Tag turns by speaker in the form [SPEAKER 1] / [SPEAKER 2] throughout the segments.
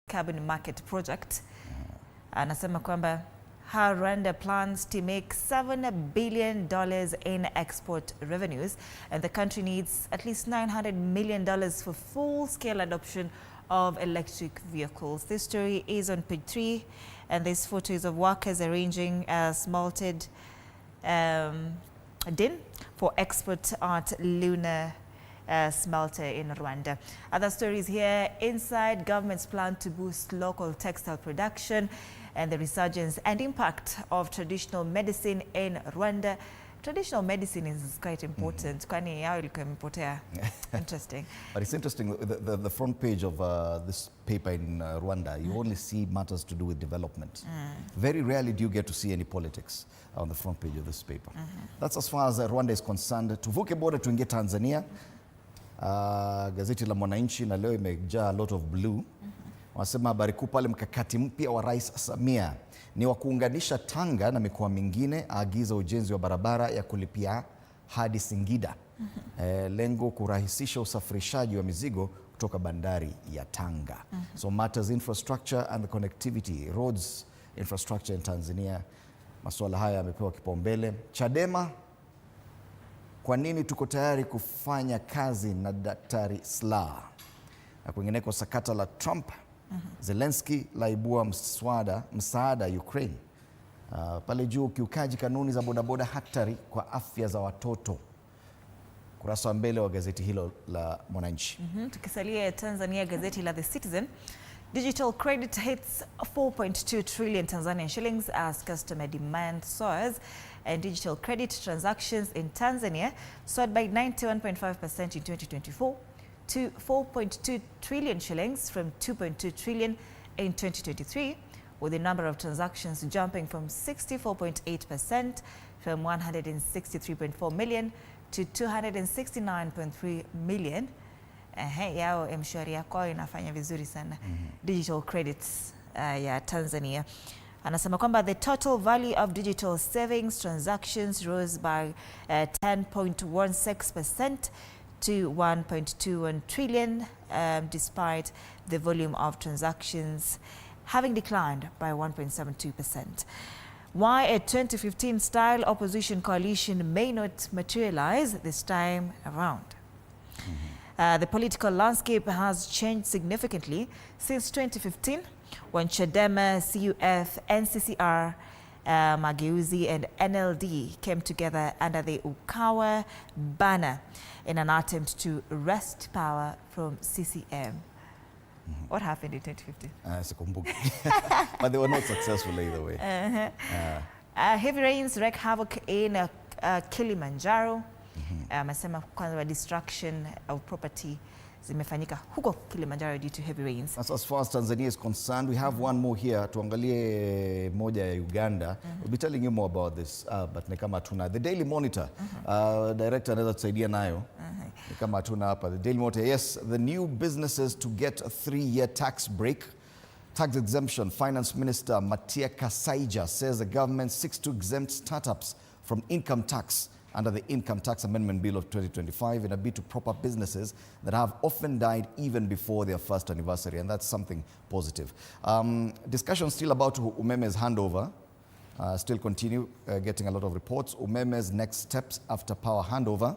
[SPEAKER 1] carbon market project. Anasema kwamba how Rwanda plans to make $7 billion in export revenues, and the country needs at least $900 million for full-scale adoption of electric vehicles. This story is on page 3, and this photo is of workers arranging a smelted din for export at Lunar smelter in Rwanda. Other stories here: inside government's plan to boost local textile production, and the resurgence and impact of traditional medicine in Rwanda. Traditional medicine is quite important. Kwani yao ilikuwa imepotea. Interesting.
[SPEAKER 2] But it's interesting, the front page of this paper in Rwanda, you only see matters to do with development. Very rarely do you get to see any politics on the front page of this paper. That's as far as Rwanda is concerned. Tuvuke border tuingie Tanzania. Gazeti la Mwananchi na leo imejaa a lot of blue. Wanasema habari kuu pale, mkakati mpya wa Rais Samia ni wa kuunganisha Tanga na mikoa mingine, aagiza ujenzi wa barabara ya kulipia hadi Singida. Lengo kurahisisha usafirishaji wa mizigo kutoka bandari ya Tanga. So matters infrastructure and the connectivity, roads infrastructure in Tanzania. Masuala haya yamepewa kipaumbele. Chadema: kwa nini tuko tayari kufanya kazi na Daktari Slaa? Na kwingineko, sakata la Trump, Zelensky laibua msaada Ukraine. Pale juu, ukiukaji kanuni za bodaboda hatari kwa afya za watoto. Kurasa wa mbele wa gazeti hilo la Mwananchi.
[SPEAKER 1] Tukisalia Tanzania, gazeti la The Citizen: digital credit hits 4.2 trillion Tanzanian shillings as customer demand soars, and digital credit transactions in Tanzania soared by 91.5% in 2024 to 4.2 trillion shillings from 2.2 trillion in 2023, with the number of transactions jumping from 64.8% from 163.4 million to 269.3 million. Yao mshwari yako inafanya vizuri sana. Digital credits ya Tanzania. Anasema kwamba the total value of digital savings transactions rose by 10.16% to 1.21 trillion, despite the volume of transactions having declined by 1.72%. Why a 2015-style opposition coalition may not materialize this time around. The political landscape has changed significantly since 2015, when Chadema, CUF, NCCR, Mageuzi and NLD came together under the Ukawa banner in an attempt to wrest power from CCM. What happened in 2015?
[SPEAKER 2] But they were not successful either way.
[SPEAKER 1] Heavy rains wreak havoc in Kilimanjaro. Amesema kwanza destruction of property zimefanyika huko Kilimanjaro due to heavy rains.
[SPEAKER 2] As far as Tanzania is concerned, we have one more here. Tuangalie moja ya Uganda. We'll be telling you more about this, but ni kama tuna the Daily Monitor. Director anaweza tusaidia nayo. Ni kama tuna hapa the Daily Monitor. Yes, the new businesses to get a 3-year tax break. Tax exemption. Finance Minister Matia Kasaija says the government seeks to exempt startups from income tax under the Income Tax Amendment Bill of 2025 in a bid to prop up businesses that have often died even before their first anniversary, and that's something positive. Discussion still about Umeme's handover still continue, getting a lot of reports. Umeme's next steps after power handover,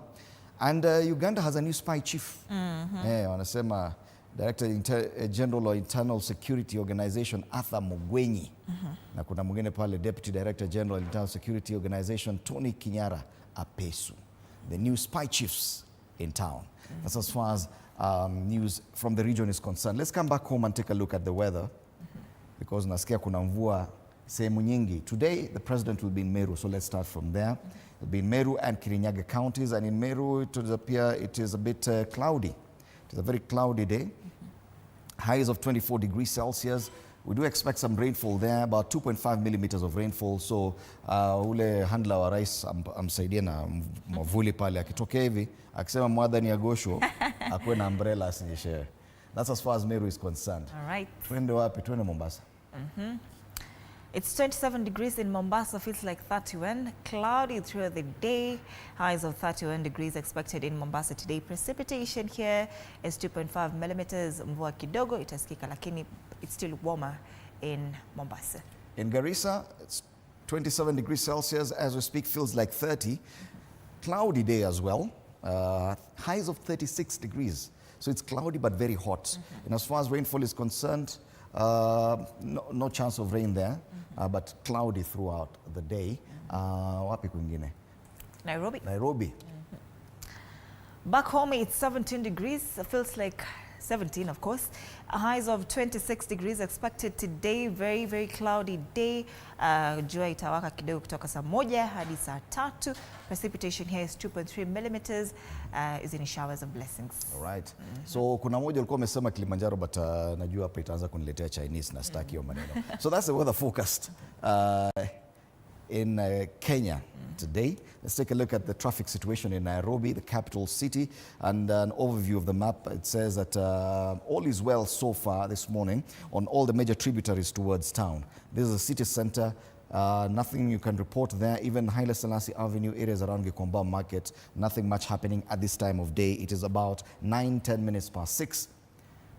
[SPEAKER 2] and Uganda has a new spy chief. Wanasema Director General of Internal Security Organization Arthur Mugwenyi, na kuna mwingine pale Deputy Director General of Internal Security Organization Tony Kinyara Apesu, the new spy chiefs in town. That's as far as news from the region is concerned. Let's come back home and take a look at the weather, because nasikia kuna mvua sehemu nyingi. Today the president will be in Meru, so let's start from there. He'll be in Meru and Kirinyaga counties, and in Meru it will appear it is a bit cloudy. It is a very cloudy day. Highs of 24 degrees Celsius. We do expect some rainfall there, about 2.5 millimeters of rainfall. So ule handler wa rais amsaidie na mwavuli pale, akitokea hivi akisema mwadhani ya gosho akuwe na umbrella asinyeshewe. That's as far as Meru is concerned.
[SPEAKER 1] All right.
[SPEAKER 2] Twende wapi? Twende Mombasa.
[SPEAKER 1] It's 27 degrees in Mombasa, feels like 31. Cloudy throughout the day. Highs of 31 degrees expected in Mombasa today. Precipitation here is 2.5 millimeters. Mvua kidogo itasikika, lakini it's still warmer in Mombasa.
[SPEAKER 2] In Garissa, it's 27 degrees Celsius. As we speak, feels like 30. Cloudy day as well. Highs of 36 degrees. So it's cloudy but very hot. And as far as rainfall is concerned, no chance of rain there, but cloudy throughout the day. Wapi kwingine? Nairobi.
[SPEAKER 1] Back home it's 17 degrees, feels like 17 of course. Highs of 26 degrees expected today, very very cloudy day. Jua itawaka kidogo kutoka saa 1 hadi saa 3. Precipitation here is 2.3 millimeters. Is in showers of blessings.
[SPEAKER 2] All right. So kuna moja ulikuwa umesema Kilimanjaro, but najua hapa itaanza kuniletea Chinese na staki hiyo maneno. So that's the weather forecast in Kenya today. Let's take a look at the traffic situation in Nairobi, the capital city, and an overview of the map. It says that all is well so far this morning on all the major tributaries towards town. This is the city center. Nothing you can report there. Even Haile Selassie Avenue, areas around Gikomba Market, nothing much happening at this time of day. It is about 9-10 minutes past 6.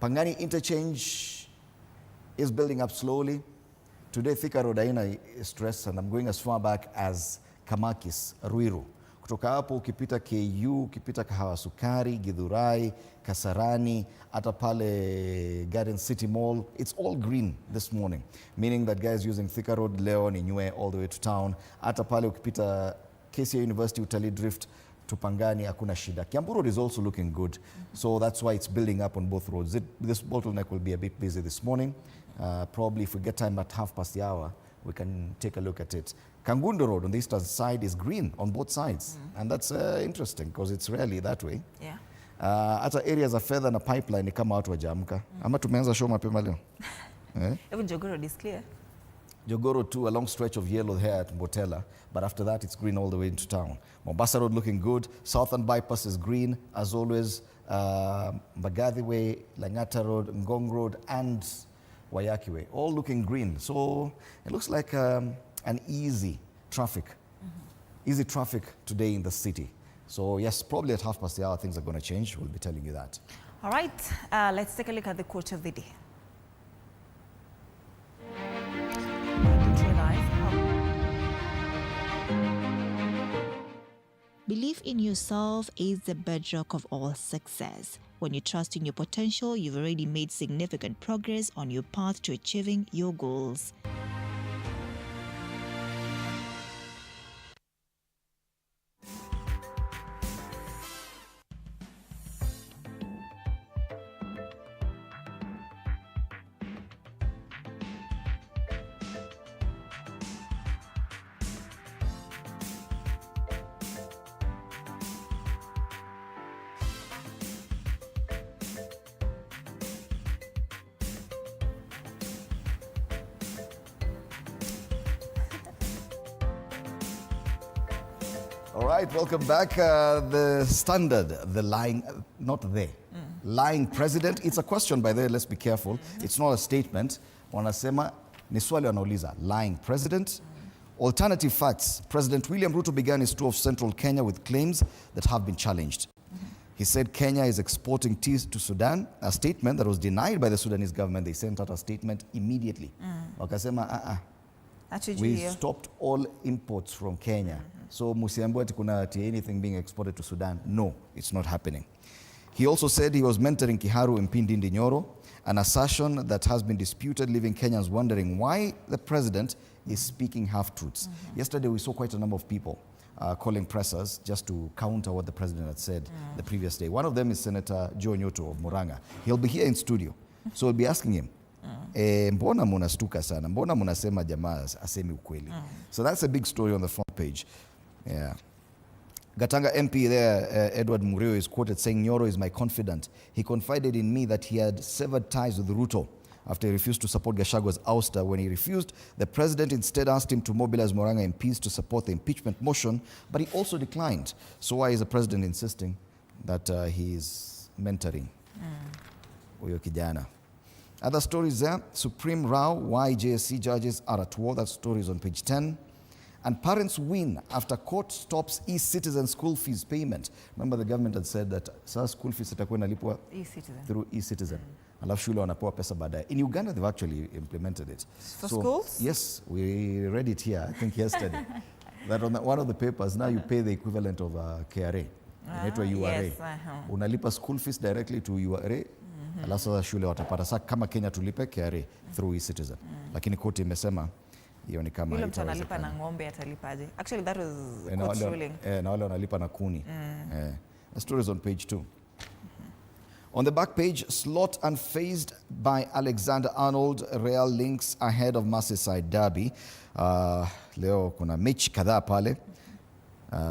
[SPEAKER 2] Pangani interchange is building up slowly. Today, Thika Road haina stress, and I'm going as far back as Kamakis, Ruiru. Kutoka hapo ukipita KU, ukipita Kahawa Sukari, Githurai, Kasarani, hata pale Garden City Mall, it's all green this morning. Meaning that guys using Thika Road leo ni nyue all the way to town. Hata pale ukipita KCA University, Utalii Drift, to Pangani, hakuna shida. Kiambu Road is also looking good. So that's why it's building up on both roads. This bottleneck will be a bit busy this morning. Probably if we get time at 1:30, we can take a look at it. Kangundo Road on the eastern side is green on both sides. And that's interesting because it's rarely that way.
[SPEAKER 1] Yeah.
[SPEAKER 2] Hata areas of Fedha na Pipeline ni kama watu wajaamka. Ama tumeanza show mapema leo.
[SPEAKER 1] Even Jogoo Road is clear.
[SPEAKER 2] Jogoo Road too, a long stretch of yellow here at Mbotela, but after that it's green all the way into town. Mombasa Road looking good. Southern Bypass is green as always. Mbagathi Way, Langata Road, Ngong Road and Wayaki Way, all looking green. So it looks like an easy traffic today in the city. So yes, probably at 1:30 things are going to change. We'll be telling you that.
[SPEAKER 1] All right, let's take a look at the quote of the day. Belief in yourself is the bedrock of all success. When you trust in your potential, you've already made significant progress on your path to achieving your goals.
[SPEAKER 2] All right, welcome back. The Standard, the lying, lying president. It's a question, by the way, let's be careful. It's not a statement. Wanasema, ni swali wanauliza, lying president. Alternative facts. President William Ruto began his tour of central Kenya with claims that have been challenged. He said Kenya is exporting tea to Sudan, a statement that was denied by the Sudanese government. They sent out a statement immediately. Wakasema, we stopped all imports from Kenya. So musiambiwa ati kuna anything being exported to Sudan. No, it's not happening. He also said he was mentoring Kiharu Mpindi Nyoro, an assertion that has been disputed, leaving Kenyans wondering why the president is speaking half-truths. Yesterday we saw quite a number of people calling pressers just to counter what the president had said the previous day. One of them is Senator Joe Nyoto of Murang'a. He'll be here in studio. So we'll be asking him, mbona munastuka sana? Mbona munasema jamaa asemi ukweli? So that's a big story on the front page. Yeah. Gatanga MP there, Edward Murio, is quoted saying, Nyoro is my confidant. He confided in me that he had severed ties with Ruto after he refused to support Gachagua's ouster. When he refused, the president instead asked him to mobilize Murang'a MPs to support the impeachment motion, but he also declined. So why is the president insisting that he is mentoring Uyo kijana? Other stories there, Supreme Row, why JSC judges are at war. That story is on page 10. And parents win after court stops e-citizen school fees payment. Remember the government had said that school fees itakuwa inalipwa through e-citizen. Alafu shule wanapewa pesa baadaye. In Uganda they've actually implemented it.
[SPEAKER 1] For schools?
[SPEAKER 2] Yes, we read it here, I think yesterday. That on one of the papers, now you pay the equivalent of KRA. Inaitwa URA.
[SPEAKER 1] Yes,
[SPEAKER 2] Unalipa school fees directly to URA. Alafu sasa shule watapata. Sasa kama Kenya tulipe KRA through e-citizen. Lakini koti imesema hiyo ni kama
[SPEAKER 1] yule mtu analipa na ng'ombe atalipaje? Actually that was court ruling.
[SPEAKER 2] Na wale wanalipa na kuni. The story is on page 2. On the back page, slot unfazed by Alexander Arnold, Real links ahead of Merseyside derby. Leo kuna mechi kadhaa pale.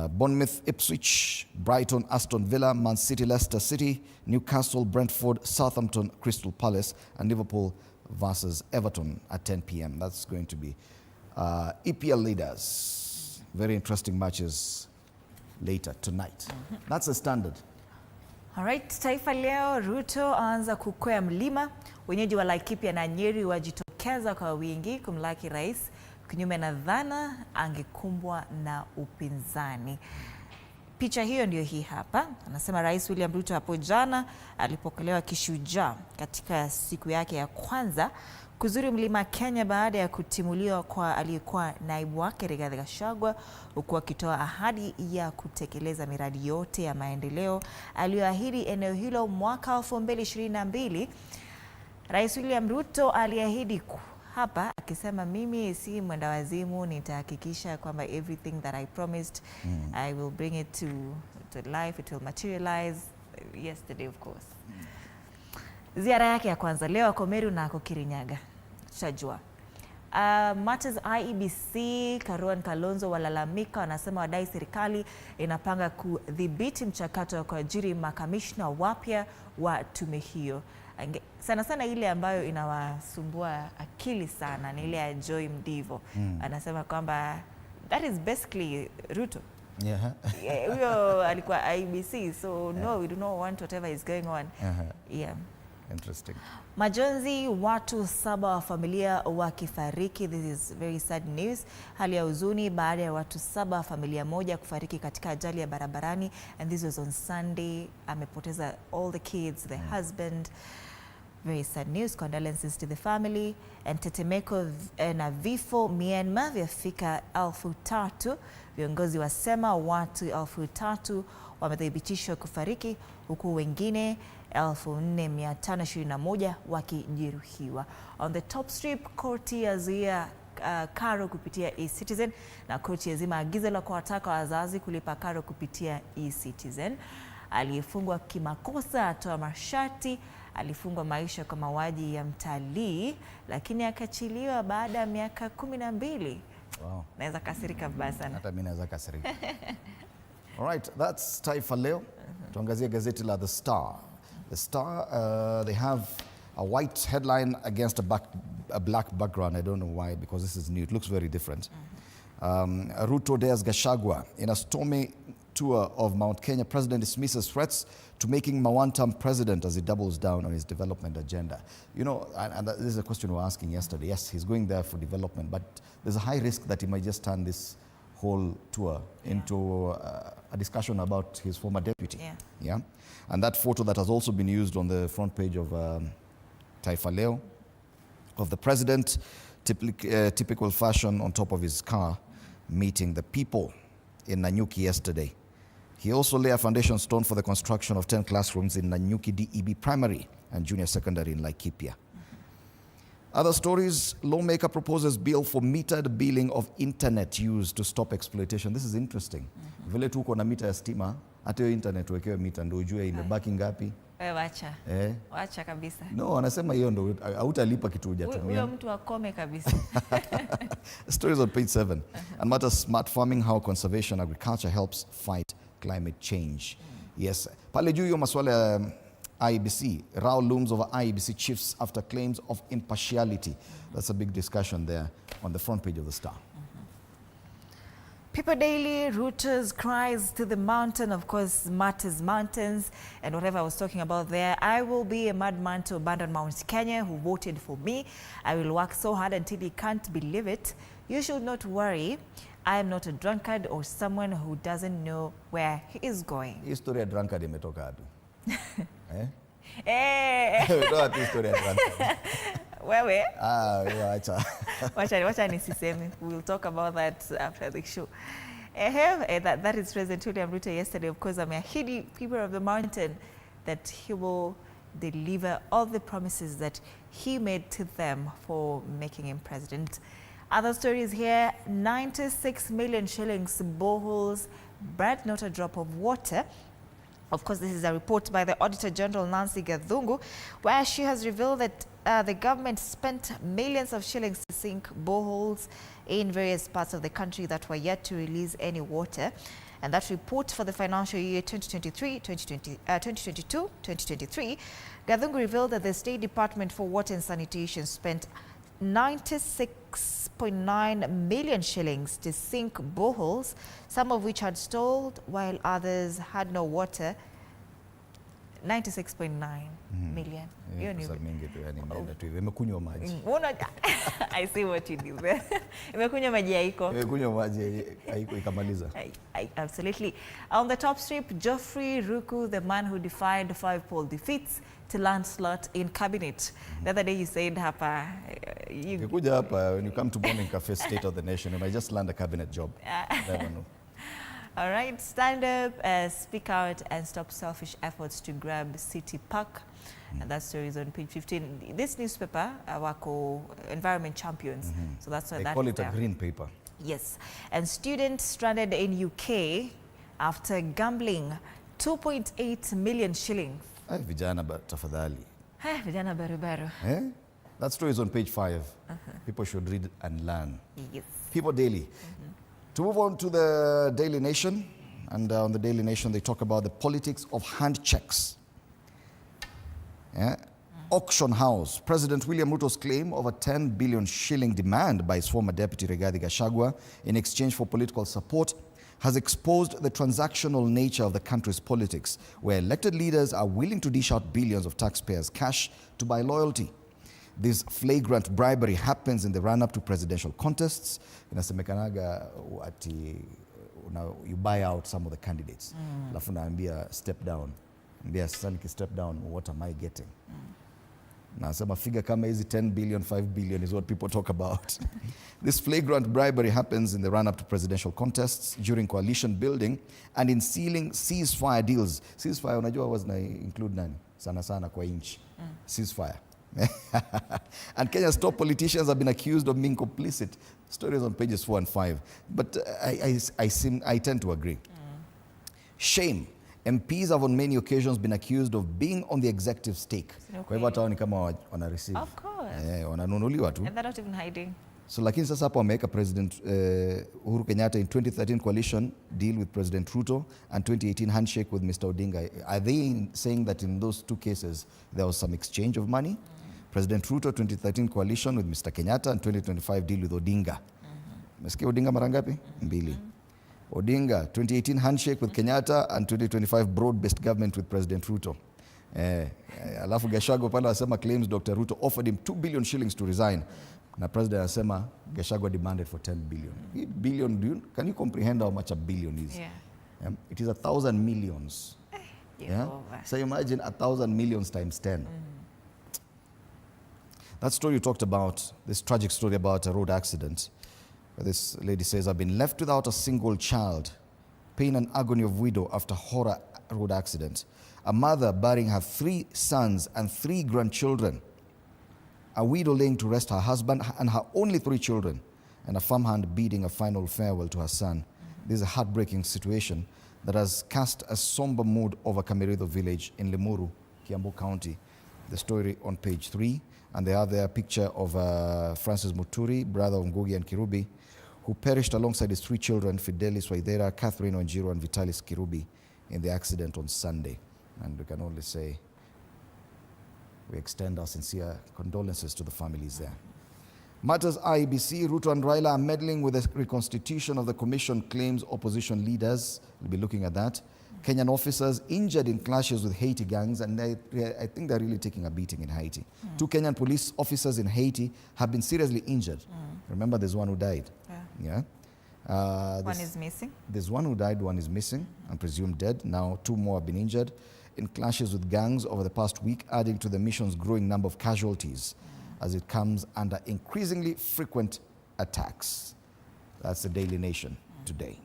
[SPEAKER 2] Bournemouth, Ipswich, Brighton, Aston Villa, Man City, Leicester City, Newcastle, Brentford, Southampton, Crystal Palace, and Liverpool versus Everton at 10 p.m. That's going to be EPL leaders. Very interesting matches later tonight. That's the Standard.
[SPEAKER 1] All right, Taifa Leo, Ruto aanza kukwea mlima. Wenyeji wa Laikipia na Nyeri wajitokeza kwa wingi kumlaki rais. Kinyume na dhana angekumbwa na upinzani. Picha hiyo ndio hii hapa. Anasema Rais William Ruto hapo jana alipokelewa kishujaa katika siku yake ya kwanza kuzuru mlima Kenya baada ya kutimuliwa kwa aliyekuwa naibu wake Rigathi Gachagua, huku akitoa ahadi ya kutekeleza miradi yote ya maendeleo aliyoahidi eneo hilo mwaka 2022. Rais William Ruto aliahidi hapa akisema, mimi si mwenda wazimu, nitahakikisha kwamba everything that I promised I will bring it to life, it will materialize. Yesterday of course. Ziara yake ya kwanza leo ako Meru na ako Kirinyaga. Tutajua. Matters IEBC, Karuan Kalonzo walalamika, wanasema wadai serikali inapanga kudhibiti mchakato wa kuajiri makamishna wapya wa tume hiyo. Sana sana ile ambayo inawasumbua akili sana ni ile ya Joy Mdivo. Anasema kwamba that is basically Ruto.
[SPEAKER 2] Yeah.
[SPEAKER 1] Huyo alikuwa IEBC, so no, we do not want whatever is going on. Yeah.
[SPEAKER 2] Interesting.
[SPEAKER 1] Majonzi, watu 7 wa familia wakifariki. This is very sad news. Hali ya huzuni baada ya watu 7 wa familia moja kufariki katika ajali ya barabarani, and this was on Sunday. Amepoteza all the kids, the husband. Very sad news. Condolences to the family. And tetemeko na vifo Myanmar vyafika 3,000. Viongozi wasema watu 3,000 wamethibitishwa kufariki, huku wengine 4,521 wakijeruhiwa. On the top strip, koti yazuia karo kupitia e-citizen, na koti yazima agizo la kuwataka wazazi kulipa karo kupitia e-citizen. Aliyefungwa kimakosa atoa masharti. Alifungwa maisha kwa mauaji ya mtalii, lakini akachiliwa baada ya miaka 12.
[SPEAKER 2] Wow.
[SPEAKER 1] Naweza kasirika vibaya sana.
[SPEAKER 2] Hata mimi naweza kasirika. All right, that's Taifa Leo. Tuangazie gazeti la The Star. The Star, they have a white headline against a black background. I don't know why, because this is new. It looks very different. Ruto dares Gachagua. In a stormy tour of Mount Kenya, President dismisses threats to making Mawantam president as he doubles down on his development agenda. You know, and this is a question we were asking yesterday. Yes, he's going there for development, but there's a high risk that he might just turn this whole tour into a discussion about his former deputy. Yeah. And that photo that has also been used on the front page of Taifa Leo, of the president, typical fashion, on top of his car, meeting the people in Nanyuki yesterday. He also laid a foundation stone for the construction of 10 classrooms in Nanyuki DEB Primary and Junior Secondary in Laikipia. Other stories, lawmaker proposes bill for metered billing of internet use to stop exploitation. This is interesting. Vile tu uko na mita ya stima, hata hiyo internet wekewe mita ndio ujue imebaki ngapi.
[SPEAKER 1] Wewe wacha. Wacha kabisa.
[SPEAKER 2] No, anasema hiyo ndio hautalipa kitu hujatumia.
[SPEAKER 1] Huyo mtu akome kabisa.
[SPEAKER 2] Stories on page 7. And matters smart farming, how conservation agriculture helps fight climate change. Yes. Pale juu hiyo masuala ya IEBC, row looms over IEBC chiefs after claims of impartiality. That's a big discussion there on the front page of the Star.
[SPEAKER 1] People Daily, Ruto's cries to the mountain, of course, matters mountains, and whatever I was talking about there. I will be a madman to abandon Mount Kenya who voted for me. I will work so hard until he can't believe it. You should not worry. I am not a drunkard or someone who doesn't know where he is going.
[SPEAKER 2] History ya drunkard imetoka wapi?
[SPEAKER 1] Eh.
[SPEAKER 2] History ya drunkard.
[SPEAKER 1] Wewe?
[SPEAKER 2] Acha.
[SPEAKER 1] Wacha nisiseme. We'll talk about that after the show. That is President William Ruto yesterday, of course, ameahidi people of the mountain that he will deliver all the promises that he made to them for making him president. Other stories here, 96 million shillings boreholes, but not a drop of water. Of course, this is a report by the Auditor General Nancy Gathungu, where she has revealed that the government spent millions of shillings to sink boreholes in various parts of the country that were yet to release any water. And that report for the financial year 2022-2023, Gathungu revealed that the State Department for Water and Sanitation spent 96.9 million shillings to sink boreholes, some of which had stalled while others had no water. 96.9 million.
[SPEAKER 2] Imekunywa maji.
[SPEAKER 1] I see what you do there. Imekunywa maji haiko.
[SPEAKER 2] Imekunywa maji haiko ikamaliza.
[SPEAKER 1] Absolutely. On the top strip, Geoffrey Ruku, the man who defied 5-poll defeats to landslot in cabinet. The other day you said, hapa,
[SPEAKER 2] when you come to Morning Cafe State of the Nation, you might just land a cabinet job. Never know.
[SPEAKER 1] All right, stand up, speak out, and stop selfish efforts to grab City Park. And that story is on page 15. This newspaper, wako environment champions. So that's why
[SPEAKER 2] they call it a green paper.
[SPEAKER 1] Yes. And students stranded in UK after gambling 2.8 million shillings.
[SPEAKER 2] Vijana tafadhali.
[SPEAKER 1] Vijana baru.
[SPEAKER 2] That story is on page 5. People should read and learn.
[SPEAKER 1] Yes.
[SPEAKER 2] People Daily. To move on to the Daily Nation, and on the Daily Nation they talk about the politics of handcheques. Auction house. President William Ruto's claim of a 10 billion shilling demand by his former deputy Rigathi Gachagua in exchange for political support has exposed the transactional nature of the country's politics, where elected leaders are willing to dish out billions of taxpayers' cash to buy loyalty. This flagrant bribery happens in the run-up to presidential contests. Inasemekanaga ati you buy out some of the candidates. Alafu naambia step down. Ambia sasa step down, what am I getting? Nasema figure kama hizi 10 billion, 5 billion is what people talk about. This flagrant bribery happens in the run-up to presidential contests, during coalition building, and in sealing ceasefire deals. Ceasefire, unajua was na include nani? Sana kwa inchi. Ceasefire. And Kenya's top politicians have been accused of being complicit. Stories on pages 4 and 5. But I tend to agree. Shame. MPs have on many occasions been accused of being on the executive stake. Kwa hivyo hata ni kama wana receive.
[SPEAKER 1] Of course.
[SPEAKER 2] Wananunuliwa tu.
[SPEAKER 1] And they're not even hiding.
[SPEAKER 2] So lakini sasa hapo wameweka President Uhuru Kenyatta in 2013 coalition deal with President Ruto and 2018 handshake with Mr. Odinga. Are they saying that in those two cases there was some exchange of money? President Ruto 2013 coalition with Mr. Kenyatta and 2025 deal with Odinga. Mesikia Odinga mara ngapi? 2. Odinga 2018 handshake with Kenyatta and 2025 broad-based government with President Ruto. Alafu Gachagua pala asema claims Dr. Ruto offered him 2 billion shillings to resign. Na president asema Gachagua demanded for 10 billion. Billion, can you comprehend how much a billion is? It is 1,000 millions. So imagine 1,000 millions times 10. That story you talked about, this tragic story about a road accident, where this lady says, I've been left without a single child, pain and agony of widow after horror road accident. A mother burying her 3 sons and 3 grandchildren. A widow laying to rest her husband and her only 3 children, and a farmhand bidding a final farewell to her son. This is a heartbreaking situation that has cast a somber mood over Kameritho village in Limuru, Kiambu County. The story on page 3. And the other picture of Francis Muturi, brother of Ngugi and Kirubi, who perished alongside his 3 children, Fidelis Waithera, Catherine Wanjiru, and Vitalis Kirubi, in the accident on Sunday. And we can only say we extend our sincere condolences to the families there. Matters IEBC, Ruto and Raila are meddling with the reconstitution of the commission, claims opposition leaders. We'll be looking at that. Kenyan officers injured in clashes with Haiti gangs, and I think they're really taking a beating in Haiti. 2 Kenyan police officers in Haiti have been seriously injured. Remember, there's one who died. Yeah.
[SPEAKER 1] One is missing.
[SPEAKER 2] There's one who died, one is missing, and presumed dead. Now 2 more have been injured in clashes with gangs over the past week, adding to the mission's growing number of casualties as it comes under increasingly frequent attacks. That's the Daily Nation today.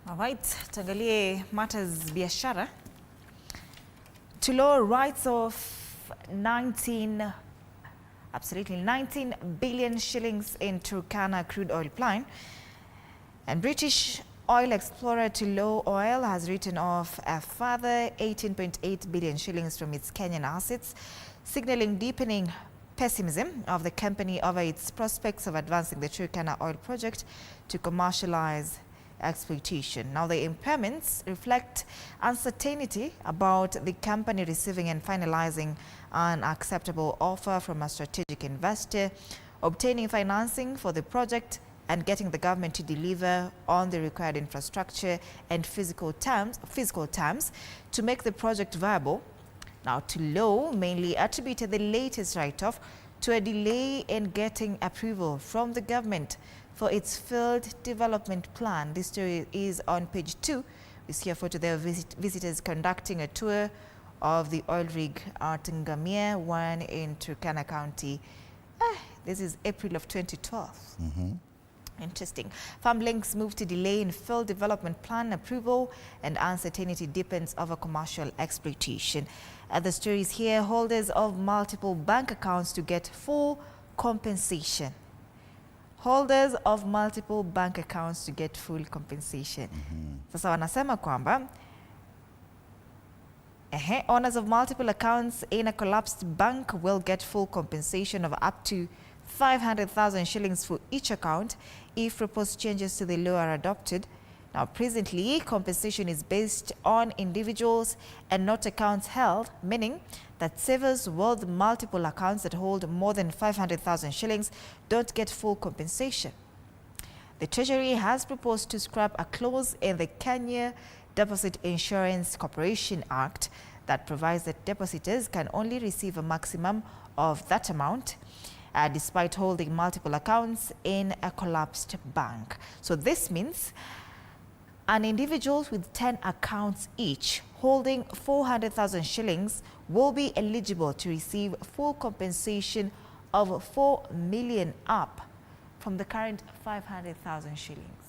[SPEAKER 1] All right, tuangalie matters biashara. To lower rights of 19 billion shillings in Turkana crude oil plant. And British oil explorer Tullow Oil has written off a further 18.8 billion shillings from its Kenyan assets, signaling deepening pessimism of the company over its prospects of advancing the Turkana oil project to commercialize exploitation. Now, the impairments reflect uncertainty about the company receiving and finalizing an acceptable offer from a strategic investor, obtaining financing for the project, and getting the government to deliver on the required infrastructure and physical terms to make the project viable. Now, Tullow mainly attributed the latest write-off to a delay in getting approval from the government for its field development plan. This story is on page 2. We see a photo there of visitors conducting a tour of the oil rig at Ngamia, one in Turkana County. This is April of 2012. Interesting. FarmLink's move to delay in field development plan approval and uncertainty deepens over commercial exploitation. The stories here, holders of multiple bank accounts to get full compensation. Holders of multiple bank accounts to get full compensation. Sasa wanasema kwamba owners of multiple accounts in a collapsed bank will get full compensation of up to 500,000 shillings for each account if proposed changes to the law are adopted. Now, presently, compensation is based on individuals and not accounts held, meaning that savers with multiple accounts that hold more than 500,000 shillings don't get full compensation. The Treasury has proposed to scrap a clause in the Kenya Deposit Insurance Corporation Act that provides that depositors can only receive a maximum of that amount despite holding multiple accounts in a collapsed bank. So this means an individual with 10 accounts each holding 400,000 shillings will be eligible to receive full compensation of 4 million up from the current 500,000 shillings.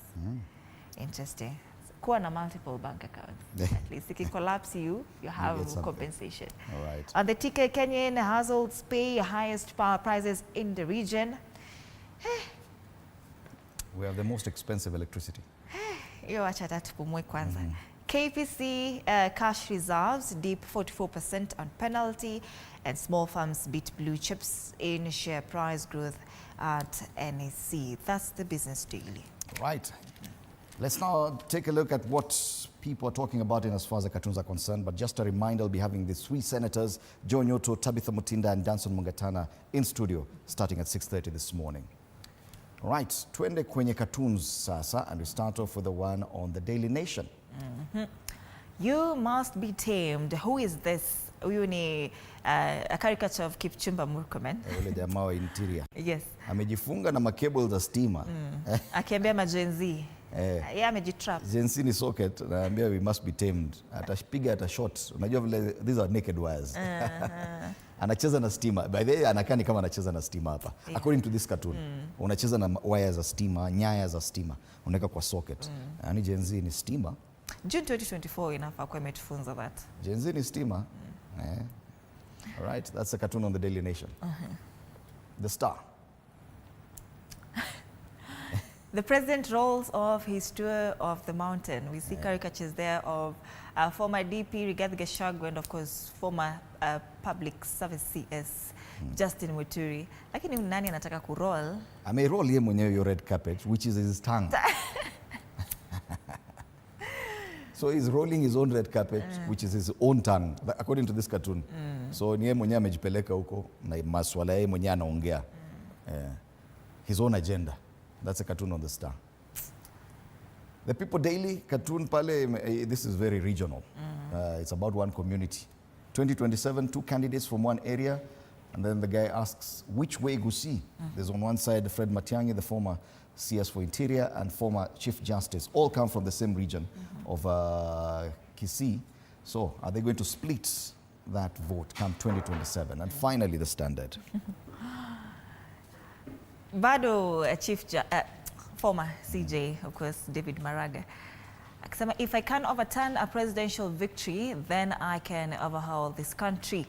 [SPEAKER 1] Interesting. Kuwa na multiple bank accounts. At least if you collapse you have compensation.
[SPEAKER 2] All right.
[SPEAKER 1] On the ticket, Kenyan households pay highest power prices in the region.
[SPEAKER 2] We have the most expensive electricity.
[SPEAKER 1] Hiyo acha tupumue kwanza. KPC cash reserves dip 44% on penalty, and small farms beat blue chips in share price growth at NEC. That's the Business Daily.
[SPEAKER 2] Right. Let's now take a look at what people are talking about in as far as the cartoons are concerned. But just a reminder, I'll be having the 3 senators, Joe Nyoto, Tabitha Mutinda, and Danson Mungatana in studio starting at 6:30 this morning. Right, twende kwenye cartoons sasa, and we start off with the one on the Daily Nation.
[SPEAKER 1] You must be tamed. Who is this? Huyu ni a caricature of Kipchumba Murkomen.
[SPEAKER 2] Yule jamaa wa interior.
[SPEAKER 1] Yes.
[SPEAKER 2] Amejifunga na makable za stima.
[SPEAKER 1] Akiambia majenzi. Yeye amejitrap.
[SPEAKER 2] Jensi ni socket, naambia we must be tamed. Atapiga ata shot. Unajua vile these are naked wires. Anacheza na stima. By the way, anakani kama anacheza na stima hapa. According to this cartoon. Unacheza na wires za stima, nyaya za stima. Unaweka kwa socket. Yaani Jensi ni stima.
[SPEAKER 1] June 2024 inafaa kwa imetufunza that.
[SPEAKER 2] Jensi ni stima. All right, that's a cartoon on the Daily Nation. The Star.
[SPEAKER 1] The president rolls off his tour of the mountain. We see caricatures there of former DP Rigathi Gachagua and of course former public service CS Justin Muturi. Lakini nani anataka kuroll?
[SPEAKER 2] Ameroll yeye mwenyewe your red carpet, which is his tongue. So he's rolling his own red carpet, which is his own tongue, according to this cartoon. So ni yeye mwenyewe amejipeleka huko na maswala yeye mwenyewe anaongea. His own agenda. That's a cartoon on the Star. The People Daily cartoon pale, this is very regional. It's about one community. 2027, 2 candidates from one area, and then the guy asks, which way Gusii? There's on one side Fred Matiang'i, the former CS for Interior and former Chief Justice, all come from the same region of Kisii. So are they going to split that vote come 2027? And finally, the Standard.
[SPEAKER 1] Bado former CJ, of course, David Maraga, akisema, if I can overturn a presidential victory, then I can overhaul this country.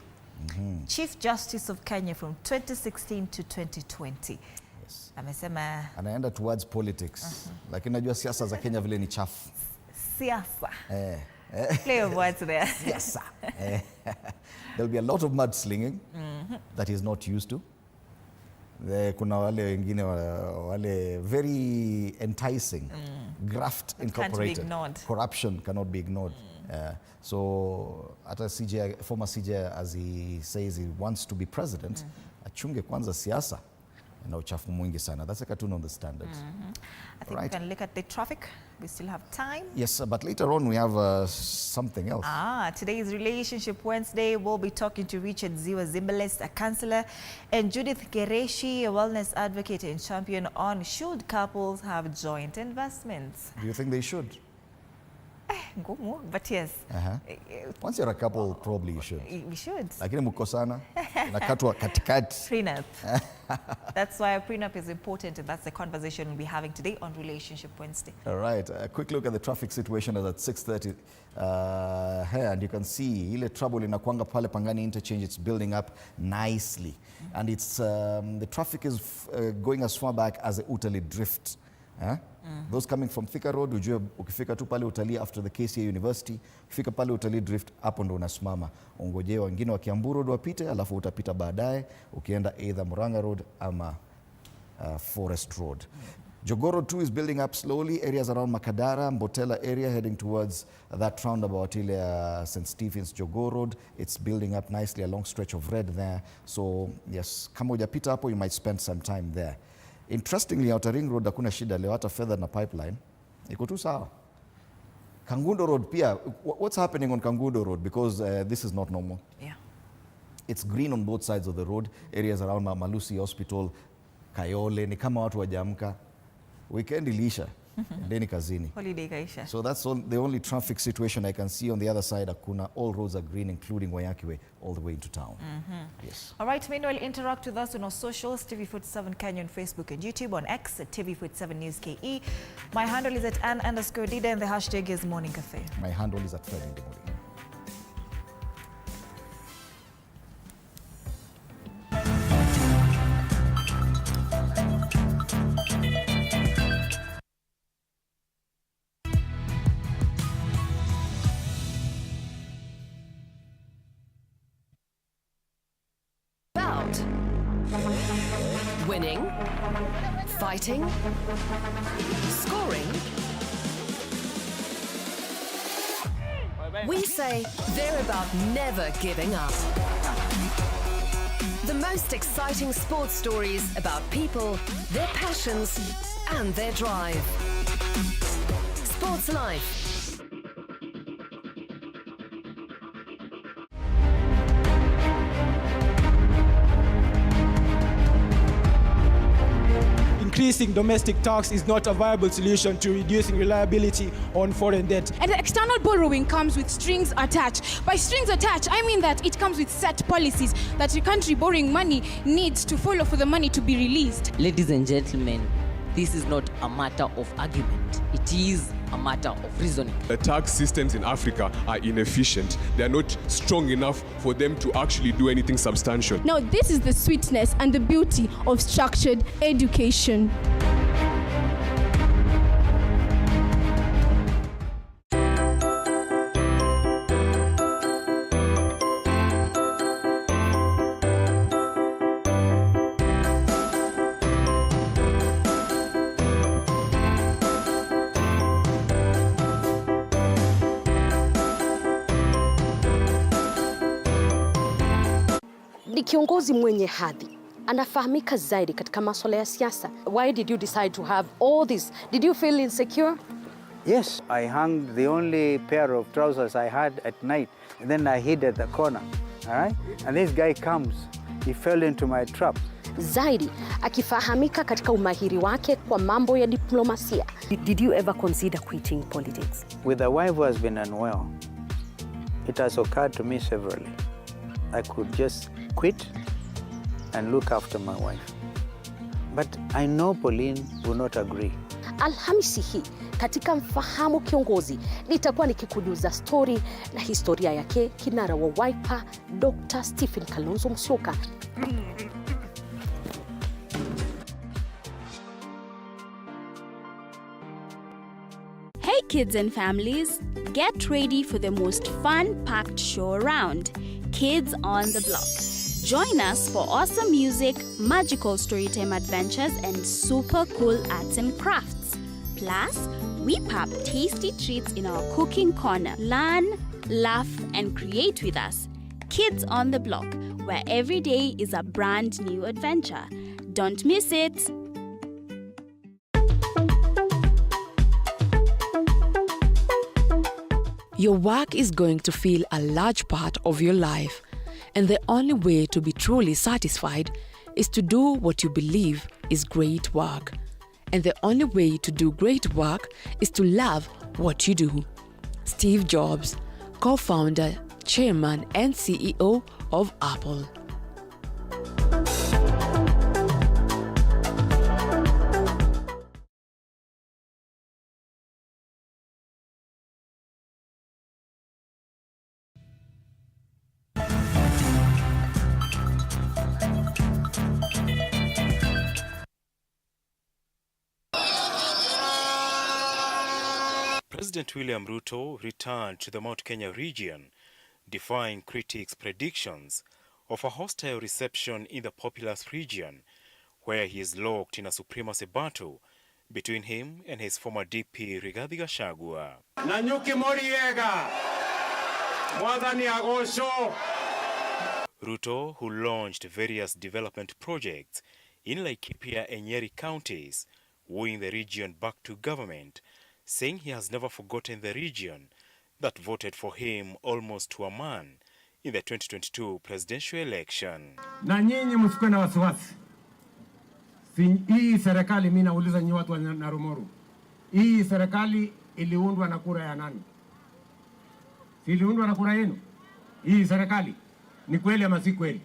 [SPEAKER 1] Chief Justice of Kenya from 2016 to 2020.
[SPEAKER 2] Yes.
[SPEAKER 1] Amesema
[SPEAKER 2] Anaenda towards politics. Lakini najua siasa za Kenya vile ni chafu.
[SPEAKER 1] Siasa. Play of words there.
[SPEAKER 2] Siasa. There'll be a lot of mudslinging that he's not used to. Kuna wale wengine wale very enticing, graft incorporated, corruption cannot be ignored. So hata CJ, former CJ, as he says he wants to be president, achunge kwanza siasa na uchafu mwingi sana. That's a cartoon on the Standard.
[SPEAKER 1] I think we can look at the traffic. We still have time.
[SPEAKER 2] Yes, but later on we have something else.
[SPEAKER 1] Today is Relationship Wednesday. We'll be talking to Richard Ziwa Zimbalist, a counselor, and Judith Gereshi, a wellness advocate and champion on should couples have joint investments.
[SPEAKER 2] Do you think they should?
[SPEAKER 1] But yes.
[SPEAKER 2] Once you're a couple, probably you should.
[SPEAKER 1] We should.
[SPEAKER 2] Lakini mkosana, nakatwa katikati.
[SPEAKER 1] Prenup. That's why a prenup is important, and that's the conversation we'll be having today on Relationship Wednesday. All
[SPEAKER 2] right, a quick look at the traffic situation as at 6:30. And you can see ile trouble inakwanga pale Pangani interchange. It's building up nicely, and it's the traffic is going as far back as the Utali Drift. Those coming from Thika Road, ujue ukifika tu pale Utalii after the KCA University, ukifika pale Utalii Drift, hapo ndo unasimama. Ungojee wengine wa Kiambu Road wapite, alafu utapita baadaye ukienda either Murang'a Road ama Forest Road. Jogoo Road too is building up slowly. Areas around Makadara, Mbotela area heading towards that roundabout ile St. Stephen's Jogoo Road. It's building up nicely, a long stretch of red there. So yes, kama hujapita hapo, you might spend some time there. Interestingly, Outer Ring Road hakuna shida leo, hata fedha na pipeline iko tu sawa. Kangundo Road pia, what's happening on Kangundo Road? Because this is not normal.
[SPEAKER 1] Yeah.
[SPEAKER 2] It's green on both sides of the road. Areas around Malusi Hospital, Kayole, ni kama watu wajamka. Weekend ilisha, ndeni kazini.
[SPEAKER 1] Holiday kaisha.
[SPEAKER 2] So that's the only traffic situation I can see. On the other side, Akuna, all roads are green, including Wayaki Way, all the way into town. Yes.
[SPEAKER 1] All right, meanwhile, interact with us on our socials, TV47 Kenya on Facebook and YouTube, on X at TV47 News KE. My handle is at Ann_Dida, and the hashtag is Morning Cafe.
[SPEAKER 2] My handle is at Fred in the morning.
[SPEAKER 3] Winning, fighting, scoring. We say they're about never giving up. The most exciting sports stories about people, their passions, and their drive. Sports Life.
[SPEAKER 4] Increasing domestic tax is not a viable solution to reducing reliability on foreign debt.
[SPEAKER 5] And the external borrowing comes with strings attached. By strings attached, I mean that it comes with set policies that the country borrowing money needs to follow for the money to be released.
[SPEAKER 6] Ladies and gentlemen, this is not a matter of argument. It is a matter of reasoning.
[SPEAKER 7] The tax systems in Africa are inefficient. They are not strong enough for them to actually do anything substantial.
[SPEAKER 5] Now, this is the sweetness and the beauty of structured education.
[SPEAKER 8] Ni kiongozi mwenye hadhi. Anafahamika zaidi katika masuala ya siasa. Why did you decide to have all this? Did you feel insecure?
[SPEAKER 9] Yes, I hung the only pair of trousers I had at night. And then I hid at the corner, all right? And this guy comes, he fell into my trap.
[SPEAKER 8] Zaidi, akifahamika katika umahiri wake kwa mambo ya diplomasia. Did you ever consider quitting politics?
[SPEAKER 9] With a wife who has been unwell, it has occurred to me severally. I could just quit and look after my wife. But I know Pauline will not agree.
[SPEAKER 8] Alhamisi hii katika Mfahamu Kiongozi nitakuwa nikikujuza story na historia yake kinara wa Wiper Dr. Stephen Kalonzo Musyoka.
[SPEAKER 10] Hey kids and families, get ready for the most fun-packed show around, Kids on the Block. Join us for awesome music, magical storytime adventures, and super cool arts and crafts. Plus, we pop tasty treats in our cooking corner. Learn, laugh, and create with us. Kids on the Block, where every day is a brand new adventure. Don't miss it.
[SPEAKER 11] Your work is going to feel a large part of your life, and the only way to be truly satisfied is to do what you believe is great work. And the only way to do great work is to love what you do. Steve Jobs, co-founder, chairman, and CEO of Apple.
[SPEAKER 12] President William Ruto returned to the Mount Kenya region, defying critics' predictions of a hostile reception in the populous region, where he is locked in a supremacy battle between him and his former DP Rigathi Gachagua. Ruto, who launched various development projects in Laikipia and Nyeri counties, wooing the region back to government, saying he has never forgotten the region that voted for him almost to a man in the 2022 presidential election.
[SPEAKER 13] Na nyinyi msikuwe na wasiwasi. Hii serikali, mimi nauliza nyinyi watu wa Narumoro. Hii serikali iliundwa na kura ya nani? Si iliundwa na kura yenu? Hii serikali ni kweli ama si kweli?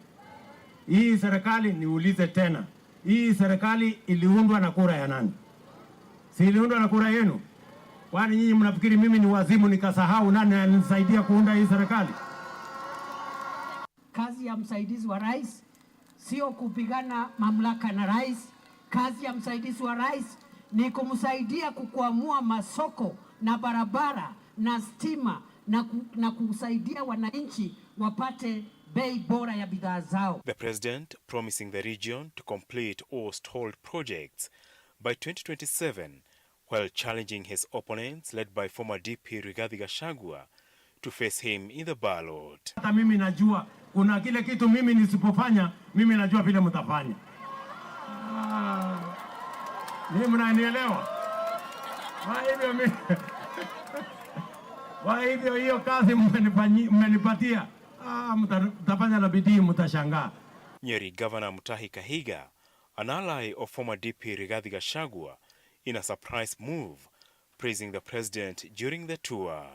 [SPEAKER 13] Hii serikali, niulize tena. Hii serikali iliundwa na kura ya nani? Si iliundwa na kura yenu? Kwani nyinyi mnafikiri mimi ni wazimu nikasahau nani anisaidia kuunda hii serikali?
[SPEAKER 14] Kazi ya msaidizi wa rais sio kupigana mamlaka na rais. Kazi ya msaidizi wa rais ni kumsaidia kukuamua masoko na barabara na stima na kusaidia wananchi wapate bei bora ya bidhaa zao.
[SPEAKER 12] The president promising the region to complete all stalled projects by 2027, while challenging his opponents led by former DP Rigathi Gachagua to face him in the ballot.
[SPEAKER 13] Hata mimi najua kuna kile kitu mimi nisipofanya, mimi najua vile mtafanya. Mimi mnanielewa? Kwa hivyo hiyo kazi mmenipatia, mtafanya na bidii, mtashangaa.
[SPEAKER 12] Nyeri Governor Mutahi Kahiga, an ally of former DP Rigathi Gachagua, in a surprise move, praising the president during the tour.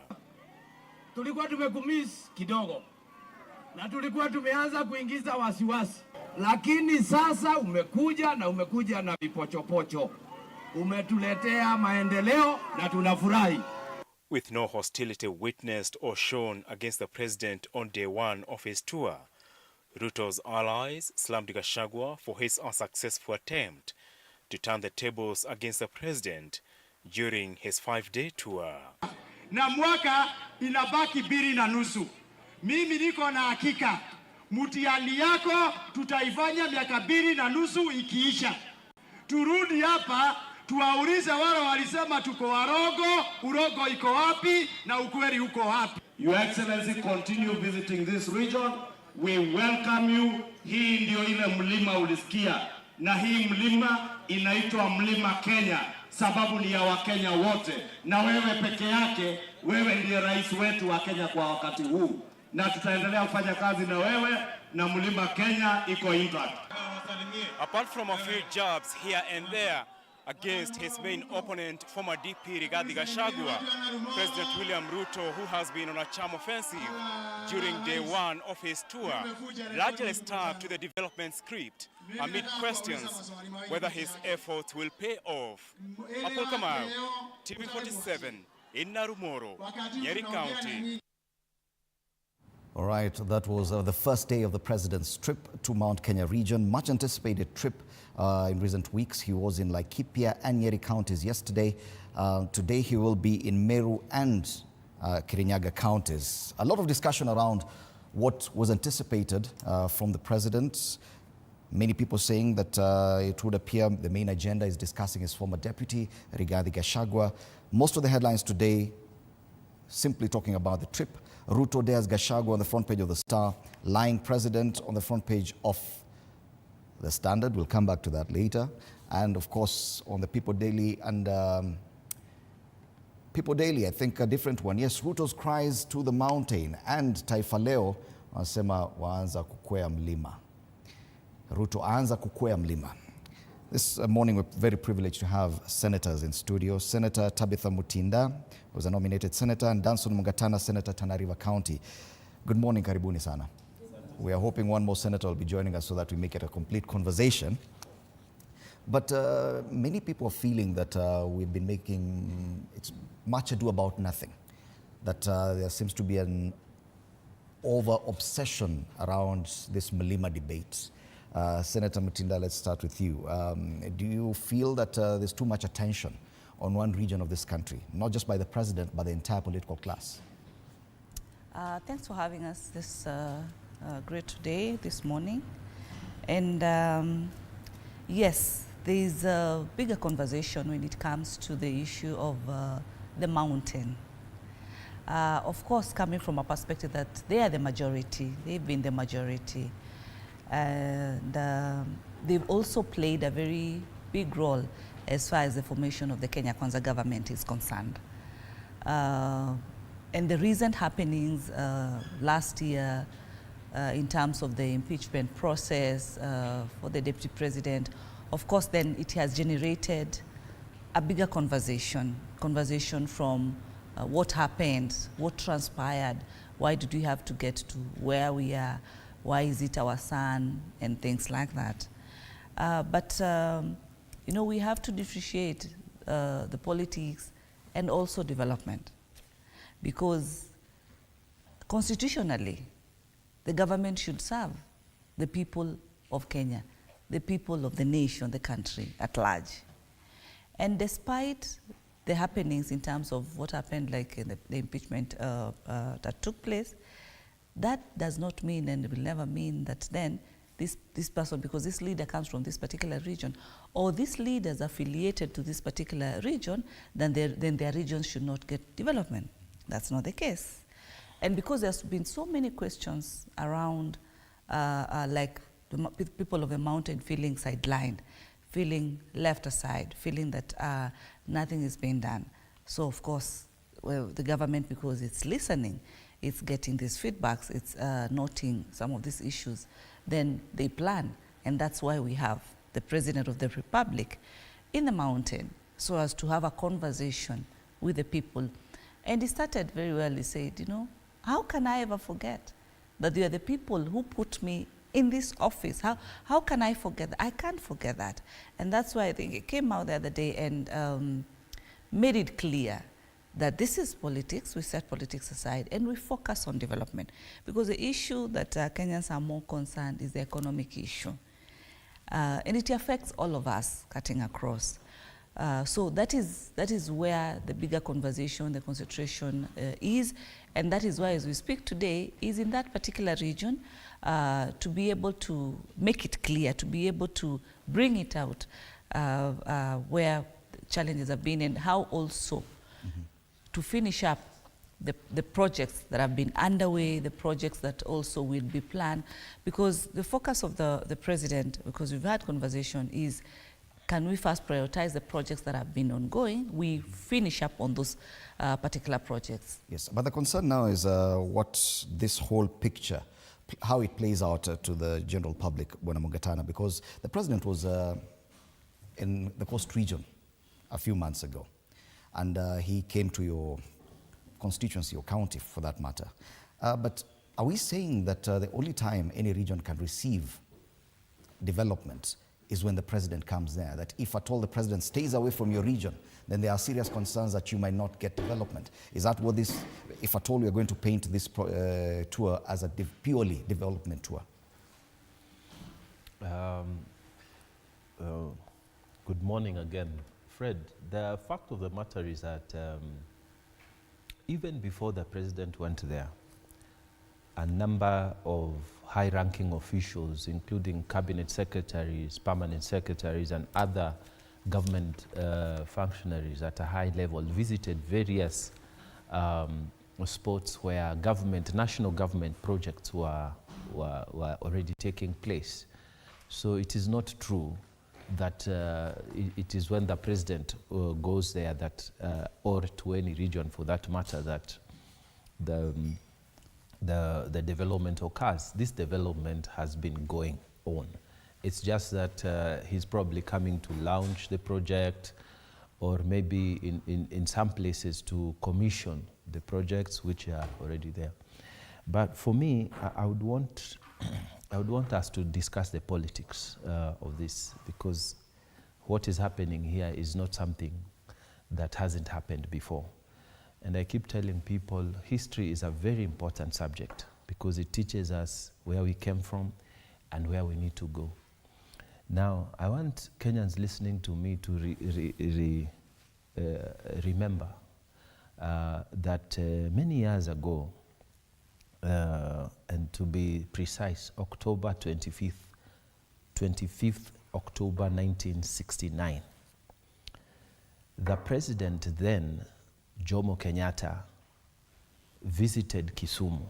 [SPEAKER 13] Tulikuwa tumekumiss kidogo na tulikuwa tumeanza kuingiza wasiwasi, lakini sasa umekuja na vipochopocho, umetuletea maendeleo na tunafurahi.
[SPEAKER 12] With no hostility witnessed or shown against the president on day one of his tour, Ruto's allies slammed Gachagua for his unsuccessful attempt to turn the tables against the president during his 5-day tour.
[SPEAKER 15] Na mwaka inabaki 2.5. Mimi niko na hakika mtihani yako tutaifanya miaka 2.5 ikiisha. Turudi hapa tuwaulize wale walisema tuko warogo, urogo iko wapi na ukweli uko wapi?
[SPEAKER 16] Your Excellency, continue visiting this region
[SPEAKER 15] we welcome you. Hii ndio ile mlima ulisikia, na hii mlima inaitwa Mlima Kenya sababu ni ya Wakenya wote, na wewe peke yake, wewe ndiye rais wetu wa Kenya kwa wakati huu, na tutaendelea kufanya kazi na wewe, na Mlima Kenya iko intact.
[SPEAKER 12] Apart from a few jabs here and there against his main opponent, former DP Rigathi Gachagua, President William Ruto, who has been on a charm offensive during day one of his tour, largely stuck to the development script amid questions whether his efforts will pay off. Apol Kamau, TV47 in Narumoro, Nyeri County.
[SPEAKER 2] All right, that was the first day of the president's trip to Mount Kenya region. Much anticipated trip in recent weeks. He was in Laikipia and Nyeri counties yesterday. Today he will be in Meru and Kirinyaga counties. A lot of discussion around what was anticipated from the president. Many people saying that it would appear the main agenda is discussing his former deputy, Rigathi Gachagua. Most of the headlines today simply talking about the trip. Ruto dares Gachagua on the front page of the Star, lying president on the front page of the Standard. We'll come back to that later. And of course, on the People Daily and People Daily, I think a different one. Yes, Ruto's cries to the mountain, and Taifa Leo wanasema waanza kukwea mlima. Ruto aanza kukwea mlima. This morning we're very privileged to have senators in studio. Senator Tabitha Mutinda, who was a nominated senator, and Danson Mungatana, Senator Tana River County. Good morning, karibuni sana. We are hoping one more senator will be joining us so that we make it a complete conversation. But many people are feeling that we've been making much ado about nothing. That there seems to be an over-obsession around this Mlima debate. Senator Mutinda, let's start with you. Do you feel that there's too much attention on one region of this country, not just by the president, but the entire political class?
[SPEAKER 16] Thanks for having us this great day, this morning. And yes, there's a bigger conversation when it comes to the issue of the mountain. Of course, coming from a perspective that they are the majority, they've been the majority. And they've also played a very big role as far as the formation of the Kenya Kwanza government is concerned. And the recent happenings last year in terms of the impeachment process for the deputy president, of course, then it has generated a bigger conversation from what happened, what transpired, why did we have to get to where we are, why is it our son, and things like that. But you know, we have to differentiate the politics and also development, because constitutionally, the government should serve the people of Kenya, the people of the nation, the country at large. And despite the happenings in terms of what happened, like in the impeachment that took place, that does not mean, and will never mean, that then this person, because this leader comes from this particular region, or this leader is affiliated to this particular region, then their regions should not get development. That's not the case. And because there's been so many questions around, like the people of the mountain feeling sidelined, feeling left aside, feeling that nothing is being done. So of course, well, the government, because it's listening, it's getting these feedbacks, it's noting some of these issues, then they plan. And that's why we have the President of the Republic in the mountain, so as to have a conversation with the people. And he started very well, he said, you know, how can I ever forget that they are the people who put me in this office? How can I forget that? I can't forget that. And that's why I think it came out the other day and made it clear that this is politics, we set politics aside, and we focus on development. Because the issue that Kenyans are more concerned is the economic issue. And it affects all of us cutting across. So that is where the bigger conversation, the concentration is, and that is why as we speak today, is in that particular region, to be able to make it clear, to be able to bring it out where challenges have been, and how also to finish up the projects that have been underway, the projects that also will be planned, because the focus of the president, because we've had conversation, is can we first prioritize the projects that have been ongoing? We finish up on those particular projects.
[SPEAKER 2] Yes, but the concern now is what this whole picture, how it plays out to the general public, Bwana Mugatana, because the president was in the Coast region a few months ago, and he came to your constituency or county for that matter. But are we saying that the only time any region can receive development is when the president comes there? That if at all the president stays away from your region, then there are serious concerns that you might not get development? Is that what this, if at all we are going to paint this tour as a purely development tour?
[SPEAKER 17] Good morning again. Fred, the fact of the matter is that even before the president went there, a number of high-ranking officials, including cabinet secretaries, permanent secretaries, and other government functionaries at a high level, visited various spots where national government projects were already taking place. So it is not true that it is when the president goes there that, or to any region for that matter, that the development occurs. This development has been going on. It's just that he's probably coming to launch the project, or maybe in some places to commission the projects which are already there. But for me, I would want us to discuss the politics of this, because what is happening here is not something that hasn't happened before. And I keep telling people, history is a very important subject because it teaches us where we came from and where we need to go. Now, I want Kenyans listening to me to remember that many years ago, and to be precise, October 25th October 1969, the president then, Jomo Kenyatta, visited Kisumu.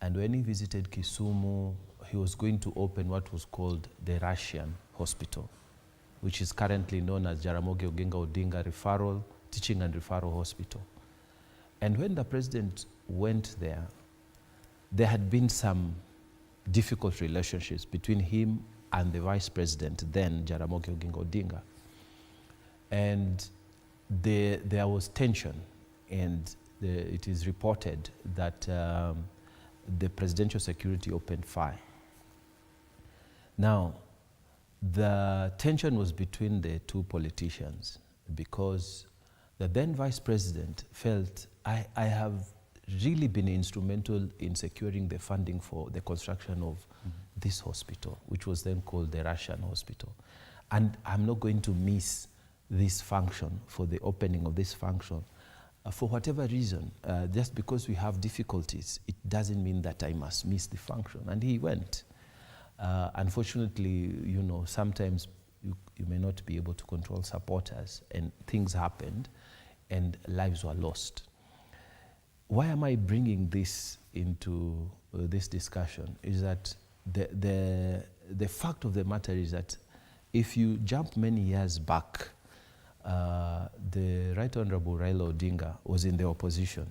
[SPEAKER 17] And when he visited Kisumu, he was going to open what was called the Russian Hospital, which is currently known as Jaramogi Oginga Odinga Teaching and Referral Hospital. And when the president went there, there had been some difficult relationships between him and the vice president, then Jaramogi Oginga Odinga. And there was tension, and it is reported that the presidential security opened fire. Now, the tension was between the two politicians because the then vice president felt, I have really been instrumental in securing the funding for the construction of this hospital, which was then called the Russian Hospital. And I'm not going to miss this function, for the opening of this function. For whatever reason, just because we have difficulties, it doesn't mean that I must miss the function. And he went. Unfortunately, you know, sometimes you may not be able to control supporters, and things happened, and lives were lost. Why am I bringing this into this discussion? Is that the fact of the matter is that if you jump many years back, the Right Honorable Raila Odinga was in the opposition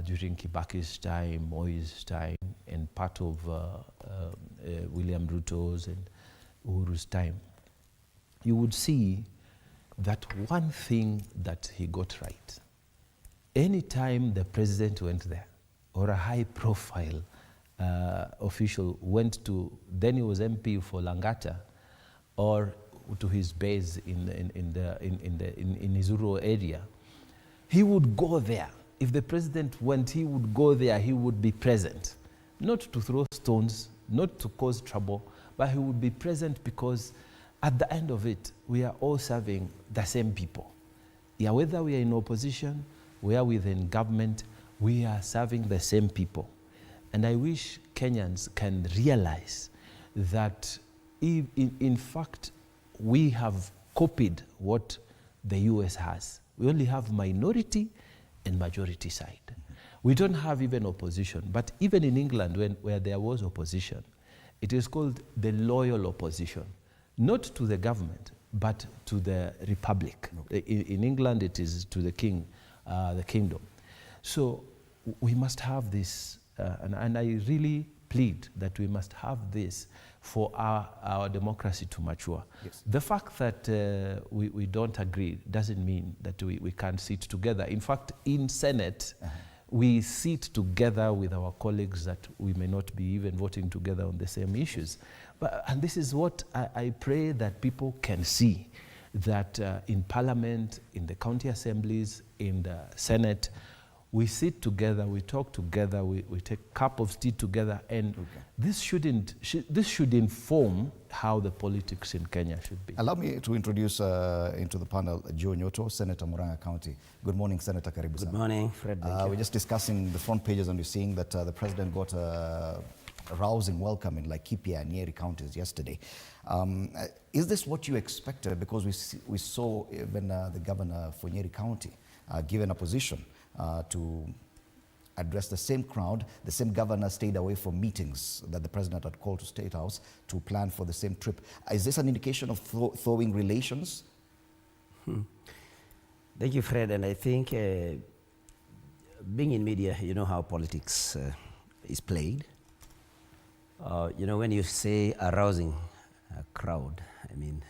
[SPEAKER 17] during Kibaki's time, Moi's time, and part of William Ruto's and Uhuru's time. You would see that one thing that he got right, anytime the president went there, or a high-profile official went to, then he was MP for Langata, or to his base in his rural area, he would go there. If the president went, he would go there, he would be present. Not to throw stones, not to cause trouble, but he would be present because at the end of it, we are all serving the same people. Yeah, whether we are in opposition, we are within government, we are serving the same people. And I wish Kenyans can realize that in fact, we have copied what the US has. We only have minority and majority side. We don't have even opposition, but even in England, where there was opposition, it is called the loyal opposition, not to the government, but to the republic. Okay. In England, it is to the king, the kingdom. So we must have this, and I really plead that we must have this for our democracy to mature. Yes. The fact that we don't agree doesn't mean that we can't sit together. In fact, in Senate, we sit together with our colleagues that we may not be even voting together on the same issues. And this is what I pray that people can see, that in Parliament, in the county assemblies, in the Senate, we sit together, we talk together, we take a cup of tea together, and this should inform how the politics in Kenya should be.
[SPEAKER 2] Allow me to introduce into the panel Joe Nyoto, Senator Murang'a County. Good morning, Senator. Karibu sana.
[SPEAKER 18] Good morning, Fred.
[SPEAKER 2] We're just discussing the front pages, and we're seeing that the president got a rousing welcome in Laikipia and Nyeri counties yesterday. Is this what you expected? Because we saw even the governor for Nyeri County given a position to address the same crowd. The same governor stayed away from meetings that the president had called to State House to plan for the same trip. Is this an indication of thawing relations?
[SPEAKER 18] Thank you, Fred. And I think being in media, you know how politics is played. You know, when you say arousing a crowd, I mean,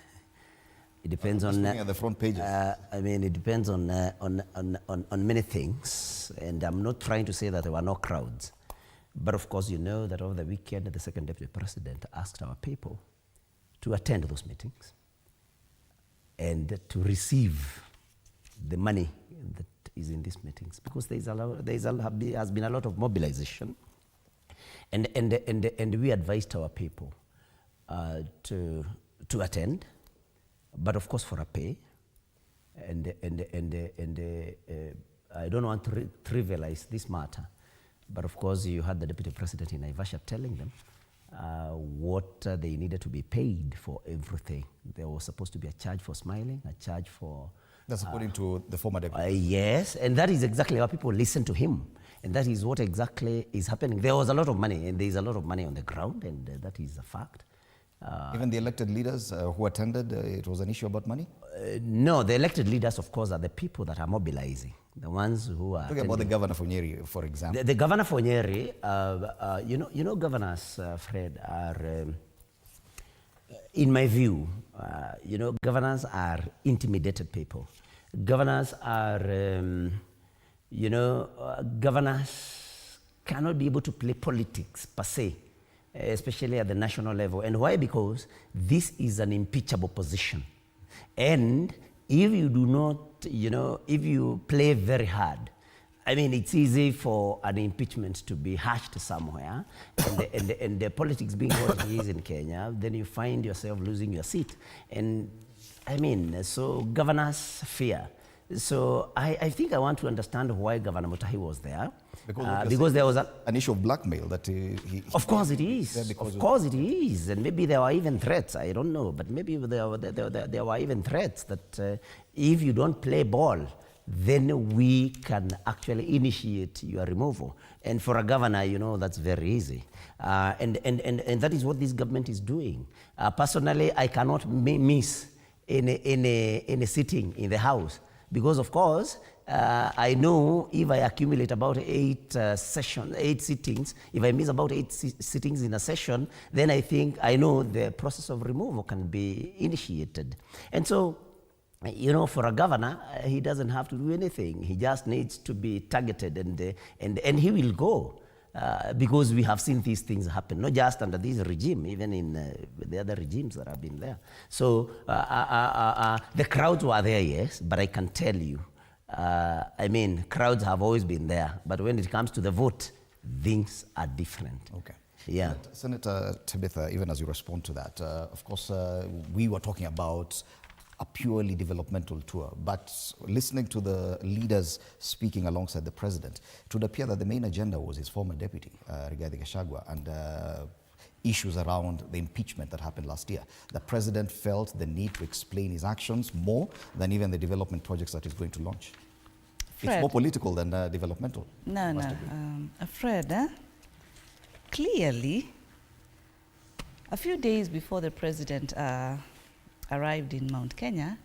[SPEAKER 18] it depends on
[SPEAKER 2] at the front pages.
[SPEAKER 18] I mean, it depends on many things, and I'm not trying to say that there were no crowds, but of course, you know that over the weekend, the second deputy president asked our people to attend those meetings and to receive the money that is in these meetings, because has been a lot of mobilization, and we advised our people to attend. But of course, for a pay, and I don't want to trivialize this matter, but of course, you had the deputy president in Naivasha telling them what they needed to be paid for everything. There was supposed to be a charge for smiling, a charge for...
[SPEAKER 2] That's according to the former deputy.
[SPEAKER 18] Yes, and that is exactly how people listen to him, and that is what exactly is happening. There was a lot of money, and there is a lot of money on the ground, and that is a fact.
[SPEAKER 2] Even the elected leaders who attended, it was an issue about money?
[SPEAKER 18] No, the elected leaders, of course, are the people that are mobilizing, the ones who are...
[SPEAKER 2] Talking about the governor for Nyeri, for example.
[SPEAKER 18] The governor for Nyeri, you know, governors, Fred, are, in my view, you know, governors are intimidated people. Governors are, you know, governors cannot be able to play politics per se, especially at the national level. And why? Because this is an impeachable position. And if you do not, you know, if you play very hard, I mean, it's easy for an impeachment to be hashed somewhere, and the politics being what it is in Kenya, then you find yourself losing your seat. And I mean, so governors fear. So I think I want to understand why Governor Mutahi was there. Because there was
[SPEAKER 2] an issue of blackmail that he
[SPEAKER 18] of course it is. Of course it is. And maybe there were even threats. I don't know. But maybe there were even threats that if you don't play ball, then we can actually initiate your removal. And for a governor, you know, that's very easy. And that is what this government is doing. Personally, I cannot miss any sitting in the House. Because, of course, I know if I accumulate about 8 sittings, if I miss about 8 sittings in a session, then I know the process of removal can be initiated. And so, you know, for a governor, he doesn't have to do anything. He just needs to be targeted, and he will go. Because we have seen these things happen, not just under this regime, even in the other regimes that have been there. So the crowds were there, yes, but I can tell you, I mean, crowds have always been there, but when it comes to the vote, things are different.
[SPEAKER 2] Okay.
[SPEAKER 18] Yeah.
[SPEAKER 2] Senator Tabitha, even as you respond to that, of course, we were talking about a purely developmental tour, but listening to the leaders speaking alongside the president, it would appear that the main agenda was his former deputy, Rigathi Gachagua, and issues around the impeachment that happened last year. The president felt the need to explain his actions more than even the development projects that he's going to launch. It's more political than developmental.
[SPEAKER 16] No, Fred, clearly, a few days before the president arrived in Mount Kenya,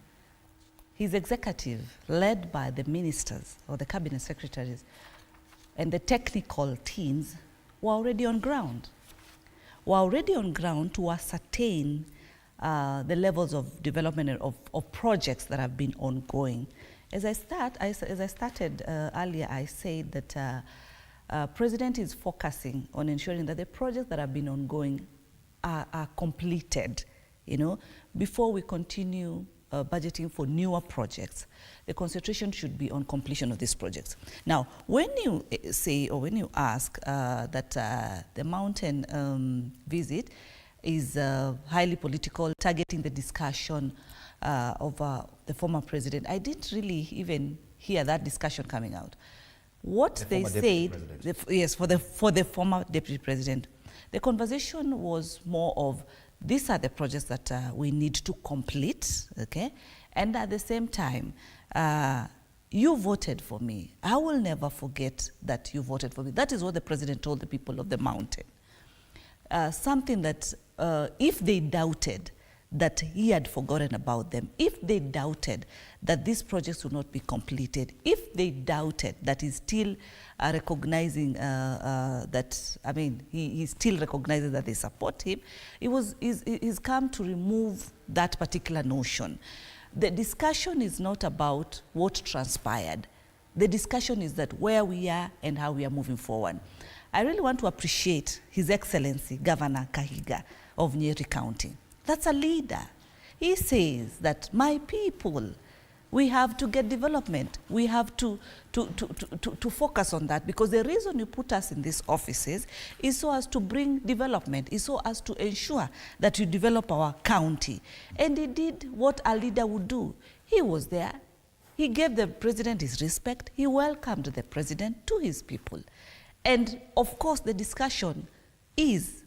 [SPEAKER 16] his executive, led by the ministers or the cabinet secretaries and the technical teams, were already on ground. Were already on ground to ascertain the levels of development of projects that have been ongoing. As I started earlier, I said that President is focusing on ensuring that the projects that have been ongoing are completed, before we continue budgeting for newer projects. The concentration should be on completion of these projects. Now, when you say or when you ask that the mountain visit is highly political, targeting the discussion of the former president, I didn't really even hear that discussion coming out. What they said, yes, for the former deputy president, the conversation was more of, these are the projects that we need to complete, okay? And at the same time, you voted for me. I will never forget that you voted for me. That is what the president told the people of the mountain. Something that if they doubted that he had forgotten about them, if they doubted that these projects would not be completed, if they doubted that he's still recognizing that, I mean, he still recognizes that they support him, he's come to remove that particular notion. The discussion is not about what transpired. The discussion is that where we are and how we are moving forward. I really want to appreciate His Excellency Governor Kahiga of Nyeri County. That's a leader. He says that my people, we have to get development. We have to focus on that, because the reason you put us in these offices is so as to bring development, is so as to ensure that you develop our county. And he did what a leader would do. He was there. He gave the president his respect. He welcomed the president to his people. And of course, the discussion is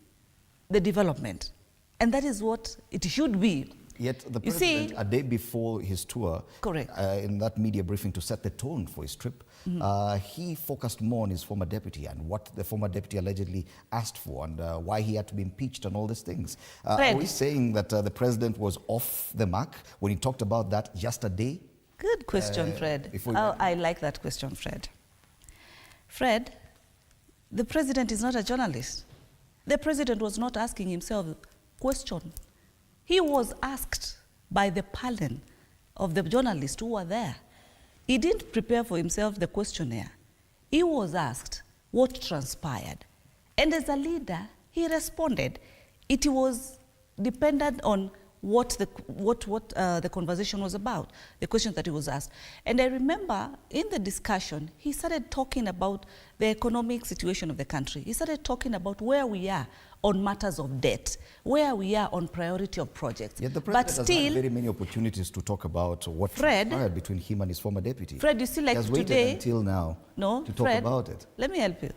[SPEAKER 16] the development. And that is what it should be.
[SPEAKER 2] Yet the president, a day before his tour, correct, in that media briefing to set the tone for his trip, he focused more on his former deputy and what the former deputy allegedly asked for and why he had to be impeached and all these things. Are we saying that the president was off the mark when he talked about that just a day?
[SPEAKER 16] Good question, Fred. I like that question, Fred. Fred, the president is not a journalist. The president was not asking himself question. He was asked by the panel of the journalists who were there. He didn't prepare for himself the questionnaire. He was asked what transpired. And as a leader, he responded. It was dependent on what the conversation was about, the questions that he was asked. And I remember in the discussion, he started talking about the economic situation of the country. He started talking about where we are on matters of debt, where we are on priority of projects.
[SPEAKER 2] Yet the president has had very many opportunities to talk about what transpired between him and his former deputy.
[SPEAKER 16] Fred, you see, like today...
[SPEAKER 2] He has waited until now to talk about it.
[SPEAKER 16] Let me help you.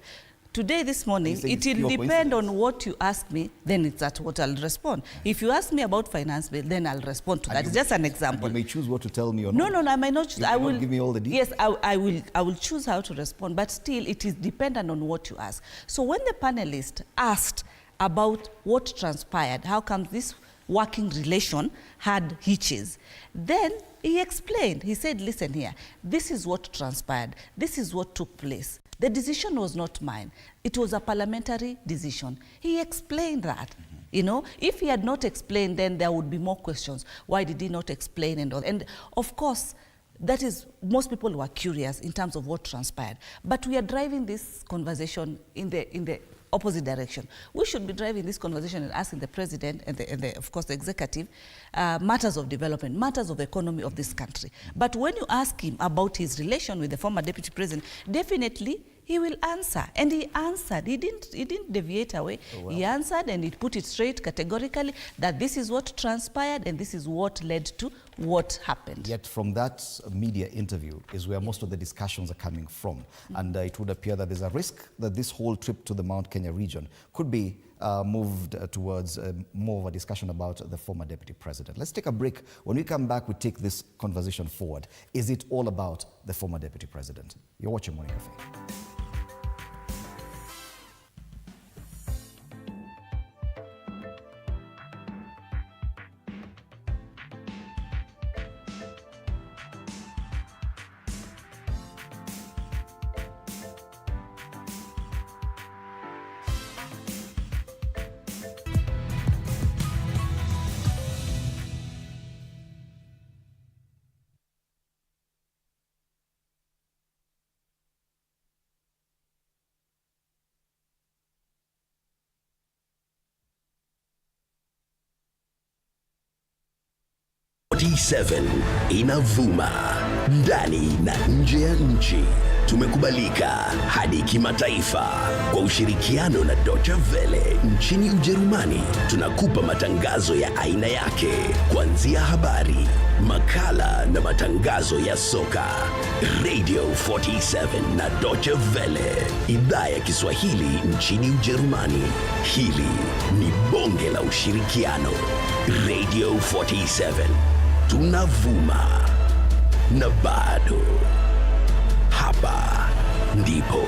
[SPEAKER 16] Today, this morning, it will depend on what you ask me, then it's at what I'll respond. If you ask me about finance bill, then I'll respond to that. It's just an example.
[SPEAKER 2] You may choose what to tell me or not.
[SPEAKER 16] No, I might not choose.
[SPEAKER 2] I will give me all the details.
[SPEAKER 16] Yes, I will choose how to respond, but still, it is dependent on what you ask. So when the panelist asked about what transpired, how come this working relation had hitches, then he explained. He said, listen here, this is what transpired. This is what took place. The decision was not mine. It was a parliamentary decision. He explained that. You know, if he had not explained, then there would be more questions. Why did he not explain and all? And of course, that is, most people were curious in terms of what transpired. But we are driving this conversation in the opposite direction. We should be driving this conversation and asking the president and of course the executive matters of development, matters of the economy of this country. But when you ask him about his relation with the former deputy president, definitely he will answer. And he answered. He didn't deviate away. Oh, well. He answered and he put it straight categorically that this is what transpired and this is what led to what happened.
[SPEAKER 2] Yet from that media interview is where most of the discussions are coming from. And it would appear that there's a risk that this whole trip to the Mount Kenya region could be moved towards more of a discussion about the former deputy president. Let's take a break. When we come back, we take this conversation forward. Is it all about the former deputy president? You're watching Morning Cafe.
[SPEAKER 19] T7 inavuma ndani na nje ya nchi. Tumekubalika hadi kimataifa kwa ushirikiano na Deutsche Welle nchini Ujerumani. Tunakupa matangazo ya aina yake, kuanzia habari, makala na matangazo ya soka. Radio 47 na Deutsche Welle, idhaa ya Kiswahili nchini Ujerumani. Hili ni bonge la ushirikiano. Radio 47, tunavuma na bado hapa ndipo.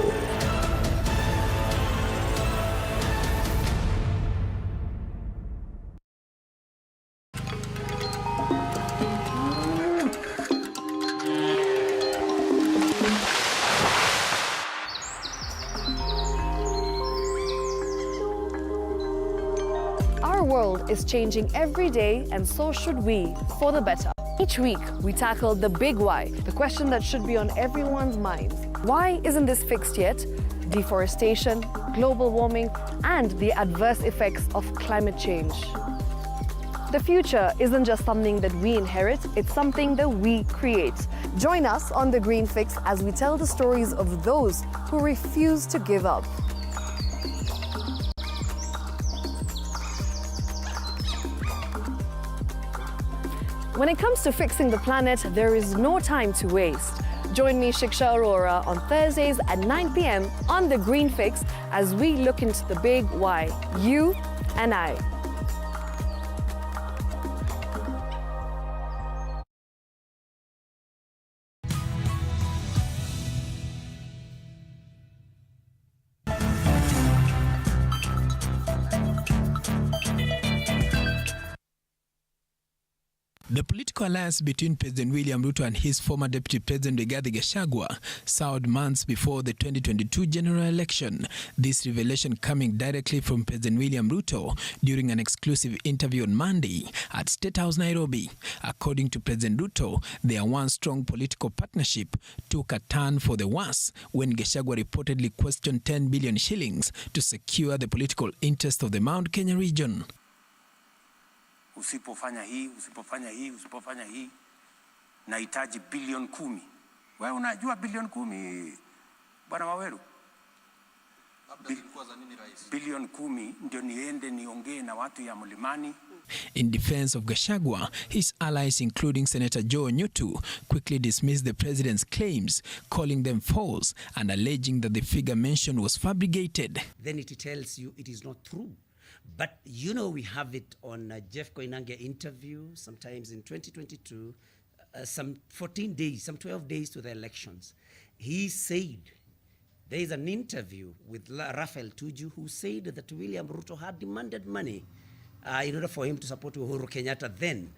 [SPEAKER 20] Our world is changing every day, and so should we, for the better. Each week, we tackle the big why, the question that should be on everyone's minds. Why isn't this fixed yet? Deforestation, global warming, and the adverse effects of climate change. The future isn't just something that we inherit, it's something that we create. Join us on The Green Fix as we tell the stories of those who refuse to give up. When it comes to fixing the planet, there is no time to waste. Join me, Shiksha Arora, on Thursdays at 9 p.m. on The Green Fix as we look into the big why, you and I.
[SPEAKER 21] The political alliance between President William Ruto and his former Deputy President Rigathi Gachagua soured months before the 2022 general election. This revelation coming directly from President William Ruto during an exclusive interview on Monday at State House, Nairobi. According to President Ruto, their once strong political partnership took a turn for the worse when Gachagua reportedly questioned 10 billion shillings to secure the political interest of the Mount Kenya region.
[SPEAKER 22] Usipofanya hii, nahitaji bilioni 10. Wewe unajua bilioni 10, Bwana Waweru? Bilioni 10 ndio niende niongee na watu ya Mlimani.
[SPEAKER 21] In defense of Gachagua, his allies, including Senator Joe Nyutu, quickly dismissed the president's claims, calling them false and alleging that the figure mentioned was fabricated.
[SPEAKER 18] Then it tells you it is not true. But you know, we have it on Jeff Koinange interview, sometimes in 2022, some 14 days, some 12 days to the elections. He said, there is an interview with Raphael Tuju, who said that William Ruto had demanded money in order for him to support Uhuru Kenyatta then.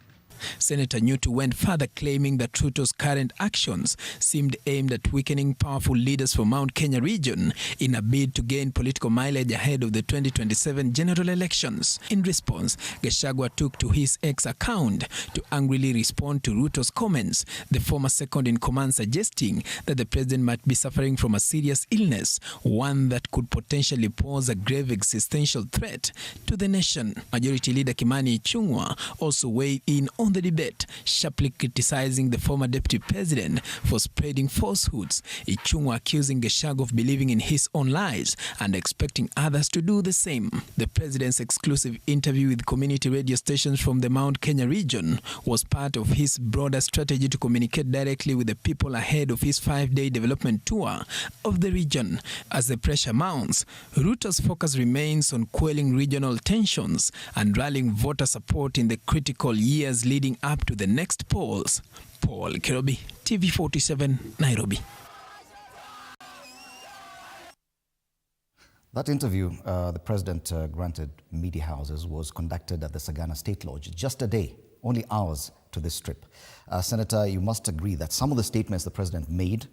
[SPEAKER 21] Senator Nyutu went further, claiming that Ruto's current actions seemed aimed at weakening powerful leaders from Mount Kenya region in a bid to gain political mileage ahead of the 2027 general elections. In response, Gachagua took to his X account to angrily respond to Ruto's comments, the former second-in-command suggesting that the president might be suffering from a serious illness, one that could potentially pose a grave existential threat to the nation. Majority Leader Kimani Ichung'wah also weighed in on the debate, sharply criticizing the former deputy president for spreading falsehoods. Ichung'wa accusing Gachagua of believing in his own lies and expecting others to do the same. The president's exclusive interview with community radio stations from the Mount Kenya region was part of his broader strategy to communicate directly with the people ahead of his 5-day development tour of the region. As the pressure mounts, Ruto's focus remains on quelling regional tensions and rallying voter support in the critical years leading up to the next polls. Paul Kerobi, TV47, Nairobi.
[SPEAKER 2] That interview the president granted media houses was conducted at the Sagana State Lodge just a day, only hours to this trip. Senator, you must agree that some of the statements the president made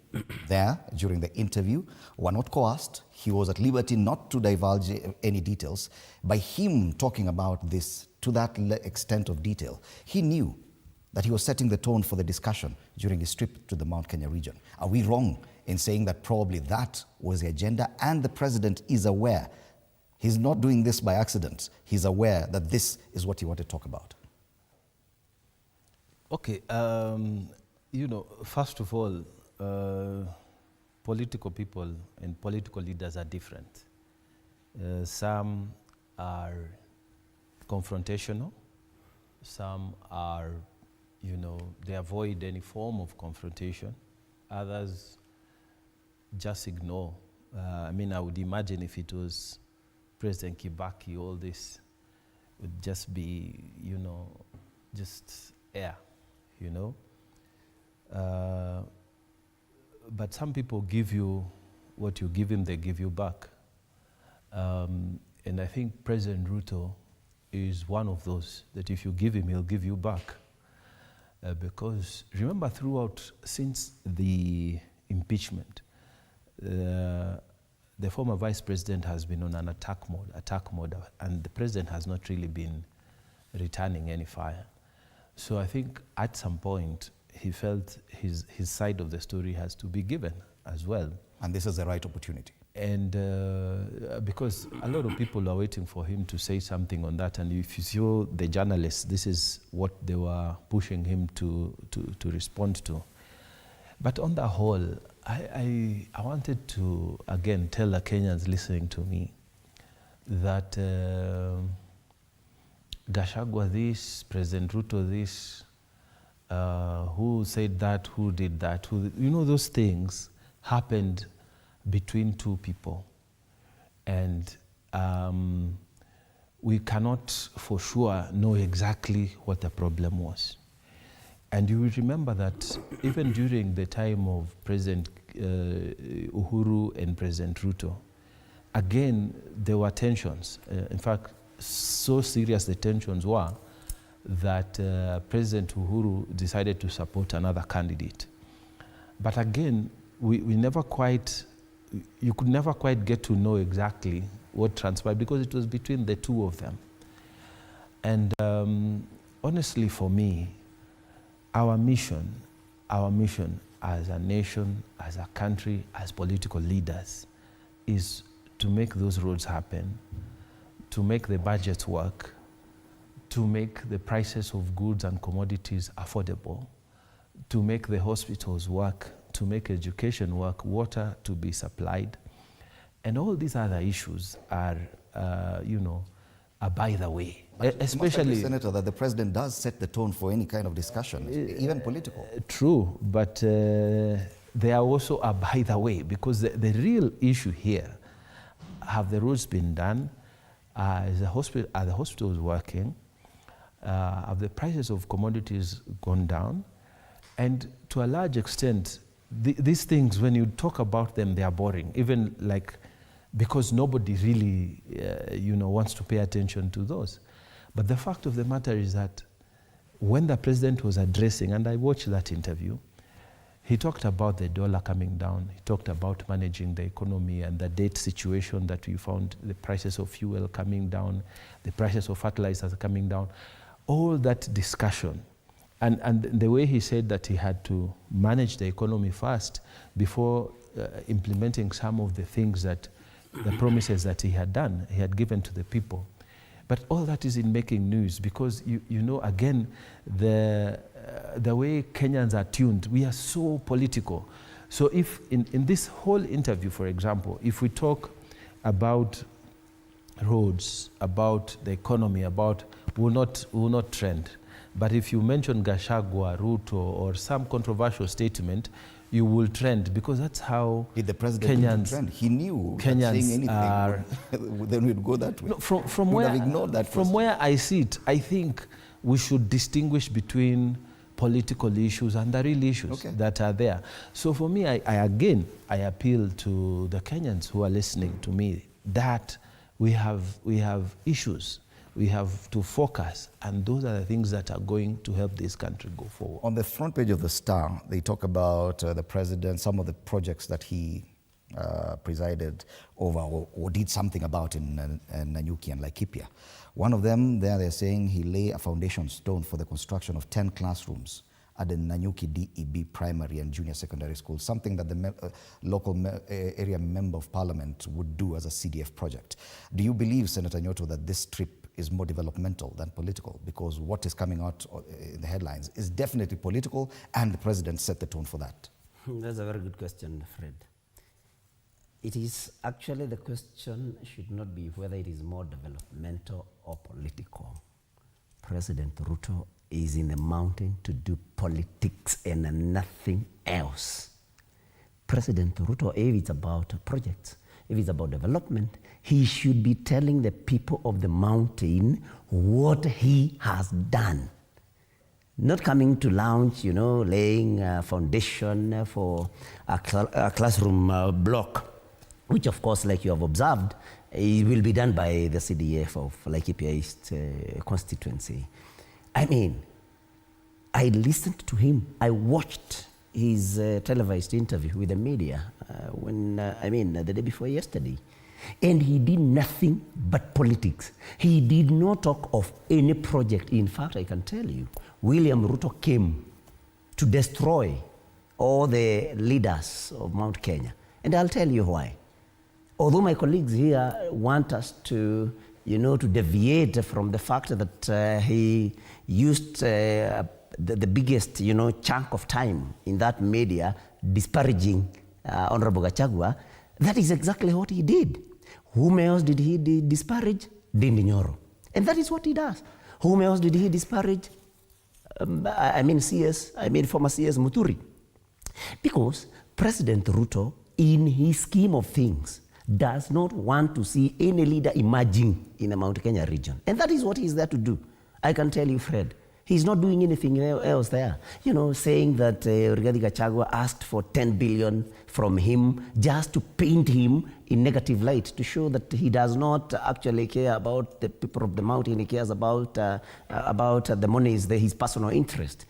[SPEAKER 2] there during the interview were not coerced. He was at liberty not to divulge any details. By him talking about this to that extent of detail, he knew that he was setting the tone for the discussion during his trip to the Mount Kenya region. Are we wrong in saying that probably that was the agenda and the president is aware? He's not doing this by accident. He's aware that this is what he wanted to talk about.
[SPEAKER 17] Okay, first of all, political people and political leaders are different. Some are confrontational. Some are, they avoid any form of confrontation. Others just ignore. I would imagine if it was President Kibaki, all this would just be, just air. But some people give you what you give him, they give you back. And I think President Ruto is one of those, that if you give him, he'll give you back. Because remember, throughout, since the impeachment, the former vice president has been on an attack mode, and the president has not really been returning any fire. So I think at some point he felt his side of the story has to be given as well.
[SPEAKER 2] And this is the right opportunity.
[SPEAKER 17] And because a lot of people are waiting for him to say something on that, and if you saw the journalists, this is what they were pushing him to respond to. But on the whole, I wanted to again tell the Kenyans listening to me that Gachagua this, President Ruto this, who said that, who did that, those things happened between two people. And we cannot for sure know exactly what the problem was. And you will remember that even during the time of President Uhuru and President Ruto, again, there were tensions. In fact, so serious the tensions were that President Uhuru decided to support another candidate. But again, we never quite, you could never quite get to know exactly what transpired because it was between the two of them. And honestly for me, our mission as a nation, as a country, as political leaders is to make those roads happen, to make the budgets work, to make the prices of goods and commodities affordable, to make the hospitals work, to make education work, water to be supplied. And all these other issues are, are by the way.
[SPEAKER 2] But
[SPEAKER 17] especially,
[SPEAKER 2] Senator, that the president does set the tone for any kind of discussion, even political.
[SPEAKER 17] True, but they are also a by the way, because the real issue here, have the roads been done? Are the hospitals working? Have the prices of commodities gone down? And to a large extent, these things, when you talk about them, they are boring, even because nobody really wants to pay attention to those. But the fact of the matter is that when the president was addressing, and I watched that interview, he talked about the dollar coming down. He talked about managing the economy and the debt situation that we found, the prices of fuel coming down, the prices of fertilizers coming down, all that discussion. And the way he said that he had to manage the economy first before implementing some of the things that, the promises that he had done, he had given to the people. But all that is in making news because, you know, again, the way Kenyans are tuned, we are so political. So if in this whole interview, for example, if we talk about roads, about the economy, will not trend. But if you mention Gachagua, Ruto, or some controversial statement, you will trend because that's how
[SPEAKER 2] the president
[SPEAKER 17] Kenyans
[SPEAKER 2] trend. He knew
[SPEAKER 17] Kenyans
[SPEAKER 2] saying anything
[SPEAKER 17] are.
[SPEAKER 2] Then we'd go that way.
[SPEAKER 17] No, from where
[SPEAKER 2] ignored that
[SPEAKER 17] from where I see it, I think we should distinguish between political issues and the real issues that are there. So for me, I appeal to the Kenyans who are listening to me that we have issues. We have to focus, and those are the things that are going to help this country go forward.
[SPEAKER 2] On the front page of the Star, they talk about the president, some of the projects that he presided over or did something about in Nanyuki and Laikipia. One of them, they're saying he lay a foundation stone for the construction of 10 classrooms at the Nanyuki DEB primary and junior secondary school, something that the local area member of parliament would do as a CDF project. Do you believe, Senator Nyoto, that this trip is more developmental than political? Because what is coming out in the headlines is definitely political, and the president set the tone for that.
[SPEAKER 18] That's a very good question, Fred. It is actually, the question should not be whether it is more developmental or political. President Ruto is in the mountain to do politics and nothing else. President Ruto, if it's about projects, if it's about development, he should be telling the people of the mountain what he has done. Not coming to launch, you know, laying a foundation for a classroom block, which of course, like you have observed, it will be done by the CDF of Laikipia East constituency. I mean, I listened to him. I watched his televised interview with the media the day before yesterday. And he did nothing but politics. He did not talk of any project. In fact, I can tell you, William Ruto came to destroy all the leaders of Mount Kenya. And I'll tell you why. Although my colleagues here want us to, to deviate from the fact that he used the biggest, chunk of time in that media disparaging Honorable Gachagua, that is exactly what he did. Whom else did he disparage? Ndindi Nyoro. And that is what he does. Whom else did he disparage? former CS Muturi. Because President Ruto, in his scheme of things, does not want to see any leader emerging in the Mount Kenya region. And that is what he's there to do. I can tell you, Fred, he's not doing anything else there. Saying that Rigathi Gachagua asked for 10 billion from him just to paint him in negative light, to show that he does not actually care about the people of the mountain. He cares about the money is his personal interest.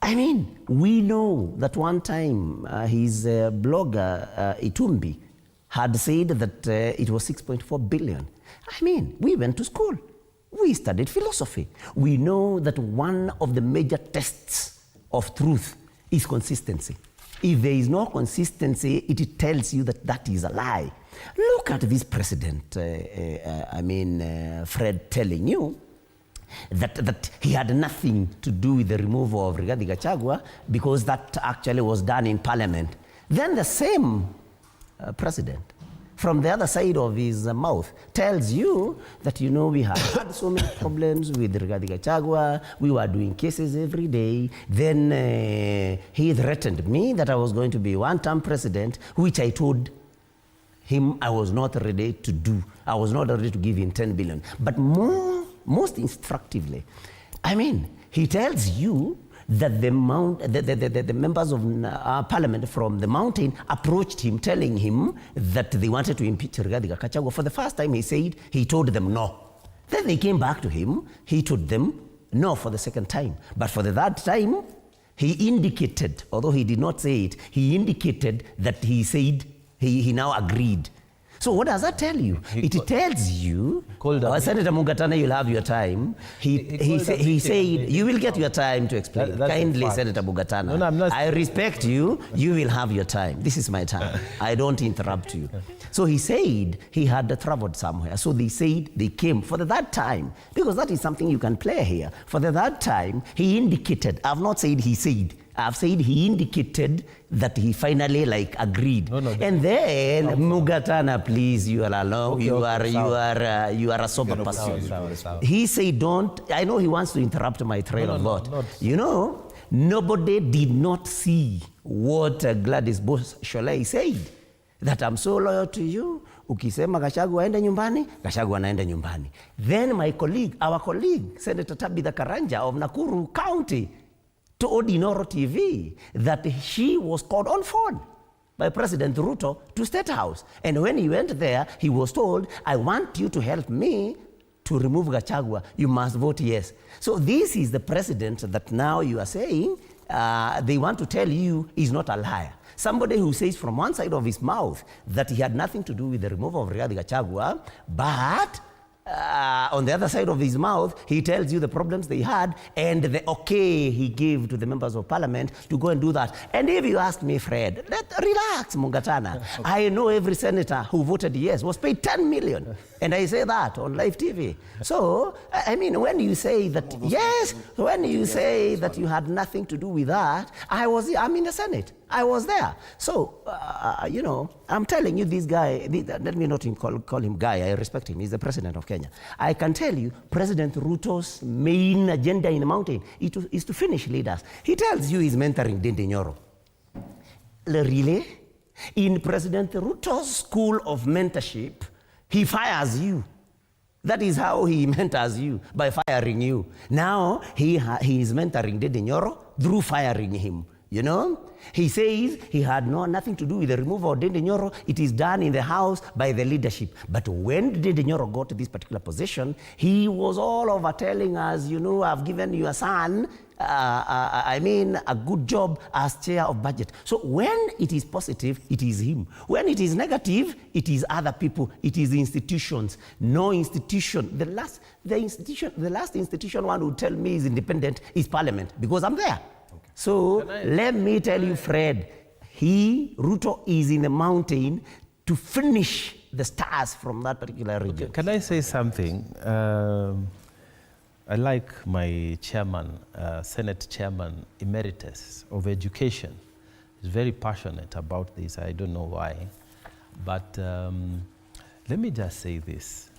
[SPEAKER 18] I mean, we know that one time his blogger, Itumbi, had said that it was 6.4 billion. I mean, we went to school. We studied philosophy. We know that one of the major tests of truth is consistency. If there is no consistency, it tells you that that is a lie. Look at this president, Fred, telling you that he had nothing to do with the removal of Rigathi Gachagua because that actually was done in parliament. Then the same president, from the other side of his mouth, tells you that, we have had so many problems with Rigathi Gachagua, we were doing cases every day. Then he threatened me that I was going to be one-term president, which I told him I was not ready to do. I was not ready to give him 10 billion. But most instructively, he tells you that the members of parliament from the mountain approached him, telling him that they wanted to impeach Rigathi Gachagua. For the first time, he told them no. Then they came back to him. He told them no for the second time. But for the third time, he indicated, although he did not say it, he indicated that he said he now agreed. So what does that tell you? It tells you, Senator Mungatana, you'll have your time. He said, you will get your time to explain. Kindly, Senator Mungatana. No, I'm not. I respect you. You will have your time. This is my time. I don't interrupt you. So he said he had traveled somewhere. So they said they came for the third time, because that is something you can play here. For the third time, he indicated, I've not said he said, I've said he indicated that he finally agreed. And then Mungatana, please, you are alone. Okay, you are a sober person. He said, I know he wants to interrupt my train of thought. You know, nobody did not see what Gladys Bosh-Sholei said. That I'm so loyal to you. Ukisema Gachagua aende nyumbani, Gachagua anaenda nyumbani. Then my colleague, our colleague, Senator Tabitha Karanja of Nakuru County, told Inoro TV that she was called on phone by President Ruto to State House. And when he went there, he was told, I want you to help me to remove Gachagua. You must vote yes. So this is the president that now you are saying they want to tell you is not a liar. Somebody who says from one side of his mouth that he had nothing to do with the removal of Rigathi Gachagua, but on the other side of his mouth, he tells you the problems they had and the okay he gave to the members of parliament to go and do that. And if you ask me, Fred, relax, Mungatana. I know every senator who voted yes was paid 10 million. And I say that on live TV. So, I mean, when you say that, yes, when you say that you had nothing to do with that, I'm in the Senate. I was there. So, you know, I'm telling you, this guy, let me not call him guy, I respect him, he's the president of Kenya. I can tell you, President Ruto's main agenda in the mountain is to finish leaders. He tells you he's mentoring Ndindi Nyoro. Really? In President Ruto's school of mentorship, he fires you. That is how he mentors you, by firing you. Now, he is mentoring Ndindi Nyoro through firing him. You know, he says he had nothing to do with the removal of Ndindi Nyoro. It is done in the House by the leadership. But when Ndindi Nyoro got to this particular position, he was all over telling us, you know, I've given your son, a good job as chair of budget. So when it is positive, it is him. When it is negative, it is other people. It is institutions. No institution. The last institution one would tell me is independent is Parliament, because I'm there. So let me tell you, Fred, Ruto is in the mountain to finish the stars from that particular region.
[SPEAKER 17] Okay. Can I say something? I like my chairman, Senate Chairman Emeritus of Education. He's very passionate about this. I don't know why. But let me just say this.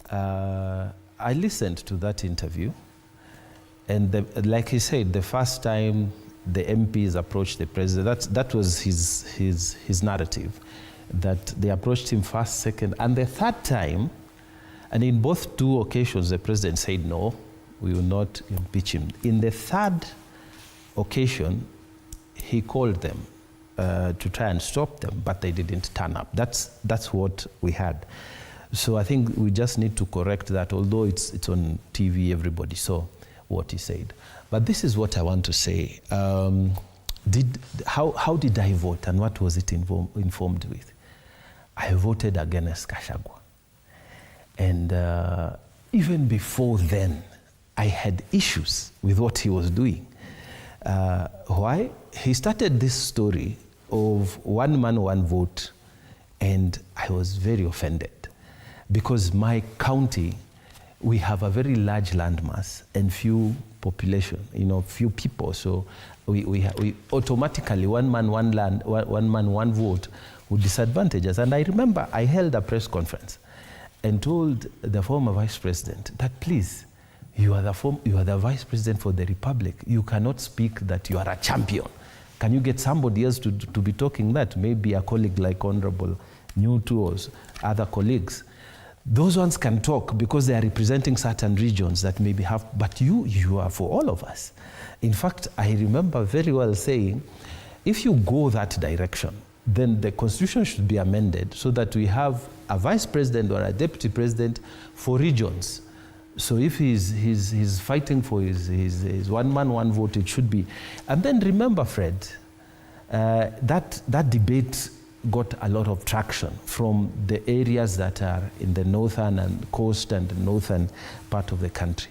[SPEAKER 17] I listened to that interview. And like he said, the first time the MPs approached the president, that was his narrative, that they approached him first, second, and the third time, and in both two occasions, the president said, no, we will not impeach him. In the third occasion, he called them to try and stop them, but they didn't turn up. That's what we had. So I think we just need to correct that, although it's on TV, everybody saw what he said. But this is what I want to say. How did I vote and what was it informed with? I voted against Gachagua. And even before then, I had issues with what he was doing. Why? He started this story of one man, one vote, and I was very offended because my county, we have a very large landmass and few population, few people. So we automatically, one man, one vote would disadvantage us. And I remember I held a press conference and told the former vice president that, please, you are the vice president for the republic. You cannot speak that you are a champion. Can you get somebody else to be talking that? Maybe a colleague like Honorable Ruto or other colleagues. Those ones can talk because they are representing certain regions that maybe have, but you are for all of us. In fact, I remember very well saying, if you go that direction, then the constitution should be amended so that we have a vice president or a deputy president for regions. So if he's fighting for his one man, one vote, it should be. And then remember, Fred, that debate got a lot of traction from the areas that are in the northern and coast and the northern part of the country.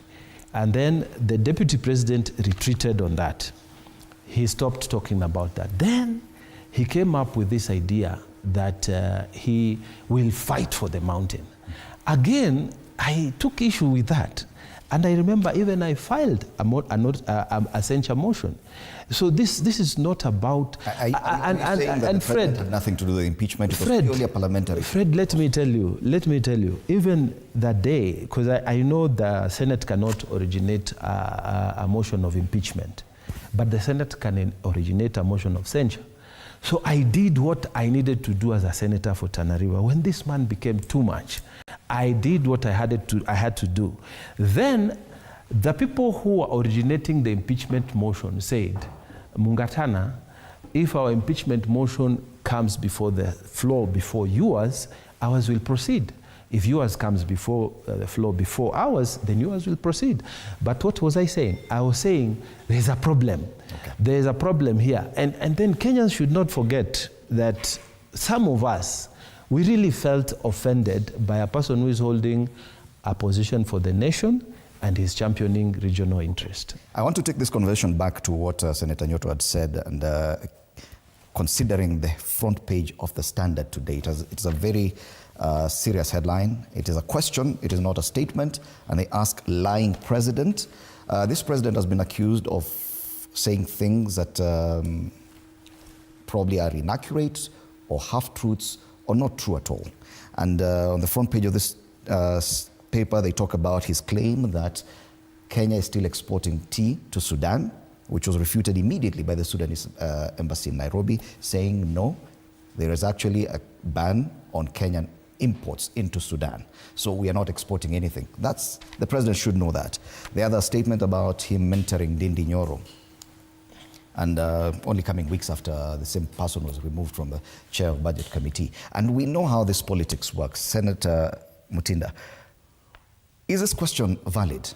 [SPEAKER 17] And then the deputy president retreated on that. He stopped talking about that. Then he came up with this idea that he will fight for the mountain. Again, I took issue with that. And I remember even I filed a censure motion. So this is not about...
[SPEAKER 2] and Fred had nothing to do with impeachment. It was purely a parliamentary.
[SPEAKER 17] Fred, let me tell you, even that day, because I know the Senate cannot originate a motion of impeachment, but the Senate can originate a motion of censure. So I did what I needed to do as a senator for Tana River. When this man became too much, I did what I had to do. Then the people who were originating the impeachment motion said, Mungatana, if our impeachment motion comes before the floor before yours, ours will proceed. If yours comes before the floor before ours, then yours will proceed. But what was I saying? I was saying there's a problem. Okay. There's a problem here. And then Kenyans should not forget that some of us, we really felt offended by a person who is holding a position for the nation and is championing regional interest.
[SPEAKER 2] I want to take this conversation back to what Senator Nyoto had said, and considering the front page of the Standard today. It's a very serious headline. It is a question, it is not a statement, and they ask, lying president. This president has been accused of saying things that probably are inaccurate or half-truths or not true at all. And on the front page of this paper, they talk about his claim that Kenya is still exporting tea to Sudan, which was refuted immediately by the Sudanese embassy in Nairobi, saying no, there is actually a ban on Kenyan imports into Sudan. So we are not exporting anything. The president should know that. The other statement about him mentoring Ndindi Nyoro, and only coming weeks after the same person was removed from the chair of budget committee. And we know how this politics works. Senator Mutinda, is this question valid?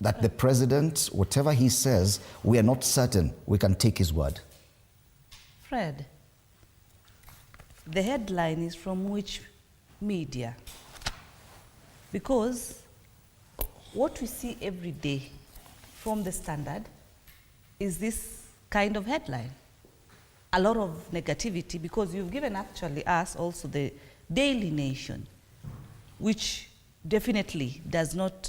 [SPEAKER 2] That the president, whatever he says, we are not certain we can take his word?
[SPEAKER 16] Fred, the headline is from which media? Because what we see every day from the Standard is this kind of headline. A lot of negativity, because you've given actually us also the Daily Nation, which definitely does not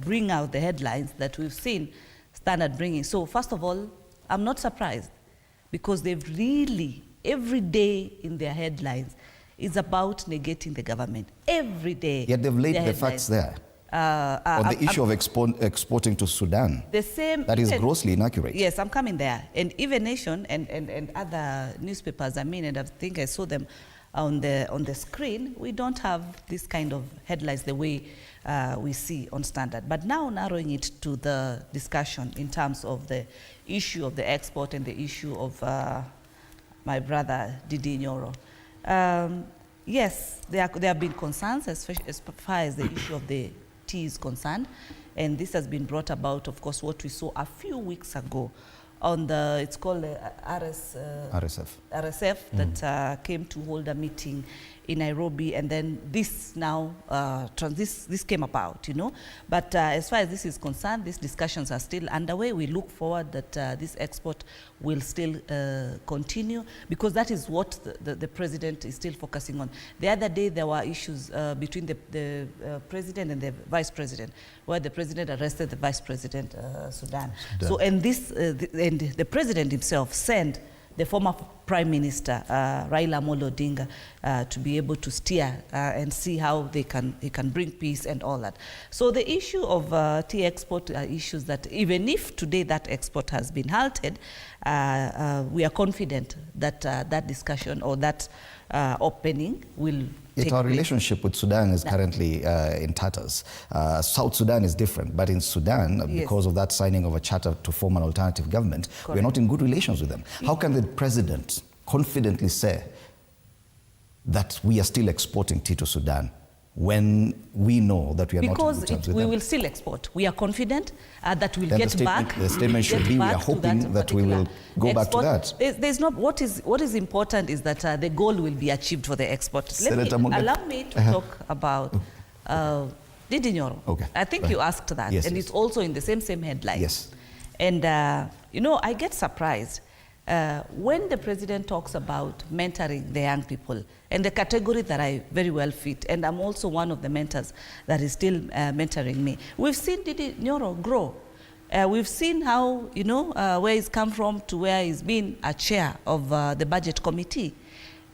[SPEAKER 16] bring out the headlines that we've seen Standard bringing. So first of all, I'm not surprised, because they've really, every day in their headlines is about negating the government. Every day.
[SPEAKER 2] Yet they've laid the facts there. On the issue of exporting to Sudan.
[SPEAKER 16] The same,
[SPEAKER 2] that is grossly inaccurate.
[SPEAKER 16] Yes, I'm coming there. And even Nation and other newspapers, and I think I saw them on the screen, we don't have this kind of headlines the way we see on Standard. But now narrowing it to the discussion in terms of the issue of the export and the issue of my brother Ndindi Nyoro. Yes, there have been concerns as far as the issue of the tea is concerned, and this has been brought about, of course, what we saw a few weeks ago on the, it's called
[SPEAKER 2] RSF
[SPEAKER 16] that came to hold a meeting in Nairobi, and then this now, this came about, But as far as this is concerned, these discussions are still underway. We look forward that this export will still continue, because that is what the president is still focusing on. The other day, there were issues between the president and the vice president, where the president arrested the vice president, Sudan. So, and this, and the president himself sent the former Prime Minister, Raila Amolo Odinga, to be able to steer and see how he can bring peace and all that. So the issue of tea export are issues that even if today that export has been halted, we are confident that that discussion or that opening will
[SPEAKER 2] Yet our relationship with Sudan is currently in tatters. South Sudan is different, but in Sudan, because of that signing of a charter to form an alternative government, we're not in good relations with them. How can the president confidently say that we are still exporting tea to Sudan when we know that we are
[SPEAKER 16] because
[SPEAKER 2] not in good terms with
[SPEAKER 16] we
[SPEAKER 2] them?
[SPEAKER 16] will still export. We are confident that we'll
[SPEAKER 2] Then
[SPEAKER 16] get
[SPEAKER 2] the statement should be, we are hoping that we will go back to that.
[SPEAKER 16] There's not, what is important is that the goal will be achieved for the export. Allow me to talk about Didi Nyoro.
[SPEAKER 2] Okay.
[SPEAKER 16] I think you asked that,
[SPEAKER 2] yes,
[SPEAKER 16] and
[SPEAKER 2] yes.
[SPEAKER 16] it's also in the same headline.
[SPEAKER 2] Yes.
[SPEAKER 16] And you know, I get surprised when the president talks about mentoring the young people, and the category that I very well fit, and I'm also one of the mentors that is still mentoring me. We've seen Didi Nyoro grow. We've seen how, you know, where he's come from to where he's been a chair of the budget committee.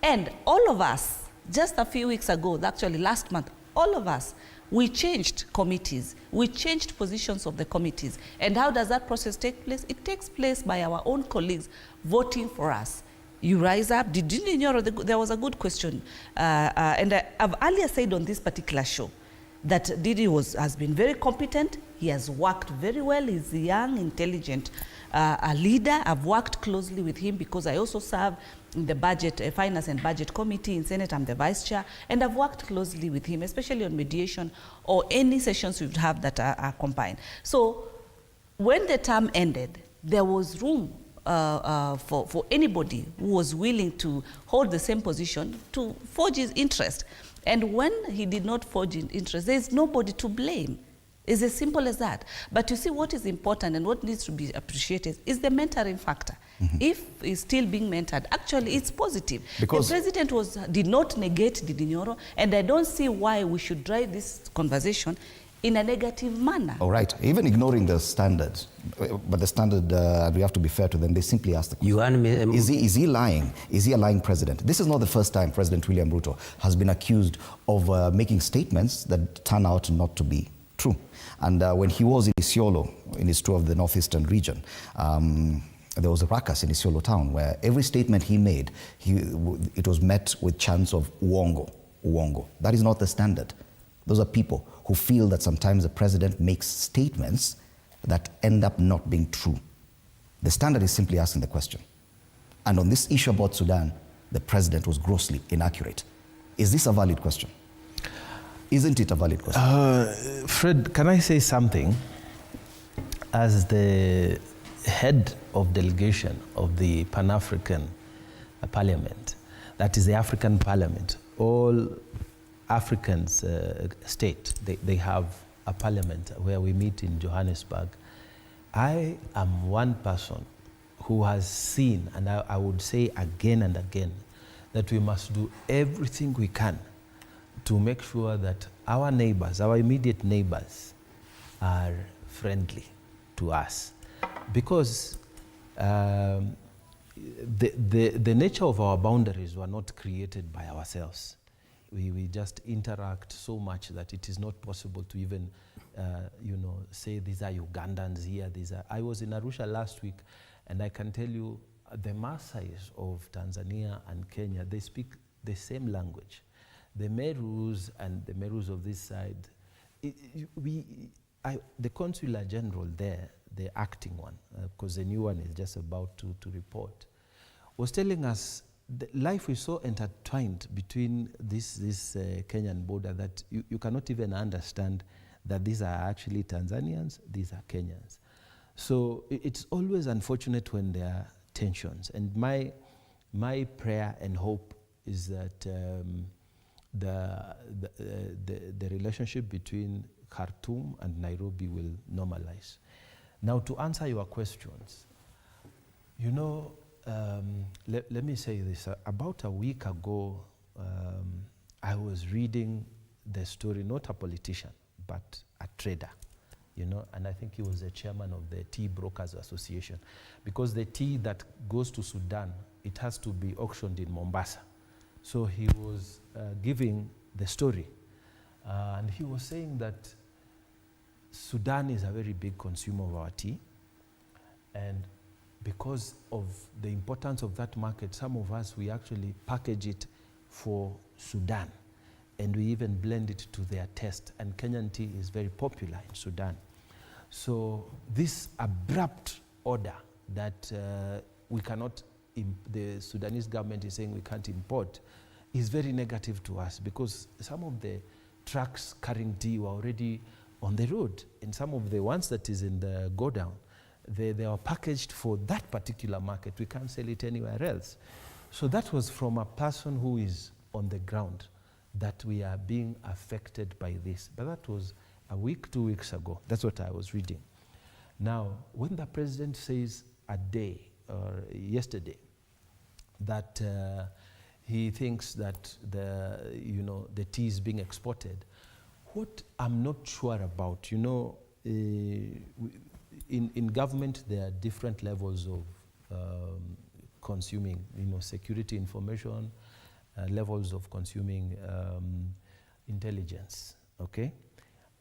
[SPEAKER 16] And all of us, just a few weeks ago, actually last month, all of us, we changed committees. We changed positions of the committees. And how does that process take place? It takes place by our own colleagues voting for us. You rise up. Didi Nyoro, there was a good question. And I've earlier said on this particular show that Didi has been very competent. He has worked very well. He's a young, intelligent a leader. I've worked closely with him because I also serve in the Finance and Budget Committee in Senate. I'm the Vice Chair, and I've worked closely with him, especially on mediation or any sessions we would have that are combined. So when the term ended, there was room for anybody who was willing to hold the same position to forge his interest. And when he did not forge his interest, there's nobody to blame. It's as simple as that. But you see, what is important and what needs to be appreciated is the mentoring factor. If he's still being mentored, actually it's positive. Because the president did not negate Didi Nyoro, and I don't see why we should drive this conversation in a negative manner.
[SPEAKER 2] All right, even ignoring the standards, but the standard, we have to be fair to them, they simply ask the question, is he lying? Is he a lying president? This is not the first time President William Ruto has been accused of making statements that turn out not to be true. And when he was in Isiolo, in his tour of the northeastern region, there was a ruckus in Isiolo town where every statement he made, it was met with chants of uongo. That is not the standard. Those are people who feel that sometimes the president makes statements that end up not being true. The standard is simply asking the question. And on this issue about Sudan, the president was grossly inaccurate. Is this a valid question? Isn't it a valid question?
[SPEAKER 17] Fred, can I say something? As the head of delegation of the Pan-African Parliament, that is the African Parliament, all Africans state, they have a parliament where we meet in Johannesburg. I am one person who has seen, and I would say again and again, that we must do everything we can to make sure that our neighbors, our immediate neighbors, are friendly to us. Because the nature of our boundaries were not created by ourselves. We just interact so much that it is not possible to even, say these are Ugandans here, I was in Arusha last week, and I can tell you the Maasais of Tanzania and Kenya, they speak the same language. The Merus and the Merus of this side, the Consular General there, the acting one, because the new one is just about to report, was telling us the life is so intertwined between this Kenyan border that you cannot even understand that these are actually Tanzanians, these are Kenyans. So it's always unfortunate when there are tensions. And my prayer and hope is that the relationship between Khartoum and Nairobi will normalize. Now, to answer your questions, let me say this. About a week ago, I was reading the story, not a politician, but a trader, and I think he was the chairman of the Tea Brokers Association, because the tea that goes to Sudan, it has to be auctioned in Mombasa. So he was giving the story, and he was saying that Sudan is a very big consumer of our tea, and because of the importance of that market, some of us, we actually package it for Sudan, and we even blend it to their taste, and Kenyan tea is very popular in Sudan. So this abrupt order that we cannot, the Sudanese government is saying we can't import, is very negative to us, because some of the trucks carrying tea were already on the road. And some of the ones that is in the go down, they are packaged for that particular market. We can't sell it anywhere else. So that was from a person who is on the ground that we are being affected by this. But that was a week, 2 weeks ago. That's what I was reading. Now, when the president says a day or yesterday that he thinks that the tea is being exported, what I'm not sure about, in government there are different levels of consuming, security information, levels of consuming intelligence, okay?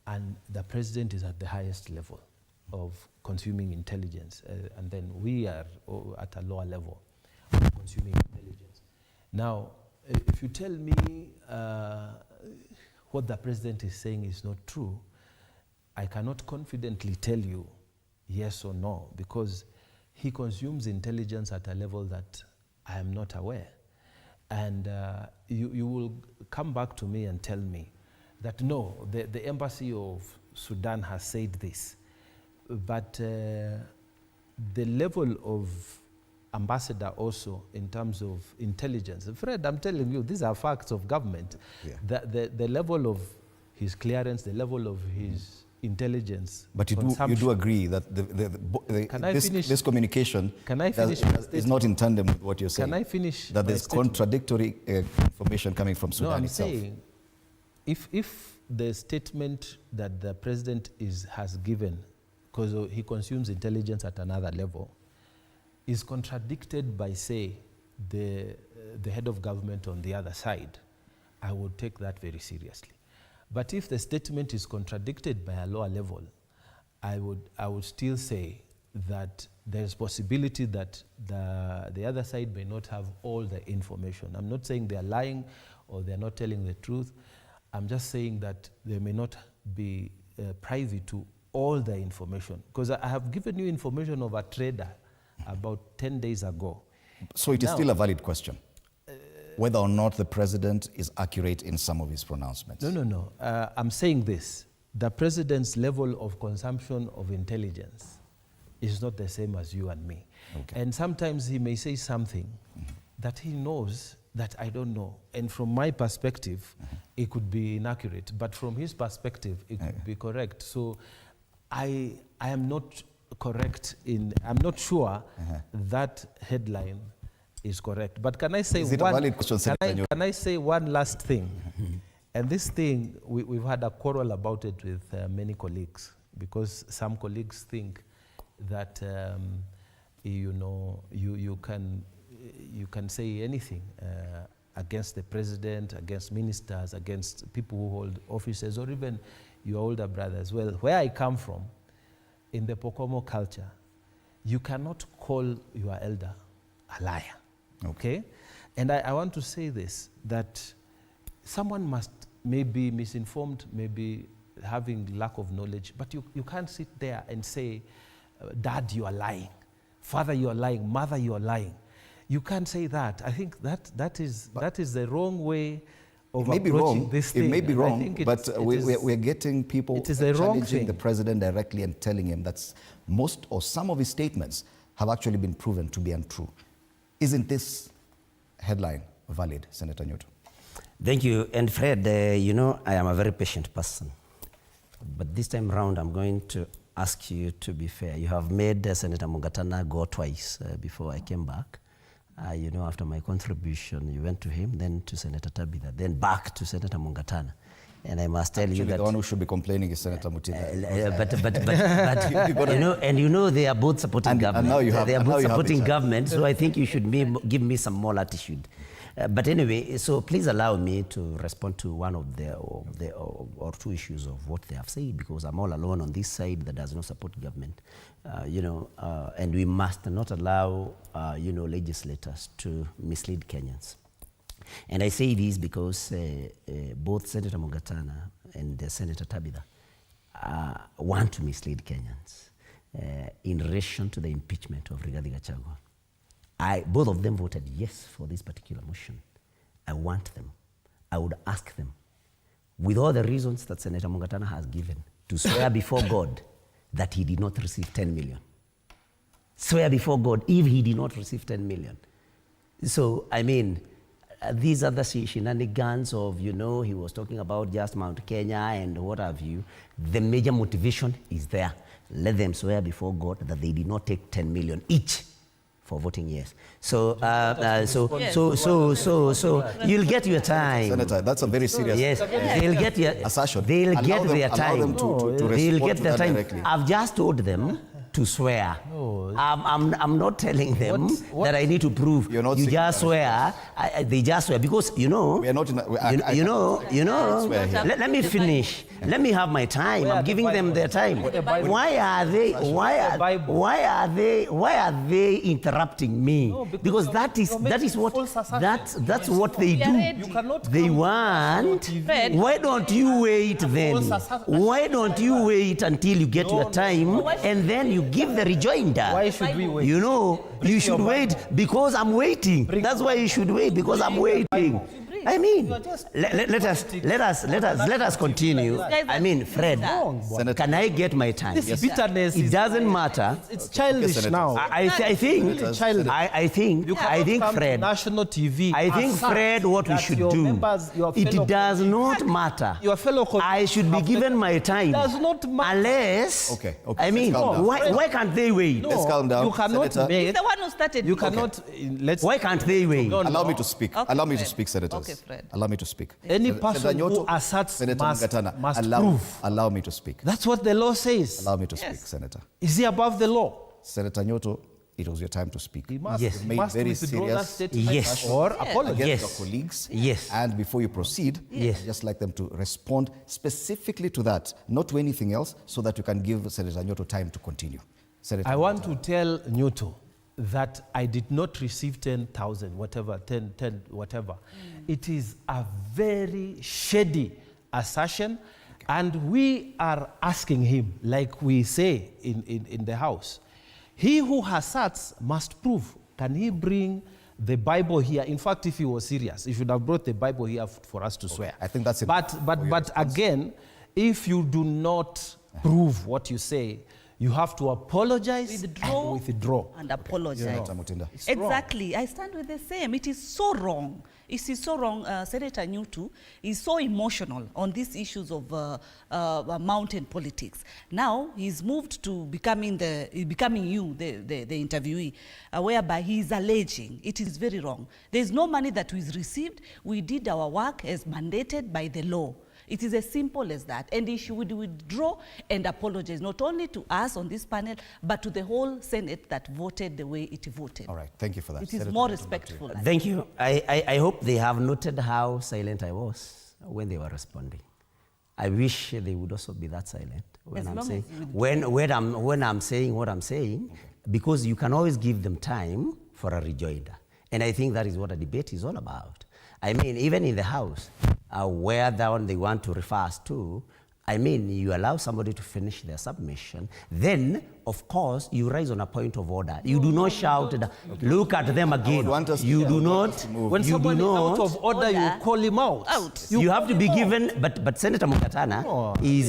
[SPEAKER 17] And the president is at the highest level of consuming intelligence, and then we are at a lower level of consuming intelligence. Now, if you tell me what the president is saying is not true, I cannot confidently tell you yes or no, because he consumes intelligence at a level that I am not aware. And you will come back to me and tell me that no, the embassy of Sudan has said this, but the level of ambassador also in terms of intelligence. Fred, I'm telling you, these are facts of government. Yeah. The level of his clearance, the level of his intelligence.
[SPEAKER 2] But you do agree that this communication is not in tandem with what you're saying.
[SPEAKER 17] Can I finish?
[SPEAKER 2] That there's contradictory information coming from Sudan itself.
[SPEAKER 17] No, I'm saying, if the statement that the president has given, because he consumes intelligence at another level, is contradicted by, say, the head of government on the other side, I would take that very seriously. But if the statement is contradicted by a lower level, I would still say that there is possibility that the other side may not have all the information. I'm not saying they are lying or they are not telling the truth. I'm just saying that they may not be privy to all the information. Because I have given you information of a trader about 10 days ago.
[SPEAKER 2] So it is still a valid question, whether or not the president is accurate in some of his pronouncements.
[SPEAKER 17] No. I'm saying this. The president's level of consumption of intelligence is not the same as you and me. Okay. And sometimes he may say something that he knows that I don't know. And from my perspective, it could be inaccurate. But from his perspective, it could be correct. So I am not correct I'm not sure that headline is correct. But can I say can I say one last thing? And this thing, we've had a quarrel about it with many colleagues, because some colleagues think that you can say anything against the president, against ministers, against people who hold offices, or even your older brothers. Well, where I come from, in the Pokomo culture, you cannot call your elder a liar, okay? And I want to say this, that someone must maybe misinformed, maybe having lack of knowledge, but you can't sit there and say, Dad, you are lying. Father, you are lying. Mother, you are lying. You can't say that. I think that is the wrong way of approaching this thing.
[SPEAKER 2] It may be wrong, but we're getting people challenging the president directly and telling him that most or some of his statements have actually been proven to be untrue. Isn't this headline valid, Senator Newton?
[SPEAKER 18] Thank you. And Fred, I am a very patient person. But this time around, I'm going to ask you to be fair. You have made Senator Mungatana go twice before I came back. After my contribution, you went to him, then to Senator Tabitha, then back to Senator Mungatana. And I must tell you that
[SPEAKER 2] the one who should be complaining is Senator Mutina.
[SPEAKER 18] But they are both supporting government. They are both supporting government, so I think you should give me some more latitude. But anyway, so please allow me to respond to one of or two issues of what they have said, because I'm all alone on this side that does not support government. And we must not allow, legislators to mislead Kenyans. And I say this because both Senator Mungatana and Senator Tabitha want to mislead Kenyans in relation to the impeachment of Rigathi Gachagua. Both of them voted yes for this particular motion. I want them. I would ask them, with all the reasons that Senator Mungatana has given, to swear before God that he did not receive 10 million. Swear before God if he did not receive 10 million. So, I mean, these are the shenanigans of, you know, he was talking about just Mount Kenya and what have you. The major motivation is there. Let them swear before God that they did not take 10 million each for voting years. So, you'll get your time.
[SPEAKER 2] Senator, that's a very serious.
[SPEAKER 18] Yes, they'll get your
[SPEAKER 2] assertion.
[SPEAKER 18] They'll get their
[SPEAKER 2] allow
[SPEAKER 18] time.
[SPEAKER 2] them to
[SPEAKER 18] They'll get their time.
[SPEAKER 2] directly.
[SPEAKER 18] I've just told them to swear. I'm not telling them that I need to prove.
[SPEAKER 2] You're not
[SPEAKER 18] you
[SPEAKER 2] saying
[SPEAKER 18] just
[SPEAKER 2] that.
[SPEAKER 18] swear. They just swear because we are not in let me finish. Let me have my time. I'm giving them their time. Why are they interrupting me? Because that's what they do. They want. Why don't you wait then? Why don't you wait until you get your time and then you give the rejoinder?
[SPEAKER 1] Why should we wait?
[SPEAKER 18] You know, you should wait because I'm waiting. That's why you should wait, because I'm waiting. I mean, let us continue. I mean, Fred, can I get my time?
[SPEAKER 1] This bitterness.
[SPEAKER 18] It doesn't matter.
[SPEAKER 1] It's childish now.
[SPEAKER 18] I think, Fred.
[SPEAKER 1] National TV.
[SPEAKER 18] I think, Fred, what we should do. It does not matter.
[SPEAKER 1] Your fellow
[SPEAKER 18] I should be given my time.
[SPEAKER 1] Does not matter.
[SPEAKER 18] Unless.
[SPEAKER 2] Okay.
[SPEAKER 18] I mean, why can't they wait?
[SPEAKER 2] Let's calm down.
[SPEAKER 1] You cannot make.
[SPEAKER 3] He's the one who started.
[SPEAKER 1] You cannot.
[SPEAKER 18] Why can't they wait?
[SPEAKER 2] Allow me to speak.
[SPEAKER 3] Okay,
[SPEAKER 2] Allow me to
[SPEAKER 3] Fred.
[SPEAKER 2] speak, senators.
[SPEAKER 3] Okay, Fred.
[SPEAKER 2] Allow me to speak.
[SPEAKER 1] Any person who asserts
[SPEAKER 2] Senator Mungatana,
[SPEAKER 1] must prove.
[SPEAKER 2] Allow me to speak.
[SPEAKER 1] That's what the law says.
[SPEAKER 2] Allow me to speak, Senator.
[SPEAKER 1] Is he above the law?
[SPEAKER 2] Senator Nyoto, it was your time to speak.
[SPEAKER 1] He must,
[SPEAKER 18] Yes.
[SPEAKER 1] he
[SPEAKER 2] Made
[SPEAKER 1] must
[SPEAKER 2] very
[SPEAKER 1] withdraw that
[SPEAKER 2] serious
[SPEAKER 1] statement
[SPEAKER 18] Yes.
[SPEAKER 1] or apologize.
[SPEAKER 2] against
[SPEAKER 18] Yes.
[SPEAKER 2] your colleagues.
[SPEAKER 18] Yes.
[SPEAKER 2] And before you proceed,
[SPEAKER 18] Yes.
[SPEAKER 2] I'd just like them to respond specifically to that, not to anything else, so that you can give Senator Nyoto time to continue. Senator
[SPEAKER 1] I want to tell Nyoto that I did not receive 10,000, whatever, 10, whatever. It is a very shady assertion, and we are asking him, like we say in the House, he who asserts must prove. Can he bring the Bible here? In fact, if he was serious, he should have brought the Bible here for us to swear.
[SPEAKER 2] I think that's it.
[SPEAKER 1] But again, if you do not prove what you say, you have to apologize and withdraw.
[SPEAKER 3] And apologize.
[SPEAKER 2] Senator Mutinda.
[SPEAKER 3] Exactly. I stand with the same. It is so wrong. It is so wrong. Senator Nyoto is so emotional on these issues of mountain politics. Now he's moved to becoming the interviewee, whereby he is alleging. It is very wrong. There is no money that was received. We did our work as mandated by the law. It is as simple as that. And he should withdraw and apologize, not only to us on this panel, but to the whole Senate that voted the way it voted.
[SPEAKER 2] All right, thank you for that.
[SPEAKER 3] It is more respectful.
[SPEAKER 18] Thank you. I hope they have noted how silent I was when they were responding. I wish they would also be that silent when I'm saying when I'm saying what I'm saying, because you can always give them time for a rejoinder. And I think that is what a debate is all about. I mean, even in the House, where they want to refer us to, I mean, you allow somebody to finish their submission, then, of course, you rise on a point of order. You do not shout, look at them again. You do not.
[SPEAKER 1] When someone is out of order, you call him out.
[SPEAKER 18] You have to be given, but Senator Mungatana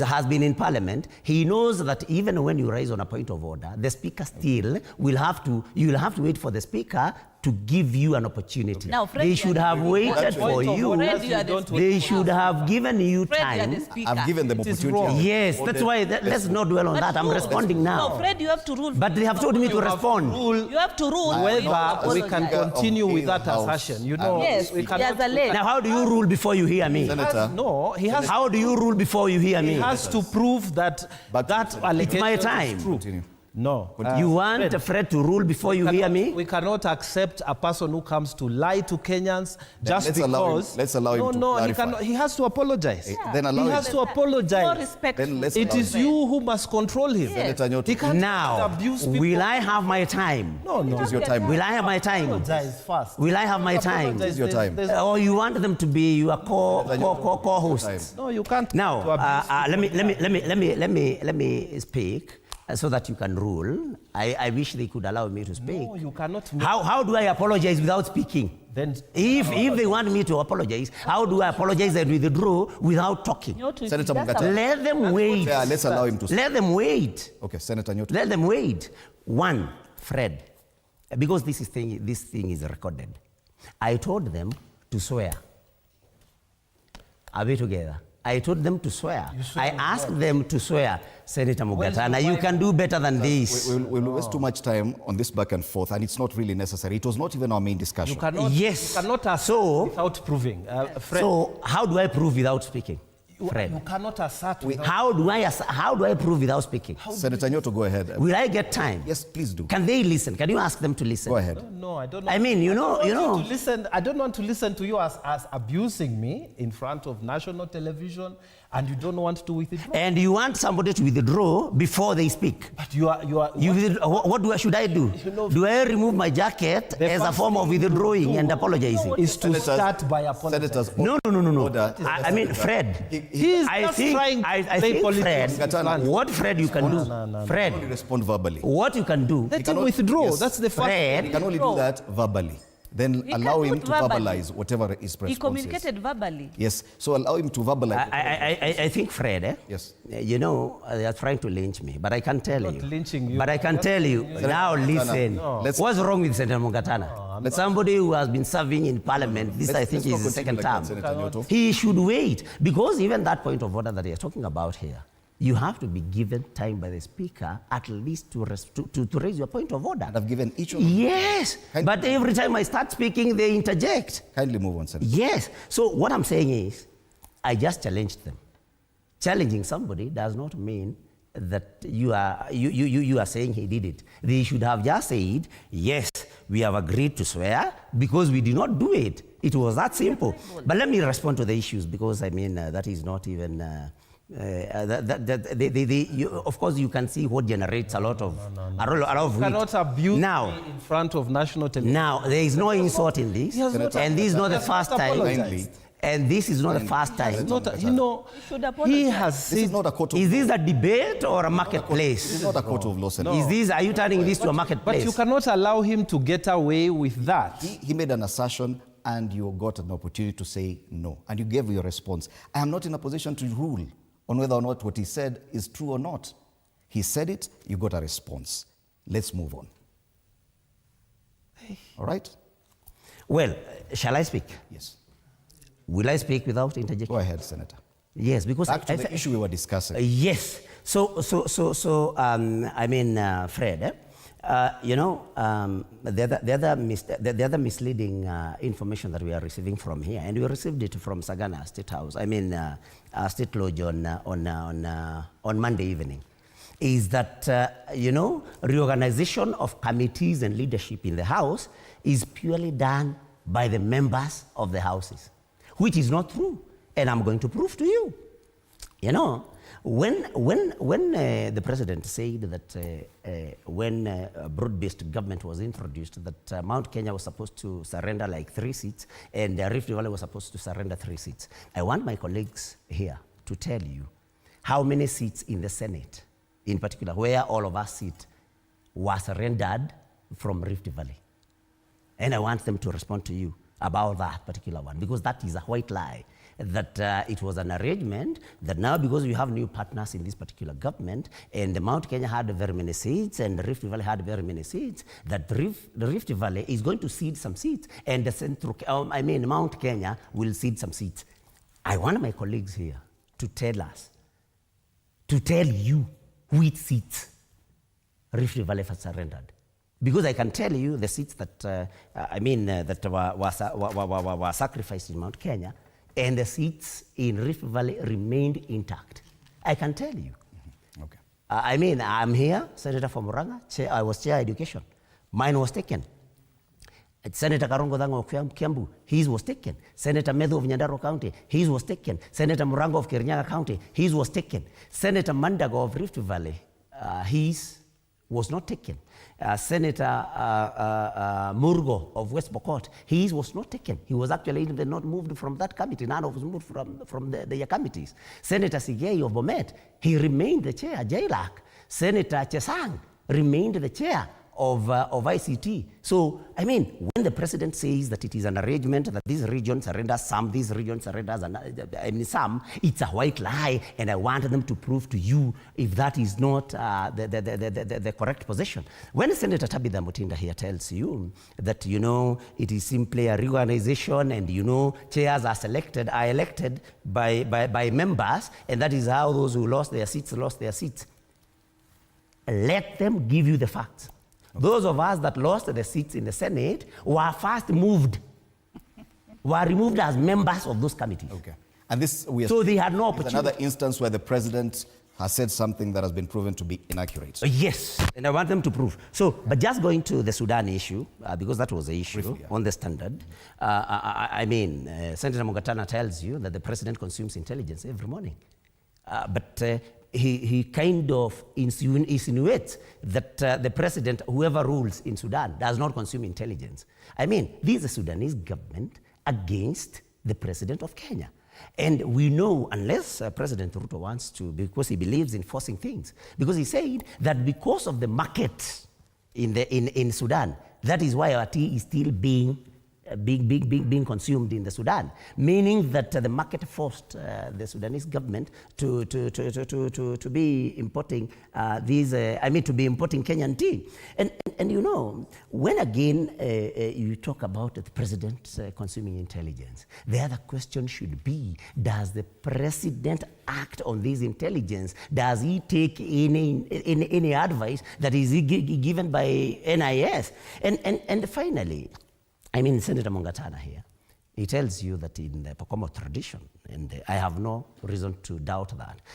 [SPEAKER 18] has been in Parliament. He knows that even when you rise on a point of order, the Speaker still will have to, you'll have to wait for the Speaker to give you an opportunity.
[SPEAKER 3] Now, Fred,
[SPEAKER 18] they should have waited for you. They should have given you time.
[SPEAKER 2] I've given them opportunity.
[SPEAKER 18] Yes, that's why, let's not dwell on that. I'm responding now.
[SPEAKER 3] No, Fred, you have to rule.
[SPEAKER 18] But they have told me to respond.
[SPEAKER 3] You have to rule.
[SPEAKER 1] Whether we can continue with that assertion. You know,
[SPEAKER 3] yes,
[SPEAKER 1] we cannot.
[SPEAKER 18] Now, how do you rule before you hear me?
[SPEAKER 2] Senator.
[SPEAKER 1] No, he has.
[SPEAKER 18] How do you rule before you hear me?
[SPEAKER 1] He has to prove that that allegation
[SPEAKER 18] it's my time.
[SPEAKER 1] is true.
[SPEAKER 2] Continue.
[SPEAKER 1] No.
[SPEAKER 18] You want Fred to rule before you hear me?
[SPEAKER 1] We cannot accept a person who comes to lie to Kenyans just
[SPEAKER 2] let's
[SPEAKER 1] because.
[SPEAKER 2] Let's allow him to clarify.
[SPEAKER 1] He has to apologize.
[SPEAKER 2] Then allow
[SPEAKER 1] he
[SPEAKER 2] him.
[SPEAKER 1] has to apologize.
[SPEAKER 3] More respectful.
[SPEAKER 1] It is you who must control him.
[SPEAKER 3] Yes.
[SPEAKER 1] He can't
[SPEAKER 18] Now,
[SPEAKER 1] abuse people.
[SPEAKER 18] will I have my time?
[SPEAKER 1] No.
[SPEAKER 2] It is your time.
[SPEAKER 18] Will I have my time?
[SPEAKER 1] Apologize fast.
[SPEAKER 18] Will I have my time?
[SPEAKER 2] It is your time.
[SPEAKER 18] Or you want them to be your co-hosts?
[SPEAKER 1] No, you can't.
[SPEAKER 18] Now, let me speak. so that you can rule. I wish they could allow me to speak.
[SPEAKER 1] No, you cannot.
[SPEAKER 18] How do I apologize without speaking?
[SPEAKER 1] Then,
[SPEAKER 18] if they want me to apologize, how do I apologize and withdraw without talking?
[SPEAKER 2] Senator Mugata.
[SPEAKER 18] Let them wait.
[SPEAKER 2] Yeah, let's allow him to speak.
[SPEAKER 18] Let them wait.
[SPEAKER 2] Okay, Senator Nyoto.
[SPEAKER 18] Let them wait. One, Fred, because this thing is recorded. I told them to swear. Are we together? I told them to swear. I asked them to swear, Senator Mugatana, you can do better than this.
[SPEAKER 2] We'll waste too much time on this back and forth, and it's not really necessary. It was not even our main discussion.
[SPEAKER 1] You cannot,
[SPEAKER 18] yes.
[SPEAKER 1] You cannot assert without proving. Fred,
[SPEAKER 18] so how do I prove without speaking? Fred.
[SPEAKER 1] You cannot assert without...
[SPEAKER 18] How do I prove without speaking?
[SPEAKER 2] Senator Nyoto, go ahead.
[SPEAKER 18] Will I get time?
[SPEAKER 2] Yes, please do.
[SPEAKER 18] Can they listen? Can you ask them to listen?
[SPEAKER 2] Go ahead.
[SPEAKER 1] No, I don't know.
[SPEAKER 18] I mean, you know.
[SPEAKER 1] To listen, I don't want to listen to you as abusing me in front of national television, and you don't want to withdraw.
[SPEAKER 18] And you want somebody to withdraw before they speak.
[SPEAKER 1] But you are.
[SPEAKER 18] Should I do? Do I remove my jacket as a form of withdrawing and apologizing?
[SPEAKER 1] Is to start by apologizing.
[SPEAKER 18] No. I mean, Fred. I think, Fred, what Fred you can do? Fred,
[SPEAKER 2] respond verbally.
[SPEAKER 18] What you can do?
[SPEAKER 1] Let him withdraw.
[SPEAKER 2] Yes,
[SPEAKER 1] that's the first.
[SPEAKER 2] Fred, you can only do that verbally. Then allow him to verbalize whatever his response is.
[SPEAKER 3] He communicated verbally.
[SPEAKER 2] Yes, so allow him to verbalize.
[SPEAKER 18] I think, Fred,
[SPEAKER 2] yes.
[SPEAKER 18] You know, they are trying to lynch me, but I can tell you.
[SPEAKER 1] Lynching you.
[SPEAKER 18] But I can tell you, now listen.
[SPEAKER 2] No.
[SPEAKER 18] What's wrong with Senator Mugatana? Somebody who has been serving in Parliament, I think is the second term. He should wait, because even that point of order that you're talking about here, you have to be given time by the Speaker at least to raise your point of order.
[SPEAKER 2] And I've given each of them.
[SPEAKER 18] Yes, but every time I start speaking, they interject.
[SPEAKER 2] Kindly move on, Senator.
[SPEAKER 18] Yes, so what I'm saying is, I just challenged them. Challenging somebody does not mean that you are saying he did it. They should have just said, yes, we have agreed to swear because we did not do it. It was that simple. But let me respond to the issues, because I mean, that is not even... of course, you can see what generates a lot of a lot of
[SPEAKER 1] you cannot abuse
[SPEAKER 18] now
[SPEAKER 1] me in front of national television.
[SPEAKER 18] Now, there is no insult in this, and this is not the first time. And this is not the first time.
[SPEAKER 1] He has said,
[SPEAKER 2] this is not a court of
[SPEAKER 18] is this a debate or a marketplace?
[SPEAKER 2] This is not a court of law, Senator.
[SPEAKER 18] Is this? Are you turning this to a marketplace?
[SPEAKER 1] But you cannot allow him to get away with that.
[SPEAKER 2] He made an assertion, and you got an opportunity to say no, and you gave your response. I am not in a position to rule on whether or not what he said is true or not. He said it, you got a response. Let's move on. All right?
[SPEAKER 18] Well, shall I speak?
[SPEAKER 2] Yes.
[SPEAKER 18] Will I speak without interjection?
[SPEAKER 2] Go ahead, Senator.
[SPEAKER 18] Yes, because
[SPEAKER 2] back to the issue we were discussing.
[SPEAKER 18] Yes. So I mean, Fred, you know, the other misleading information that we are receiving from here, and we received it from Sagana State House, State Lodge on Monday evening, is that, you know, reorganization of committees and leadership in the House is purely done by the members of the Houses, which is not true. And I'm going to prove to you. You know, when the president said that when broad-based government was introduced, that Mount Kenya was supposed to surrender like 3 seats, and Rift Valley was supposed to surrender 3 seats. I want my colleagues here to tell you how many seats in the Senate, in particular, where all of us sit, were surrendered from Rift Valley. And I want them to respond to you about that particular one, because that is a white lie. That it was an arrangement that now, because we have new partners in this particular government, and the Mount Kenya had very many seats, and the Rift Valley had very many seats, that the Rift Valley is going to cede some seats, and the Mount Kenya will cede some seats. I want my colleagues here to tell us, to tell you which seats Rift Valley has surrendered. Because I can tell you the seats that, that were sacrificed in Mount Kenya, and the seats in Rift Valley remained intact. I can tell you.
[SPEAKER 2] Okay.
[SPEAKER 18] I'm here, Senator from Murang'a, I was chair education. Mine was taken. Senator Karongo Dango of Kiambu, his was taken. Senator Medhu of Nyandarua County, his was taken. Senator Murango of Kirinyaga County, his was taken. Senator Mandago of Rift Valley, his was not taken. Senator Murgo of West Pokot, his was not taken. He was actually even not moved from that committee. None of us moved from their committees. Senator Sigei of Bomet, he remained the chair. Jailak. Senator Chesang remained the chair of ICT. So, I mean, when the president says that it is an arrangement that these regions surrender some, these regions surrender some, it's a white lie, and I want them to prove to you if that is not the correct position. When Senator Tabitha Mutinda here tells you that, you know, it is simply a reorganization and, you know, chairs are elected by members, and that is how those who lost their seats. Let them give you the facts. Okay. Those of us that lost the seats in the Senate were first moved, were removed as members of those committees.
[SPEAKER 2] Okay. And this,
[SPEAKER 18] so they had no opportunity.
[SPEAKER 2] Another instance where the president has said something that has been proven to be inaccurate.
[SPEAKER 18] Yes, and I want them to prove. So, but just going to the Sudan issue, because that was the issue briefly, on the Standard. I mean, Senator Mugatana tells you that the president consumes intelligence every morning. But he kind of insinuates that the president, whoever rules in Sudan, does not consume intelligence. I mean, this is the Sudanese government against the president of Kenya. And we know, unless President Ruto wants to, because he believes in forcing things, because he said that because of the market in Sudan, that is why our tea is still being consumed in the Sudan, meaning that the market forced the Sudanese government to be importing to be importing Kenyan tea. And you know, when again you talk about the president consuming intelligence, the other question should be, does the president act on this intelligence? Does he take any advice that is given by NIS? And finally, I mean, Senator Mungatana here, he tells you that in the Pokomo tradition, and I have no reason to doubt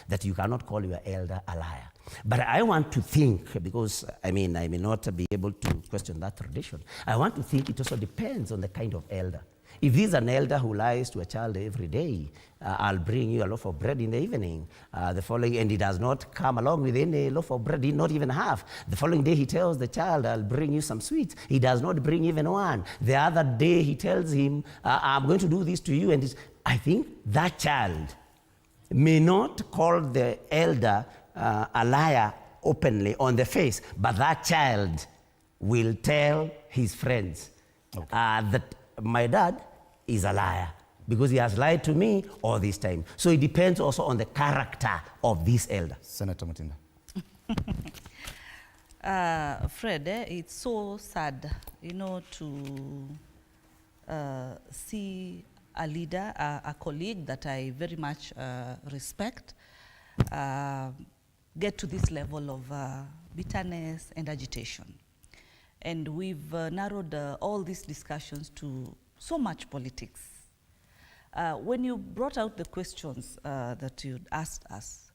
[SPEAKER 18] that you cannot call your elder a liar. But I want to think, because I mean, I may not be able to question that tradition, I want to think it also depends on the kind of elder. If he's an elder who lies to a child every day, I'll bring you a loaf of bread in the evening. The following, and he does not come along with any loaf of bread, not even half. The following day he tells the child, I'll bring you some sweets. He does not bring even one. The other day he tells him, I'm going to do this to you. And I think that child may not call the elder a liar openly on the face, but that child will tell his friends that my dad is a liar because he has lied to me all this time. So it depends also on the character of this elder.
[SPEAKER 2] Senator Mutinda.
[SPEAKER 3] Fred, it's so sad, you know, to see a leader, a colleague that I very much respect, get to this level of bitterness and agitation. And we've narrowed all these discussions to so much politics. When you brought out the questions that you'd asked us,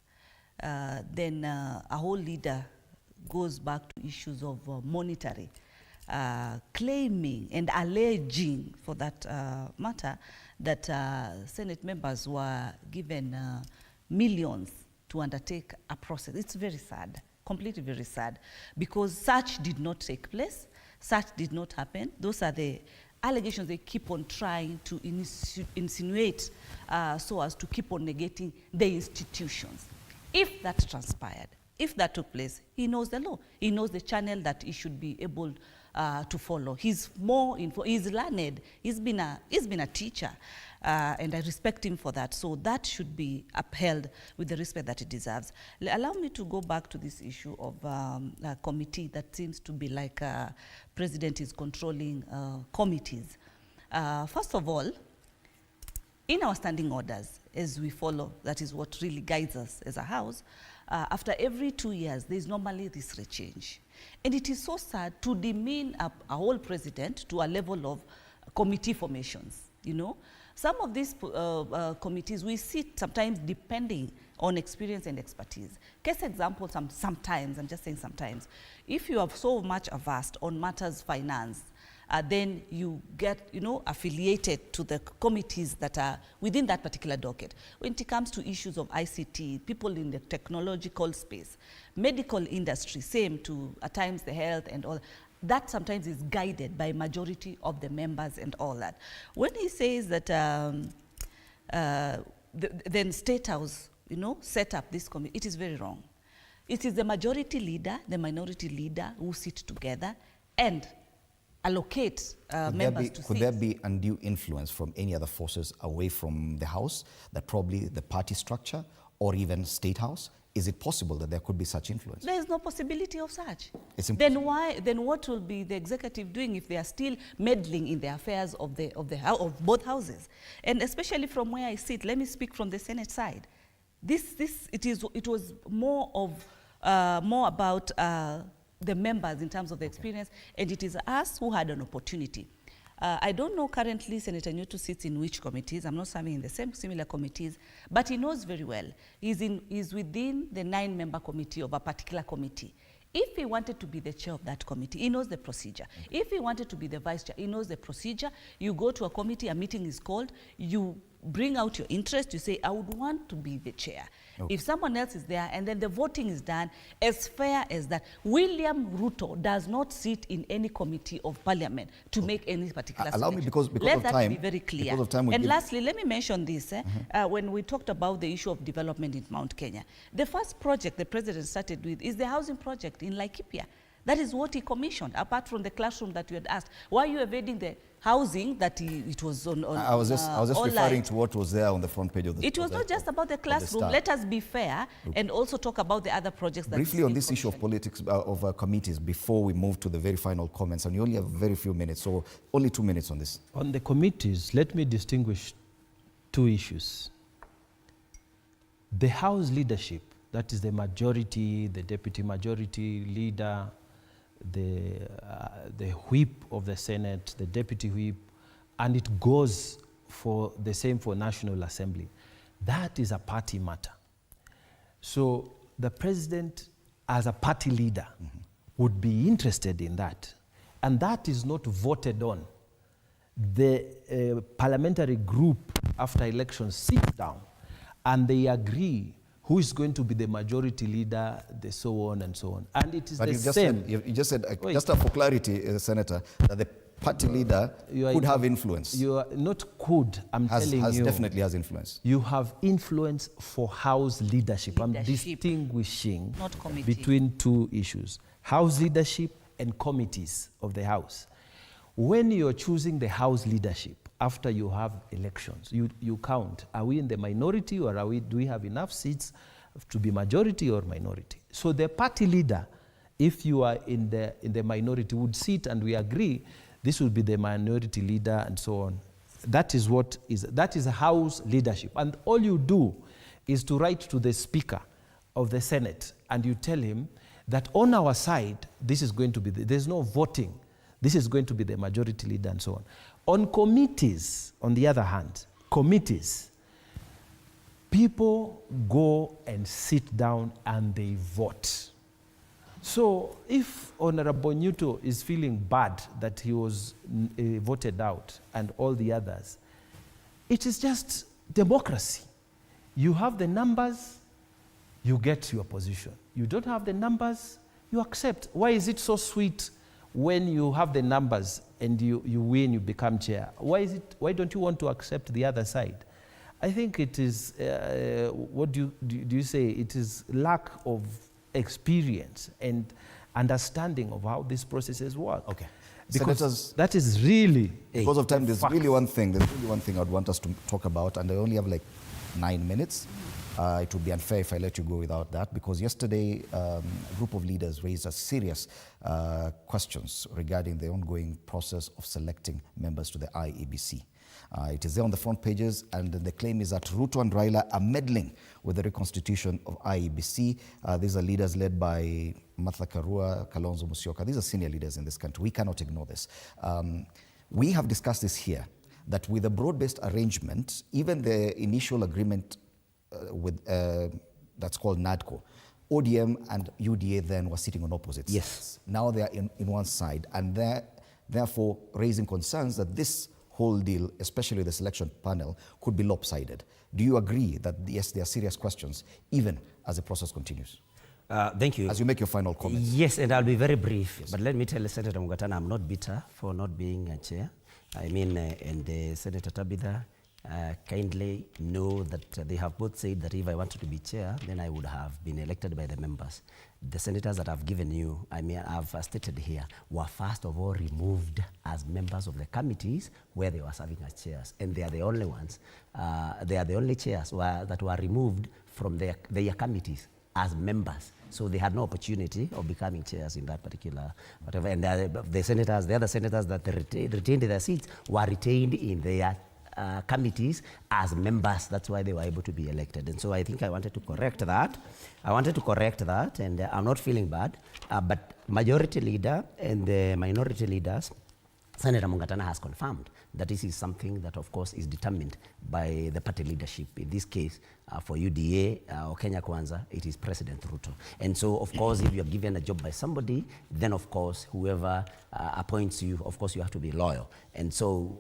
[SPEAKER 3] then a whole leader goes back to issues of monetary, claiming and alleging, for that matter, that Senate members were given millions to undertake a process. It's very sad. Completely very sad, because such did not take place, such did not happen. Those are the allegations they keep on trying to insinuate so as to keep on negating the institutions. If that transpired, if that took place, he knows the law. He knows the channel that he should be able to follow. He's more he's learned. He's been a teacher, and I respect him for that. So that should be upheld with the respect that it deserves. Allow me to go back to this issue of a committee that seems to be like president is controlling committees. First of all, in our standing orders, as we follow, that is what really guides us as a house, after every 2 years, there's normally this rechange. And it is so sad to demean a whole president to a level of committee formations, you know. Some of these committees, we sit sometimes depending on experience and expertise. Case example, sometimes, I'm just saying sometimes, if you have so much averse on matters finance, then you get, affiliated to the committees that are within that particular docket. When it comes to issues of ICT, people in the technological space, medical industry, same to at times the health and all, that sometimes is guided by majority of the members and all that. When he says that then State House, set up this committee, it is very wrong. It is the majority leader, the minority leader who sit together and allocate members to seats.
[SPEAKER 2] Could there be undue influence from any other forces away from the House, that probably the party structure or even State House? Is it possible that there could be such influence?
[SPEAKER 3] There is no possibility of such.
[SPEAKER 2] Then
[SPEAKER 3] what will be the executive doing if they are still meddling in the affairs of both houses? And especially from where I sit, let me speak from the Senate side. It was more about the members in terms of the experience, and it is us who had an opportunity. I don't know currently Senator Ruto sits in which committees. I'm not serving in the same similar committees, but he knows very well. He's within the 9-member committee of a particular committee. If he wanted to be the chair of that committee, he knows the procedure. If he wanted to be the vice chair, he knows the procedure. You go to a committee, a meeting is called, you bring out your interest, you say, I would want to be the chair. Okay. If someone else is there and then the voting is done, as fair as that. William Ruto does not sit in any committee of parliament to make any particular
[SPEAKER 2] Allow me, because
[SPEAKER 3] let
[SPEAKER 2] of
[SPEAKER 3] that
[SPEAKER 2] time,
[SPEAKER 3] be very clear.
[SPEAKER 2] because of time
[SPEAKER 3] and lastly, let me mention this. When we talked about the issue of development in Mount Kenya, the first project the president started with is the housing project in Laikipia. That is what he commissioned, apart from the classroom that you had asked. Why are you evading the housing that it was on
[SPEAKER 2] I was just referring to what was there on the front page of the...
[SPEAKER 3] It was not just about the classroom. Let us be fair and also talk about the other projects that...
[SPEAKER 2] Briefly on this issue of politics, of committees, before we move to the very final comments, and you only have very few minutes, so only 2 minutes on this.
[SPEAKER 1] On the committees, let me distinguish 2 issues. The House leadership, that is the majority, the deputy majority leader, the whip of the Senate, the deputy whip, and it goes for the same for National Assembly. That is a party matter. So the president, as a party leader, would be interested in that. And that is not voted on. The parliamentary group, after elections, sits down and they agree who is going to be the majority leader, the so on and so on. And it is
[SPEAKER 2] but
[SPEAKER 1] the
[SPEAKER 2] same. You just said, just for clarity, Senator, that the party leader could have influence.
[SPEAKER 1] You are not could, I'm telling you.
[SPEAKER 2] Definitely has influence.
[SPEAKER 1] You have influence for House leadership. I'm distinguishing between 2 issues. House leadership and committees of the House. When you're choosing the House leadership, after you have elections, you count, are we in the minority or do we have enough seats to be majority or minority? So the party leader, if you are in the minority, would sit and we agree, this will be the minority leader and so on. That is a House leadership. And all you do is to write to the Speaker of the Senate and you tell him that on our side, this is going to be, there's no voting. This is going to be the majority leader and so on. On committees, on the other hand, people go and sit down and they vote. So if Honorable Ruto is feeling bad that he was voted out and all the others, it is just democracy. You have the numbers, you get your position. You don't have the numbers, you accept. Why is it so sweet when you have the numbers and you win, you become chair? Why don't you want to accept the other side? I think it is, what do you say? It is lack of experience and understanding of how these processes work.
[SPEAKER 2] Okay.
[SPEAKER 1] Because
[SPEAKER 2] Senators,
[SPEAKER 1] that is really
[SPEAKER 2] because of time, there's really one thing I'd want us to talk about, and I only have like 9 minutes. It would be unfair if I let you go without that, because yesterday a group of leaders raised a serious questions regarding the ongoing process of selecting members to the IEBC. It is there on the front pages, and the claim is that Ruto and Raila are meddling with the reconstitution of IEBC. These are leaders led by Martha Karua, Kalonzo Musyoka. These are senior leaders in this country. We cannot ignore this. We have discussed this here, that with a broad-based arrangement, even the initial agreement with that's called NADCO, ODM and UDA then were sitting on opposites.
[SPEAKER 18] Yes.
[SPEAKER 2] Now they are in one side, and therefore raising concerns that this whole deal, especially the selection panel, could be lopsided. Do you agree that yes, there are serious questions, even as the process continues?
[SPEAKER 18] Thank you.
[SPEAKER 2] As you make your final comments.
[SPEAKER 18] Yes, and I'll be very brief. Yes. But let me tell Senator Mugatana, I'm not bitter for not being a chair. I mean, and Senator Tabitha, kindly know that they have both said that if I wanted to be chair, then I would have been elected by the members. The senators that I've given you, I mean, I've stated here, were first of all removed as members of the committees where they were serving as chairs. And they are the only ones, they are the only chairs that were removed from their committees as members. So they had no opportunity of becoming chairs in that particular whatever. And the senators, the other senators that retained their seats were retained in their committees as members. That's why they were able to be elected. And so I think I wanted to correct that. And I'm not feeling bad. But majority leader and the minority leaders, Senator Mugatana has confirmed that this is something that, of course, is determined by the party leadership. In this case, for UDA or Kenya Kwanza, it is President Ruto. And so, of course, if you're given a job by somebody, then, of course, whoever appoints you, of course, you have to be loyal. And so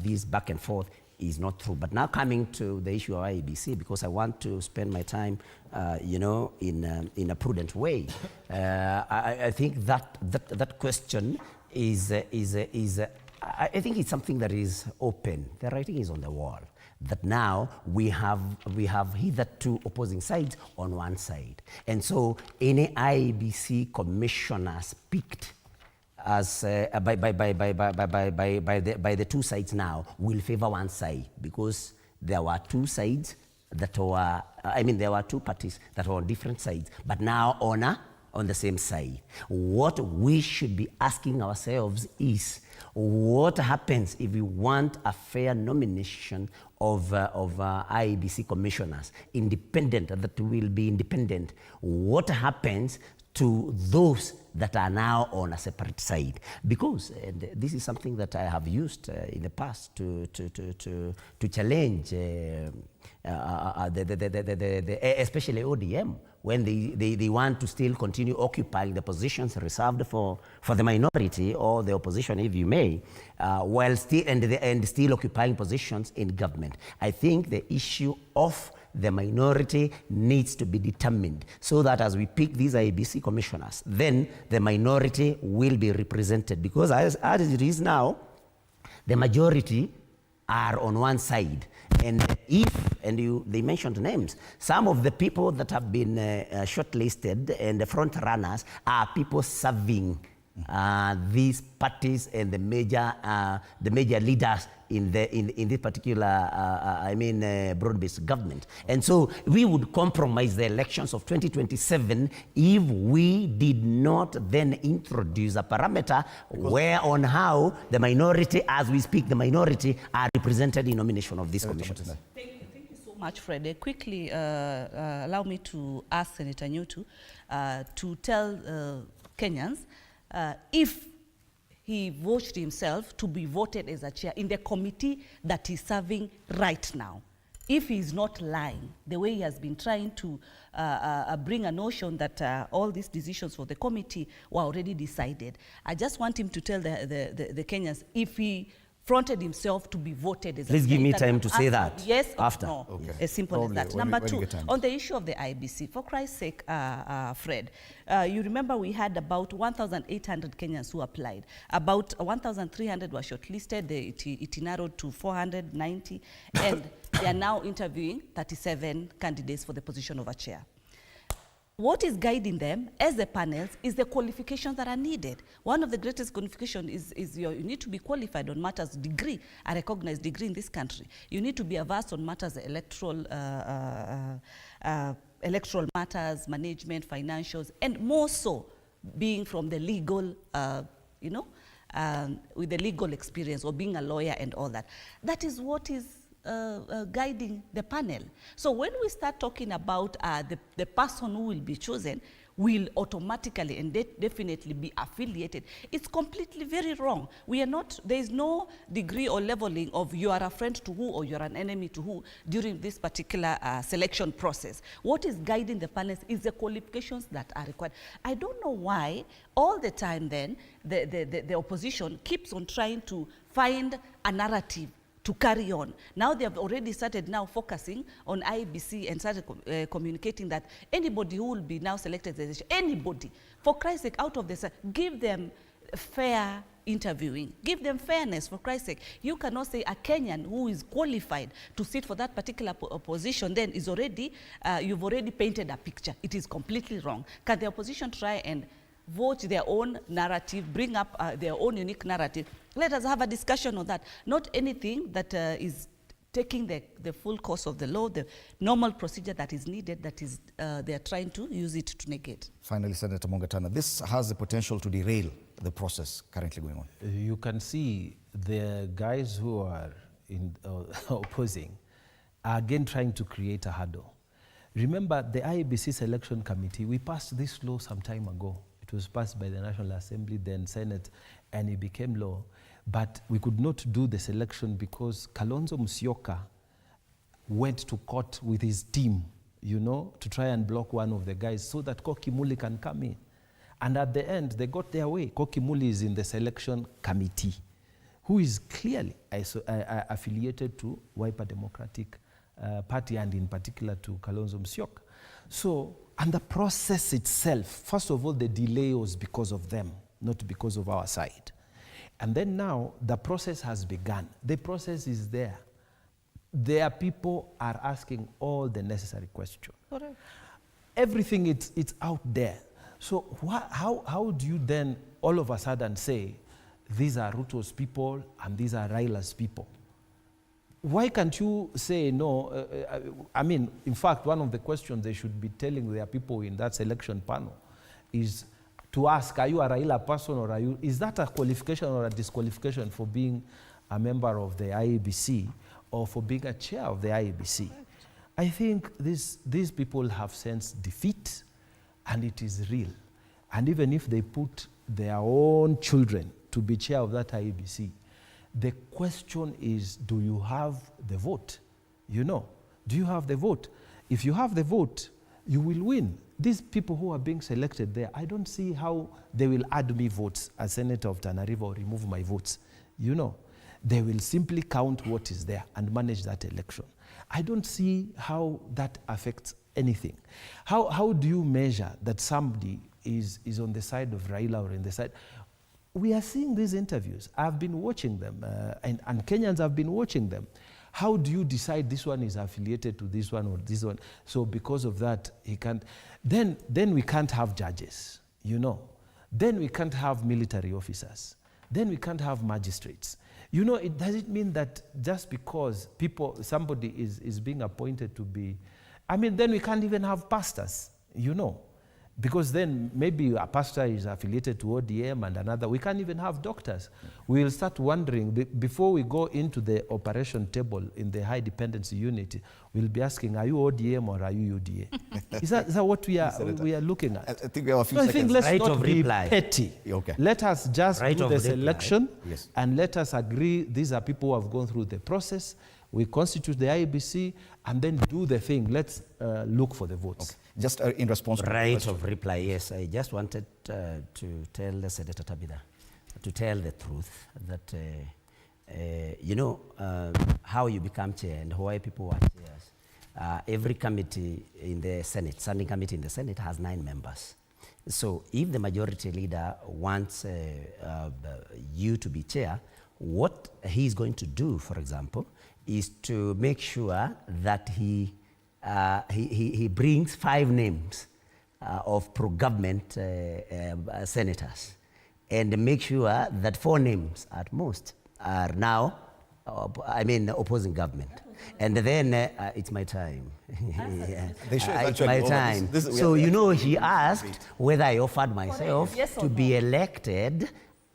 [SPEAKER 18] this back and forth is not true. But now coming to the issue of IEBC, because I want to spend my time, you know, in a prudent way, I think that question is I think it's something that is open. The writing is on the wall. That now we have hitherto opposing sides on one side, and so any IEBC commissioners picked as by the two sides now will favor one side, because there were two sides that were there were two parties that were on different sides, but now on the same side. What we should be asking ourselves is, what happens if we want a fair nomination of IEBC commissioners, independent, that will be independent? What happens to those that are now on a separate side? Because this is something that I have used in the past to challenge especially ODM, when they want to still continue occupying the positions reserved for the minority or the opposition, if you may, while still occupying positions in government. I think the issue of the minority needs to be determined, so that as we pick these IEBC commissioners, then the minority will be represented. Because as it is now, the majority are on one side. And they mentioned names. Some of the people that have been shortlisted and the front runners are people serving these parties and the major leaders in this particular broad-based government. And so we would compromise the elections of 2027 if we did not then introduce a parameter where on how the minority, as we speak, the minority are represented in nomination of these commissions.
[SPEAKER 3] Thank you so much, Fred. Quickly, allow me to ask Senator Nyutu to tell Kenyans if he voted himself to be voted as a chair in the committee that he's serving right now, if he's not lying, the way he has been trying to bring a notion that all these decisions for the committee were already decided. I just want him to tell the Kenyans if he fronted himself to be voted as a chair.
[SPEAKER 18] Please give me time to say that.
[SPEAKER 3] Yes or
[SPEAKER 18] after.
[SPEAKER 3] no.
[SPEAKER 18] Okay.
[SPEAKER 3] As simple as that. Number two, on the issue of the IEBC, for Christ's sake, Fred, you remember we had about 1,800 Kenyans who applied. About 1,300 were shortlisted. It narrowed to 490, and they are now interviewing 37 candidates for the position of a chair. What is guiding them as the panels is the qualifications that are needed. One of the greatest qualifications is you need to be qualified on matters degree, a recognized degree in this country. You need to be versed on matters electoral matters, management, financials, and more so being from the legal, with the legal experience, or being a lawyer and all that. That is what is guiding the panel. So when we start talking about the person who will be chosen, will automatically and definitely be affiliated. It's completely very wrong. We are not, there is no degree or leveling of you are a friend to who or you're an enemy to who during this particular selection process. What is guiding the panelists is the qualifications that are required. I don't know why all the time then the opposition keeps on trying to find a narrative to carry on. Now they have already started now focusing on IEBC and started communicating that anybody who will be now selected as anybody, for Christ's sake, out of this, give them fair interviewing, give them fairness, for Christ's sake. You cannot say a Kenyan who is qualified to sit for that particular position then is already, you've already painted a picture. It is completely wrong. Can the opposition try and vote their own narrative, bring up their own unique narrative? Let us have a discussion on that. Not anything that is taking the full course of the law, the normal procedure that is needed, that is they are trying to use it to negate.
[SPEAKER 2] Finally, Senator Mongatana, this has the potential to derail the process currently going on.
[SPEAKER 1] You can see the guys who are opposing are again trying to create a hurdle. Remember the IEBC Selection Committee, we passed this law some time ago. It was passed by the National Assembly, then Senate, and it became law. But we could not do the selection because Kalonzo Musyoka went to court with his team, you know, to try and block one of the guys so that Kokimuli can come in. And at the end, they got their way. Kokimuli is in the selection committee, who is clearly affiliated to Wiper Democratic Party and in particular to Kalonzo Musyoka. So, and the process itself, first of all, the delay was because of them, not because of our side. And then now, the process has begun. The process is there. Their people are asking all the necessary questions.
[SPEAKER 3] Correct.
[SPEAKER 1] Everything, it's out there. So how do you then all of a sudden say, these are Ruto's people and these are Raila's people? Why can't you say no? I mean, in fact, one of the questions they should be telling their people in that selection panel is to ask, are you a Raila person or is that a qualification or a disqualification for being a member of the IEBC or for being a chair of the IEBC? I think these people have sensed defeat and it is real. And even if they put their own children to be chair of that IEBC, the question is, do you have the vote? You know, do you have the vote? If you have the vote, you will win. These people who are being selected there, I don't see how they will add me votes as Senator of Tana River or remove my votes. You know, they will simply count what is there and manage that election. I don't see how that affects anything. How do you measure that somebody is on the side of Raila or in the side? We are seeing these interviews. I've been watching them, and Kenyans have been watching them. How do you decide this one is affiliated to this one or this one? So because of that, he can't. Then we can't have judges, you know. Then we can't have military officers. Then we can't have magistrates. You know, it doesn't mean that just because somebody is being appointed to be, I mean, then we can't even have pastors, you know. Because then maybe a pastor is affiliated to ODM and another. We can't even have doctors. We'll start wondering, before we go into the operation table in the high dependency unit, we'll be asking, are you ODM or are you UDA? Is that what we are looking at?
[SPEAKER 2] I think we have a few seconds.
[SPEAKER 1] I think let's
[SPEAKER 18] right
[SPEAKER 1] not
[SPEAKER 18] of
[SPEAKER 1] be
[SPEAKER 18] reply.
[SPEAKER 1] petty.
[SPEAKER 2] Okay.
[SPEAKER 1] Let us just
[SPEAKER 18] Right
[SPEAKER 1] do
[SPEAKER 18] of
[SPEAKER 1] the
[SPEAKER 18] reply.
[SPEAKER 1] selection
[SPEAKER 2] Yes.
[SPEAKER 1] and let us agree these are people who have gone through the process. We constitute the IEBC and then do the thing. Let's look for the votes.
[SPEAKER 2] Okay. Just in response to
[SPEAKER 18] Right of reply, yes. I just wanted to tell Senator Tabitha to tell the truth that, you know, how you become chair and why people are chairs. Every committee in the Senate, standing committee in the Senate has 9 members. So if the majority leader wants you to be chair, what he's going to do, for example, is to make sure that he brings 5 names of pro-government senators and make sure that 4 names at most are now, opposing government. And then it's my time. Yeah. It's my time. So, you know, he asked whether I offered myself to be elected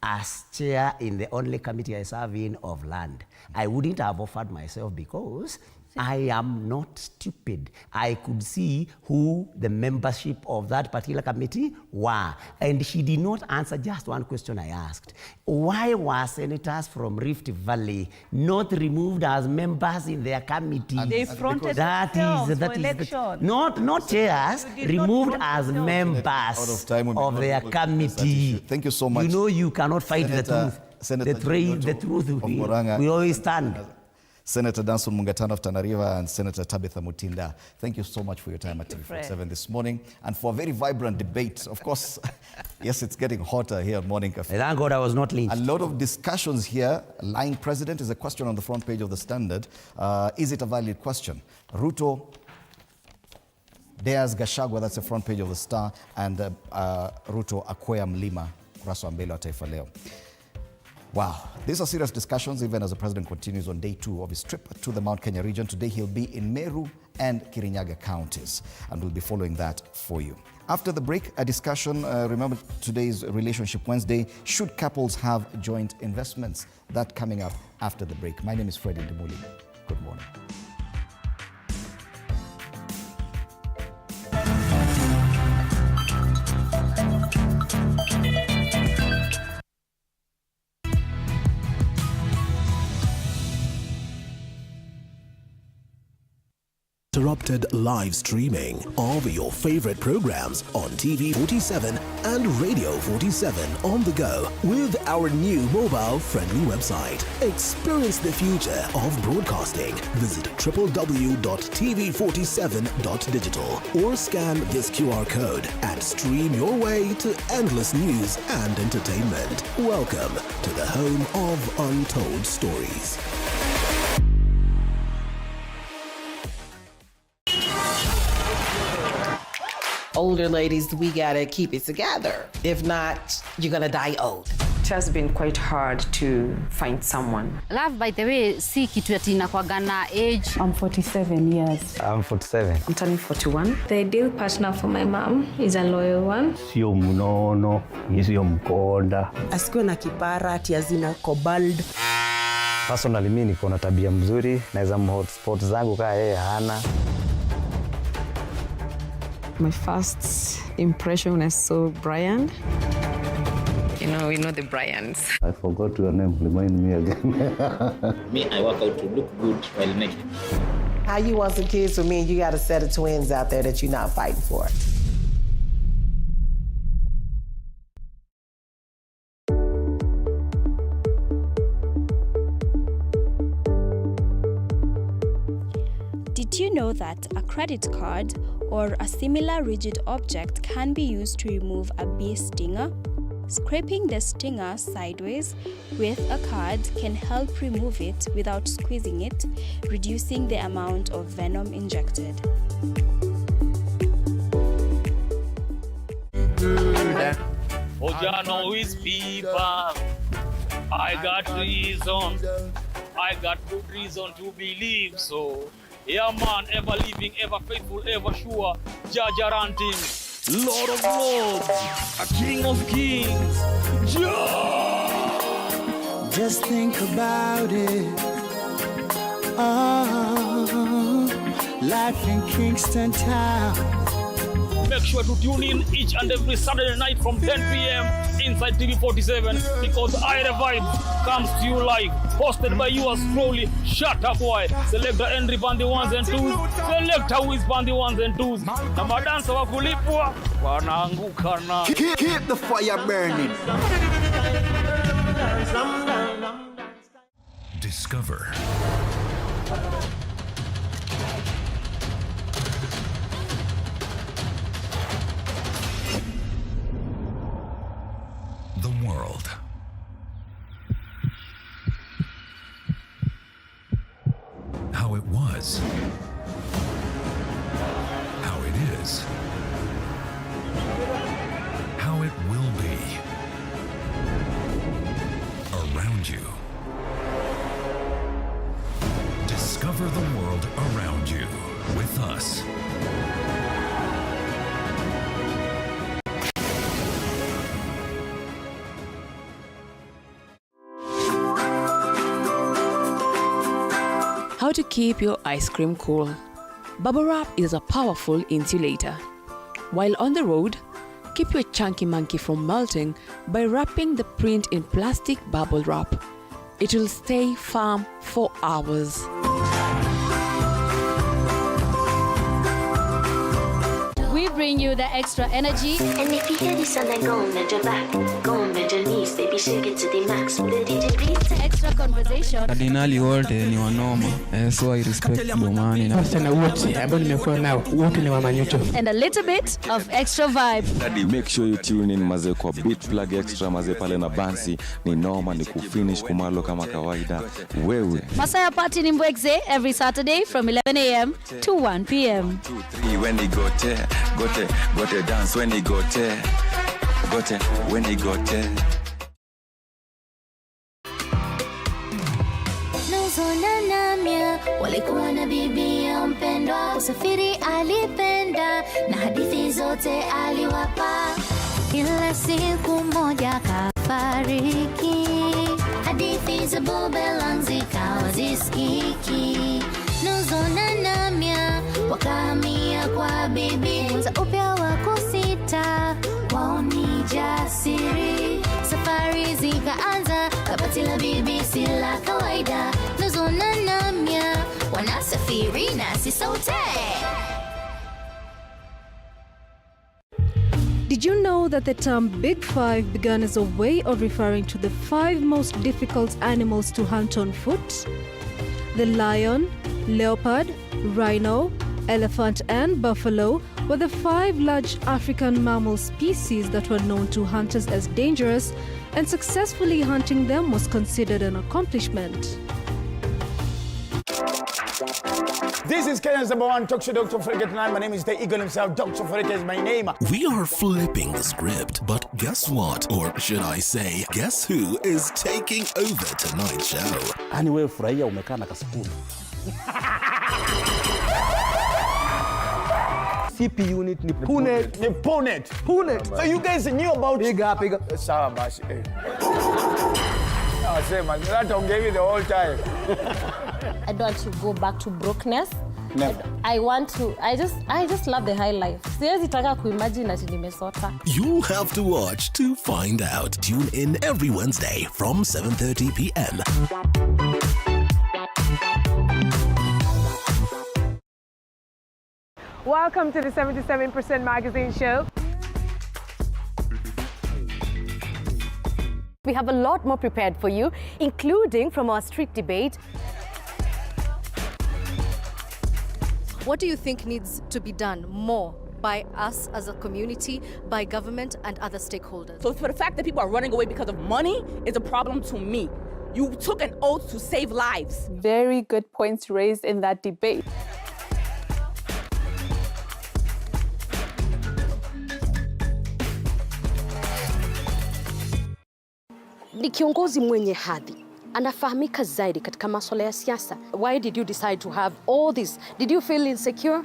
[SPEAKER 18] as chair in the only committee I serve in of land. I wouldn't have offered myself because I am not stupid. I could see who the membership of that particular committee were. And she did not answer just one question I asked. Why were senators from Rift Valley not removed as members in their committee?
[SPEAKER 3] They fronted themselves for election.
[SPEAKER 18] Not chairs, removed as members of their committee.
[SPEAKER 2] Thank you so much.
[SPEAKER 18] You know you cannot fight
[SPEAKER 2] Senator,
[SPEAKER 18] the truth. We always stand.
[SPEAKER 2] Senator Danson Mungatana of Tana River and Senator Tabitha Mutinda, thank you so much for your time at TV47 this morning and for a very vibrant debate. Of course, yes, it's getting hotter here at Morning Cafe.
[SPEAKER 18] Thank God I was not lynched.
[SPEAKER 2] A lot of discussions here. Lying president is a question on the front page of the Standard. Is it a valid question? Ruto dares Gachagua, that's the front page of the Star, and Ruto akwea mlima, kurasa wa mbele wa Taifa Leo. Wow, these are serious discussions even as the president continues on day 2 of his trip to the Mount Kenya region. Today he'll be in Meru and Kirinyaga counties, and we'll be following that for you. After the break, a discussion, remember today's Relationship Wednesday, should couples have joint investments? That coming up after the break. My name is Freddie Ndimuli. Good morning.
[SPEAKER 19] Interrupted live streaming of your favorite programs on TV47 and Radio 47 on the go with our new mobile-friendly website. Experience the future of broadcasting. Visit www.tv47.digital or scan this QR code and stream your way to endless news and entertainment. Welcome to the home of untold stories.
[SPEAKER 4] Older ladies, we gotta keep it together. If not, you're gonna die old.
[SPEAKER 6] It has been quite hard to find someone.
[SPEAKER 23] Love, by the way, si kitu ati inakuwaga na age.
[SPEAKER 6] I'm 47 years.
[SPEAKER 24] I'm 47.
[SPEAKER 6] I'm turning 41.
[SPEAKER 25] The ideal partner for my mom is a loyal one.
[SPEAKER 24] Sio mnono, sio mkonda.
[SPEAKER 4] Asikuwe na kipara ati hazina cobalt.
[SPEAKER 24] Personally mimi niko na tabia mzuri, naweza hotspot zangu kaa yeye hana.
[SPEAKER 6] My first impression when I saw Brian. You know the Bryans.
[SPEAKER 24] I forgot your name, remind me again.
[SPEAKER 26] Me, I work out to look good while naked.
[SPEAKER 4] How you want some kids with me and you got a set of twins out there that you're not fighting for?
[SPEAKER 10] Did you know that a credit card or a similar rigid object can be used to remove a bee stinger? Scraping the stinger sideways with a card can help remove it without squeezing it, reducing the amount of venom injected.
[SPEAKER 27] Ojano is people. I got reason. I got good reason to believe so. Yeah, man, ever living, ever faithful, ever sure. Jaja ranting, Lord of Lords, a King of Kings.
[SPEAKER 28] Just think about it. Oh, life in Kingston Town.
[SPEAKER 27] Make sure to tune in each and every Saturday night from 10 p.m. inside TV47 because I Revive comes to you live. Hosted by yours truly, Shut Up Boy. Selector Henry Bandi 1s and 2s. Selector Wiz Bandi 1s and 2s. Na madansa wa kulipwa wanaanguka na.
[SPEAKER 28] Keep the fire burning.
[SPEAKER 19] Discover. The world. How it was. How it is. How it will be. Around you. Discover the world around you with us.
[SPEAKER 11] How to keep your ice cream cool. Bubble wrap is a powerful insulator. While on the road, keep your chunky monkey from melting by wrapping the print in plastic bubble wrap. It will stay firm for hours.
[SPEAKER 5] We bring you the extra energy.
[SPEAKER 7] And if you hear this and then go on your back, go on your knees, baby, shake it to the max. The DJ beats.
[SPEAKER 5] Extra conversation.
[SPEAKER 8] Kardinali wote ni wanoma, so I respect Bomani.
[SPEAKER 9] Wasichana wote ambao nimekuwa nao wote ni Wamanyuto.
[SPEAKER 5] And a little bit of extra vibe.
[SPEAKER 12] Make sure you tune in maze kwa Beat Plug Extra maze pale na Bansi ni noma ni kufinish kumalo kama kawaida wewe.
[SPEAKER 5] Masaya Party ni Mbwekze every Saturday from 11 a.m. to 1 p.m.
[SPEAKER 12] 2, 3 when he got it dance when he got it when he got it.
[SPEAKER 7] Nuzona namia walikuwa na bibi ya mpendwa, usafiri alipenda na hadithi zote aliwapa. Kila siku moja kafariki, hadithi za Bobelang zikawa zisikiki. Nuzona namia wakahamia kwa bibi za upya wa kusita, wao ni jasiri. Safari zikaanza, kabati la bibi si la kawaida. Nuzona namia wanasafiri nasi sote.
[SPEAKER 13] Did you know that the term Big Five began as a way of referring to the 5 most difficult animals to hunt on foot? The lion, leopard, rhino, elephant and buffalo were the 5 large African mammal species that were known to hunters as dangerous, and successfully hunting them was considered an accomplishment.
[SPEAKER 28] This is Kenya's #1 talk show, Dr. Foreke tonight. My name is the Eagle himself. Dr. Foreke is my name.
[SPEAKER 19] We are flipping the script, but guess what? Or should I say, guess who is taking over tonight's show?
[SPEAKER 14] Anyway, furahia umekaa na kasipuni. CP unit ni Punet.
[SPEAKER 28] Ni Punet.
[SPEAKER 14] Punet.
[SPEAKER 28] So you guys knew about...
[SPEAKER 14] Piga.
[SPEAKER 28] Sawa basi. Sema, that on gave you the whole time.
[SPEAKER 15] I don't want to go back to brokenness.
[SPEAKER 28] Never.
[SPEAKER 15] I just love the high life. Siwezi taka kuimagine ati nimesota.
[SPEAKER 19] You'll have to watch to find out. Tune in every Wednesday from 7:30 p.m.
[SPEAKER 20] Welcome to the 77% Magazine Show. We have a lot more prepared for you, including from our street debate.
[SPEAKER 29] What do you think needs to be done more by us as a community, by government and other stakeholders?
[SPEAKER 30] So for the fact that people are running away because of money is a problem to me. You took an oath to save lives.
[SPEAKER 31] Very good points raised in that debate.
[SPEAKER 32] Ni kiongozi mwenye hadhi. Anafahamika zaidi katika masuala ya siasa. Why did you decide to have all this? Did you feel insecure?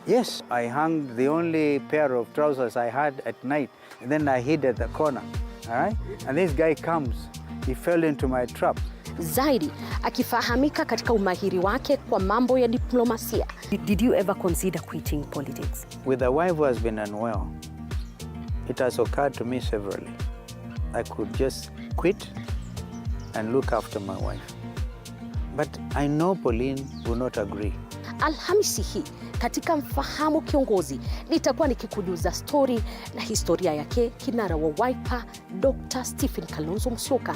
[SPEAKER 33] Yes, I hung the only pair of trousers I had at night, and then I hid at the corner, all right? And this guy comes, he fell into my trap.
[SPEAKER 32] Zaidi, akifahamika katika umahiri wake kwa mambo ya diplomasia. Did you ever consider quitting politics?
[SPEAKER 33] With a wife who has been unwell, it has occurred to me severally. I could just quit and look after my wife. But I know Pauline will not agree.
[SPEAKER 32] Alhamisi hii katika Mfahamu Kiongozi nitakuwa nikikujuza story na historia yake kinara wa Wiper Dr. Stephen Kalonzo Musyoka.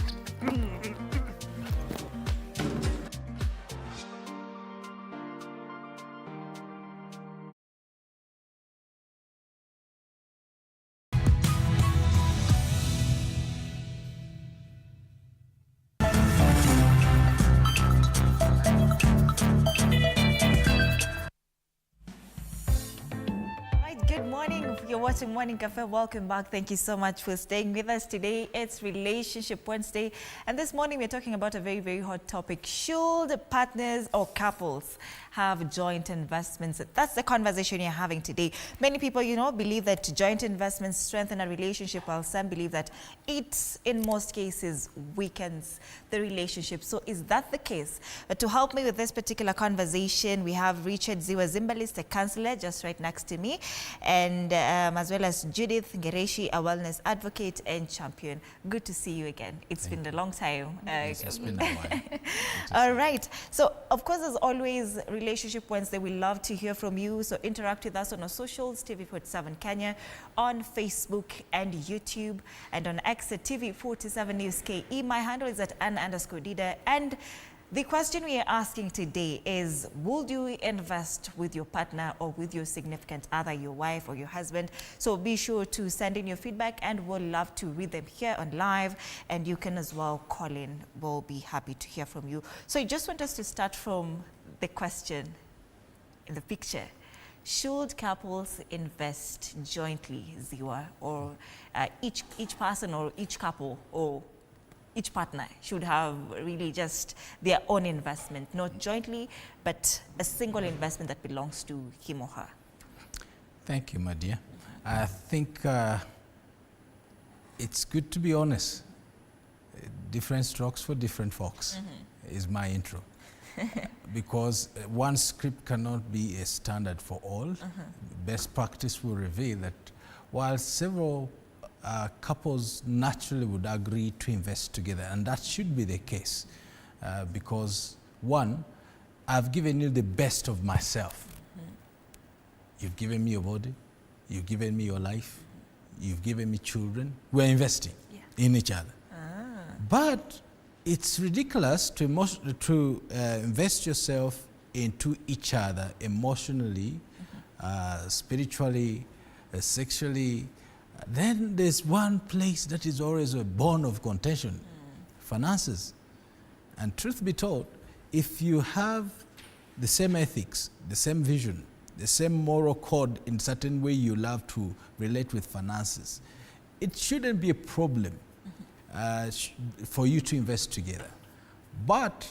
[SPEAKER 1] You're watching Morning Cafe. Welcome back. Thank you so much for staying with us today. It's Relationship Wednesday. And this morning we're talking about a very, very hot topic. Should partners or couples have joint investments? That's the conversation you're having today. Many people, believe that joint investments strengthen a relationship, while some believe that it, in most cases, weakens the relationship. So is that the case? To help me with this particular conversation, we have Richard Ziwa Zimbalist, a counselor, just right next to me, and as well as Judith Ngereshi, a wellness advocate and champion. Good to see you again. It's been a long time.
[SPEAKER 2] Yes, it's been a while.
[SPEAKER 1] All right. So, of course, as always, Relationship Wednesday, we love to hear from you. So interact with us on our socials, TV47 Kenya, on Facebook and YouTube, and on X at TV47 News KE. My handle is at Anna_Dida. And the question we are asking today is, would you invest with your partner or with your significant other, your wife or your husband? So be sure to send in your feedback, and we'll love to read them here on live. And you can as well call in. We'll be happy to hear from you. So I just want us to start from the question in the picture. Should couples invest jointly, Ziwa, or each person or each couple or each partner should have really just their own investment, not jointly, but a single investment that belongs to him or her?
[SPEAKER 2] Thank you, my dear. I think it's good to be honest. Different strokes for different folks is my intro. Because one script cannot be a standard for all. Best practice will reveal that while several couples naturally would agree to invest together, and that should be the case, because one, I've given you the best of myself. You've given me your body, you've given me your life, you've given me children. We're investing in each other. But it's ridiculous to invest yourself into each other emotionally, spiritually, sexually. Then there's one place that is always a bone of contention, finances. And truth be told, if you have the same ethics, the same vision, the same moral code in certain way you love to relate with finances, it shouldn't be a problem for you to invest together. But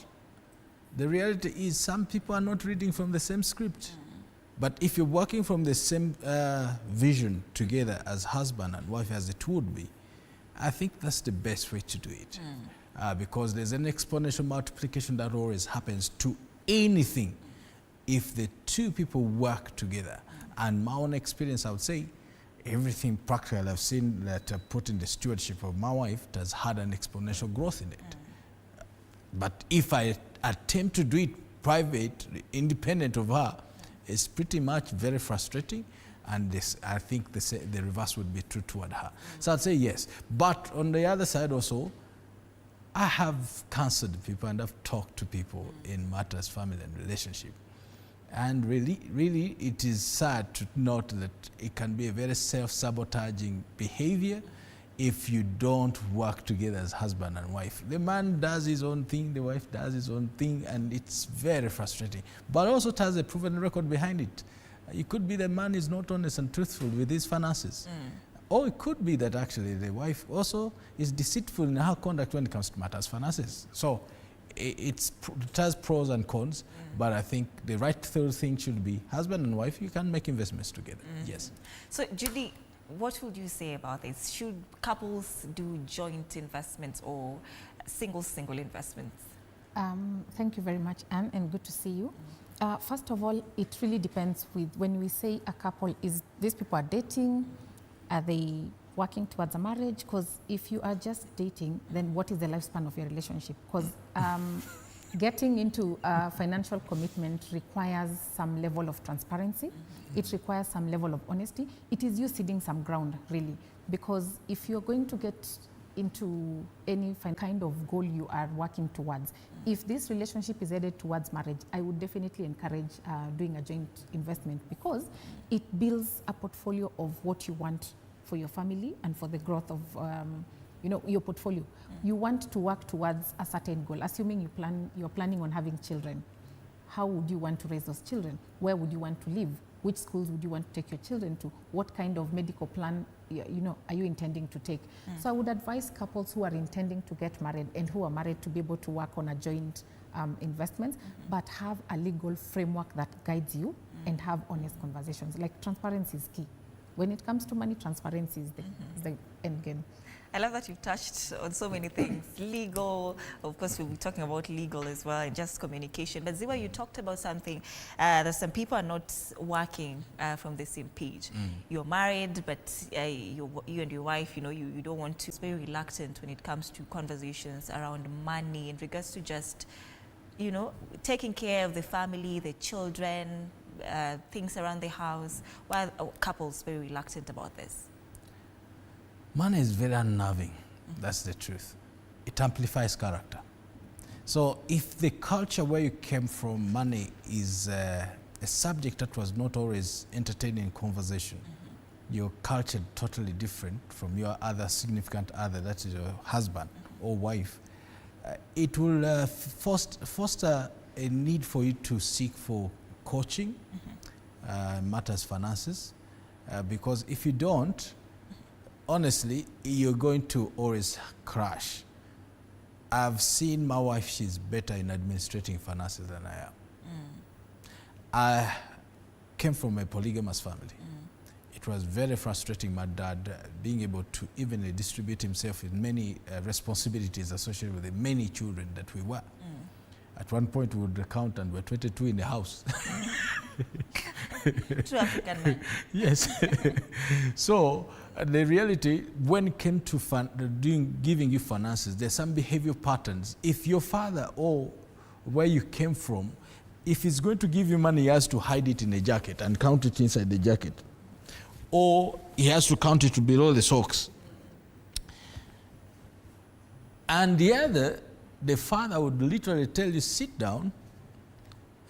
[SPEAKER 2] the reality is some people are not reading from the same script. But if you're working from the same vision together as husband and wife, as it would be, I think that's the best way to do it. Because there's an exponential multiplication that always happens to anything if the two people work together. And my own experience, I would say, everything practical I've seen that put in the stewardship of my wife has had an exponential growth in it. But if I attempt to do it private, independent of her, it's pretty much very frustrating, and I think the reverse would be true toward her. So I'd say yes. But on the other side also, I have counseled people and I've talked to people in matters, family and relationship. And really, it is sad to note that it can be a very self-sabotaging behavior if you don't work together as husband and wife. The man does his own thing, the wife does his own thing, and it's very frustrating. But also it has a proven record behind it. It could be the man is not honest and truthful with his finances. Or it could be that actually the wife also is deceitful in her conduct when it comes to matters finances. So it has pros and cons, but I think the right thing should be husband and wife, you can make investments together. Yes.
[SPEAKER 1] So Judy, what would you say about this? Should couples do joint investments or single investments?
[SPEAKER 3] Thank you very much, Anne, and good to see you. First of all, it really depends with when we say a couple, is these people are dating, are they working towards a marriage? Because if you are just dating, then what is the lifespan of your relationship? Because getting into a financial commitment requires some level of transparency. It requires some level of honesty. It is you ceding some ground, really. Because if you're going to get into any kind of goal you are working towards, if this relationship is headed towards marriage, I would definitely encourage doing a joint investment, because it builds a portfolio of what you want for your family and for the growth of your portfolio. You want to work towards a certain goal, assuming you're planning on having children. how would you want to raise those children? Where would you want to live? Which schools would you want to take your children to? What kind of medical plan are you intending to take? So I would advise couples who are intending to get married and who are married to be able to work on a joint investments, but have a legal framework that guides you and have honest conversations. Like transparency is key. When it comes to money, transparency is the end game.
[SPEAKER 1] I love that you've touched on so many things. Legal, of course, we'll be talking about legal as well, and just communication. But Ziwa, you talked about something, that some people are not working from the same page. You're married, but you and your wife, you don't want to. It's very reluctant when it comes to conversations around money in regards to just, taking care of the family, the children, things around the house. Why are couples very reluctant about this?
[SPEAKER 2] Money is very unnerving. That's the truth. It amplifies character. So if the culture where you came from, money is a subject that was not always entertained in conversation, your culture totally different from your other significant other, that is your husband or wife, it will foster a need for you to seek for coaching, matters finances, because if you don't, honestly, you're going to always crash. I've seen my wife, she's better in administrating finances than I am. I came from a polygamous family. It was very frustrating, my dad being able to evenly distribute himself in many responsibilities associated with the many children that we were. At one point, we would count and we're 22 in the house.
[SPEAKER 1] True African man.
[SPEAKER 2] Yes. So the reality, when it came to giving you finances, there's some behavior patterns. If your father or where you came from, if he's going to give you money, he has to hide it in a jacket and count it inside the jacket. Or he has to count it below the socks. And the other, the father would literally tell you, sit down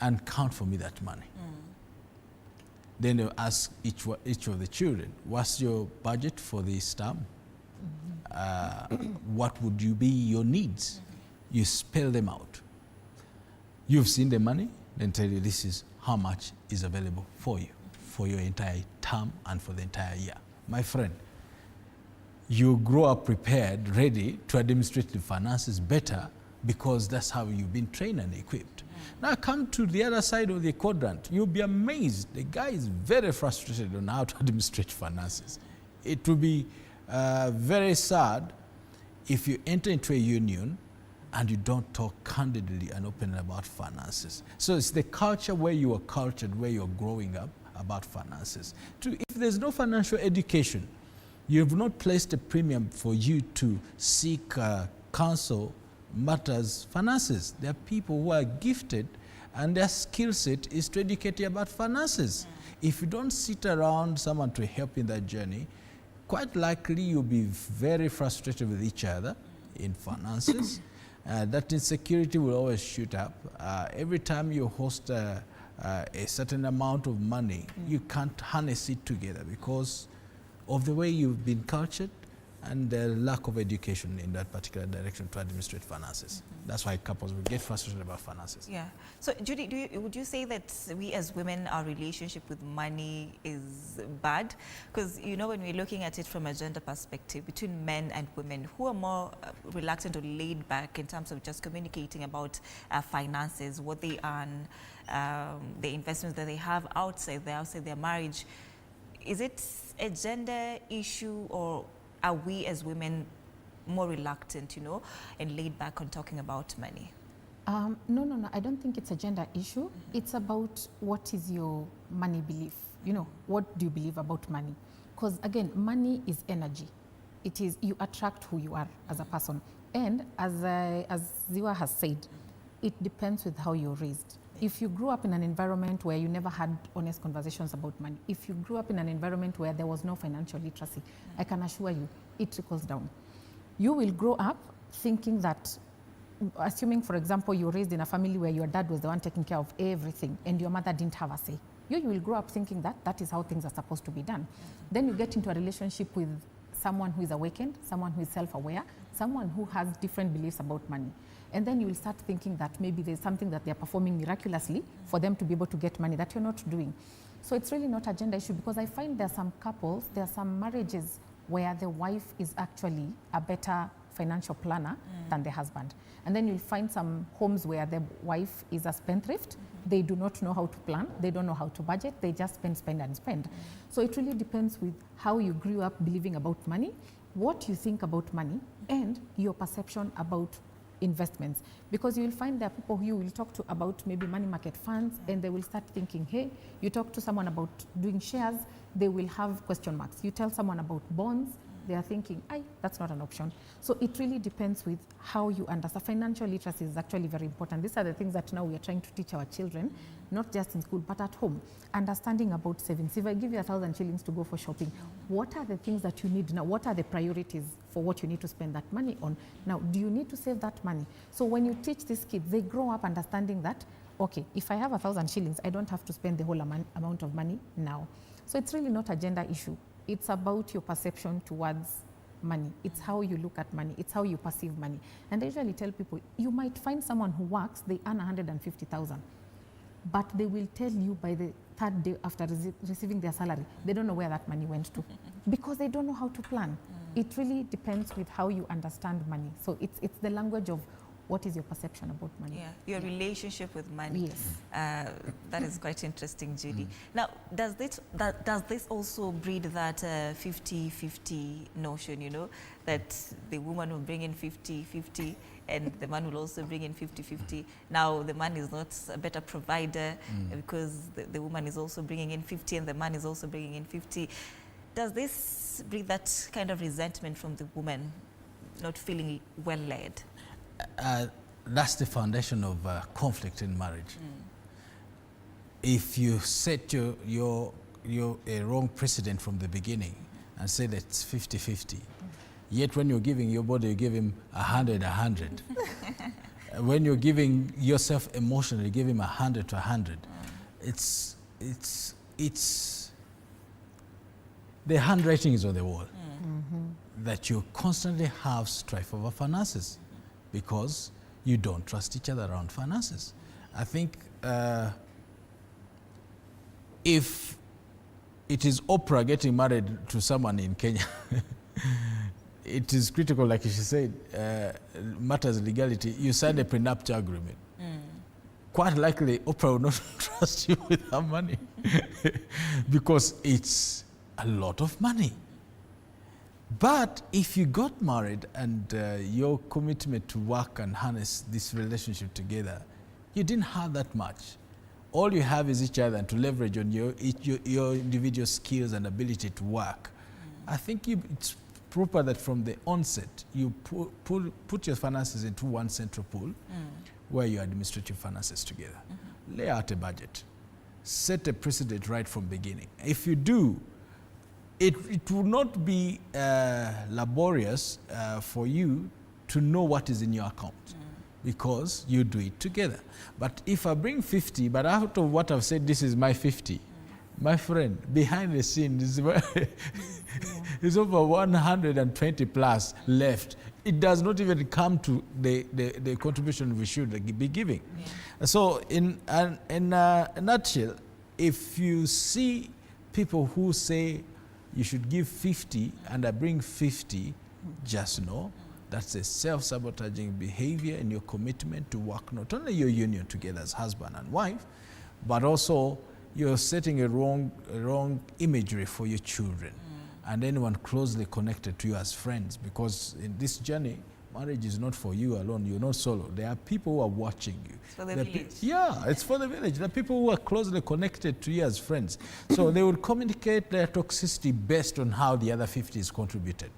[SPEAKER 2] and count for me that money. Then they'll ask each of the children, what's your budget for this term? What would you be your needs? You spell them out. You've seen the money, then tell you this is how much is available for you, for your entire term and for the entire year. My friend, you grow up prepared, ready to administrate the finances better because that's how you've been trained and equipped. Now come to the other side of the quadrant. You'll be amazed. The guy is very frustrated on how to administrate finances. It will be very sad if you enter into a union and you don't talk candidly and openly about finances. So it's the culture where you are cultured, where you're growing up about finances. If there's no financial education, you've not placed a premium for you to seek counsel matters finances. There are people who are gifted and their skill set is to educate you about finances. If you don't sit around someone to help in that journey, quite likely you'll be very frustrated with each other in finances. That insecurity will always shoot up. Every time you host a certain amount of money, you can't harness it together because of the way you've been cultured and the lack of education in that particular direction to administrate finances. That's why couples will get frustrated about finances.
[SPEAKER 1] Yeah. So Judy, would you say that we as women, our relationship with money is bad? Because, when we're looking at it from a gender perspective, between men and women, who are more reluctant or laid back in terms of just communicating about finances, what they earn, the investments that they have outside their marriage? Is it a gender issue, or are we as women more reluctant, and laid back on talking about money?
[SPEAKER 3] No. I don't think it's a gender issue. It's about what is your money belief. What do you believe about money? Because again, money is energy. It is, you attract who you are as a person. And as Ziwa has said, it depends with how you're raised. If you grew up in an environment where you never had honest conversations about money, if you grew up in an environment where there was no financial literacy, I can assure you, it trickles down. You will grow up thinking that, assuming, for example, you're raised in a family where your dad was the one taking care of everything and your mother didn't have a say. You will grow up thinking that that is how things are supposed to be done. Then you get into a relationship with someone who is awakened, someone who is self-aware, someone who has different beliefs about money. And then you will start thinking that maybe there's something that they're performing miraculously for them to be able to get money that you're not doing. So it's really not a gender issue, because I find there are some couples, there are some marriages where the wife is actually a better financial planner than the husband. And then you'll find some homes where the wife is a spendthrift. They do not know how to plan. They don't know how to budget. They just spend and spend. So it really depends with how you grew up believing about money, what you think about money, and your perception about investments. Because you will find there are people who you will talk to about maybe money market funds, and they will start thinking, hey, you talk to someone about doing shares, they will have question marks. You tell someone about bonds, they are thinking, that's not an option. So it really depends with how you understand. Financial literacy is actually very important. These are the things that now we are trying to teach our children, not just in school, but at home. Understanding about savings. If I give you 1,000 shillings to go for shopping, what are the things that you need now? What are the priorities for what you need to spend that money on? Now, do you need to save that money? So when you teach these kids, they grow up understanding that, okay, if I have 1,000 shillings, I don't have to spend the whole amount of money now. So it's really not a gender issue. It's about your perception towards money. It's how you look at money. It's how you perceive money. And I usually tell people, you might find someone who works, they earn 150,000, but they will tell you by the third day after receiving their salary, they don't know where that money went to, because they don't know how to plan. It really depends with how you understand money. So it's the language of what is your perception about money.
[SPEAKER 1] Yeah, your relationship with money.
[SPEAKER 3] Yes.
[SPEAKER 1] That is quite interesting, Judy. Now, does this also breed that 50-50 notion, you know, that the woman will bring in 50-50 and the man will also bring in 50-50. Now, the man is not a better provider because the woman is also bringing in 50 and the man is also bringing in 50. Does this breed that kind of resentment from the woman not feeling well led?
[SPEAKER 2] That's the foundation of conflict in marriage. If you set your a wrong precedent from the beginning and say that it's 50-50, yet when you're giving your body, you give him 100-100. When you're giving yourself emotionally, you give him 100-100. It's the handwriting is on the wall. That you constantly have strife over finances, because you don't trust each other around finances. I think if it is Oprah getting married to someone in Kenya, it is critical, like she said, matters of legality. You sign a prenuptial agreement. Quite likely, Oprah will not trust you with her money because it's a lot of money. But if you got married and your commitment to work and harness this relationship together, you didn't have that much. All you have is each other and to leverage on your individual skills and ability to work. I think it's proper that from the onset, you put your finances into one central pool where you administrate your finances together. Lay out a budget. Set a precedent right from beginning. If you do, it will not be laborious for you to know what is in your account because you do it together. But if I bring 50, but out of what I've said, this is my 50, my friend, behind the scenes is over 120 plus left. It does not even come to the contribution we should be giving. So in a nutshell, if you see people who say, you should give 50 and I bring 50, just know that's a self-sabotaging behavior in your commitment to work not only your union together as husband and wife, but also you're setting a wrong imagery for your children and anyone closely connected to you as friends, because in this journey, marriage is not for you alone. You're not solo. There are people who are watching you.
[SPEAKER 1] It's for the village.
[SPEAKER 2] It's for the village. There are people who are closely connected to you as friends. So they will communicate their toxicity based on how the other 50 is contributed.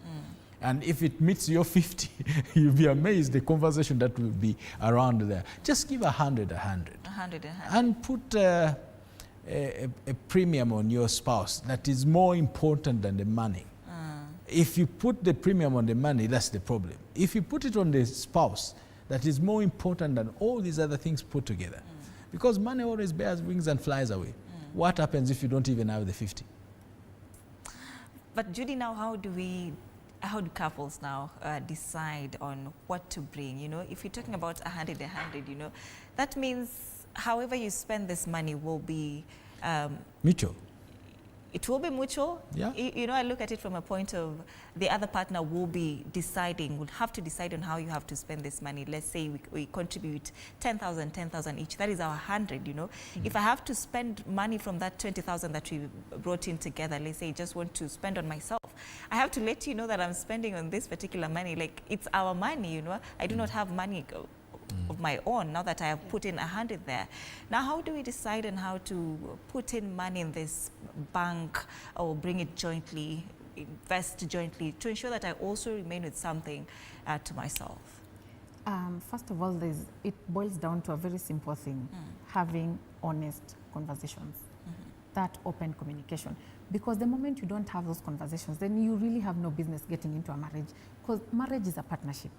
[SPEAKER 2] And if it meets your 50, you'll be amazed the conversation that will be around there. Just give 100. And put a premium on your spouse that is more important than the money. If you put the premium on the money, that's the problem. If you put it on the spouse, that is more important than all these other things put together. Because money always bears wings and flies away. What happens if you don't even have the 50?
[SPEAKER 1] But Judy, now how do we how do couples now decide on what to bring? You know, if you're talking about 100, you know, that means however you spend this money will be
[SPEAKER 2] mutual.
[SPEAKER 1] It will be mutual.
[SPEAKER 2] Yeah.
[SPEAKER 1] You know, I look at it from a point of the other partner will be deciding, will have to decide on how you have to spend this money. Let's say we contribute 10,000 each. That is our 100, you know. If I have to spend money from that 20,000 that we brought in together, let's say I just want to spend on myself, I have to let you know that I'm spending on this particular money. Like, it's our money, you know. I do not have money of my own now that I have put in 100 there. Now, how do we decide on how to put in money in this bank or bring it jointly, invest jointly, to ensure that I also remain with something to myself?
[SPEAKER 3] First of all, it boils down to a very simple thing, having honest conversations, that open communication. Because the moment you don't have those conversations, then you really have no business getting into a marriage, because marriage is a partnership.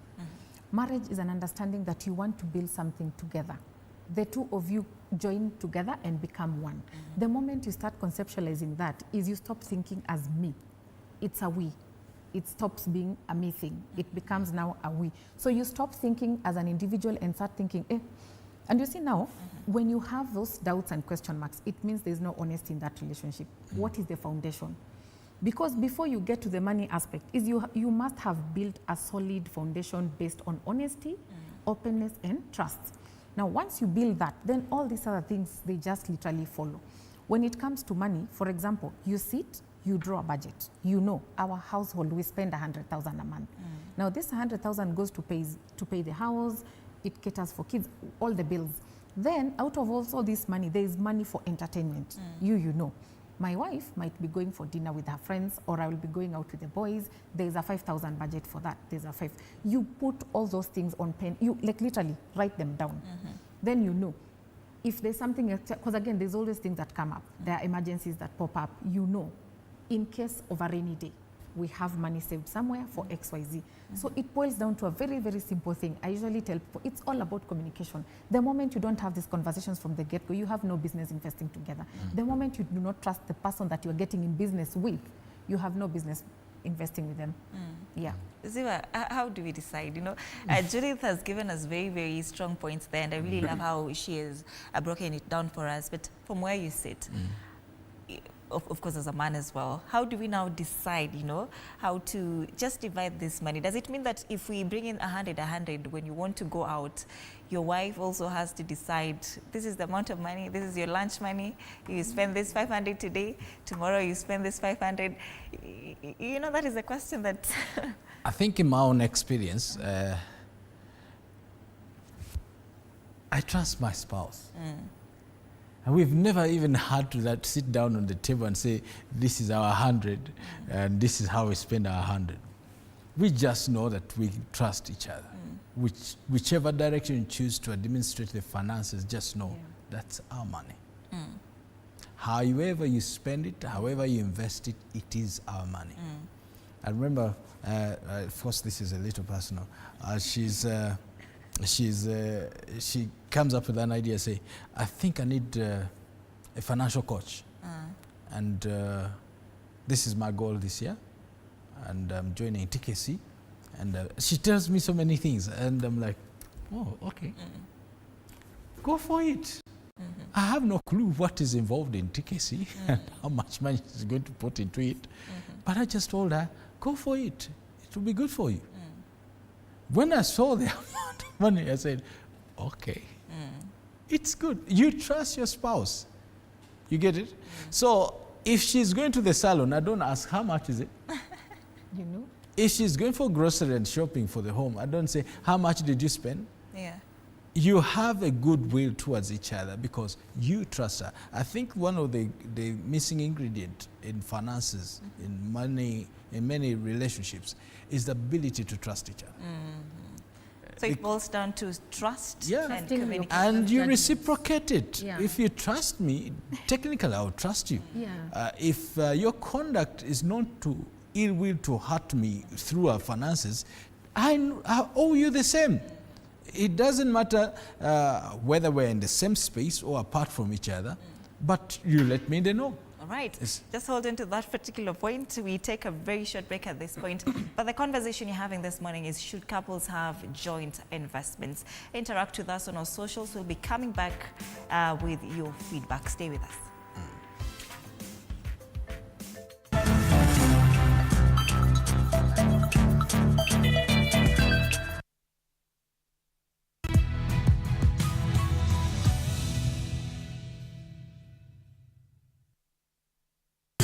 [SPEAKER 3] Marriage is an understanding that you want to build something together. The two of you join together and become one. The moment you start conceptualizing that is you stop thinking as me. It's a we. It stops being a me thing. It becomes now a we. So you stop thinking as an individual and start thinking, eh. And you see now, when you have those doubts and question marks, it means there's no honesty in that relationship. What is the foundation? Because before you get to the money aspect, you must have built a solid foundation based on honesty, openness, and trust. Now, once you build that, then all these other things, they just literally follow. When it comes to money, for example, you sit, you draw a budget. You know, our household, we spend 100,000 a month. Now, this 100,000 goes to pay the house, it caters for kids, all the bills. Then, out of all this money, there is money for entertainment. You know. My wife might be going for dinner with her friends, or I will be going out with the boys. There's a 5,000 budget for that. There's a 5. You put all those things on pen. You like literally write them down. Then you know. If there's something, because again, there's always things that come up. There are emergencies that pop up. You know, in case of a rainy day, we have money saved somewhere for XYZ. So it boils down to a very, very simple thing. I usually tell people, it's all about communication. The moment you don't have these conversations from the get-go, you have no business investing together. The moment you do not trust the person that you're getting in business with, you have no business investing with them. Yeah.
[SPEAKER 1] Ziva, how do we decide? You know, Judith has given us very, very strong points there, and I really love how she has broken it down for us. But from where you sit, of course, as a man as well, how do we now decide, you know, how to just divide this money? Does it mean that if we bring in 100, when you want to go out, your wife also has to decide, this is the amount of money, this is your lunch money, you spend this 500 today, tomorrow you spend this 500? You know, that is a question that...
[SPEAKER 2] I think in my own experience, I trust my spouse. And we've never even had to sit down on the table and say, this is our 100 and this is how we spend our 100. We just know that we trust each other. Whichever direction you choose to administrate the finances, just know that's our money. However you spend it, however you invest it, it is our money. I remember, of course this is a little personal, she comes up with an idea, say, I think I need a financial coach. And this is my goal this year. And I'm joining TKC. And she tells me so many things. And I'm like, oh, okay. Go for it. I have no clue what is involved in TKC and how much money she's going to put into it. But I just told her, go for it. It will be good for you. When I saw the amount of money, I said, okay, it's good. You trust your spouse. You get it? So if she's going to the salon, I don't ask, how much is it?
[SPEAKER 3] You know?
[SPEAKER 2] If she's going for grocery and shopping for the home, I don't say, how much did you spend?
[SPEAKER 1] Yeah.
[SPEAKER 2] You have a goodwill towards each other because you trust her. I think one of the missing ingredient in finances, in money, in many relationships, is the ability to trust each other.
[SPEAKER 1] So it boils down to trust and communication.
[SPEAKER 2] And you reciprocate it.
[SPEAKER 1] Yeah.
[SPEAKER 2] If you trust me, technically I will trust you. If your conduct is not to ill will to hurt me through our finances, I owe you the same. It doesn't matter whether we're in the same space or apart from each other, but you let me know.
[SPEAKER 1] right. Just hold on to that particular point. We take a very short break at this point. But the conversation you're having this morning is, should couples have joint investments? Interact with us on our socials. We'll be coming back with your feedback. Stay with us.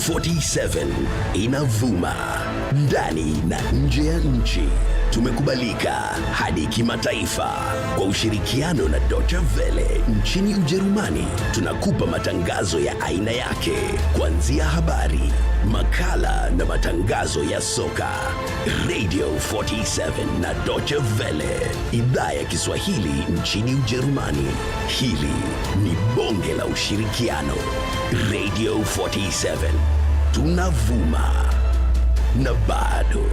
[SPEAKER 19] 47 inavuma ndani na nje ya nchi. Tumekubalika hadi kimataifa kwa ushirikiano na Deutsche Welle nchini Ujerumani. Tunakupa matangazo ya aina yake, kuanzia habari, makala na matangazo ya soka. Radio 47 na Deutsche Welle, idhaa ya Kiswahili nchini Ujerumani. Hili ni bonge la ushirikiano. Radio 47, tunavuma na bado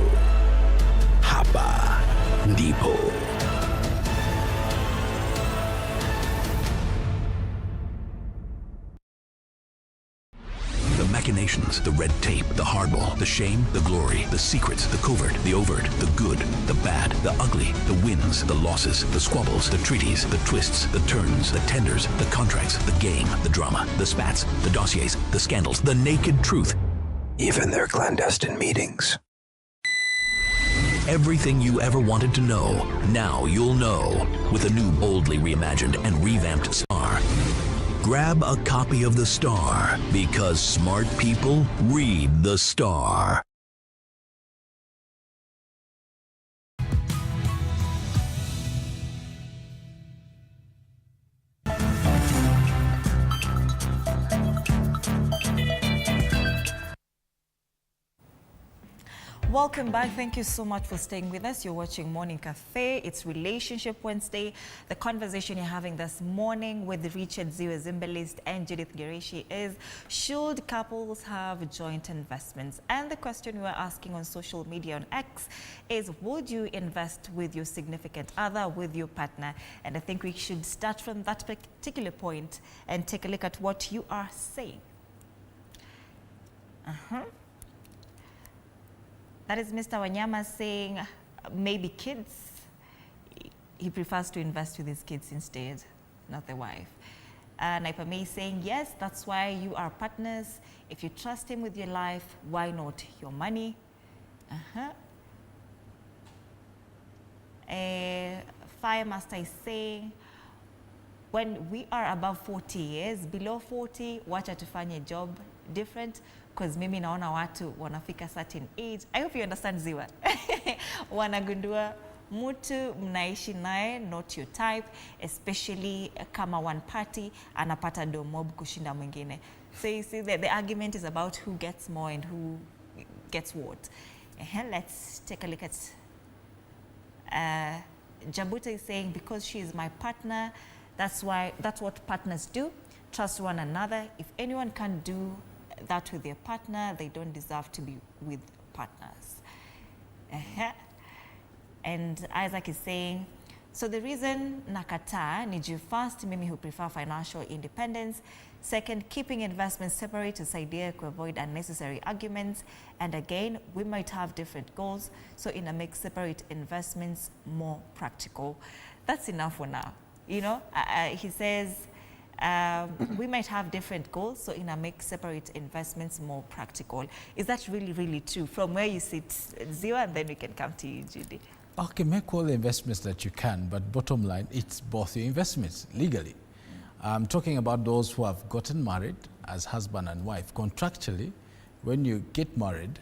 [SPEAKER 19] hapa ndipo.
[SPEAKER 4] The machinations, the red tape, the hardball, the shame, the glory, the secrets, the covert, the overt, the good, the bad, the ugly, the wins, the losses, the squabbles, the treaties, the twists, the turns, the tenders, the contracts, the game, the drama, the spats, the dossiers, the scandals, the naked truth.
[SPEAKER 6] Even their clandestine meetings.
[SPEAKER 4] Everything you ever wanted to know, now you'll know with a new boldly reimagined and revamped Star. Grab a copy of the Star, because smart people read the Star.
[SPEAKER 1] Welcome back. Thank you so much for staying with us. You're watching Morning Cafe. It's Relationship Wednesday. The conversation you're having this morning with Richard Ziwe Zimbalist and Judith Gereshi is, should couples have joint investments? And the question we're asking on social media on X is, would you invest with your significant other, with your partner? And I think we should start from that particular point and take a look at what you are saying. That is Mr. Wanyama saying maybe kids. He prefers to invest with his kids instead, not the wife. Naipamei saying, yes, that's why you are partners. If you trust him with your life, why not your money? Fire Master is saying, when we are above 40 years, below 40, wacha tufanye job different, because mimi naona watu wanafika certain age. I hope you understand, Ziwa. Wanagundua mtu mnaishi naye not your type, especially kama one party anapata do mob kushinda mwingine. So you see that the argument is about who gets more and who gets what. Let's take a look at Jabuta is saying, because she is my partner, that's what partners do. Trust one another. If anyone can do that with their partner, they don't deserve to be with partners. And Isaac is saying, so the reason nakata ni juu first, mimi who prefer financial independence. Second, keeping investments separate is idea to avoid unnecessary arguments. And again, we might have different goals, so in a mix, separate investments more practical. That's enough for now. You know, he says, we might have different goals, so in a make separate investments more practical. Is that really, really true? From where you sit, Ziwa, and then we can come to you, Judy.
[SPEAKER 2] Okay, make all the investments that you can, but bottom line, it's both your investments legally. I'm talking about those who have gotten married as husband and wife. Contractually, when you get married,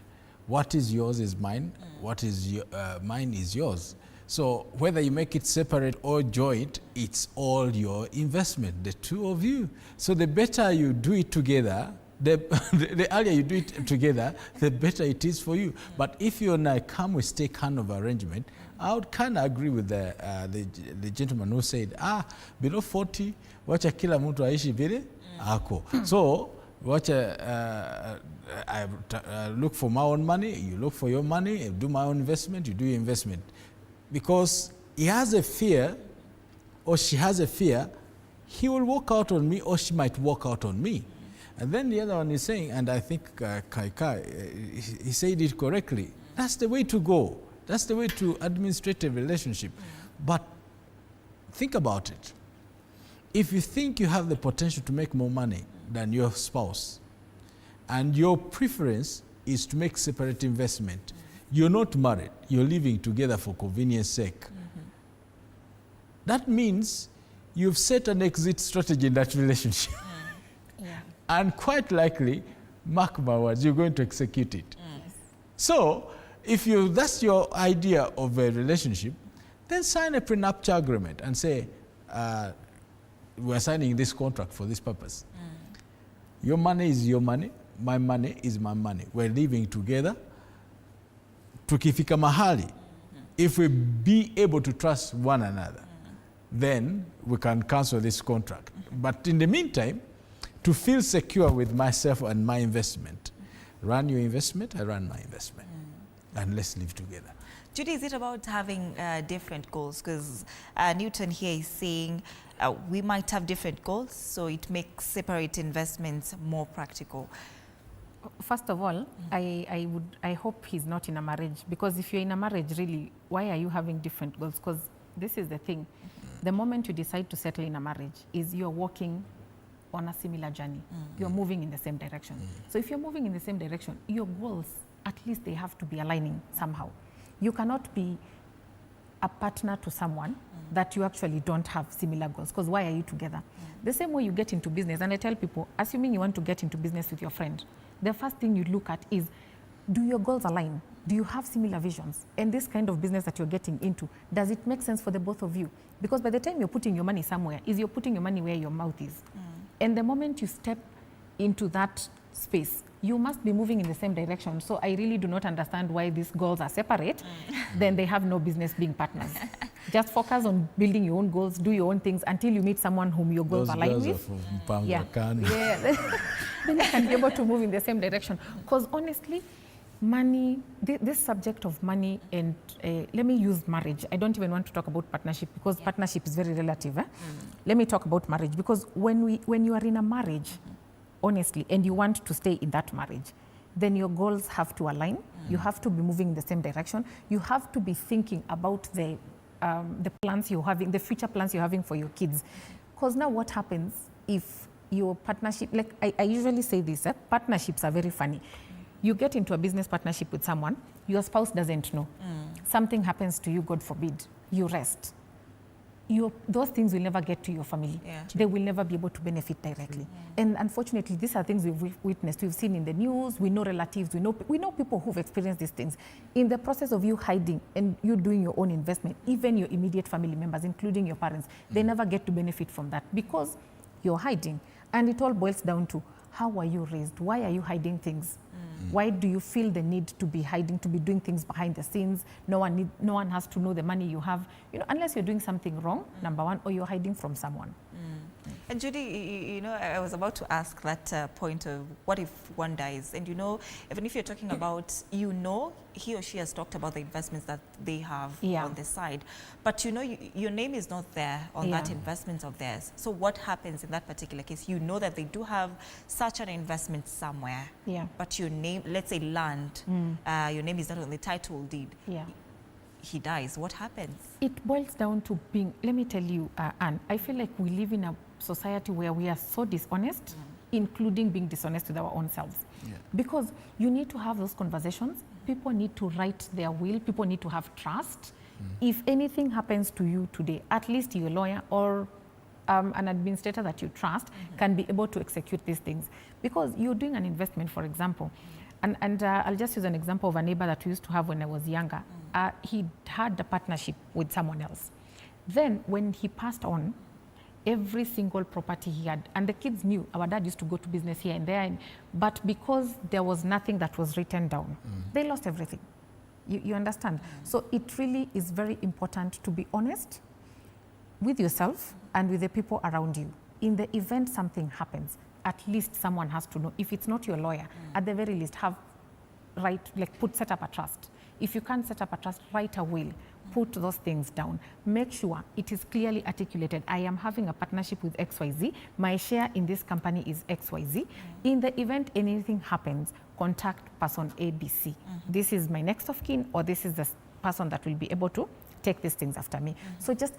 [SPEAKER 2] what is yours is mine, what is mine is yours. So whether you make it separate or joint, it's all your investment, the two of you. So the better you do it together, the earlier you do it together, the better it is for you. But if you're in a come we stay kind of arrangement, I would kind of agree with the gentleman who said, below 40, wacha kila mtu aishi vile ako. So wacha I look for my own money, you look for your money, I do my own investment, you do your investment. Because he has a fear, or she has a fear, he will walk out on me, or she might walk out on me. And then the other one is saying, and I think Kai, he said it correctly, that's the way to go. That's the way to administrate a relationship. But think about it. If you think you have the potential to make more money than your spouse, and your preference is to make separate investment, you're not married, you're living together for convenience sake, that means you've set an exit strategy in that relationship. And quite likely, mark my words, you're going to execute it. So, if that's your idea of a relationship, then sign a prenuptial agreement and say, we're signing this contract for this purpose. Your money is your money, my money is my money. We're living together. Tukifika mahali, if we be able to trust one another, then we can cancel this contract. But in the meantime, to feel secure with myself and my investment, run your investment, I run my investment, and let's live together.
[SPEAKER 1] Judy, is it about having different goals? Because Newton here is saying we might have different goals, so it makes separate investments more practical.
[SPEAKER 3] First of all, I hope he's not in a marriage, because if you're in a marriage, really, why are you having different goals? Because this is the thing. The moment you decide to settle in a marriage is you're walking on a similar journey. You're moving in the same direction. So if you're moving in the same direction, your goals, at least they have to be aligning somehow. You cannot be a partner to someone that you actually don't have similar goals, because why are you together? The same way you get into business, and I tell people, assuming you want to get into business with your friend, the first thing you look at is, do your goals align? Do you have similar visions? And this kind of business that you're getting into, does it make sense for the both of you? Because by the time you're putting your money somewhere, you're putting your money where your mouth is. And the moment you step into that space, you must be moving in the same direction. So I really do not understand why these goals are separate. Then they have no business being partners. Just focus on building your own goals, do your own things until you meet someone whom your goals align with. Then you can be able to move in the same direction. Because honestly, money, this subject of money, and let me use marriage. I don't even want to talk about partnership, because partnership is very relative. Let me talk about marriage, because when you are in a marriage, honestly, and you want to stay in that marriage, then your goals have to align. You have to be moving in the same direction. You have to be thinking about the plans you're having, the future plans you're having for your kids. Because now what happens if your partnership, like I usually say this, partnerships are very funny. You get into a business partnership with someone, your spouse doesn't know. Something happens to you, God forbid, you rest. Those things will never get to your family. They will never be able to benefit directly. And unfortunately, these are things we've witnessed. We've seen in the news, we know relatives, we know people who've experienced these things. In the process of you hiding and you doing your own investment, even your immediate family members, including your parents, they never get to benefit from that because you're hiding. And it all boils down to, how are you raised? Why are you hiding things? Why do you feel the need to be hiding, to be doing things behind the scenes? No one has to know the money you have, unless you're doing something wrong, number one, or you're hiding from someone.
[SPEAKER 1] And Judy, I was about to ask that point of what if one dies? And even if you're talking about, he or she has talked about the investments that they have on the side, but your name is not there on that investment of theirs. So what happens in that particular case? You know that they do have such an investment somewhere, but your name, let's say land, your name is not on the title deed. He dies, what happens?
[SPEAKER 3] It boils down to being, let me tell you, Anne, I feel like we live in a society where we are so dishonest, including being dishonest with our own selves. Because you need to have those conversations. People need to write their will. People need to have trust. If anything happens to you today, at least your lawyer or an administrator that you trust can be able to execute these things. Because you're doing an investment, for example. And I'll just use an example of a neighbor that we used to have when I was younger. He had a partnership with someone else. Then when he passed on, every single property he had, and the kids knew, our dad used to go to business here and there, but because there was nothing that was written down, they lost everything. You understand? So it really is very important to be honest with yourself and with the people around you. In the event something happens, at least someone has to know. If it's not your lawyer, at the very least set up a trust. If you can't set up a trust, write a will put those things down. Make sure it is clearly articulated. I am having a partnership with XYZ. My share in this company is XYZ. In the event anything happens, contact person ABC. This is my next of kin, or this is the person that will be able to take these things after me. So just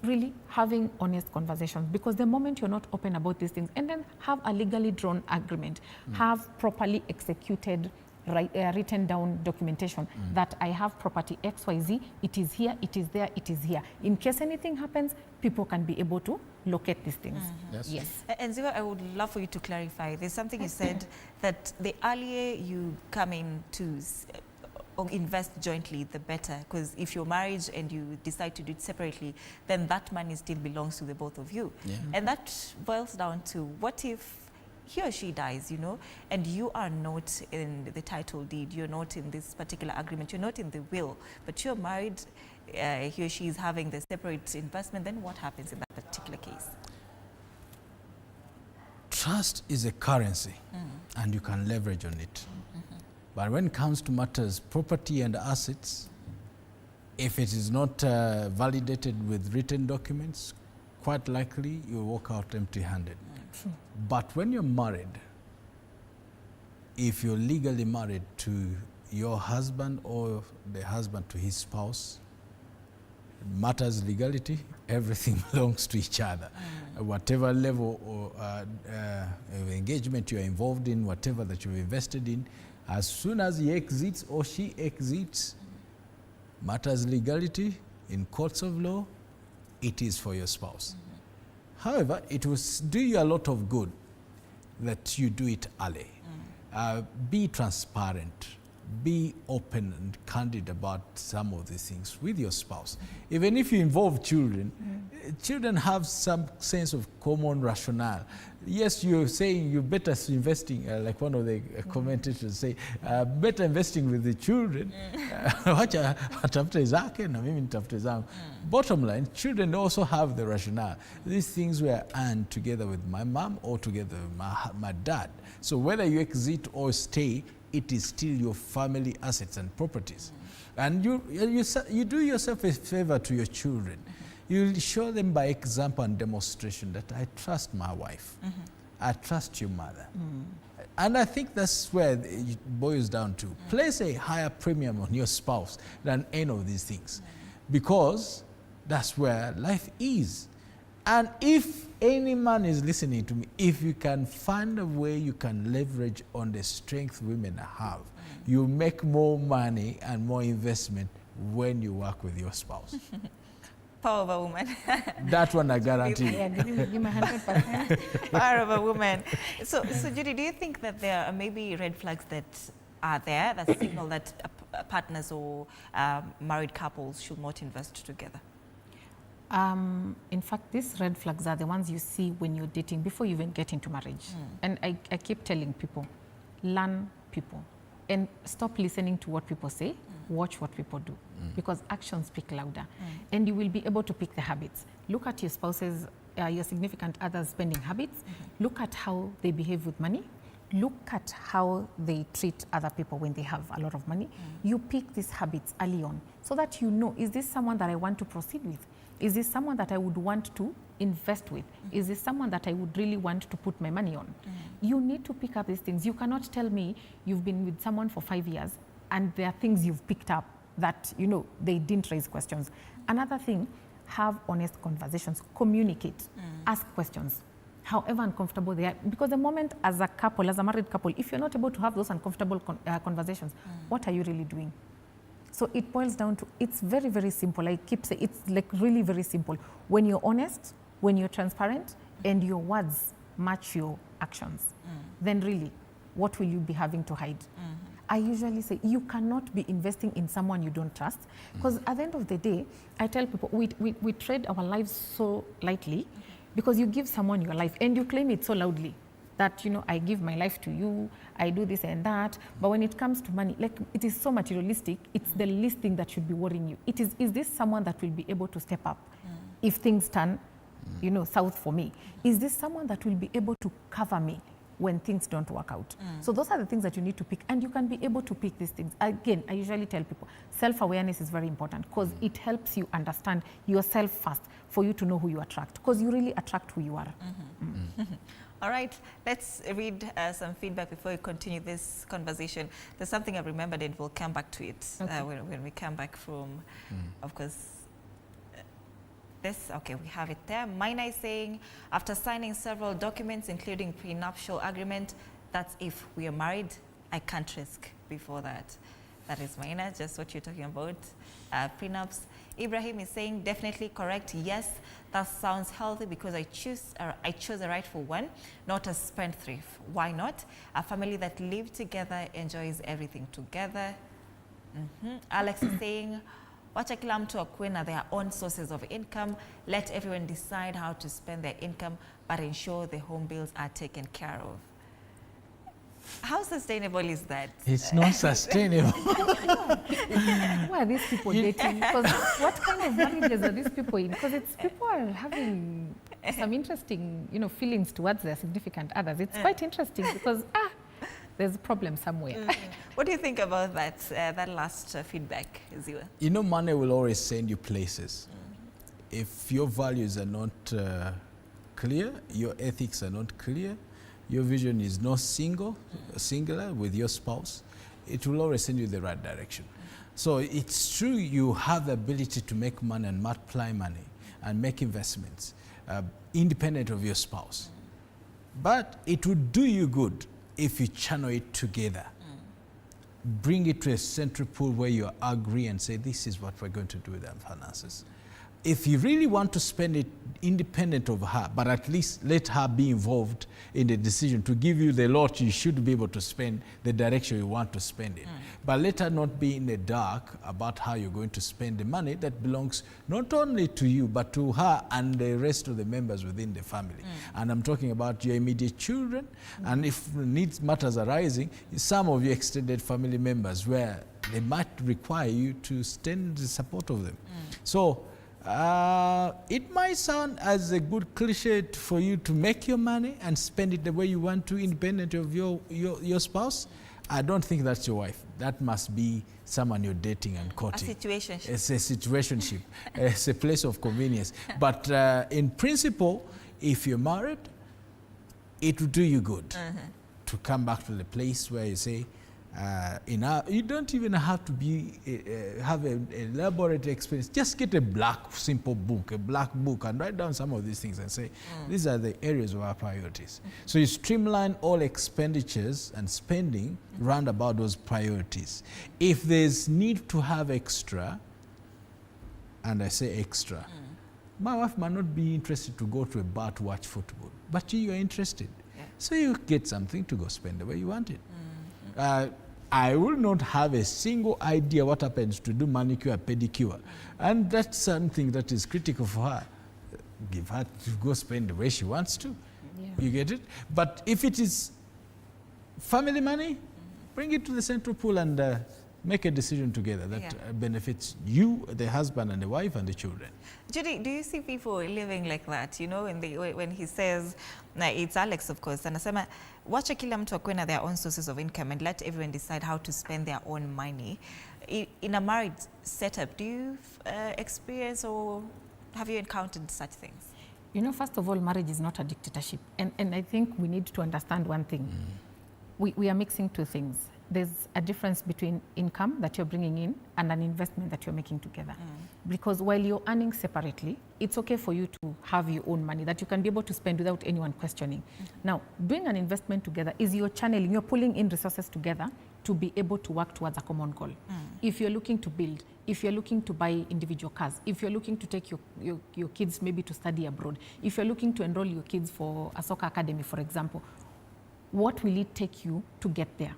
[SPEAKER 3] really having honest conversations, because the moment you're not open about these things, and then have a legally drawn agreement, have properly executed written down documentation that I have property XYZ, it is here, it is there, it is here. In case anything happens, people can be able to locate these things. Yes.
[SPEAKER 1] And Ziva, I would love for you to clarify. There's something you said that the earlier you come in to or invest jointly, the better. Because if you're married and you decide to do it separately, then that money still belongs to the both of you. And that boils down to, what if he or she dies, you know, and you are not in the title deed, you're not in this particular agreement, you're not in the will, but you're married, he or she is having the separate investment, then what happens in that particular case?
[SPEAKER 2] Trust is a currency, and you can leverage on it. But when it comes to matters, property and assets, if it is not validated with written documents, quite likely you'll walk out empty-handed. But when you're married, if you're legally married to your husband or the husband to his spouse, matters legality, everything belongs to each other. Whatever level of engagement you're involved in, whatever that you've invested in, as soon as he exits or she exits, matters legality in courts of law, it is for your spouse. However, it will do you a lot of good that you do it early. Be transparent, be open and candid about some of these things with your spouse. Even if you involve children, children have some sense of common rationale. Yes, you're saying you're better investing, like one of the commentators say, better investing with the children. Wacha atafute zake na mimi nitafute zangu. Bottom line, children also have the rationale. These things were earned together with my mom or together with my dad. So whether you exit or stay, it is still your family assets and properties. And you do yourself a favor to your children. You show them by example and demonstration that I trust my wife. I trust your mother. And I think that's where it boils down to. Place a higher premium on your spouse than any of these things, because that's where life is. And if any man is listening to me, if you can find a way you can leverage on the strength women have, you make more money and more investment when you work with your spouse.
[SPEAKER 1] Power of a woman.
[SPEAKER 2] That one I guarantee.
[SPEAKER 3] Yeah, give me 100%.
[SPEAKER 1] Power of a woman. So Judy, do you think that there are maybe red flags that are there that signal that partners or married couples should not invest together?
[SPEAKER 3] In fact, these red flags are the ones you see when you're dating before you even get into marriage. And I keep telling people, learn people and stop listening to what people say, watch what people do, because actions speak louder. And you will be able to pick the habits. Look at your spouse's, your significant other's spending habits. Look at how they behave with money. Look at how they treat other people when they have a lot of money. You pick these habits early on so that you know, is this someone that I want to proceed with? Is this someone that I would want to invest with? Is this someone that I would really want to put my money on? You need to pick up these things. You cannot tell me you've been with someone for 5 years and there are things you've picked up that, you know, they didn't raise questions. Another thing, have honest conversations, communicate, ask questions, however uncomfortable they are. Because the moment as a couple, as a married couple, if you're not able to have those uncomfortable conversations, what are you really doing? So it boils down to, it's very, very simple. I keep saying, it's like really very simple. When you're honest, when you're transparent, and your words match your actions, then really, what will you be having to hide? I usually say, you cannot be investing in someone you don't trust, because at the end of the day, I tell people, we trade our lives so lightly, because you give someone your life, and you claim it so loudly, that, you know, I give my life to you, I do this and that. But when it comes to money, like, it is so materialistic, it's the least thing that should be worrying you. It is this someone that will be able to step up if things turn, you know, south for me? Is this someone that will be able to cover me when things don't work out. So those are the things that you need to pick, and you can be able to pick these things. Again, I usually tell people, self-awareness is very important because it helps you understand yourself first for you to know who you attract, because you really attract who you are.
[SPEAKER 1] All right, let's read some feedback before we continue this conversation. There's something I've remembered and we'll come back to it when we come back from, of course, this. Okay, we have it there. Mina is saying, after signing several documents, including prenuptial agreement, that's if we are married, I can't risk before that. That is Mina, just what you're talking about, prenups. Ibrahim is saying, definitely correct. Yes, that sounds healthy because I chose a rightful one, not a spendthrift. Why not? A family that live together enjoys everything together. Alex is saying, wacha kila mtu akuwe na their own sources of income. Let everyone decide how to spend their income, but ensure the home bills are taken care of. How sustainable is that?
[SPEAKER 2] It's not sustainable.
[SPEAKER 3] Why are these people dating? Because what kind of marriages are these people in? Because it's people are having some interesting, feelings towards their significant others. It's quite interesting because there's a problem somewhere.
[SPEAKER 1] What do you think about that? That last feedback, Ziwa?
[SPEAKER 2] Money will always send you places. If your values are not clear, your ethics are not clear, your vision is not singular with your spouse, it will always send you in the right direction. So it's true you have the ability to make money and multiply money and make investments independent of your spouse. But it would do you good if you channel it together. Bring it to a central pool where you agree and say, this is what we're going to do with our finances. If you really want to spend it independent of her, but at least let her be involved in the decision to give you the lot you should be able to spend, the direction you want to spend it. But let her not be in the dark about how you're going to spend the money that belongs not only to you, but to her and the rest of the members within the family. And I'm talking about your immediate children, and if needs matters arising, some of your extended family members where they might require you to stand the support of them. So, it might sound as a good cliche for you to make your money and spend it the way you want to, independent of your spouse. I don't think that's your wife. That must be someone you're dating and courting.
[SPEAKER 1] A situationship.
[SPEAKER 2] It's a situationship. It's a place of convenience. But in principle, if you're married, it will do you good to come back to the place where you say, you don't even have to have an elaborate experience. Just get a simple book, a black book, and write down some of these things and say, these are the areas of our priorities. So you streamline all expenditures and spending round about those priorities. If there's need to have extra, and I say extra, my wife might not be interested to go to a bar to watch football, but you are interested. So you get something to go spend the way you want it. I will not have a single idea what happens to do manicure, pedicure. And that's something that is critical for her. Give her to go spend the way she wants to. You get it? But if it is family money, bring it to the central pool and make a decision together that benefits you, the husband and the wife and the children.
[SPEAKER 1] Judy, do you see people living like that? When he says, it's Alex, of course, anasema, wacha kila mtu akuwe na their own sources of income and let everyone decide how to spend their own money. In a married setup, do you experience or have you encountered such things?
[SPEAKER 3] First of all, marriage is not a dictatorship. And I think we need to understand one thing. We are mixing two things. There's a difference between income that you're bringing in and an investment that you're making together. Because while you're earning separately, it's okay for you to have your own money that you can be able to spend without anyone questioning. Now, doing an investment together is you're channeling, you're pulling in resources together to be able to work towards a common goal. If you're looking to build, if you're looking to buy individual cars, if you're looking to take your kids maybe to study abroad, if you're looking to enroll your kids for a soccer academy, for example, what will it take you to get there?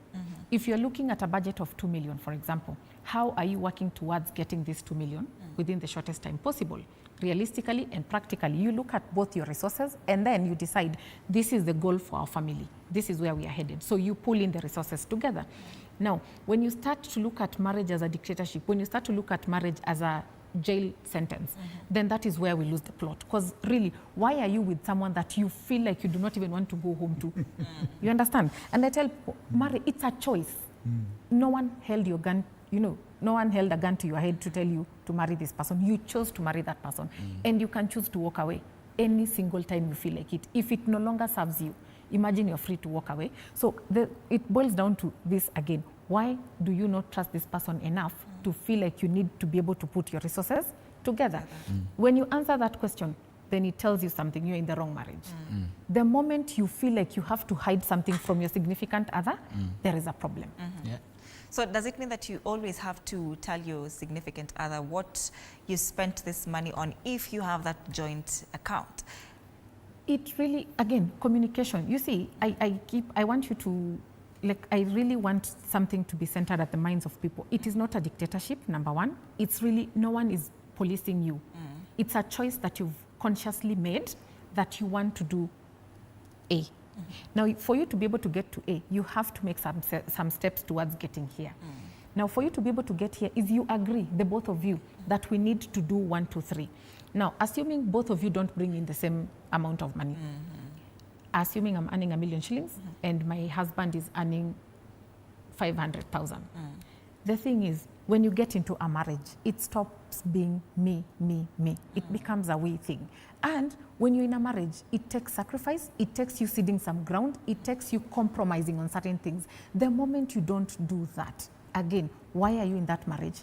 [SPEAKER 3] If you're looking at a budget of 2 million, for example, how are you working towards getting this 2 million within the shortest time possible? Realistically and practically, you look at both your resources and then you decide, this is the goal for our family. This is where we are headed. So you pull in the resources together. Now, when you start to look at marriage as a dictatorship, when you start to look at marriage as a jail sentence, then that is where we lose the plot. Because really, why are you with someone that you feel like you do not even want to go home to? You understand? And I tell people, marry, it's a choice. No one held your gun, no one held a gun to your head to tell you to marry this person. You chose to marry that person. And you can choose to walk away any single time you feel like it. If it no longer serves you, imagine you're free to walk away. So it boils down to this again. Why do you not trust this person enough to feel like you need to be able to put your resources together? When you answer that question, then it tells you something, you're in the wrong marriage. The moment you feel like you have to hide something from your significant other, there is a problem.
[SPEAKER 1] Yeah. So does it mean that you always have to tell your significant other what you spent this money on if you have that joint account?
[SPEAKER 3] It really, again, communication. You see, I want you to, I really want something to be centered at the minds of people. It is not a dictatorship, number one. It's really, no one is policing you. It's a choice that you've consciously made that you want to do A. Now, for you to be able to get to A, you have to make some steps towards getting here. Now, for you to be able to get here is you agree, the both of you, that we need to do 1, 2, 3. Now, assuming both of you don't bring in the same amount of money, assuming I'm earning 1 million shillings and my husband is earning 500,000. The thing is, when you get into a marriage, it stops being me, me, me. It becomes a we thing. And when you're in a marriage, it takes sacrifice, it takes you ceding some ground, it takes you compromising on certain things. The moment you don't do that, again, why are you in that marriage?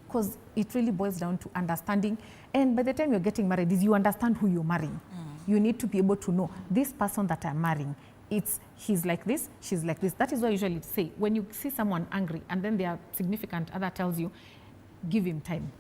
[SPEAKER 3] Because it really boils down to understanding. And by the time you're getting married, you understand who you're marrying. You need to be able to know, this person that I'm marrying, he's like this, she's like this. That is why I usually say, when you see someone angry and then their significant other tells you, give him time.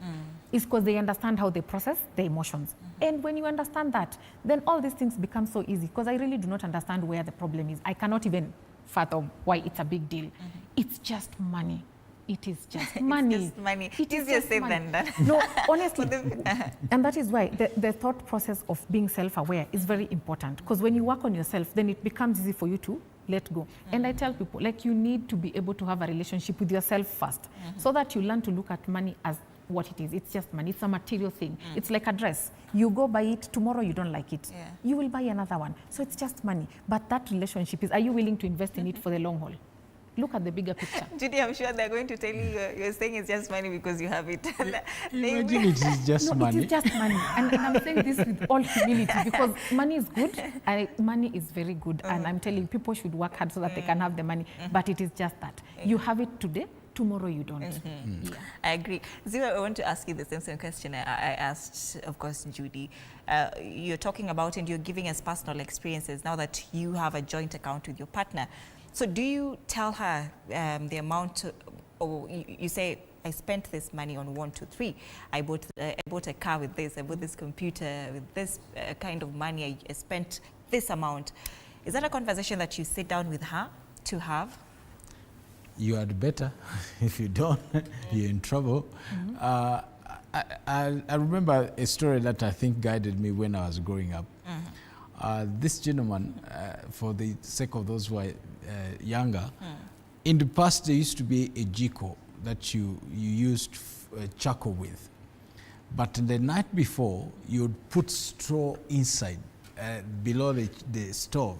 [SPEAKER 3] It's because they understand how they process their emotions. And when you understand that, then all these things become so easy, because I really do not understand where the problem is. I cannot even fathom why it's a big deal. It's just money. It is just money.
[SPEAKER 1] It's just money. Easier said than done.
[SPEAKER 3] No, honestly. And that is why the thought process of being self-aware is very important. Because when you work on yourself, then it becomes easy for you to let go. And I tell people, you need to be able to have a relationship with yourself first, so that you learn to look at money as what it is. It's just money. It's a material thing. It's like a dress. You go buy it, tomorrow you don't like it. You will buy another one. So it's just money. But that relationship is, are you willing to invest in it for the long haul? Look at the bigger picture.
[SPEAKER 1] Judy, I'm sure they're going to tell you you're saying it's just money because you have it.
[SPEAKER 2] Imagine it is just money.
[SPEAKER 3] It is just money. And I'm saying this with all humility, because money is good. Money is very good. And I'm telling you, people should work hard so that they can have the money. But it is just that. You have it today, tomorrow you don't.
[SPEAKER 1] Yeah. I agree. Zero, I want to ask you the same question I asked, of course, Judy. You're talking about, and you're giving us personal experiences now that you have a joint account with your partner. So do you tell her the amount, or you say, I spent this money on 1, 2, 3. I bought a car with this, I bought this computer with this kind of money, I spent this amount. Is that a conversation that you sit down with her to have?
[SPEAKER 2] You had better. If you don't, you're in trouble. I remember a story that I think guided me when I was growing up. This gentleman, for the sake of those who are younger, in the past there used to be a jiko that you used charcoal with. But the night before, you would put straw inside, below the stove,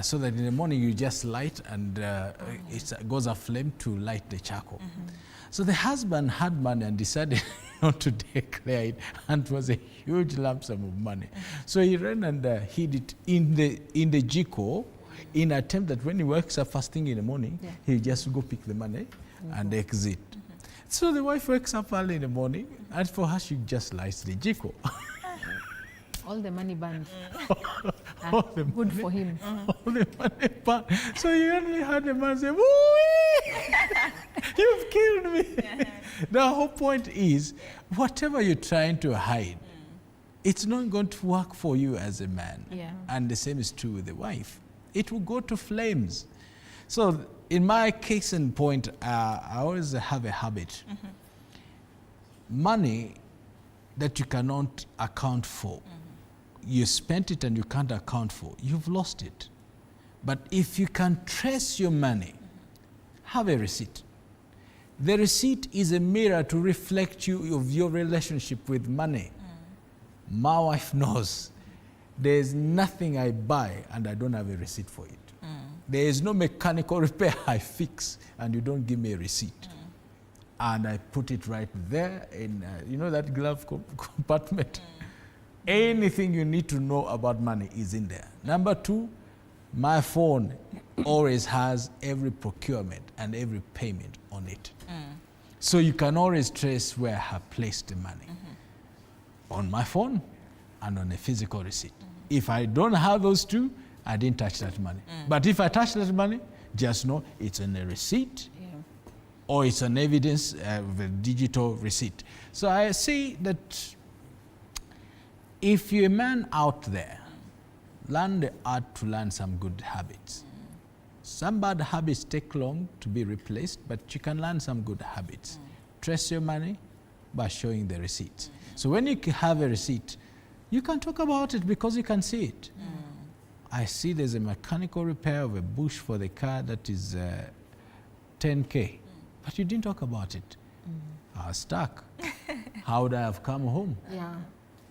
[SPEAKER 2] so that in the morning you just light and it goes aflame to light the charcoal. So the husband had money and decided not to declare it, and it was a huge lump sum of money. So he ran and hid it in the jiko, in an attempt that when he wakes up first thing in the morning, he'll just go pick the money and exit. So the wife wakes up early in the morning, and for her, she just lights the jiko.
[SPEAKER 3] All the money burned.
[SPEAKER 2] Good
[SPEAKER 3] for him.
[SPEAKER 2] All the money burned. So he only heard the man say, "Woo-wee! You've killed me." The whole point is, whatever you're trying to hide, it's not going to work for you as a man. And the same is true with the wife. It will go to flames. So in my case in point, I always have a habit. Money that you cannot account for, you spent it and you can't account for, you've lost it. But if you can trace your money, have a receipt. The receipt is a mirror to reflect you of your relationship with money. My wife knows there's nothing I buy and I don't have a receipt for it. There is no mechanical repair I fix and you don't give me a receipt. And I put it right there in, you know, that glove compartment. Anything you need to know about money is in there. Number 2, my phone always has every procurement and every payment on it. So you can always trace where I have placed the money. On my phone and on a physical receipt. If I don't have those two, I didn't touch that money. But if I touch that money, just know it's in a receipt or it's an evidence of a digital receipt. So I say that if you're a man out there, learn the art to learn some good habits. Some bad habits take long to be replaced, but you can learn some good habits. Trace your money by showing the receipts. So when you have a receipt, you can talk about it because you can see it. I see there's a mechanical repair of a bush for the car that is 10K, but you didn't talk about it. I was stuck. How would I have come home?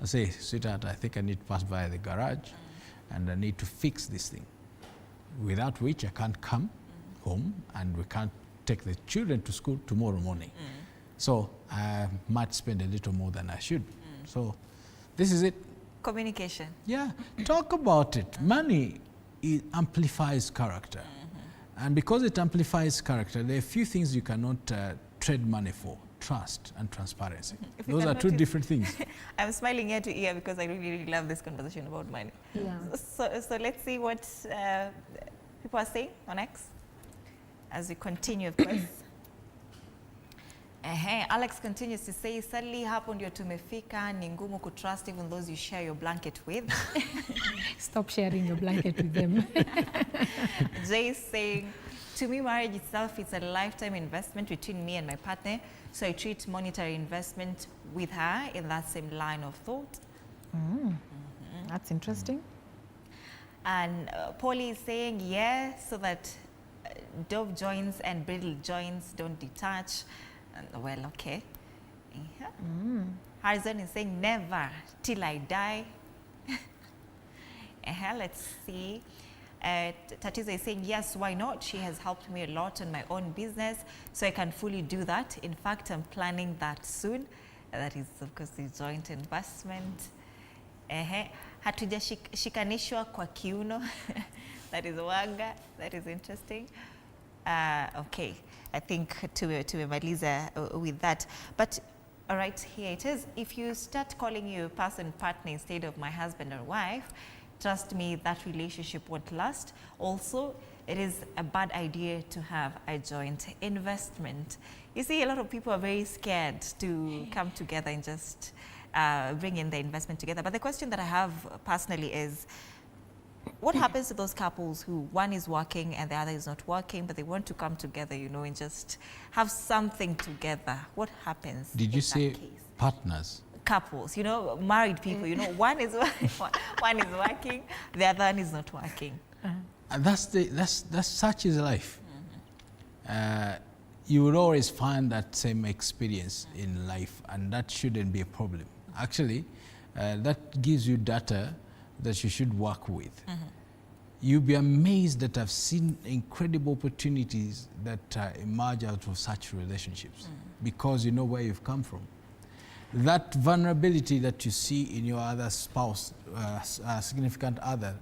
[SPEAKER 2] I say, sweetheart, I think I need to pass by the garage and I need to fix this thing. Without which I can't come home and we can't take the children to school tomorrow morning. So I might spend a little more than I should. So this is it.
[SPEAKER 1] Communication.
[SPEAKER 2] Yeah, talk about it. Money, it amplifies character. And because it amplifies character, there are a few things you cannot trade money for. Trust and transparency. Those are two different things.
[SPEAKER 1] I'm smiling ear to ear because I really, really love this conversation about money. So let's see what people are saying on X as we continue, of course. Alex continues to say, sadly hapo ndio tumefika, ni ngumu kutrust even those you share your blanket with.
[SPEAKER 3] Stop sharing your blanket with them.
[SPEAKER 1] Jay is saying, to me, marriage itself is a lifetime investment between me and my partner, so I treat monetary investment with her in that same line of thought.
[SPEAKER 3] That's interesting.
[SPEAKER 1] And Polly is saying, yeah, so that dove joints and brittle joints don't detach. Well, okay. Harrison is saying, never till I die. Let's see. Tatiza is saying, yes, why not? She has helped me a lot on my own business, so I can fully do that. In fact, I'm planning that soon. That is, of course, the joint investment. Hatujashikanishwa kwa kiuno. That is wanga. That is interesting. Okay, I think tumemaliza with that. But all right, here it is. If you start calling your person partner instead of my husband or wife, trust me, that relationship won't last. Also, it is a bad idea to have a joint investment. You see, a lot of people are very scared to come together and just bring in the investment together. But the question that I have personally is, what happens to those couples who one is working and the other is not working, but they want to come together, you know, and just have something together? What happens?
[SPEAKER 2] Did you say partners?
[SPEAKER 1] Couples, you know, married people, you know, one is working, the other one is not working.
[SPEAKER 2] And that's such is life. You will always find that same experience in life, and that shouldn't be a problem. Actually, that gives you data that you should work with. You'll be amazed that I've seen incredible opportunities that emerge out of such relationships because you know where you've come from. That vulnerability that you see in your other spouse, significant other,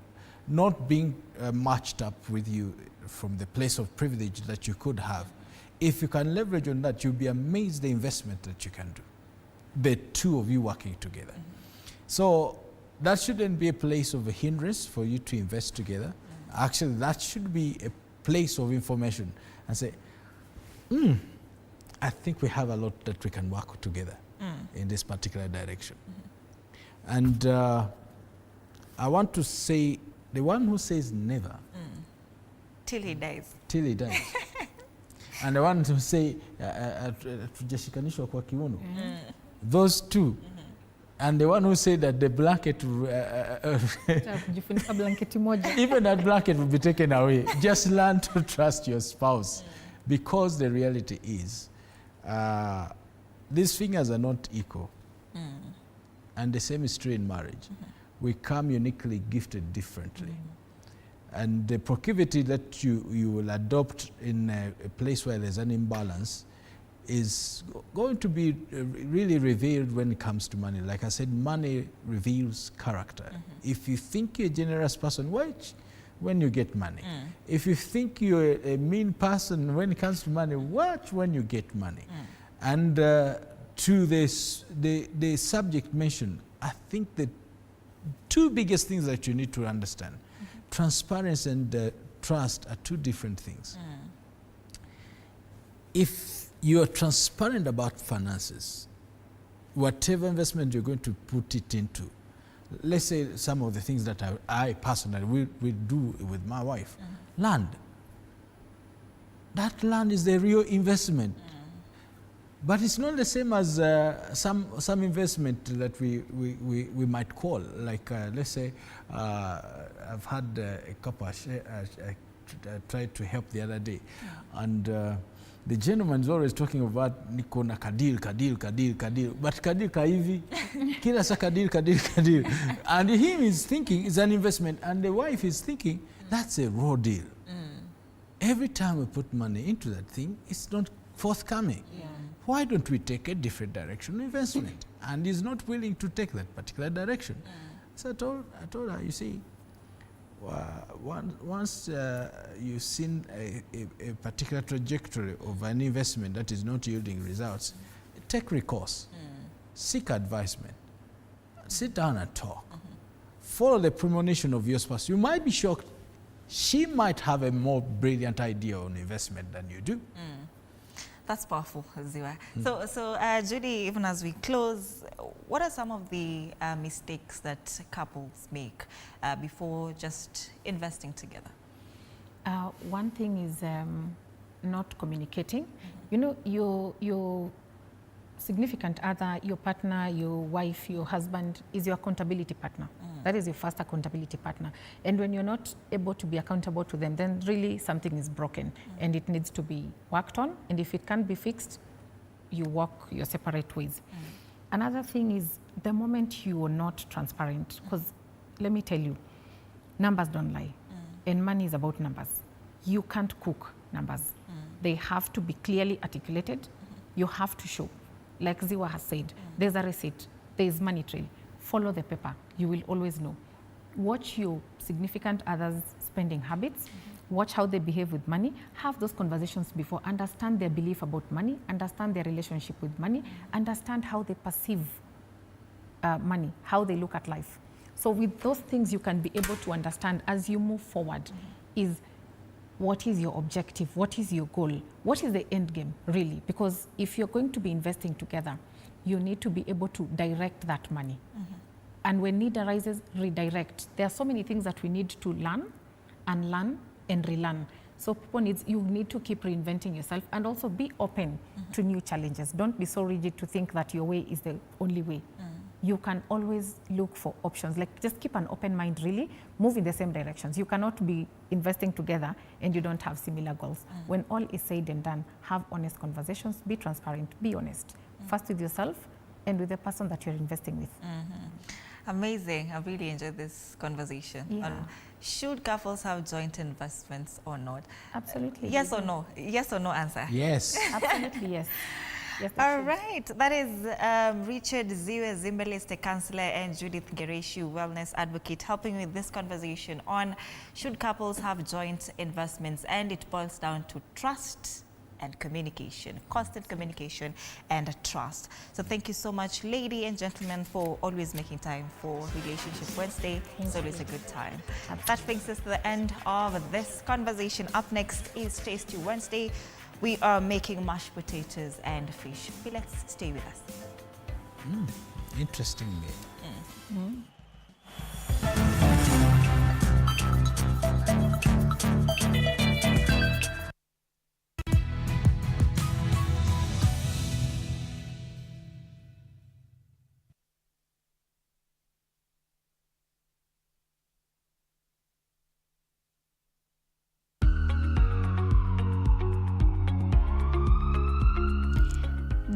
[SPEAKER 2] not being matched up with you from the place of privilege that you could have, if you can leverage on that, you'll be amazed the investment that you can do. The two of you working together. So that shouldn't be a place of a hindrance for you to invest together. Actually, that should be a place of information and say, I think we have a lot that we can work together in this particular direction. And I want to say, the one who says never.
[SPEAKER 1] Till he dies.
[SPEAKER 2] Till he dies. And the one who say, tujashikanishwa kwa kiuno. Those two. And the one who said that the blanket, even that blanket will be taken away. Just learn to trust your spouse. Because the reality is, these fingers are not equal. And the same is true in marriage. We come uniquely gifted differently. And the proclivity that you will adopt in a place where there's an imbalance is going to be really revealed when it comes to money. Like I said, money reveals character. If you think you're a generous person, watch when you get money. If you think you're a mean person when it comes to money, watch when you get money. And to this, the subject mentioned, I think the two biggest things that you need to understand, transparency and trust are two different things. If you are transparent about finances, whatever investment you're going to put it into, let's say some of the things that I personally will do with my wife, land. That land is the real investment. But it's not the same as some investment that we might call, like let's say I've had a couple I tried to help the other day, and the gentleman is always talking about niko na kadil, but kadil kaivi, kila sa kadil, and him is thinking it's an investment, and the wife is thinking that's a raw deal. Every time we put money into that thing, it's not forthcoming. Why don't we take a different direction of investment? And he's not willing to take that particular direction. So I told her, you see, once you've seen a particular trajectory of an investment that is not yielding results, take recourse, seek advisement, sit down and talk, follow the premonition of your spouse. You might be shocked. She might have a more brilliant idea on investment than you do.
[SPEAKER 1] That's powerful, Ziwa. So Judy, even as we close, what are some of the mistakes that couples make before just investing together?
[SPEAKER 3] One thing is not communicating. You know, your significant other, your partner, your wife, your husband is your accountability partner. That is your first accountability partner. And when you're not able to be accountable to them, then really something is broken and it needs to be worked on. And if it can't be fixed, you walk your separate ways. Another thing is the moment you are not transparent, because let me tell you, numbers don't lie. And money is about numbers. You can't cook numbers. They have to be clearly articulated. You have to show. Like Ziwa has said, there's a receipt, there's money trail. Follow the paper, you will always know. Watch your significant others' spending habits, watch how they behave with money, have those conversations before, understand their belief about money, understand their relationship with money, understand how they perceive money, how they look at life. So with those things you can be able to understand as you move forward is what is your objective, what is your goal, what is the end game really? Because if you're going to be investing together, you need to be able to direct that money. And when need arises, redirect. There are so many things that we need to learn and relearn. So you need to keep reinventing yourself and also be open to new challenges. Don't be so rigid to think that your way is the only way. You can always look for options. Like just keep an open mind really, move in the same directions. You cannot be investing together and you don't have similar goals. When all is said and done, have honest conversations, be transparent, be honest. First with yourself and with the person that you're investing with.
[SPEAKER 1] Amazing. I really enjoyed this conversation. On should couples have joint investments or not?
[SPEAKER 3] Absolutely.
[SPEAKER 1] Yes or no? Yes or no answer?
[SPEAKER 2] Yes.
[SPEAKER 3] Absolutely yes. Yes,
[SPEAKER 1] all right. That is Richard Ziwe Zimbele, State Councillor, and Judith Gereshu, Wellness Advocate, helping with this conversation on should couples have joint investments, and it boils down to trust and communication, constant communication and trust. So thank you so much, ladies and gentlemen, for always making time for Relationship Wednesday. It's always a good time. That brings us to the end of this conversation. Up next is Tasty Wednesday. We are making mashed potatoes and fish. Let's stay with us.
[SPEAKER 2] Interesting.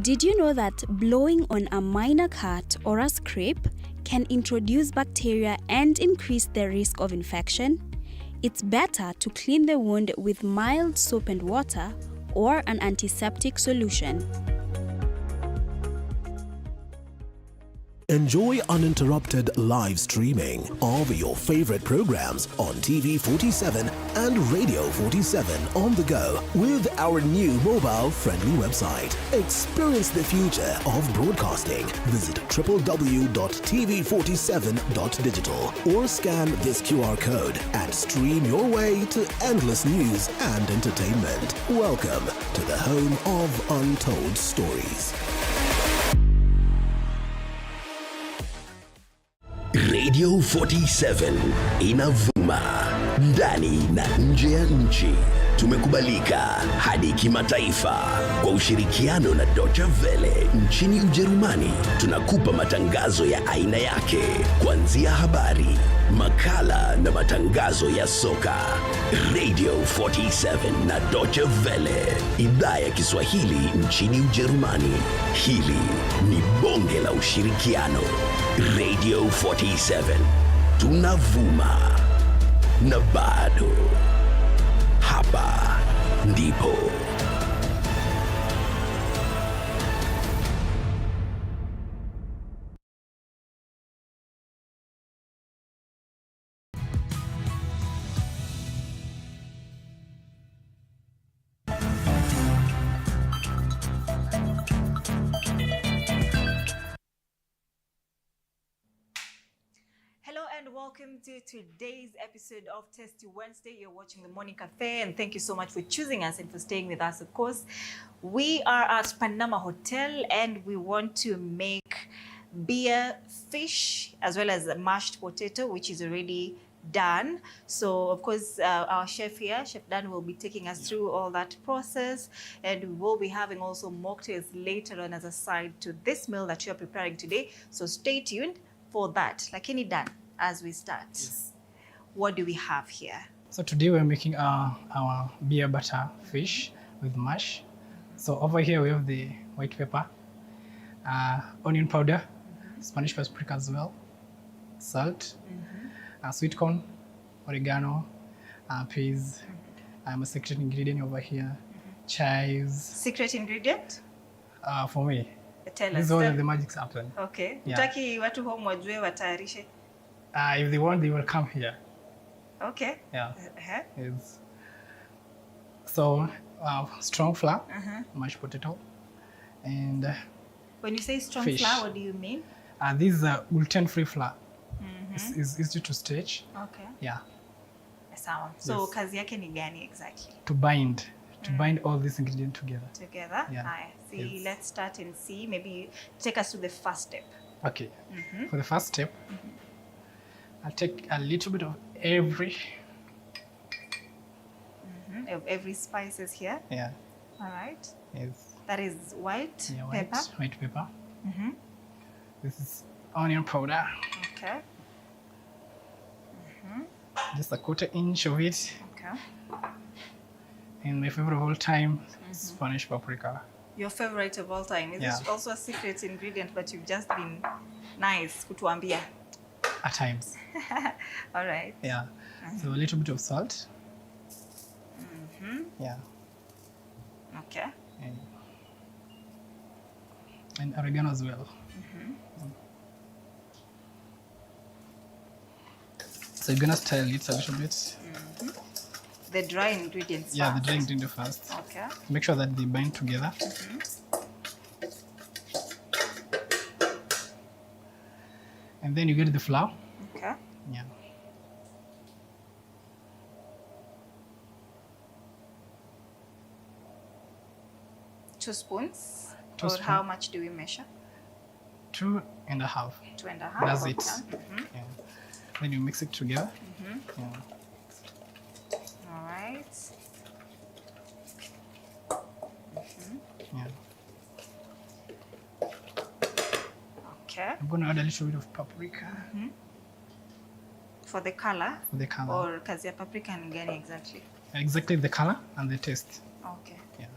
[SPEAKER 8] Did you know that blowing on a minor cut or a scrape can introduce bacteria and increase the risk of infection? It's better to clean the wound with mild soap and water or an antiseptic solution.
[SPEAKER 19] Enjoy uninterrupted live streaming of your favorite programs on TV 47 and Radio 47 on the go with our new mobile-friendly website. Experience the future of broadcasting. Visit www.tv47.digital or scan this QR code and stream your way to endless news and entertainment. Welcome to the home of untold stories.
[SPEAKER 10] Radio 47 inavuma ndani na nje ya nchi. Tumekubalika hadi kimataifa kwa ushirikiano na Deutsche Welle nchini Ujerumani. Tunakupa matangazo ya aina yake, kuanzia habari, makala na matangazo ya soka. Radio 47 na Deutsche Welle, idhaa ya Kiswahili nchini Ujerumani. Hili ni bonge la ushirikiano. Radio 47, tunavuma na bado hapa ndipo.
[SPEAKER 1] Welcome to today's episode of Testy Wednesday. You're watching the Morning Cafe, and thank you so much for choosing us and for staying with us. Of course, we are at Panama Hotel, and we want to make beer, fish, as well as a mashed potato, which is already done. So, of course, our chef here, Chef Dan, will be taking us through all that process, and we will be having also mocktails later on as a side to this meal that you're preparing today. So stay tuned for that. Lakini Dan, as we start, yes, what do we have here?
[SPEAKER 9] So today we're making our beer butter fish with mash. So over here we have the white pepper, onion powder, Spanish paprika as well, salt, sweet corn, oregano, peas, a secret ingredient over here, chives.
[SPEAKER 1] Secret ingredient?
[SPEAKER 9] For me.
[SPEAKER 1] Tell us.
[SPEAKER 9] This is all the magic's happen.
[SPEAKER 1] Okay.
[SPEAKER 9] Yeah.
[SPEAKER 1] Utaki watu home wajue watayarishe?
[SPEAKER 9] If they want, they will come here.
[SPEAKER 1] Okay.
[SPEAKER 9] Yeah. Yes. So, strong flour, mashed potato, and
[SPEAKER 1] when you say strong
[SPEAKER 9] fish.
[SPEAKER 1] flour, what do you mean?
[SPEAKER 9] This is a gluten-free flour. It's easy to stretch.
[SPEAKER 1] Okay.
[SPEAKER 9] Yeah.
[SPEAKER 1] Sawa. So kazi yake ni gani exactly?
[SPEAKER 9] To bind all these ingredients together.
[SPEAKER 1] Together?
[SPEAKER 9] Yeah.
[SPEAKER 1] Aye. See, let's start and see. Maybe take us to the first step.
[SPEAKER 9] Okay. For the first step, I'll take a little bit of every
[SPEAKER 1] spices here.
[SPEAKER 9] Yeah.
[SPEAKER 1] All right.
[SPEAKER 9] Yes.
[SPEAKER 1] That is white pepper.
[SPEAKER 9] White pepper. This is onion powder.
[SPEAKER 1] Okay.
[SPEAKER 9] Just a quarter inch of it.
[SPEAKER 1] Okay.
[SPEAKER 9] And my favorite of all time, Spanish paprika.
[SPEAKER 1] Your favorite of all time. Is this also a secret ingredient, but you've just been nice kutuambia?
[SPEAKER 9] At times.
[SPEAKER 1] All right.
[SPEAKER 9] Yeah. So a little bit of salt. Yeah.
[SPEAKER 1] Okay.
[SPEAKER 9] And oregano as well. So you're gonna stir it a little bit.
[SPEAKER 1] The dry ingredients.
[SPEAKER 9] Yeah,
[SPEAKER 1] first.
[SPEAKER 9] the dry ingredient first.
[SPEAKER 1] Okay.
[SPEAKER 9] Make sure that they bind together. And then you get the flour.
[SPEAKER 1] Okay.
[SPEAKER 9] Yeah.
[SPEAKER 1] 2 spoons.
[SPEAKER 9] 2
[SPEAKER 1] or
[SPEAKER 9] spoons.
[SPEAKER 1] how much do we measure?
[SPEAKER 9] 2 and a half.
[SPEAKER 1] 2 and a half.
[SPEAKER 9] That's
[SPEAKER 1] okay.
[SPEAKER 9] it. Yeah. Then you mix it together. Yeah.
[SPEAKER 1] All right.
[SPEAKER 9] Yeah.
[SPEAKER 1] Okay.
[SPEAKER 9] I'm going to add a little bit of paprika.
[SPEAKER 1] For the color?
[SPEAKER 9] For the color.
[SPEAKER 1] Or kazi ya paprika ni gani exactly?
[SPEAKER 9] Exactly the color and the taste.
[SPEAKER 1] Okay.
[SPEAKER 9] Yeah.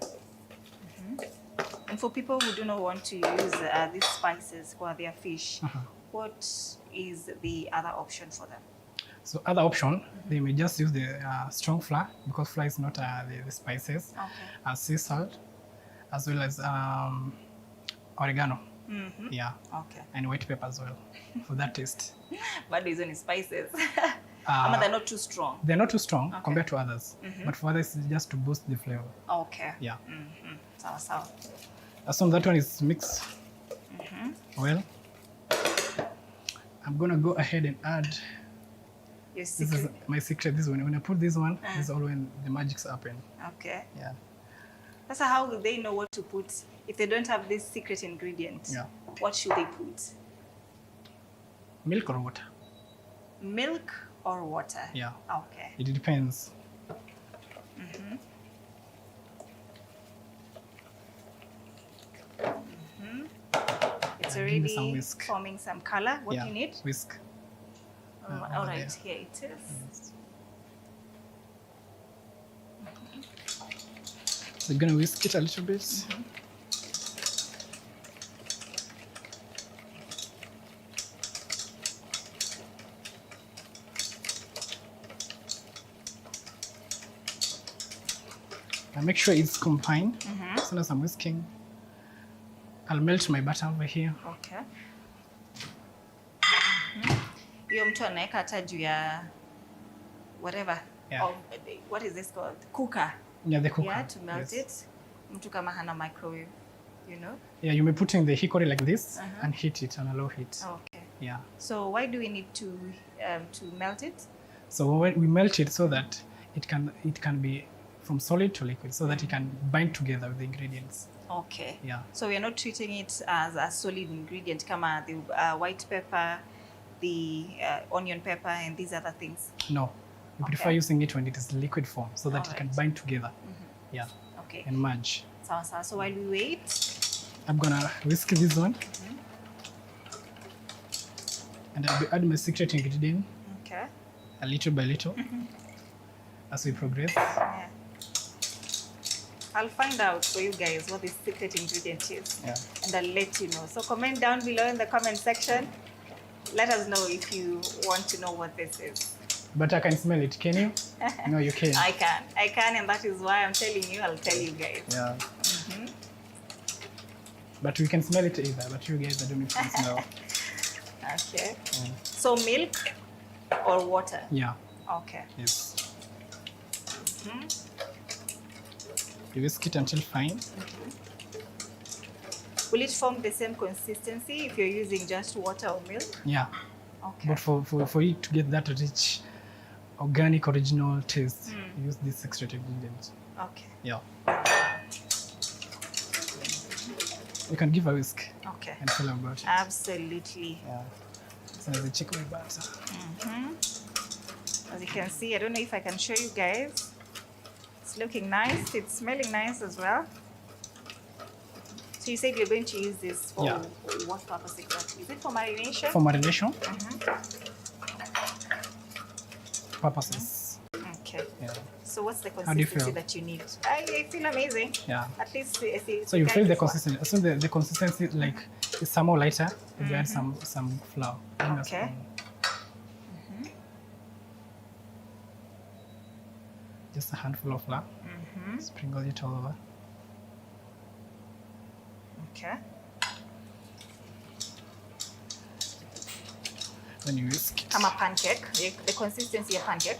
[SPEAKER 1] And for people who do not want to use these spices for their fish, what is the other option for them?
[SPEAKER 9] So other option, they may just use the strong flour, because flour is not the spices. Sea salt, as well as oregano. Yeah.
[SPEAKER 1] Okay.
[SPEAKER 9] And white pepper as well for that taste.
[SPEAKER 1] But these are spices. They're not too strong.
[SPEAKER 9] They're not too strong compared to others. But for others, it's just to boost the flavor.
[SPEAKER 1] Okay.
[SPEAKER 9] Yeah.
[SPEAKER 1] So.
[SPEAKER 9] As soon as that one is mixed well, I'm gonna go ahead and add.
[SPEAKER 1] Your secret.
[SPEAKER 9] This is my secret. This one. When I put this one, this is all when the magics happen.
[SPEAKER 1] Okay.
[SPEAKER 9] Yeah.
[SPEAKER 1] That's how will they know what to put if they don't have this secret ingredient?
[SPEAKER 9] Yeah.
[SPEAKER 1] What should they put?
[SPEAKER 9] Milk or water?
[SPEAKER 1] Milk or water?
[SPEAKER 9] Yeah.
[SPEAKER 1] Okay.
[SPEAKER 9] It depends.
[SPEAKER 1] It's already forming some color. What do you need?
[SPEAKER 9] Whisk.
[SPEAKER 1] All right, here it is.
[SPEAKER 9] So you're gonna whisk it a little bit. And make sure it's combined. As soon as I'm whisking, I'll melt my butter over here.
[SPEAKER 1] Okay. Hiyo mtu anaweka hata juu ya whatever.
[SPEAKER 9] Yeah.
[SPEAKER 1] What is this called? Cooker.
[SPEAKER 9] Yeah, the cooker.
[SPEAKER 1] Yeah, to melt it. Mtu kama hana microwave, you know?
[SPEAKER 9] Yeah, you may put in the hickory like this and heat it on a low heat.
[SPEAKER 1] Okay.
[SPEAKER 9] Yeah.
[SPEAKER 1] So why do we need to melt it?
[SPEAKER 9] So when we melt it so that it can be from solid to liquid, so that it can bind together with the ingredients.
[SPEAKER 1] Okay.
[SPEAKER 9] Yeah.
[SPEAKER 1] So we are not treating it as a solid ingredient, kama the white pepper, the onion pepper, and these other things.
[SPEAKER 9] No, we prefer using it when it is liquid form, so that it can bind together. Yeah.
[SPEAKER 1] Okay.
[SPEAKER 9] And merge.
[SPEAKER 1] So while we wait,
[SPEAKER 9] I'm gonna whisk this one, and I'll be adding my secret ingredient.
[SPEAKER 1] Okay.
[SPEAKER 9] A little by little, as we progress.
[SPEAKER 1] Yeah. I'll find out for you guys what the secret ingredient is, and I'll let you know. So comment down below in the comment section. Let us know if you want to know what this is.
[SPEAKER 9] But I can smell it. Can you? No, you can.
[SPEAKER 1] I can, and that is why I'm telling you. I'll tell you guys.
[SPEAKER 9] Yeah. But we can smell it either. But you guys, I don't know if you can smell.
[SPEAKER 1] Okay. So milk or water?
[SPEAKER 9] Yeah.
[SPEAKER 1] Okay.
[SPEAKER 9] Yes. You whisk it until fine.
[SPEAKER 1] Will it form the same consistency if you're using just water or milk?
[SPEAKER 9] Yeah.
[SPEAKER 1] Okay.
[SPEAKER 9] But for it to get that rich, organic, original taste, use this extra ingredient.
[SPEAKER 1] Okay.
[SPEAKER 9] Yeah. You can give a whisk.
[SPEAKER 1] Okay.
[SPEAKER 9] And tell them about it.
[SPEAKER 1] Absolutely.
[SPEAKER 9] Yeah. So the chicken butter.
[SPEAKER 1] As you can see, I don't know if I can show you guys. It's looking nice. It's smelling nice as well. So you said you're going to use this for what purpose exactly? Is it for marination?
[SPEAKER 9] For marination. Purposes.
[SPEAKER 1] Okay.
[SPEAKER 9] Yeah.
[SPEAKER 1] So what's the
[SPEAKER 9] How do you
[SPEAKER 1] consistency
[SPEAKER 9] feel?
[SPEAKER 1] that you need? I feel amazing.
[SPEAKER 9] Yeah.
[SPEAKER 1] At least I see.
[SPEAKER 9] So you feel the consistency. So the consistency like is some more lighter. You add some flour.
[SPEAKER 1] Okay.
[SPEAKER 9] Just a handful of flour. Sprinkle it all over.
[SPEAKER 1] Okay.
[SPEAKER 9] Then you whisk it.
[SPEAKER 1] I'm a pancake. The consistency of pancake,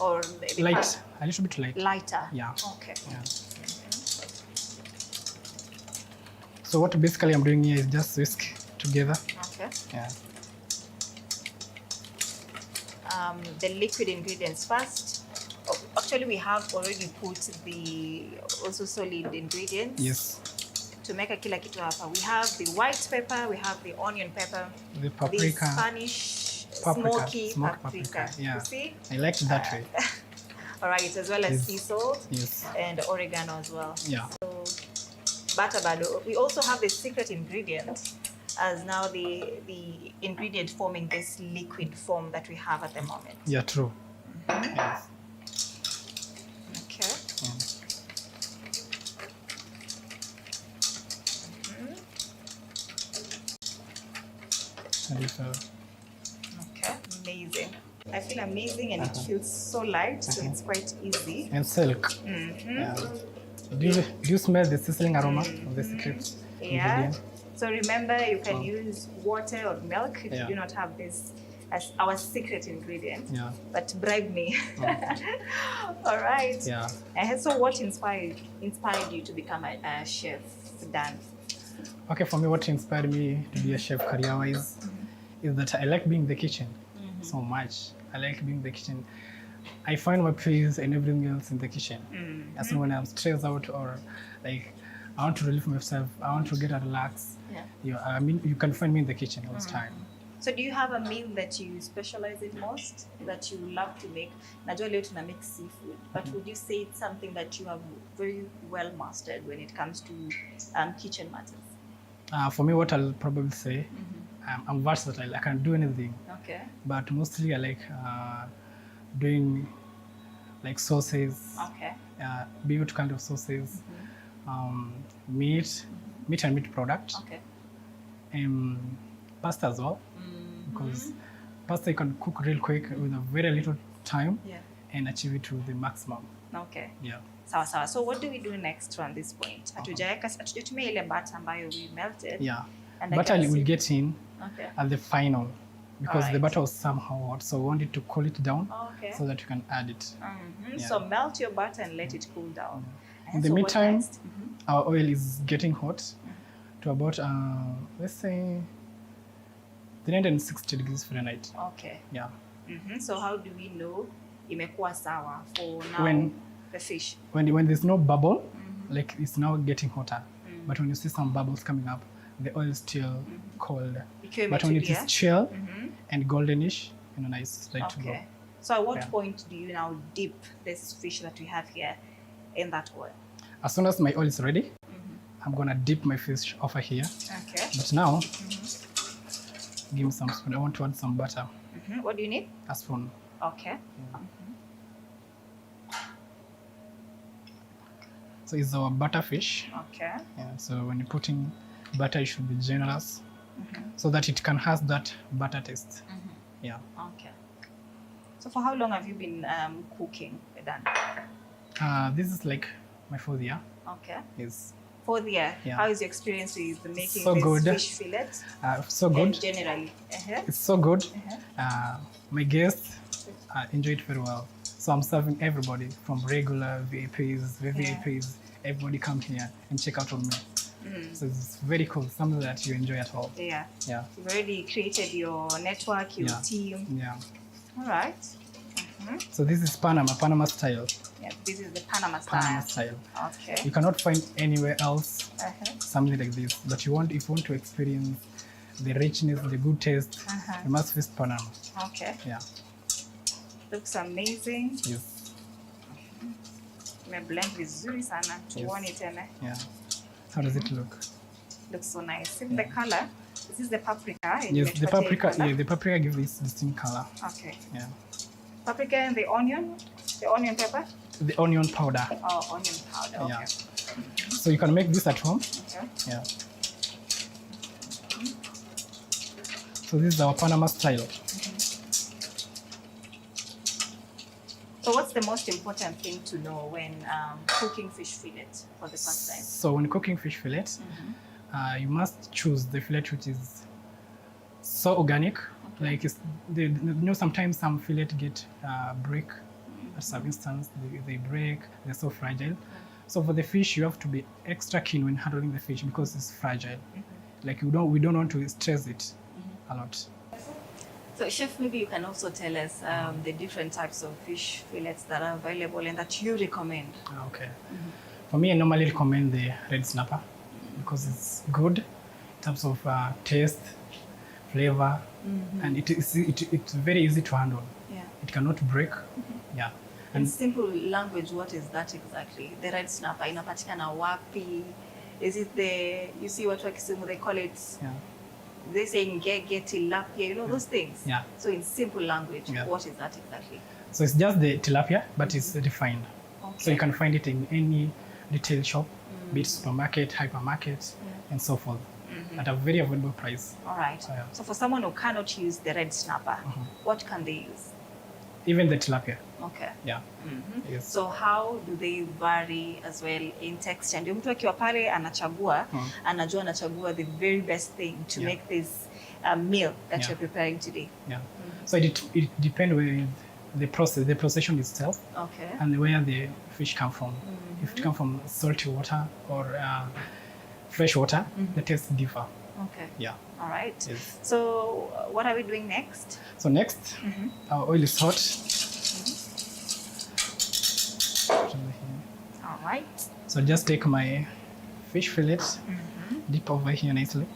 [SPEAKER 1] or the
[SPEAKER 9] Light, a little bit light.
[SPEAKER 1] Lighter.
[SPEAKER 9] Yeah.
[SPEAKER 1] Okay.
[SPEAKER 9] Yeah. So what basically I'm doing here is just whisk together.
[SPEAKER 1] Okay.
[SPEAKER 9] Yeah.
[SPEAKER 1] The liquid ingredients first. Actually, we have already put the also solid ingredients.
[SPEAKER 9] Yes.
[SPEAKER 1] To make a kila kitu hapa. We have the white pepper, we have the onion pepper,
[SPEAKER 9] The paprika.
[SPEAKER 1] the Spanish smoky paprika.
[SPEAKER 9] Yeah.
[SPEAKER 1] You see?
[SPEAKER 9] I like it that way.
[SPEAKER 1] All right, as well as
[SPEAKER 9] Yes.
[SPEAKER 1] sea salt
[SPEAKER 9] Yes.
[SPEAKER 1] and oregano as well.
[SPEAKER 9] Yeah.
[SPEAKER 1] So, butter bado. We also have the secret ingredient as now the ingredient forming this liquid form that we have at the moment.
[SPEAKER 9] Yeah, true. Yes.
[SPEAKER 1] Okay. Okay, amazing. I feel amazing and it feels so light, so it's quite easy.
[SPEAKER 9] And silk. Yeah. Do you smell the sizzling aroma of the secret ingredient?
[SPEAKER 1] So remember, you can use water or milk if you do not have this as our secret ingredient.
[SPEAKER 9] Yeah.
[SPEAKER 1] But bribe me. All right.
[SPEAKER 9] Yeah.
[SPEAKER 1] So what inspired you to become a chef, Dan?
[SPEAKER 9] Okay, for me, what inspired me to be a chef career-wise is that I like being in the kitchen so much. I like being in the kitchen. I find my peace and everything else in the kitchen. As when I'm stressed out or like I want to relieve myself, I want to get a relax. I mean, you can find me in the kitchen all the time.
[SPEAKER 1] So do you have a meal that you specialize in most, that you love to make? Najua leo tuna make seafood, but would you say it's something that you have very well mastered when it comes to kitchen matters?
[SPEAKER 9] For me, what I'll probably say, I'm versatile. I can do anything.
[SPEAKER 1] Okay.
[SPEAKER 9] But mostly I like doing like sauces.
[SPEAKER 1] Okay.
[SPEAKER 9] Beautiful kind of sauces, meat and meat product.
[SPEAKER 1] Okay.
[SPEAKER 9] Pasta as well, because pasta you can cook real quick with a very little time and achieve it to the maximum.
[SPEAKER 1] Okay.
[SPEAKER 9] Yeah.
[SPEAKER 1] Sawa. So what do we do next from this point? Hatujatumia ile butter ambayo we melted.
[SPEAKER 9] Yeah.
[SPEAKER 1] And
[SPEAKER 9] butter will get in
[SPEAKER 1] Okay.
[SPEAKER 9] at the final because the
[SPEAKER 1] Alright.
[SPEAKER 9] butter was somehow hot, so we wanted to cool it down
[SPEAKER 1] Okay.
[SPEAKER 9] so that you can add it. Yeah.
[SPEAKER 1] So melt your butter and let it cool down.
[SPEAKER 9] In the
[SPEAKER 1] So what
[SPEAKER 9] meantime,
[SPEAKER 1] next?
[SPEAKER 9] our oil is getting hot to about, let's say, 360 degrees Fahrenheit.
[SPEAKER 1] Okay.
[SPEAKER 9] Yeah.
[SPEAKER 1] So how do we know imekuwa sawa for now
[SPEAKER 9] When-
[SPEAKER 1] the fish?
[SPEAKER 9] When there's no bubble, like it's now getting hotter. But when you see some bubbles coming up, the oil is still cold.
[SPEAKER 1] Ikiwa
[SPEAKER 9] But when it
[SPEAKER 1] imetulia.
[SPEAKER 9] is chill and goldenish, nice, right to go.
[SPEAKER 1] Okay. So at what
[SPEAKER 9] Yeah.
[SPEAKER 1] point do you now dip this fish that we have here in that oil?
[SPEAKER 9] As soon as my oil is ready, I'm gonna dip my fish over here.
[SPEAKER 1] Okay.
[SPEAKER 9] But now, give me some spoon. I want to add some butter.
[SPEAKER 1] What do you need?
[SPEAKER 9] A spoon.
[SPEAKER 1] Okay.
[SPEAKER 9] So it's our butter fish.
[SPEAKER 1] Okay.
[SPEAKER 9] Yeah. So when you're putting butter, you should be generous, so that it can have that butter taste. Yeah.
[SPEAKER 1] Okay. So for how long have you been cooking, Dan?
[SPEAKER 9] This is like my 4th year.
[SPEAKER 1] Okay.
[SPEAKER 9] Is
[SPEAKER 1] 4th year.
[SPEAKER 9] Yeah.
[SPEAKER 1] How is your experience with making
[SPEAKER 9] So
[SPEAKER 1] this
[SPEAKER 9] good.
[SPEAKER 1] fish fillet?
[SPEAKER 9] So good.
[SPEAKER 1] And generally.
[SPEAKER 9] It's so good. My guests enjoy it very well. So I'm serving everybody from regular VIPs, VVIPs. Everybody come here and check out on me. So it's very cool. Something that you enjoy at all.
[SPEAKER 1] Yeah.
[SPEAKER 9] Yeah.
[SPEAKER 1] You've already created your network, your team.
[SPEAKER 9] Yeah.
[SPEAKER 1] All right.
[SPEAKER 9] So this is Panama style.
[SPEAKER 1] Yeah, this is the Panama style.
[SPEAKER 9] Panama style.
[SPEAKER 1] Okay.
[SPEAKER 9] You cannot find anywhere else something like this. But if you want to experience the richness, the good taste, you must visit Panama.
[SPEAKER 1] Okay.
[SPEAKER 9] Yeah.
[SPEAKER 1] Looks amazing.
[SPEAKER 9] Yes.
[SPEAKER 1] Blend vizuri sana. Tuone tena.
[SPEAKER 9] Yeah. How does it look?
[SPEAKER 1] Looks so nice. See the color. This is the paprika. and
[SPEAKER 9] Yes, the
[SPEAKER 1] imetupatia
[SPEAKER 9] paprika.
[SPEAKER 1] color.
[SPEAKER 9] Yeah, the paprika gives this distinct color.
[SPEAKER 1] Okay.
[SPEAKER 9] Yeah.
[SPEAKER 1] Paprika and the onion pepper.
[SPEAKER 9] The onion powder.
[SPEAKER 1] Oh, onion powder. Okay.
[SPEAKER 9] Yeah. So you can make this at home.
[SPEAKER 1] Okay.
[SPEAKER 9] Yeah. So this is our Panama style.
[SPEAKER 1] So what's the most important thing to know when cooking fish fillet for the first time?
[SPEAKER 9] So when cooking fish fillet, you must choose the fillet which is so organic. Like sometimes some fillet get break. At some instance, they break. They're so fragile. So for the fish, you have to be extra keen when handling the fish because it's fragile. Like we don't want to stress it a lot.
[SPEAKER 1] So chef, maybe you can also tell us the different types of fish fillets that are available and that you recommend.
[SPEAKER 9] Okay. For me, I normally recommend the red snapper because it's good in terms of taste, flavor, and it's very easy to handle.
[SPEAKER 1] Yeah.
[SPEAKER 9] It cannot break. Yeah.
[SPEAKER 1] In simple language, what is that exactly? The red snapper, inapatikana wapi? Is it you see what Kisumu, they call it, they say ngege, tilapia, those things?
[SPEAKER 9] Yeah.
[SPEAKER 1] So in simple language, what is that exactly?
[SPEAKER 9] So it's just the tilapia, but it's refined. So you can find it in any retail shop, be it supermarket, hypermarket, and so forth. at a very affordable price.
[SPEAKER 1] All right. So for someone who cannot use the red snapper, what can they use?
[SPEAKER 9] Even the tilapia.
[SPEAKER 1] Okay.
[SPEAKER 9] Yeah. Yes.
[SPEAKER 1] So how do they vary as well in texture? Ndio mtu akiwa pale anachagua, anajua anachagua the very best thing to make this meal that you're preparing today.
[SPEAKER 9] Yeah. So it depends with the processing itself.
[SPEAKER 1] Okay.
[SPEAKER 9] And where the fish come from. If it come from salty water or fresh water, the taste differ.
[SPEAKER 1] Okay.
[SPEAKER 9] Yeah.
[SPEAKER 1] All right.
[SPEAKER 9] Yes.
[SPEAKER 1] So what are we doing next?
[SPEAKER 9] So next, our oil is hot.
[SPEAKER 1] All right.
[SPEAKER 9] So just take my fish fillet, dip over here nicely.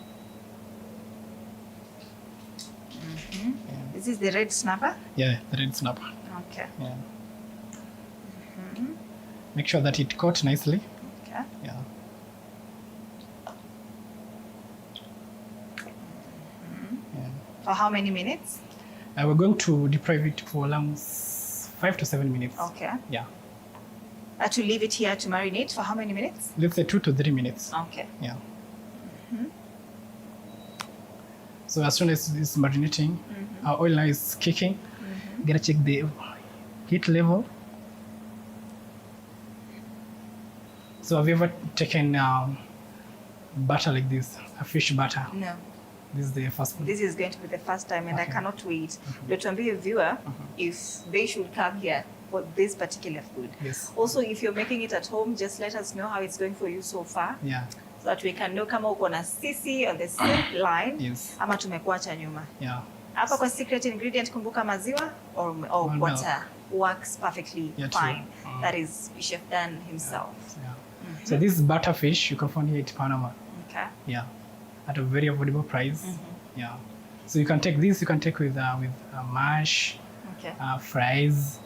[SPEAKER 1] This is the red snapper?
[SPEAKER 9] Yeah, the red snapper.
[SPEAKER 1] Okay.
[SPEAKER 9] Yeah. Make sure that it coat nicely.
[SPEAKER 1] Okay.
[SPEAKER 9] Yeah.
[SPEAKER 1] For how many minutes?
[SPEAKER 9] We're going to deprive it for around 5 to 7 minutes.
[SPEAKER 1] Okay.
[SPEAKER 9] Yeah.
[SPEAKER 1] To leave it here to marinate for how many minutes?
[SPEAKER 9] Let's say 2 to 3 minutes.
[SPEAKER 1] Okay.
[SPEAKER 9] Yeah. So as soon as it's marinating, our oil now is kicking. Gotta check the heat level. So have you ever taken butter like this, a fish butter?
[SPEAKER 1] No.
[SPEAKER 9] This is the first one.
[SPEAKER 1] This is going to be the first time, and I cannot wait. To be a viewer, if they should come here for this particular food.
[SPEAKER 9] Yes.
[SPEAKER 1] Also, if you're making it at home, just let us know how it's going for you so far.
[SPEAKER 9] Yeah.
[SPEAKER 1] So that we can know kama uko na sisi on the same line,
[SPEAKER 9] yes,
[SPEAKER 1] ama tumekuacha nyuma.
[SPEAKER 9] Yeah.
[SPEAKER 1] Hapa kwa secret ingredient, kumbuka maziwa or water works perfectly fine. That is Chef Dan himself.
[SPEAKER 9] Yeah. So this butter fish you can find here at Panama.
[SPEAKER 1] Okay.
[SPEAKER 9] Yeah. At a very affordable price. Yeah. So you can take this. You can take with mash, fries,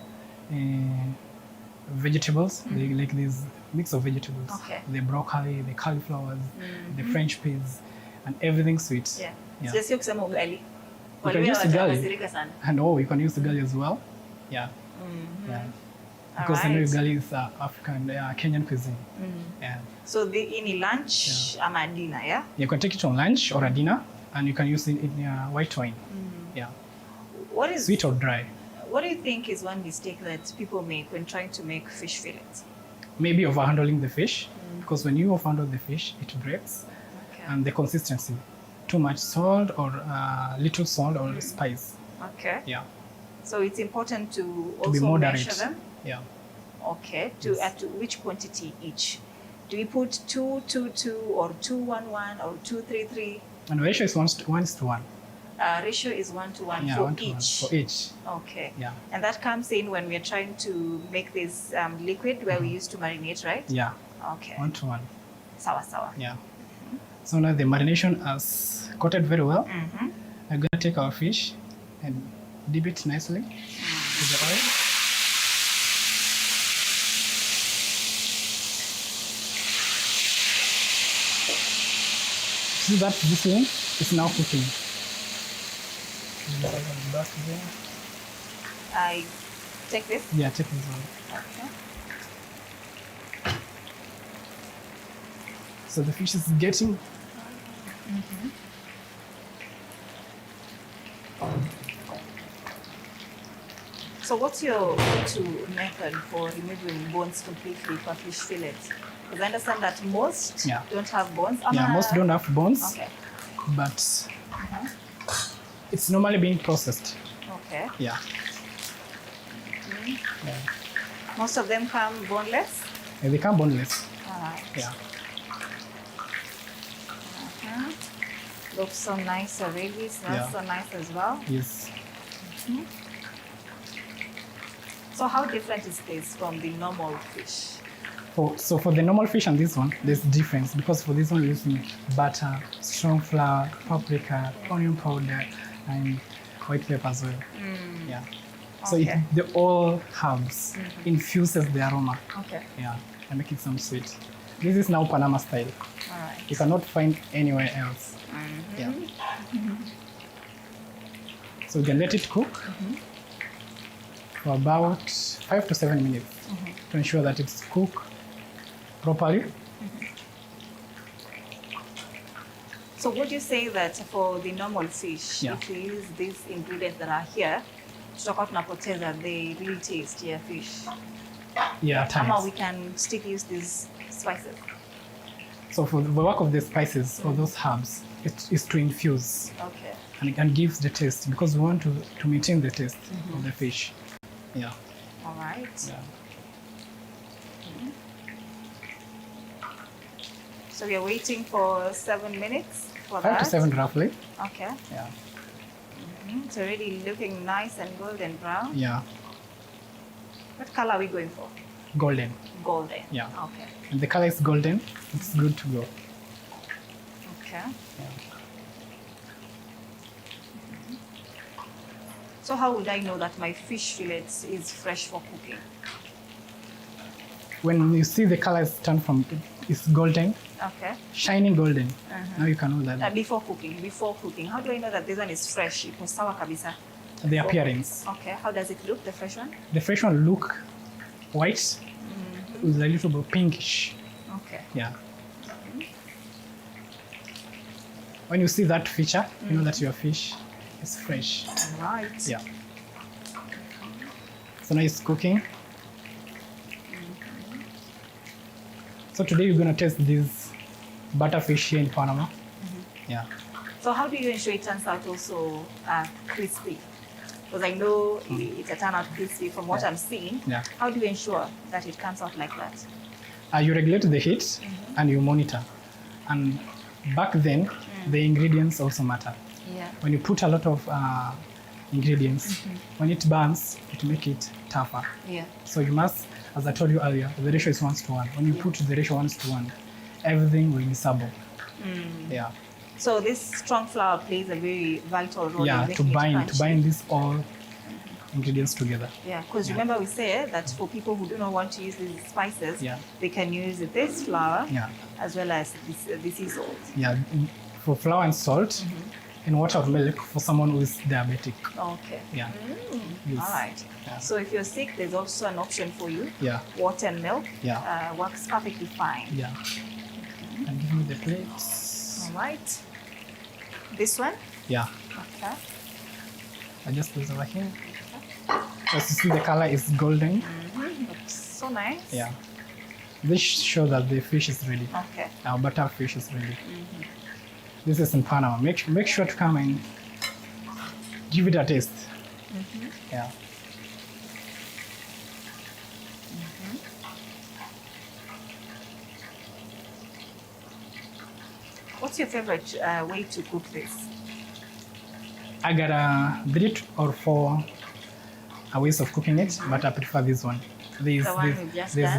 [SPEAKER 9] vegetables. Like this mix of vegetables.
[SPEAKER 1] Okay.
[SPEAKER 9] The broccoli, the cauliflowers, the French peas, and everything sweet.
[SPEAKER 1] Yeah.
[SPEAKER 9] Yeah.
[SPEAKER 1] So sio kusema ugali.
[SPEAKER 9] You can use the garlic. And you can use the garlic as well. Yeah. Yeah. Because I know ugali is African, Kenyan cuisine. Yeah.
[SPEAKER 1] So in lunch or dinner, yeah?
[SPEAKER 9] You can take it on lunch or a dinner, and you can use it in white wine. Yeah.
[SPEAKER 1] What is
[SPEAKER 9] sweet or dry?
[SPEAKER 1] What do you think is one mistake that people make when trying to make fish fillets?
[SPEAKER 9] Maybe overhandling the fish, because when you overhandle the fish, it breaks, and the consistency, too much salt or little salt or spice.
[SPEAKER 1] Okay.
[SPEAKER 9] Yeah.
[SPEAKER 1] So it's important to also
[SPEAKER 9] be moderate.
[SPEAKER 1] measure them.
[SPEAKER 9] Yeah.
[SPEAKER 1] Okay. At which quantity each? Do we put 2, 2, 2, or 2, 1, 1, or 2, 3, 3?
[SPEAKER 9] And the ratio is 1:1.
[SPEAKER 1] Ratio is 1:1
[SPEAKER 9] Yeah,
[SPEAKER 1] for
[SPEAKER 9] 1:1
[SPEAKER 1] each.
[SPEAKER 9] for each.
[SPEAKER 1] Okay.
[SPEAKER 9] Yeah.
[SPEAKER 1] And that comes in when we are trying to make this liquid where we used to marinate, right?
[SPEAKER 9] Yeah.
[SPEAKER 1] Okay.
[SPEAKER 9] 1:1.
[SPEAKER 1] Sawa sawa.
[SPEAKER 9] Yeah. So now the marination has coated very well. I'm gonna take our fish and dip it nicely with the oil. See that this thing is now cooking.
[SPEAKER 1] I take this?
[SPEAKER 9] Yeah, take this one.
[SPEAKER 1] Okay.
[SPEAKER 9] So the fish is getting.
[SPEAKER 1] So what's your go-to method for removing bones completely for fish fillets? Because I understand that most don't have bones.
[SPEAKER 9] Yeah, most don't have bones.
[SPEAKER 1] Okay.
[SPEAKER 9] But it's normally being processed.
[SPEAKER 1] Okay.
[SPEAKER 9] Yeah. Yeah.
[SPEAKER 1] Most of them come boneless?
[SPEAKER 9] Yeah, they come boneless.
[SPEAKER 1] All right.
[SPEAKER 9] Yeah.
[SPEAKER 1] Looks so nice already. Smells so nice as well.
[SPEAKER 9] Yes.
[SPEAKER 1] So how different is this from the normal fish?
[SPEAKER 9] So for the normal fish and this one, there's difference because for this one we're using butter, strong flour, paprika, onion powder, and white pepper as well. Yeah. So the all herbs infuses the aroma.
[SPEAKER 1] Okay.
[SPEAKER 9] Yeah, and make it sound sweet. This is now Panama style.
[SPEAKER 1] All right.
[SPEAKER 9] You cannot find anywhere else. Yeah. So we can let it cook for about 5 to 7 minutes to ensure that it's cooked properly.
[SPEAKER 1] So would you say that for the normal fish,
[SPEAKER 9] Yeah.
[SPEAKER 1] if you use these ingredients that are here, tutakuwa tunapoteza the real taste ya fish?
[SPEAKER 9] Yeah, at
[SPEAKER 1] Ama
[SPEAKER 9] times.
[SPEAKER 1] we can still use these spices?
[SPEAKER 9] So for the work of the spices or those herbs, it is to infuse.
[SPEAKER 1] Okay.
[SPEAKER 9] And gives the taste because we want to maintain the taste of the fish. Yeah.
[SPEAKER 1] All right.
[SPEAKER 9] Yeah.
[SPEAKER 1] So we are waiting for 7 minutes for
[SPEAKER 9] 5
[SPEAKER 1] that.
[SPEAKER 9] to 7 roughly.
[SPEAKER 1] Okay.
[SPEAKER 9] Yeah.
[SPEAKER 1] It's already looking nice and golden brown.
[SPEAKER 9] Yeah.
[SPEAKER 1] What color are we going for?
[SPEAKER 9] Golden.
[SPEAKER 1] Golden.
[SPEAKER 9] Yeah.
[SPEAKER 1] Okay.
[SPEAKER 9] And the color is golden. It's good to go.
[SPEAKER 1] Okay. So how would I know that my fish fillets is fresh for cooking?
[SPEAKER 9] When you see the color is turned from it's golden,
[SPEAKER 1] Okay.
[SPEAKER 9] shining golden. Now you can know that
[SPEAKER 1] Before cooking. How do I know that this one is fresh? Iko sawa kabisa.
[SPEAKER 9] the appearance.
[SPEAKER 1] Okay. How does it look, the fresh one?
[SPEAKER 9] The fresh one look white with a little bit pinkish.
[SPEAKER 1] Okay.
[SPEAKER 9] Yeah. When you see that feature, you know that your fish is fresh.
[SPEAKER 1] Right.
[SPEAKER 9] Yeah. So now it's cooking. So today we're gonna test this butterfish here in Panama. Yeah.
[SPEAKER 1] So how do you ensure it turns out also crispy? Because I know it's a turn out crispy from what I'm seeing.
[SPEAKER 9] Yeah.
[SPEAKER 1] How do you ensure that it comes out like that?
[SPEAKER 9] You regulate the heat and you monitor. And back then, the ingredients also matter.
[SPEAKER 1] Yeah.
[SPEAKER 9] When you put a lot of ingredients, when it burns, it makes it tougher.
[SPEAKER 1] Yeah.
[SPEAKER 9] So you must, as I told you earlier, the ratio is 1:1. When you put the ratio 1:1, everything will be stable. Yeah.
[SPEAKER 1] So this strong flour plays a very vital role in
[SPEAKER 9] Yeah,
[SPEAKER 1] making it crunchy.
[SPEAKER 9] to bind these all ingredients together.
[SPEAKER 1] Yeah, because remember we said that for people who do not want to use these spices, they can use this flour as well as this sea salt.
[SPEAKER 9] Yeah, for flour and salt, and water or milk for someone who is diabetic.
[SPEAKER 1] Okay.
[SPEAKER 9] Yeah.
[SPEAKER 1] All right.
[SPEAKER 9] Yeah.
[SPEAKER 1] So if you're sick, there's also an option for you.
[SPEAKER 9] Yeah.
[SPEAKER 1] Water and milk
[SPEAKER 9] Yeah.
[SPEAKER 1] works perfectly fine.
[SPEAKER 9] Yeah. And give me the plates.
[SPEAKER 1] All right. This one?
[SPEAKER 9] Yeah.
[SPEAKER 1] Okay.
[SPEAKER 9] I just put it over here. As you see, the color is golden.
[SPEAKER 1] Looks so nice.
[SPEAKER 9] Yeah. This shows that the fish is ready.
[SPEAKER 1] Okay.
[SPEAKER 9] Our butterfish is ready. This is in Panama. Make sure to come and give it a taste. Yeah.
[SPEAKER 1] What's your favorite way to cook this?
[SPEAKER 9] I got 3 or 4 ways of cooking it, but I prefer this one. There's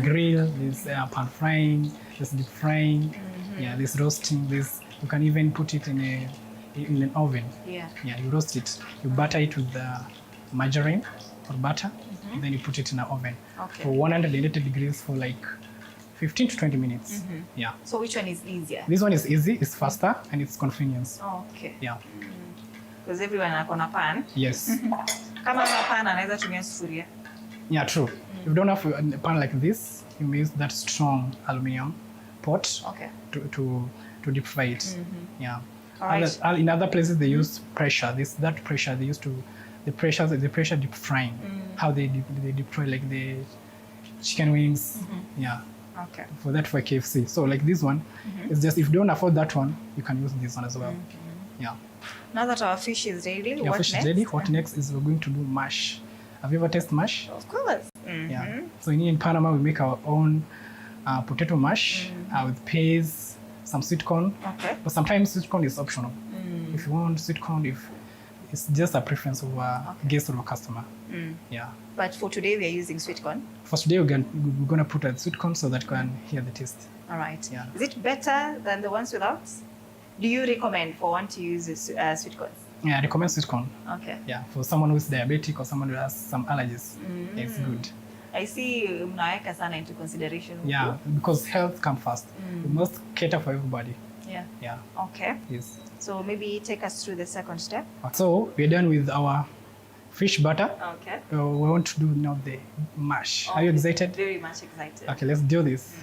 [SPEAKER 9] grill, there's pan frying, there's deep frying, yeah, there's roasting. You can even put it in an oven.
[SPEAKER 1] Yeah.
[SPEAKER 9] Yeah, you roast it. You butter it with margarine or butter, and then you put it in an oven for 180 degrees for like 15 to 20 minutes. Yeah.
[SPEAKER 1] So which one is easier?
[SPEAKER 9] This one is easy, it's faster, and it's convenience.
[SPEAKER 1] Okay.
[SPEAKER 9] Yeah.
[SPEAKER 1] Because everyone akona pan.
[SPEAKER 9] Yes.
[SPEAKER 1] Kama ana pan anaweza tumia sufuria.
[SPEAKER 9] Yeah, true. If you don't have a pan like this, you may use that strong aluminum pot to deep fry it. Yeah.
[SPEAKER 1] All right.
[SPEAKER 9] In other places they use pressure. That pressure they use to the pressure deep frying. How they deep fry like the chicken wings. Yeah.
[SPEAKER 1] Okay.
[SPEAKER 9] For KFC. So like this one, it's just if you don't afford that one, you can use this one as well. Yeah.
[SPEAKER 1] Now that our fish is ready,
[SPEAKER 9] Your fish is ready. What next is we're going to do mash. Have you ever tasted mash?
[SPEAKER 1] Of course.
[SPEAKER 9] Yeah. So in Panama, we make our own potato mash with peas, some sweet corn.
[SPEAKER 1] Okay.
[SPEAKER 9] But sometimes sweet corn is optional. If you want sweet corn, if it's just a preference of a guest or a customer. Yeah.
[SPEAKER 1] But for today, we are using sweet corn.
[SPEAKER 9] For today, we're going to put a sweet corn so that you can hear the taste.
[SPEAKER 1] All right.
[SPEAKER 9] Yeah.
[SPEAKER 1] Is it better than the ones without? Do you recommend for one to use sweet corn?
[SPEAKER 9] Yeah, I recommend sweet corn.
[SPEAKER 1] Okay.
[SPEAKER 9] Yeah, for someone who's diabetic or someone who has some allergies, it's good.
[SPEAKER 1] I see mnaweka sana into consideration.
[SPEAKER 9] Yeah, because health comes first. We must cater for everybody.
[SPEAKER 1] Yeah.
[SPEAKER 9] Yeah.
[SPEAKER 1] Okay.
[SPEAKER 9] Yes.
[SPEAKER 1] So maybe take us through the second step.
[SPEAKER 9] So we're done with our fish butter.
[SPEAKER 1] Okay.
[SPEAKER 9] We want to do now the mash. Are you excited?
[SPEAKER 1] Very much excited.
[SPEAKER 9] Okay, let's do this.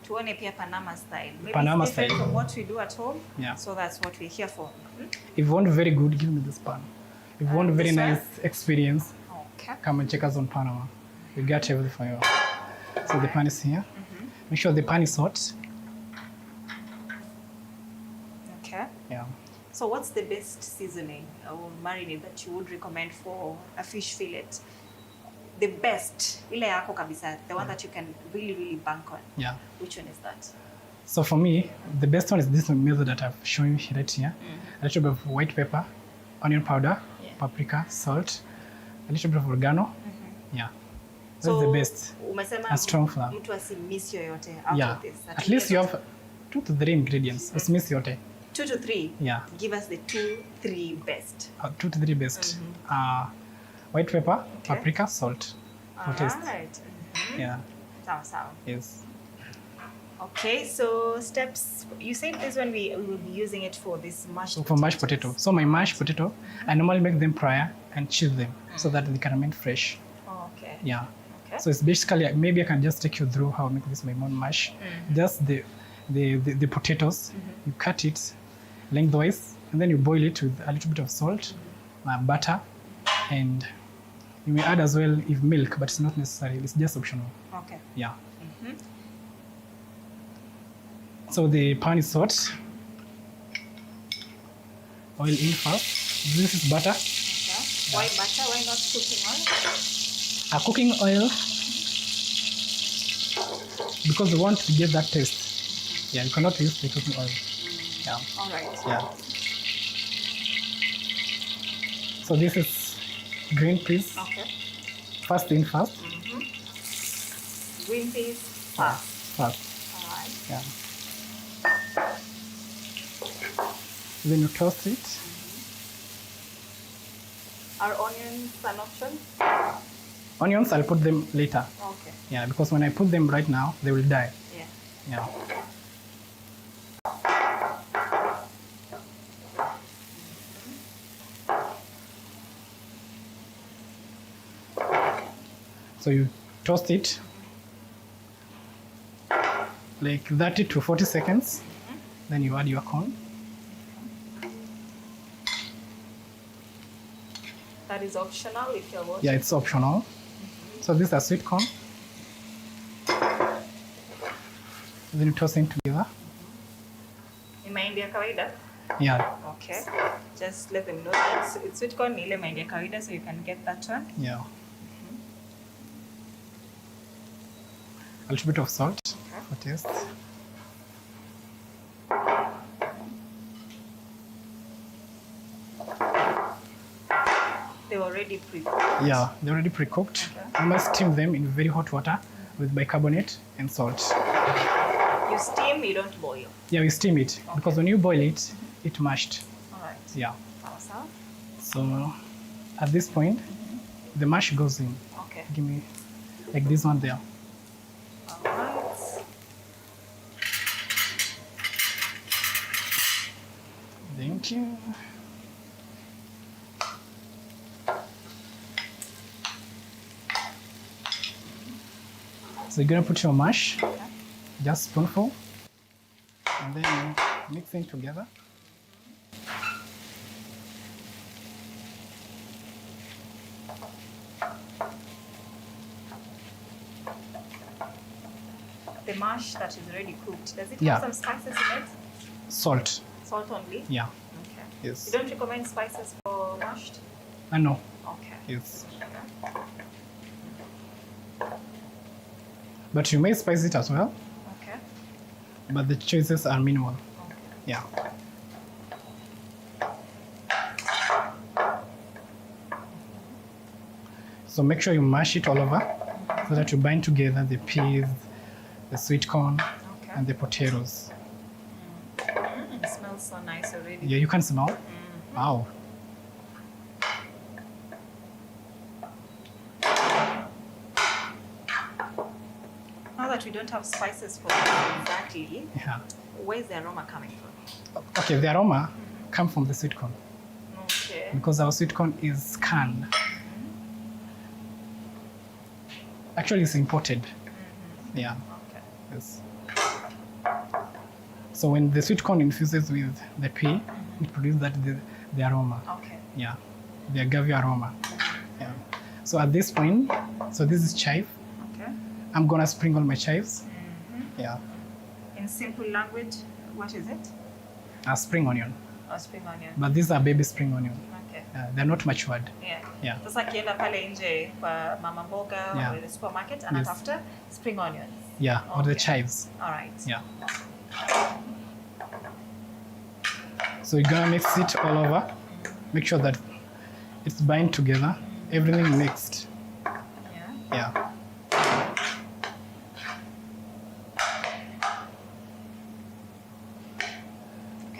[SPEAKER 1] tuone pia Panama style. Maybe
[SPEAKER 9] Panama
[SPEAKER 1] it's different
[SPEAKER 9] style.
[SPEAKER 1] from what we do at home.
[SPEAKER 9] Yeah.
[SPEAKER 1] So that's what we're here for.
[SPEAKER 9] If you want very good, give me this pan. If you want very
[SPEAKER 1] this one?
[SPEAKER 9] nice experience,
[SPEAKER 1] Okay.
[SPEAKER 9] come and check us on Panama. We got everything for you. So the pan is here. Make sure the pan is hot.
[SPEAKER 1] Okay.
[SPEAKER 9] Yeah.
[SPEAKER 1] So what's the best seasoning or marinade that you would recommend for a fish fillet? The best, ile yako kabisa, the one that you can really bank on.
[SPEAKER 9] Yeah.
[SPEAKER 1] Which one is that?
[SPEAKER 9] So for me, the best one is this method that I've shown you right here. A little bit of white pepper, onion powder, paprika, salt, a little bit of oregano. Yeah. That's
[SPEAKER 1] So,
[SPEAKER 9] the best.
[SPEAKER 1] Umesema
[SPEAKER 9] A strong flour.
[SPEAKER 1] mtu asimiss yoyote out
[SPEAKER 9] Yeah.
[SPEAKER 1] of this.
[SPEAKER 9] At least you have 2 to 3 ingredients. Usimisi yote.
[SPEAKER 1] 2 to 3.
[SPEAKER 9] Yeah.
[SPEAKER 1] Give us the 2, 3 best.
[SPEAKER 9] 2 to 3 best. White pepper, paprika, salt for taste.
[SPEAKER 1] Alright.
[SPEAKER 9] Yeah.
[SPEAKER 1] Sawa.
[SPEAKER 9] Yes.
[SPEAKER 1] Okay, so steps. You said this one we will be using it for this mashed.
[SPEAKER 9] So for mashed potato. So my mashed potato, I normally make them prior and chill them so that they can remain fresh.
[SPEAKER 1] Okay.
[SPEAKER 9] Yeah.
[SPEAKER 1] Okay.
[SPEAKER 9] So it's basically, maybe I can just take you through how I make this my own mash. Just the potatoes, you cut it lengthwise, and then you boil it with a little bit of salt, butter, and you may add as well if milk, but it's not necessary. It's just optional.
[SPEAKER 1] Okay.
[SPEAKER 9] Yeah. So the pan is hot. Oil in first. This is butter.
[SPEAKER 1] Okay. Why butter? Why not cooking oil?
[SPEAKER 9] Cooking oil, because we want to get that taste. Yeah, you cannot use the cooking oil. Yeah.
[SPEAKER 1] All right.
[SPEAKER 9] Yeah. So this is green peas.
[SPEAKER 1] Okay.
[SPEAKER 9] First in first.
[SPEAKER 1] Green peas first.
[SPEAKER 9] First.
[SPEAKER 1] All right.
[SPEAKER 9] Yeah. Then you toast it.
[SPEAKER 1] Are onions an option?
[SPEAKER 9] Onions, I'll put them later.
[SPEAKER 1] Okay.
[SPEAKER 9] Yeah, because when I put them right now, they will die.
[SPEAKER 1] Yeah.
[SPEAKER 9] Yeah. So you toast it like 30 to 40 seconds. Then you add your corn.
[SPEAKER 1] That is optional if you're watching.
[SPEAKER 9] Yeah, it's optional. So these are sweet corn. Then you toss them together.
[SPEAKER 1] Ni mahindi ya kawaida?
[SPEAKER 9] Yeah.
[SPEAKER 1] Okay. Just let them know that it's sweet corn ni ile mahindi ya kawaida, so you can get that one.
[SPEAKER 9] Yeah. A little bit of salt for taste.
[SPEAKER 1] They're already pre-cooked.
[SPEAKER 9] Yeah, they're already pre-cooked.
[SPEAKER 1] Okay.
[SPEAKER 9] You must steam them in very hot water with bicarbonate and salt.
[SPEAKER 1] You steam, you don't boil.
[SPEAKER 9] Yeah, we steam it because when you boil it, it mashed.
[SPEAKER 1] All right.
[SPEAKER 9] Yeah.
[SPEAKER 1] Sawa.
[SPEAKER 9] So at this point, the mash goes in.
[SPEAKER 1] Okay.
[SPEAKER 9] Give me like this one there.
[SPEAKER 1] All right.
[SPEAKER 9] Thank you. So you're gonna put your mash, just spoonful, and then mix them together.
[SPEAKER 1] The mash that is already cooked, does it
[SPEAKER 9] Yeah.
[SPEAKER 1] have some spices in it?
[SPEAKER 9] Salt.
[SPEAKER 1] Salt only?
[SPEAKER 9] Yeah.
[SPEAKER 1] Okay.
[SPEAKER 9] Yes.
[SPEAKER 1] You don't recommend spices for mashed?
[SPEAKER 9] No.
[SPEAKER 1] Okay.
[SPEAKER 9] Yes. But you may spice it as well.
[SPEAKER 1] Okay.
[SPEAKER 9] But the choices are minimal.
[SPEAKER 1] Okay.
[SPEAKER 9] Yeah. So make sure you mash it all over so that you bind together the peas, the sweet corn, and the potatoes.
[SPEAKER 1] It smells so nice already.
[SPEAKER 9] Yeah, you can smell. Wow.
[SPEAKER 1] Now that we don't have spices for it exactly,
[SPEAKER 9] Yeah.
[SPEAKER 1] where's the aroma coming from?
[SPEAKER 9] Okay, the aroma comes from the sweet corn
[SPEAKER 1] Okay.
[SPEAKER 9] because our sweet corn is canned. Actually, it's imported. Yeah.
[SPEAKER 1] Okay.
[SPEAKER 9] Yes. So when the sweet corn infuses with the pea, it produces the aroma.
[SPEAKER 1] Okay.
[SPEAKER 9] Yeah, the agave aroma. Yeah. So at this point, so this is chive.
[SPEAKER 1] Okay.
[SPEAKER 9] I'm gonna sprinkle my chives. Yeah.
[SPEAKER 1] In simple language, what is it?
[SPEAKER 9] Spring onion.
[SPEAKER 1] Oh, spring onion.
[SPEAKER 9] But these are baby spring onion.
[SPEAKER 1] Okay.
[SPEAKER 9] They're not matured.
[SPEAKER 1] Yeah.
[SPEAKER 9] Yeah.
[SPEAKER 1] Sasa akienda pale nje kwa mama mboga
[SPEAKER 9] Yeah.
[SPEAKER 1] or the supermarket
[SPEAKER 9] Yes.
[SPEAKER 1] anatafuta spring onions.
[SPEAKER 9] Yeah, or the chives.
[SPEAKER 1] All right.
[SPEAKER 9] Yeah. So you're gonna mix it all over. Make sure that it's bind together. Everything mixed. Yeah.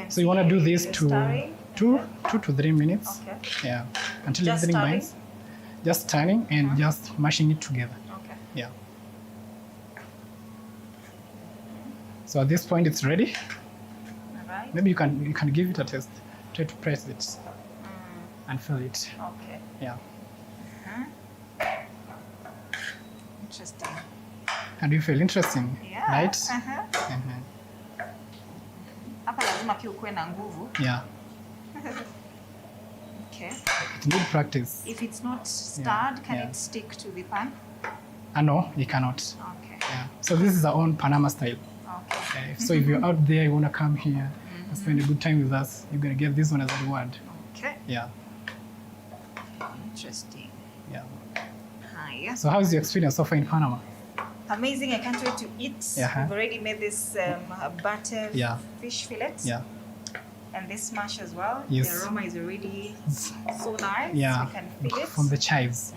[SPEAKER 9] So you want to do this to two to 3 minutes.
[SPEAKER 1] Okay.
[SPEAKER 9] Yeah. Until
[SPEAKER 1] Just
[SPEAKER 9] everything
[SPEAKER 1] stirring?
[SPEAKER 9] binds. Just turning and just mashing it together.
[SPEAKER 1] Okay.
[SPEAKER 9] Yeah. So at this point it's ready.
[SPEAKER 1] All right.
[SPEAKER 9] Maybe you can give it a test. Try to press it and feel it.
[SPEAKER 1] Okay.
[SPEAKER 9] Yeah.
[SPEAKER 1] Interesting.
[SPEAKER 9] And you feel interesting,
[SPEAKER 1] Yeah.
[SPEAKER 9] right?
[SPEAKER 1] Hapa lazima pia ukuwe na nguvu.
[SPEAKER 9] Yeah.
[SPEAKER 1] Okay.
[SPEAKER 9] It needs practice.
[SPEAKER 1] If it's not stirred, can
[SPEAKER 9] yeah.
[SPEAKER 1] it stick to the pan?
[SPEAKER 9] No, you cannot.
[SPEAKER 1] Okay.
[SPEAKER 9] Yeah. So this is our own Panama style.
[SPEAKER 1] Okay.
[SPEAKER 9] So if you're out there, you want to come here and spend a good time with us, you're going to get this one as a reward.
[SPEAKER 1] Okay.
[SPEAKER 9] Yeah.
[SPEAKER 1] Interesting.
[SPEAKER 9] Yeah.
[SPEAKER 1] Hi.
[SPEAKER 9] So how's your experience so far in Panama?
[SPEAKER 1] Amazing. I can't wait to eat.
[SPEAKER 9] Yeah.
[SPEAKER 1] We've already made this butter fish fillet.
[SPEAKER 9] Yeah.
[SPEAKER 1] And this mash as well.
[SPEAKER 9] Yes.
[SPEAKER 1] The aroma is already so nice.
[SPEAKER 9] Yeah.
[SPEAKER 1] You can feel it.
[SPEAKER 9] From the chives.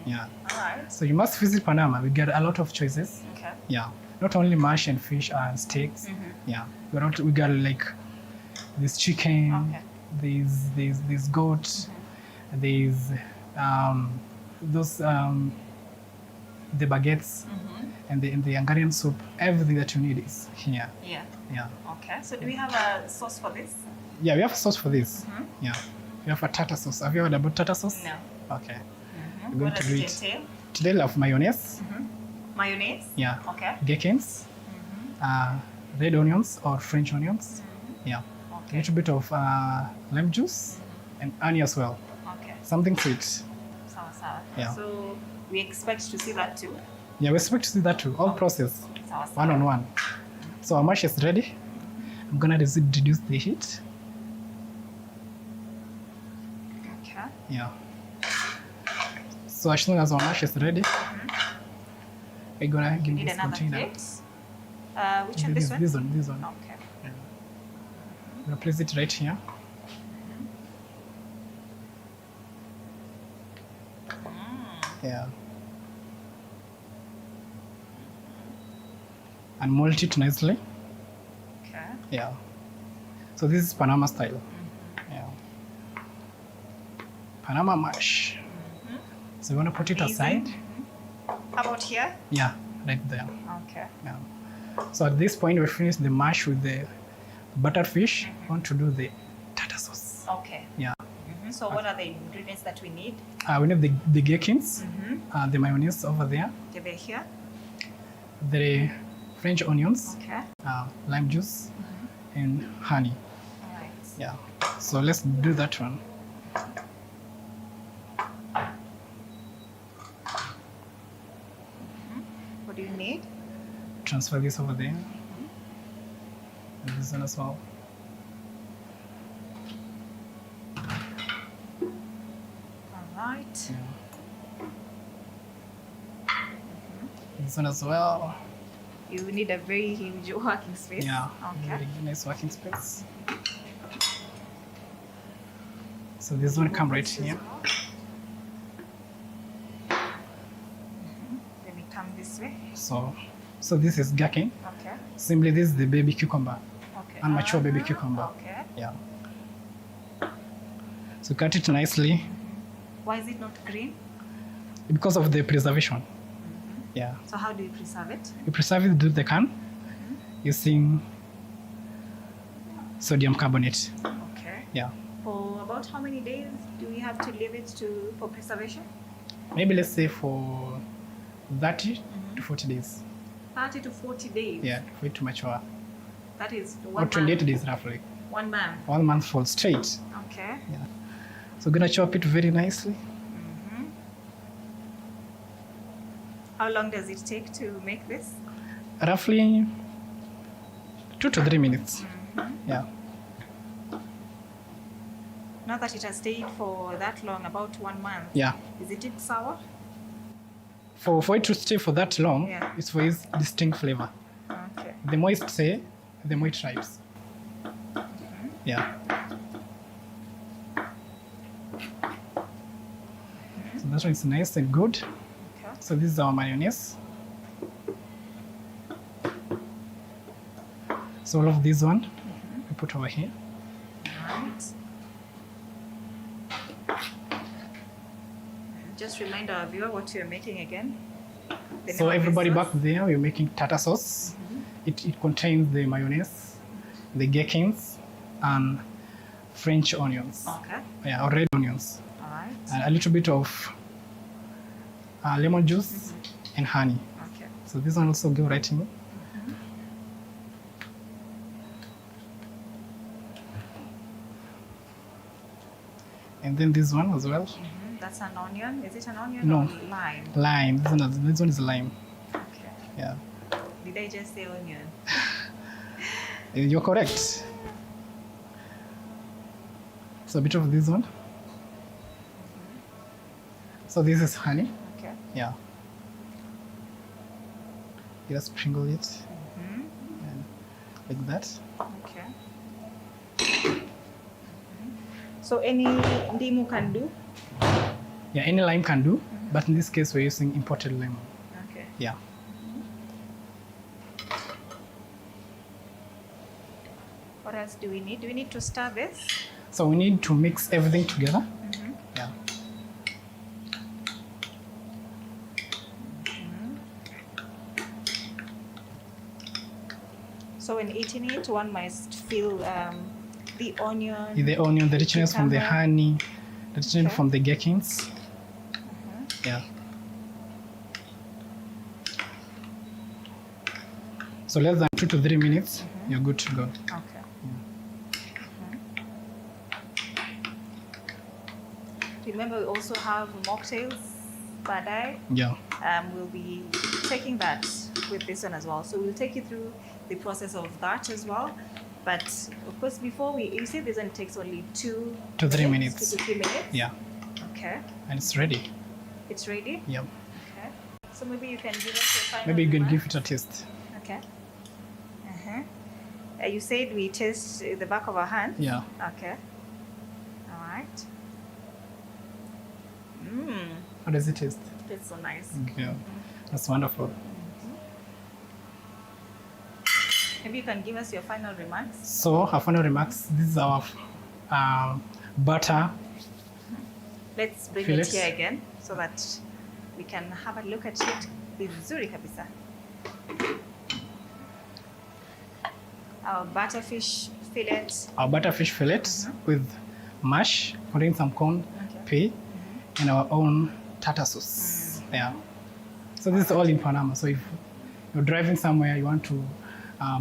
[SPEAKER 9] Yeah.
[SPEAKER 1] All right.
[SPEAKER 9] So you must visit Panama. We get a lot of choices.
[SPEAKER 1] Okay.
[SPEAKER 9] Yeah. Not only mash and fish and steaks. Yeah. We got like this chicken. Okay. There's goat. There's those the baguettes and the Hungarian soup. Everything that you need is here.
[SPEAKER 1] Yeah.
[SPEAKER 9] Yeah.
[SPEAKER 1] Okay. So do we have a sauce for this?
[SPEAKER 9] Yeah, we have a sauce for this. Yeah. We have a tartar sauce. Have you heard about tartar sauce?
[SPEAKER 1] No.
[SPEAKER 9] Okay. We're going
[SPEAKER 1] What
[SPEAKER 9] to
[SPEAKER 1] does
[SPEAKER 9] do
[SPEAKER 1] it
[SPEAKER 9] it.
[SPEAKER 1] entail?
[SPEAKER 9] Today we have mayonnaise.
[SPEAKER 1] Mayonnaise?
[SPEAKER 9] Yeah.
[SPEAKER 1] Okay.
[SPEAKER 9] Gherkins. Red onions or French onions. Yeah. A little bit of lime juice and honey as well.
[SPEAKER 1] Okay.
[SPEAKER 9] Something sweet.
[SPEAKER 1] Sawa sawa.
[SPEAKER 9] Yeah.
[SPEAKER 1] So we expect to see that too.
[SPEAKER 9] Yeah, we expect to see that too. All process.
[SPEAKER 1] Sawa sawa.
[SPEAKER 9] One on one. So our mash is ready. I'm gonna reduce the heat.
[SPEAKER 1] Okay.
[SPEAKER 9] Yeah. So as soon as our mash is ready, we're gonna give
[SPEAKER 1] Need
[SPEAKER 9] this
[SPEAKER 1] another
[SPEAKER 9] container.
[SPEAKER 1] plate. Which one? This one?
[SPEAKER 9] This one. This one.
[SPEAKER 1] Okay.
[SPEAKER 9] I'm gonna place it right here. Yeah. And mold it nicely.
[SPEAKER 1] Okay.
[SPEAKER 9] Yeah. So this is Panama style. Yeah. Panama mash. So you want to put it aside?
[SPEAKER 1] How about here?
[SPEAKER 9] Yeah, right there.
[SPEAKER 1] Okay.
[SPEAKER 9] Yeah. So at this point, we finish the mash with the buttered fish. We want to do the tartar sauce.
[SPEAKER 1] Okay.
[SPEAKER 9] Yeah.
[SPEAKER 1] So what are the ingredients that we need?
[SPEAKER 9] We need the gherkins, the mayonnaise over there,
[SPEAKER 1] Okay, they're here.
[SPEAKER 9] the French onions,
[SPEAKER 1] Okay.
[SPEAKER 9] lime juice, and honey.
[SPEAKER 1] All right.
[SPEAKER 9] Yeah. So let's do that one.
[SPEAKER 1] What do you need?
[SPEAKER 9] Transfer this over there. And this one as well.
[SPEAKER 1] All right.
[SPEAKER 9] This one as well.
[SPEAKER 1] You need a very huge working space.
[SPEAKER 9] Yeah.
[SPEAKER 1] Okay.
[SPEAKER 9] Very nice working space. So this one come right here.
[SPEAKER 1] Let me come this way.
[SPEAKER 9] So this is gherkin.
[SPEAKER 1] Okay.
[SPEAKER 9] Simply this is the baby cucumber.
[SPEAKER 1] Okay.
[SPEAKER 9] Unmature baby cucumber.
[SPEAKER 1] Okay.
[SPEAKER 9] Yeah. So cut it nicely
[SPEAKER 1] Why is it not green?
[SPEAKER 9] because of the preservation. Yeah.
[SPEAKER 1] So how do you preserve it?
[SPEAKER 9] You preserve it with the can using sodium carbonate.
[SPEAKER 1] Okay.
[SPEAKER 9] Yeah.
[SPEAKER 1] For about how many days do we have to leave it for preservation?
[SPEAKER 9] Maybe let's say for 30 to 40 days.
[SPEAKER 1] 30 to 40 days.
[SPEAKER 9] Yeah, for it to mature.
[SPEAKER 1] That is
[SPEAKER 9] or 28 days roughly.
[SPEAKER 1] 1 month.
[SPEAKER 9] 1 month full straight.
[SPEAKER 1] Okay.
[SPEAKER 9] Yeah. So we're gonna chop it very nicely.
[SPEAKER 1] How long does it take to make this?
[SPEAKER 9] Roughly 2 to 3 minutes. Yeah.
[SPEAKER 1] Now that it has stayed for that long, about 1 month.
[SPEAKER 9] Yeah.
[SPEAKER 1] Is it sour?
[SPEAKER 9] For it to stay for that long,
[SPEAKER 1] Yeah.
[SPEAKER 9] it's for its distinct flavor.
[SPEAKER 1] Okay.
[SPEAKER 9] The more it stay, the more it rips. Yeah. So that one is nice and good.
[SPEAKER 1] Okay.
[SPEAKER 9] So this is our mayonnaise. So all of this one, we put over here.
[SPEAKER 1] Right. Just remind our viewer what you're making again. The
[SPEAKER 9] So
[SPEAKER 1] name of this
[SPEAKER 9] everybody
[SPEAKER 1] sauce.
[SPEAKER 9] back there, we're making tartar sauce. It contains the mayonnaise, the gherkins, and French onions.
[SPEAKER 1] Okay.
[SPEAKER 9] Yeah, or red onions.
[SPEAKER 1] All right.
[SPEAKER 9] And a little bit of lemon juice and honey.
[SPEAKER 1] Okay.
[SPEAKER 9] So this one also go right in. And then this one as well.
[SPEAKER 1] That's an onion. Is it an onion
[SPEAKER 9] No.
[SPEAKER 1] or lime?
[SPEAKER 9] Lime. This one is lime.
[SPEAKER 1] Okay.
[SPEAKER 9] Yeah.
[SPEAKER 1] Did I just say onion?
[SPEAKER 9] You're correct. So a bit of this one. So this is honey.
[SPEAKER 1] Okay.
[SPEAKER 9] Yeah. You just sprinkle it. And like that.
[SPEAKER 1] Okay. So any ndimu can do?
[SPEAKER 9] Yeah, any lime can do, but in this case we're using imported lime.
[SPEAKER 1] Okay.
[SPEAKER 9] Yeah.
[SPEAKER 1] What else do we need? Do we need to stir this?
[SPEAKER 9] So we need to mix everything together. Yeah.
[SPEAKER 1] So when eating it, one must feel the onion.
[SPEAKER 9] The onion, the richness from the
[SPEAKER 1] cucumber.
[SPEAKER 9] honey, the richness from the gherkins. Yeah. So less than 2 to 3 minutes, you're good to go.
[SPEAKER 1] Okay. Remember, we also have mocktails, badai.
[SPEAKER 9] Yeah.
[SPEAKER 1] We'll be taking that with this one as well. So we'll take you through the process of that as well. But of course, before you said this one takes only 2
[SPEAKER 9] to 3
[SPEAKER 1] 2
[SPEAKER 9] minutes.
[SPEAKER 1] to 3 minutes.
[SPEAKER 9] Yeah.
[SPEAKER 1] Okay.
[SPEAKER 9] And it's ready.
[SPEAKER 1] It's ready?
[SPEAKER 9] Yep.
[SPEAKER 1] Okay. So maybe you can give us your final
[SPEAKER 9] Maybe you can
[SPEAKER 1] remarks.
[SPEAKER 9] give it a taste.
[SPEAKER 1] Okay. You said we taste the back of our hand?
[SPEAKER 9] Yeah.
[SPEAKER 1] Okay. All right.
[SPEAKER 9] How does it taste?
[SPEAKER 1] It's so nice.
[SPEAKER 9] Yeah. That's wonderful.
[SPEAKER 1] Maybe you can give us your final remarks.
[SPEAKER 9] So our final remarks, this is our butter.
[SPEAKER 1] Let's bring
[SPEAKER 9] Fillets.
[SPEAKER 1] it here again so that we can have a look at it. Vizuri kabisa. Our butterfish fillet.
[SPEAKER 9] Our butterfish fillets with mash, containing some corn, pea, and our own tartar sauce. Yeah. So this is all in Panama. So if you're driving somewhere, you want to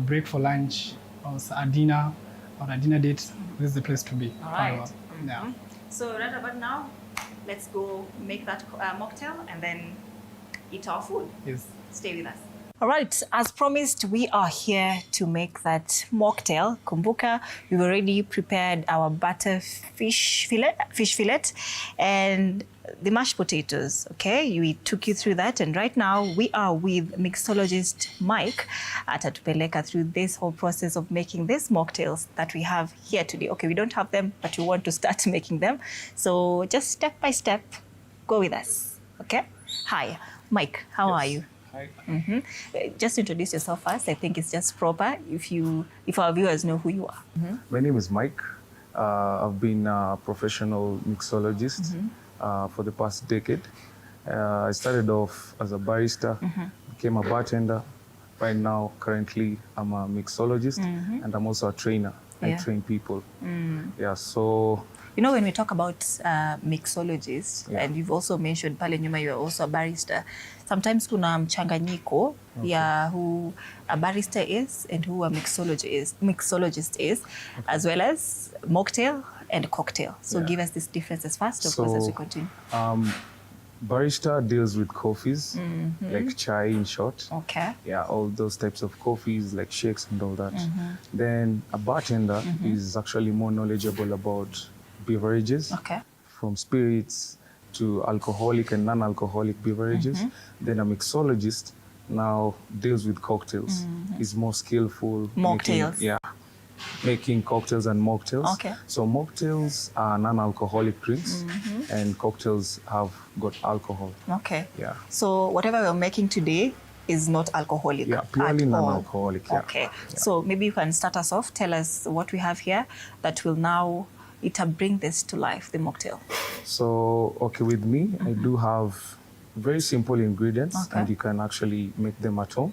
[SPEAKER 9] break for lunch or a dinner date, this is the place to be.
[SPEAKER 1] All right.
[SPEAKER 9] Panama. Yeah.
[SPEAKER 1] So right about now, let's go make that mocktail and then eat our food.
[SPEAKER 9] Yes.
[SPEAKER 1] Stay with us. All right, as promised, we are here to make that mocktail. Kumbuka, we've already prepared our fish fillet, and the mashed potatoes, okay? We took you through that, and right now we are with mixologist Mike atatupeleka through this whole process of making these mocktails that we have here today. Okay, we don't have them, but we want to start making them. So just step by step, go with us, okay? Hi, Mike, how are you?
[SPEAKER 5] Hi.
[SPEAKER 1] Just introduce yourself first. I think it's just proper if our viewers know who you are.
[SPEAKER 5] My name is Mike. I've been a professional mixologist for the past decade. I started off as a barista, became a bartender. Right now, currently, I'm a mixologist and I'm also a trainer. I
[SPEAKER 1] Yeah.
[SPEAKER 5] train people.
[SPEAKER 1] Mm.
[SPEAKER 5] Yeah, so
[SPEAKER 1] You know, when we talk about mixologists, and you've also mentioned pale nyuma you're also a barista, sometimes kuna mchanganyiko ya who a barista is and who a mixologist is, as well as mocktail and cocktail. So give us these differences first, of course, as we continue.
[SPEAKER 5] Barista deals with coffees, like chai in short.
[SPEAKER 1] Okay.
[SPEAKER 5] Yeah, all those types of coffees, like shakes and all that. Then a bartender is actually more knowledgeable about beverages, from spirits to alcoholic and non-alcoholic beverages. Then a mixologist now deals with cocktails. Is more skillful.
[SPEAKER 1] Mocktails.
[SPEAKER 5] Making cocktails and mocktails.
[SPEAKER 1] Okay.
[SPEAKER 5] So mocktails are non-alcoholic drinks, and cocktails have got alcohol.
[SPEAKER 1] Okay.
[SPEAKER 5] Yeah.
[SPEAKER 1] So whatever we're making today is not alcoholic.
[SPEAKER 5] Yeah, purely
[SPEAKER 1] at all.
[SPEAKER 5] non-alcoholic. Yeah.
[SPEAKER 1] Okay. So maybe you can start us off. Tell us what we have here that will now bring this to life, the mocktail.
[SPEAKER 5] So, okay, with me, I do have very simple ingredients, and you can actually make them at home.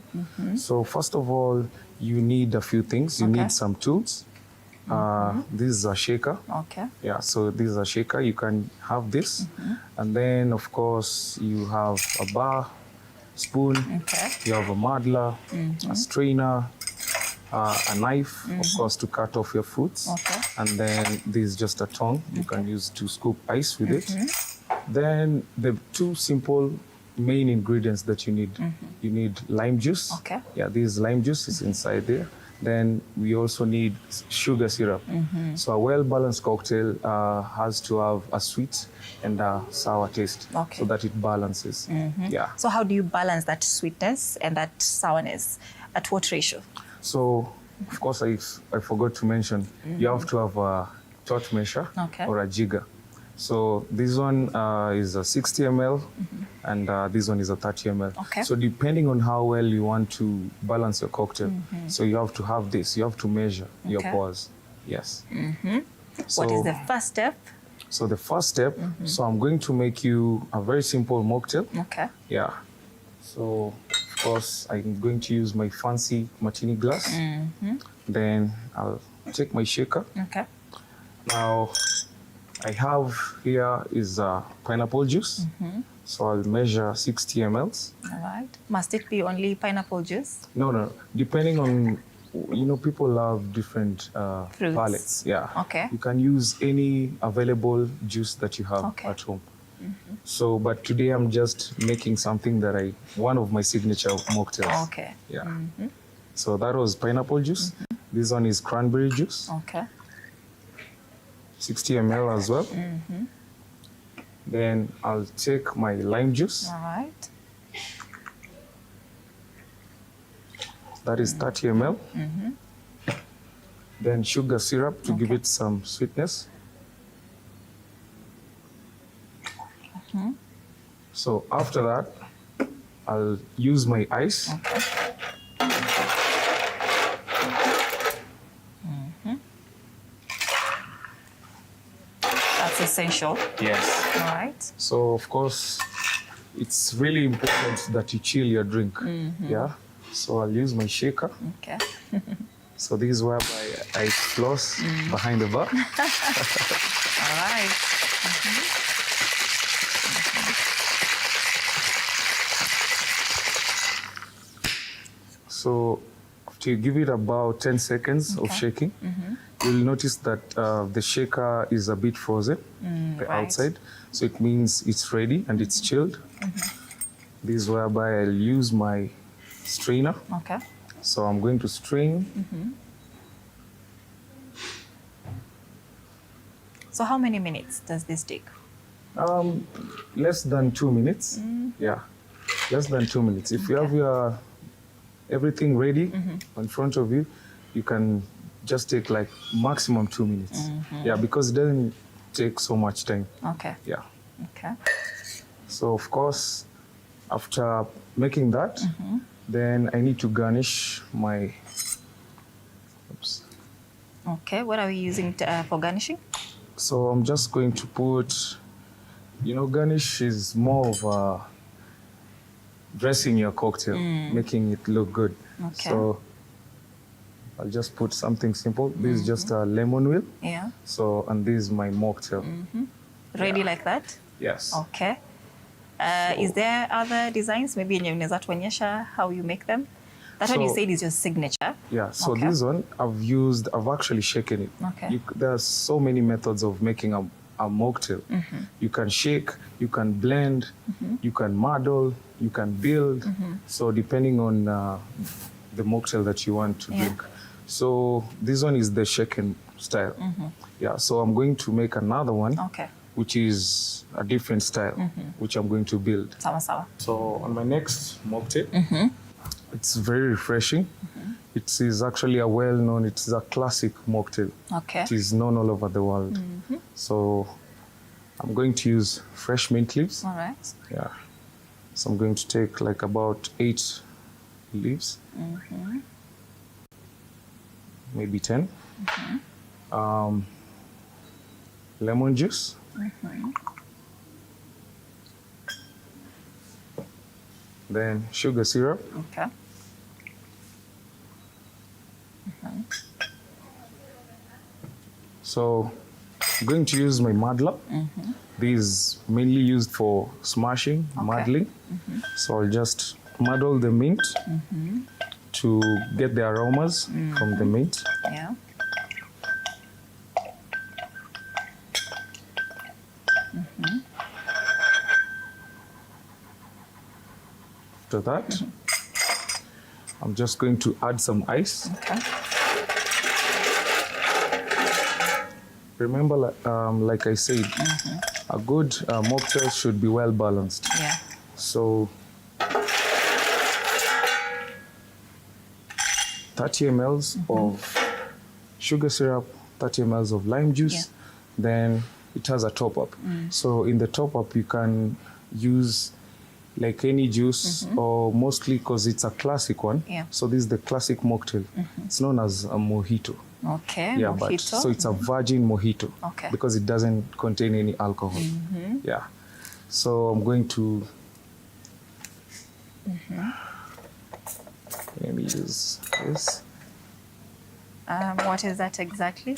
[SPEAKER 5] So first of all, you need a few things. You need some tools. This is a shaker.
[SPEAKER 1] Okay.
[SPEAKER 5] Yeah, so this is a shaker. You can have this. And then, of course, you have a bar, spoon.
[SPEAKER 1] Okay.
[SPEAKER 5] You have a muddler, a strainer, a knife, of course, to cut off your fruits.
[SPEAKER 1] Okay.
[SPEAKER 5] And then this is just a tongue you can use to scoop ice with it. Then the two simple main ingredients that you need. You need lime juice.
[SPEAKER 1] Okay.
[SPEAKER 5] Yeah, this lime juice is inside there. Then we also need sugar syrup. So a well-balanced cocktail has to have a sweet and a sour taste, so that it balances. Yeah.
[SPEAKER 1] So how do you balance that sweetness and that sourness? At what ratio?
[SPEAKER 5] So, of course, I forgot to mention, you have to have a tot measure or a jigger. So this one is a 60 ml, and this one is a 30 ml.
[SPEAKER 1] Okay.
[SPEAKER 5] So depending on how well you want to balance your cocktail, so you have to have this. You have to measure your pours. Yes. So,
[SPEAKER 1] what is the first step?
[SPEAKER 5] So the first step, so I'm going to make you a very simple mocktail.
[SPEAKER 1] Okay.
[SPEAKER 5] Yeah. So, of course, I'm going to use my fancy martini glass. Then I'll take my shaker.
[SPEAKER 1] Okay.
[SPEAKER 5] Now, I have here is pineapple juice. So I'll measure 60 mLs.
[SPEAKER 1] All right. Must it be only pineapple juice?
[SPEAKER 5] No. Depending on, people love different
[SPEAKER 1] fruits.
[SPEAKER 5] palettes. Yeah.
[SPEAKER 1] Okay.
[SPEAKER 5] You can use any available juice that you have at home. So, but today I'm just making something that one of my signature mocktails.
[SPEAKER 1] Okay.
[SPEAKER 5] Yeah. So that was pineapple juice. This one is cranberry juice.
[SPEAKER 1] Okay.
[SPEAKER 5] 60 ml as well. Then I'll take my lime juice.
[SPEAKER 1] All right.
[SPEAKER 5] That is 30 ml. Then sugar syrup to give it some sweetness. So after that, I'll use my ice.
[SPEAKER 1] That's essential.
[SPEAKER 5] Yes.
[SPEAKER 1] All right.
[SPEAKER 5] So of course, it's really important that you chill your drink. Yeah. So I'll use my shaker.
[SPEAKER 1] Okay.
[SPEAKER 5] So this is where I floss behind the bar.
[SPEAKER 1] All right.
[SPEAKER 5] So to give it about 10 seconds of shaking, you'll notice that the shaker is a bit frozen, the outside. So it means it's ready and it's chilled. This is whereby I'll use my strainer.
[SPEAKER 1] Okay.
[SPEAKER 5] So I'm going to strain.
[SPEAKER 1] So how many minutes does this take?
[SPEAKER 5] Less than 2 minutes. Yeah, less than 2 minutes. If you have your everything ready in front of you, you can just take like maximum 2 minutes. Yeah, because it doesn't take so much time.
[SPEAKER 1] Okay.
[SPEAKER 5] Yeah.
[SPEAKER 1] Okay.
[SPEAKER 5] So of course, after making that, then I need to garnish my. Oops.
[SPEAKER 1] Okay. What are we using for garnishing?
[SPEAKER 5] So I'm just going to put, garnish is more of a dressing your cocktail, making it look good.
[SPEAKER 1] Okay.
[SPEAKER 5] So I'll just put something simple. This is just a lemon wheel.
[SPEAKER 1] Yeah.
[SPEAKER 5] So, and this is my mocktail.
[SPEAKER 1] Ready like that?
[SPEAKER 5] Yes.
[SPEAKER 1] Okay. Is there other designs? Maybe unaweza tuonyesha how you make them? That one you said is your signature.
[SPEAKER 5] Yeah, so this one I've actually shaken it.
[SPEAKER 1] Okay.
[SPEAKER 5] There are so many methods of making a mocktail. You can shake, you can blend, you can muddle, you can build. So depending on the mocktail that you want to drink. So this one is the shaken style. Yeah, so I'm going to make another one.
[SPEAKER 1] Okay.
[SPEAKER 5] Which is a different style, which I'm going to build.
[SPEAKER 1] Sawa sawa.
[SPEAKER 5] So on my next mocktail, it's very refreshing. It is actually a well-known, it's a classic mocktail.
[SPEAKER 1] Okay.
[SPEAKER 5] It is known all over the world. So I'm going to use fresh mint leaves.
[SPEAKER 1] All right.
[SPEAKER 5] Yeah. So I'm going to take like about 8 leaves. Maybe 10. Lemon juice. Then sugar syrup.
[SPEAKER 1] Okay.
[SPEAKER 5] So I'm going to use my muddler. This is mainly used for smashing, muddling. So I'll just muddle the mint to get the aromas from the mint.
[SPEAKER 1] Yeah.
[SPEAKER 5] After that, I'm just going to add some ice.
[SPEAKER 1] Okay.
[SPEAKER 5] Remember, like I said, a good mocktail should be well balanced.
[SPEAKER 1] Yeah.
[SPEAKER 5] So 30 mLs of sugar syrup, 30 mLs of lime juice. Then it has a top up. So in the top up, you can use like any juice or mostly because it's a classic one.
[SPEAKER 1] Yeah.
[SPEAKER 5] So this is the classic mocktail. It's known as a mojito.
[SPEAKER 1] Okay,
[SPEAKER 5] Yeah,
[SPEAKER 1] mojito.
[SPEAKER 5] but so it's a virgin mojito.
[SPEAKER 1] Okay.
[SPEAKER 5] Because it doesn't contain any alcohol. Yeah. So I'm going to let me use this.
[SPEAKER 1] What is that exactly?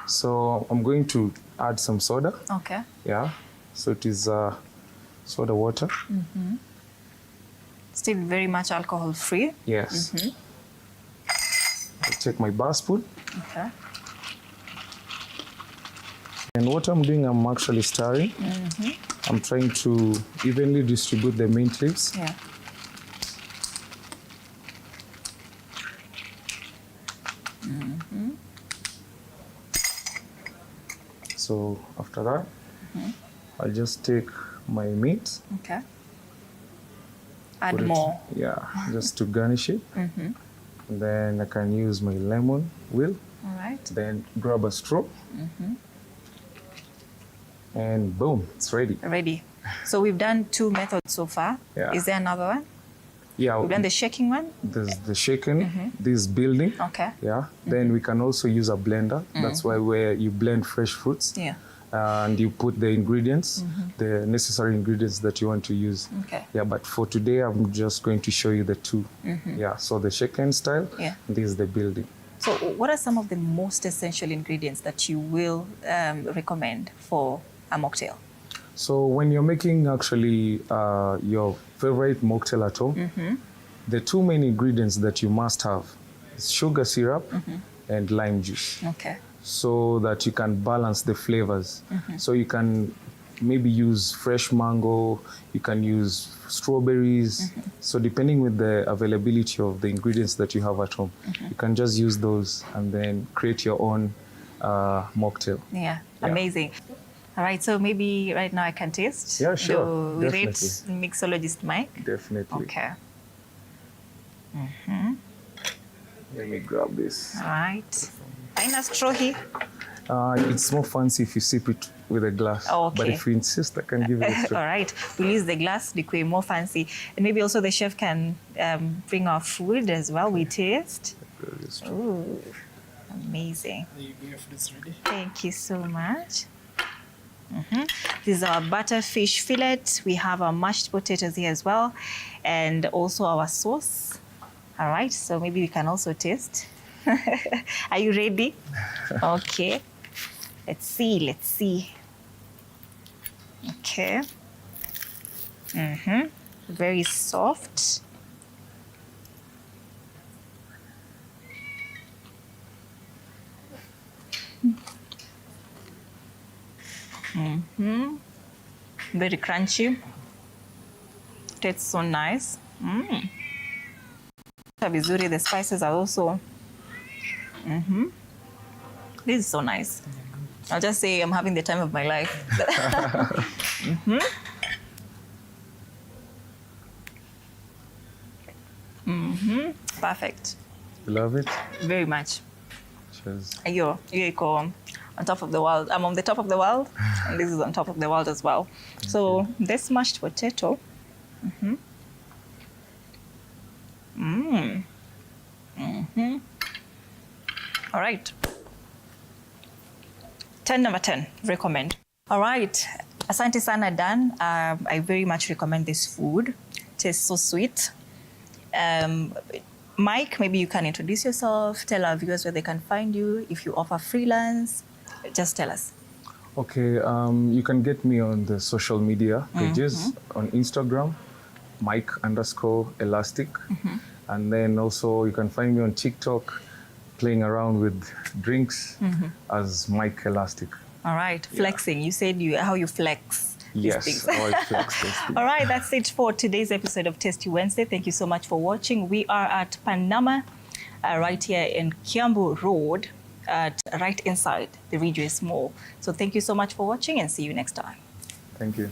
[SPEAKER 5] So I'm going to add some soda.
[SPEAKER 1] Okay.
[SPEAKER 5] Yeah. So it is soda water.
[SPEAKER 1] Still very much alcohol free.
[SPEAKER 5] Yes. I'll take my bar spoon.
[SPEAKER 1] Okay.
[SPEAKER 5] And what I'm doing, I'm actually stirring. I'm trying to evenly distribute the mint leaves.
[SPEAKER 1] Yeah.
[SPEAKER 5] So after that, I'll just take my meat.
[SPEAKER 1] Okay. Add
[SPEAKER 5] put it-
[SPEAKER 1] more.
[SPEAKER 5] Yeah, just to garnish it. And then I can use my lemon wheel.
[SPEAKER 1] All right.
[SPEAKER 5] Then grab a straw. And boom, it's ready.
[SPEAKER 1] Ready. So we've done 2 methods so far.
[SPEAKER 5] Yeah.
[SPEAKER 1] Is there another one?
[SPEAKER 5] Yeah.
[SPEAKER 1] We've done the shaking one.
[SPEAKER 5] There's the shaking, this building.
[SPEAKER 1] Okay.
[SPEAKER 5] Yeah. Then we can also use a blender. That's why where you blend fresh fruits.
[SPEAKER 1] Yeah.
[SPEAKER 5] And you put the ingredients, the necessary ingredients that you want to use.
[SPEAKER 1] Okay.
[SPEAKER 5] Yeah, but for today, I'm just going to show you the 2. Yeah, so the shaken style,
[SPEAKER 1] Yeah.
[SPEAKER 5] this is the building.
[SPEAKER 1] So what are some of the most essential ingredients that you will recommend for a mocktail?
[SPEAKER 5] So when you're making actually your favorite mocktail at home, the 2 main ingredients that you must have is sugar syrup and lime juice.
[SPEAKER 1] Okay.
[SPEAKER 5] So that you can balance the flavors. So you can maybe use fresh mango, you can use strawberries. So depending with the availability of the ingredients that you have at home, you can just use those and then create your own mocktail.
[SPEAKER 1] Yeah, amazing. All right, so maybe right now I can taste.
[SPEAKER 5] Yeah, sure,
[SPEAKER 1] Do we rate
[SPEAKER 5] definitely.
[SPEAKER 1] mixologist Mike?
[SPEAKER 5] Definitely.
[SPEAKER 1] Okay.
[SPEAKER 5] Let me grab this.
[SPEAKER 1] All right. Haina straw here?
[SPEAKER 5] It's more fancy if you sip it with a glass.
[SPEAKER 1] Oh, okay.
[SPEAKER 5] But if you insist, I can give it a
[SPEAKER 1] All
[SPEAKER 5] straw.
[SPEAKER 1] right, we'll use the glass, the more fancy. And maybe also the chef can bring our food as well, we taste. Ooh, amazing.
[SPEAKER 9] Your food is ready.
[SPEAKER 1] Thank you so much. This is our butterfish fillet. We have our mashed potatoes here as well, and also our sauce. All right, so maybe we can also taste. Are you ready? Okay. Let's see. Okay. Very soft. Very crunchy. Tastes so nice. Vizuri, the spices are also. This is so nice. I'll just say I'm having the time of my life. Perfect.
[SPEAKER 5] You love it?
[SPEAKER 1] Very much.
[SPEAKER 5] Cheers.
[SPEAKER 1] You're on top of the world. I'm on the top of the world, and this is on top of the world as well. So this mashed potato. All right. 10 number 10, recommend. All right. Asante sana, Dan. I very much recommend this food. Tastes so sweet. Mike, maybe you can introduce yourself, tell our viewers where they can find you, if you offer freelance, just tell us.
[SPEAKER 5] Okay, you can get me on the social media pages on Instagram, Mike_Elastic. And then also you can find me on TikTok playing around with drinks as Mike Elastic.
[SPEAKER 1] All right, flexing. You said how you flex.
[SPEAKER 5] Yes, how I flex.
[SPEAKER 1] All right, that's it for today's episode of Tasty Wednesday. Thank you so much for watching. We are at Panama, right here in Kiambu Road, right inside the Rejoice Mall. So thank you so much for watching and see you next time.
[SPEAKER 5] Thank you.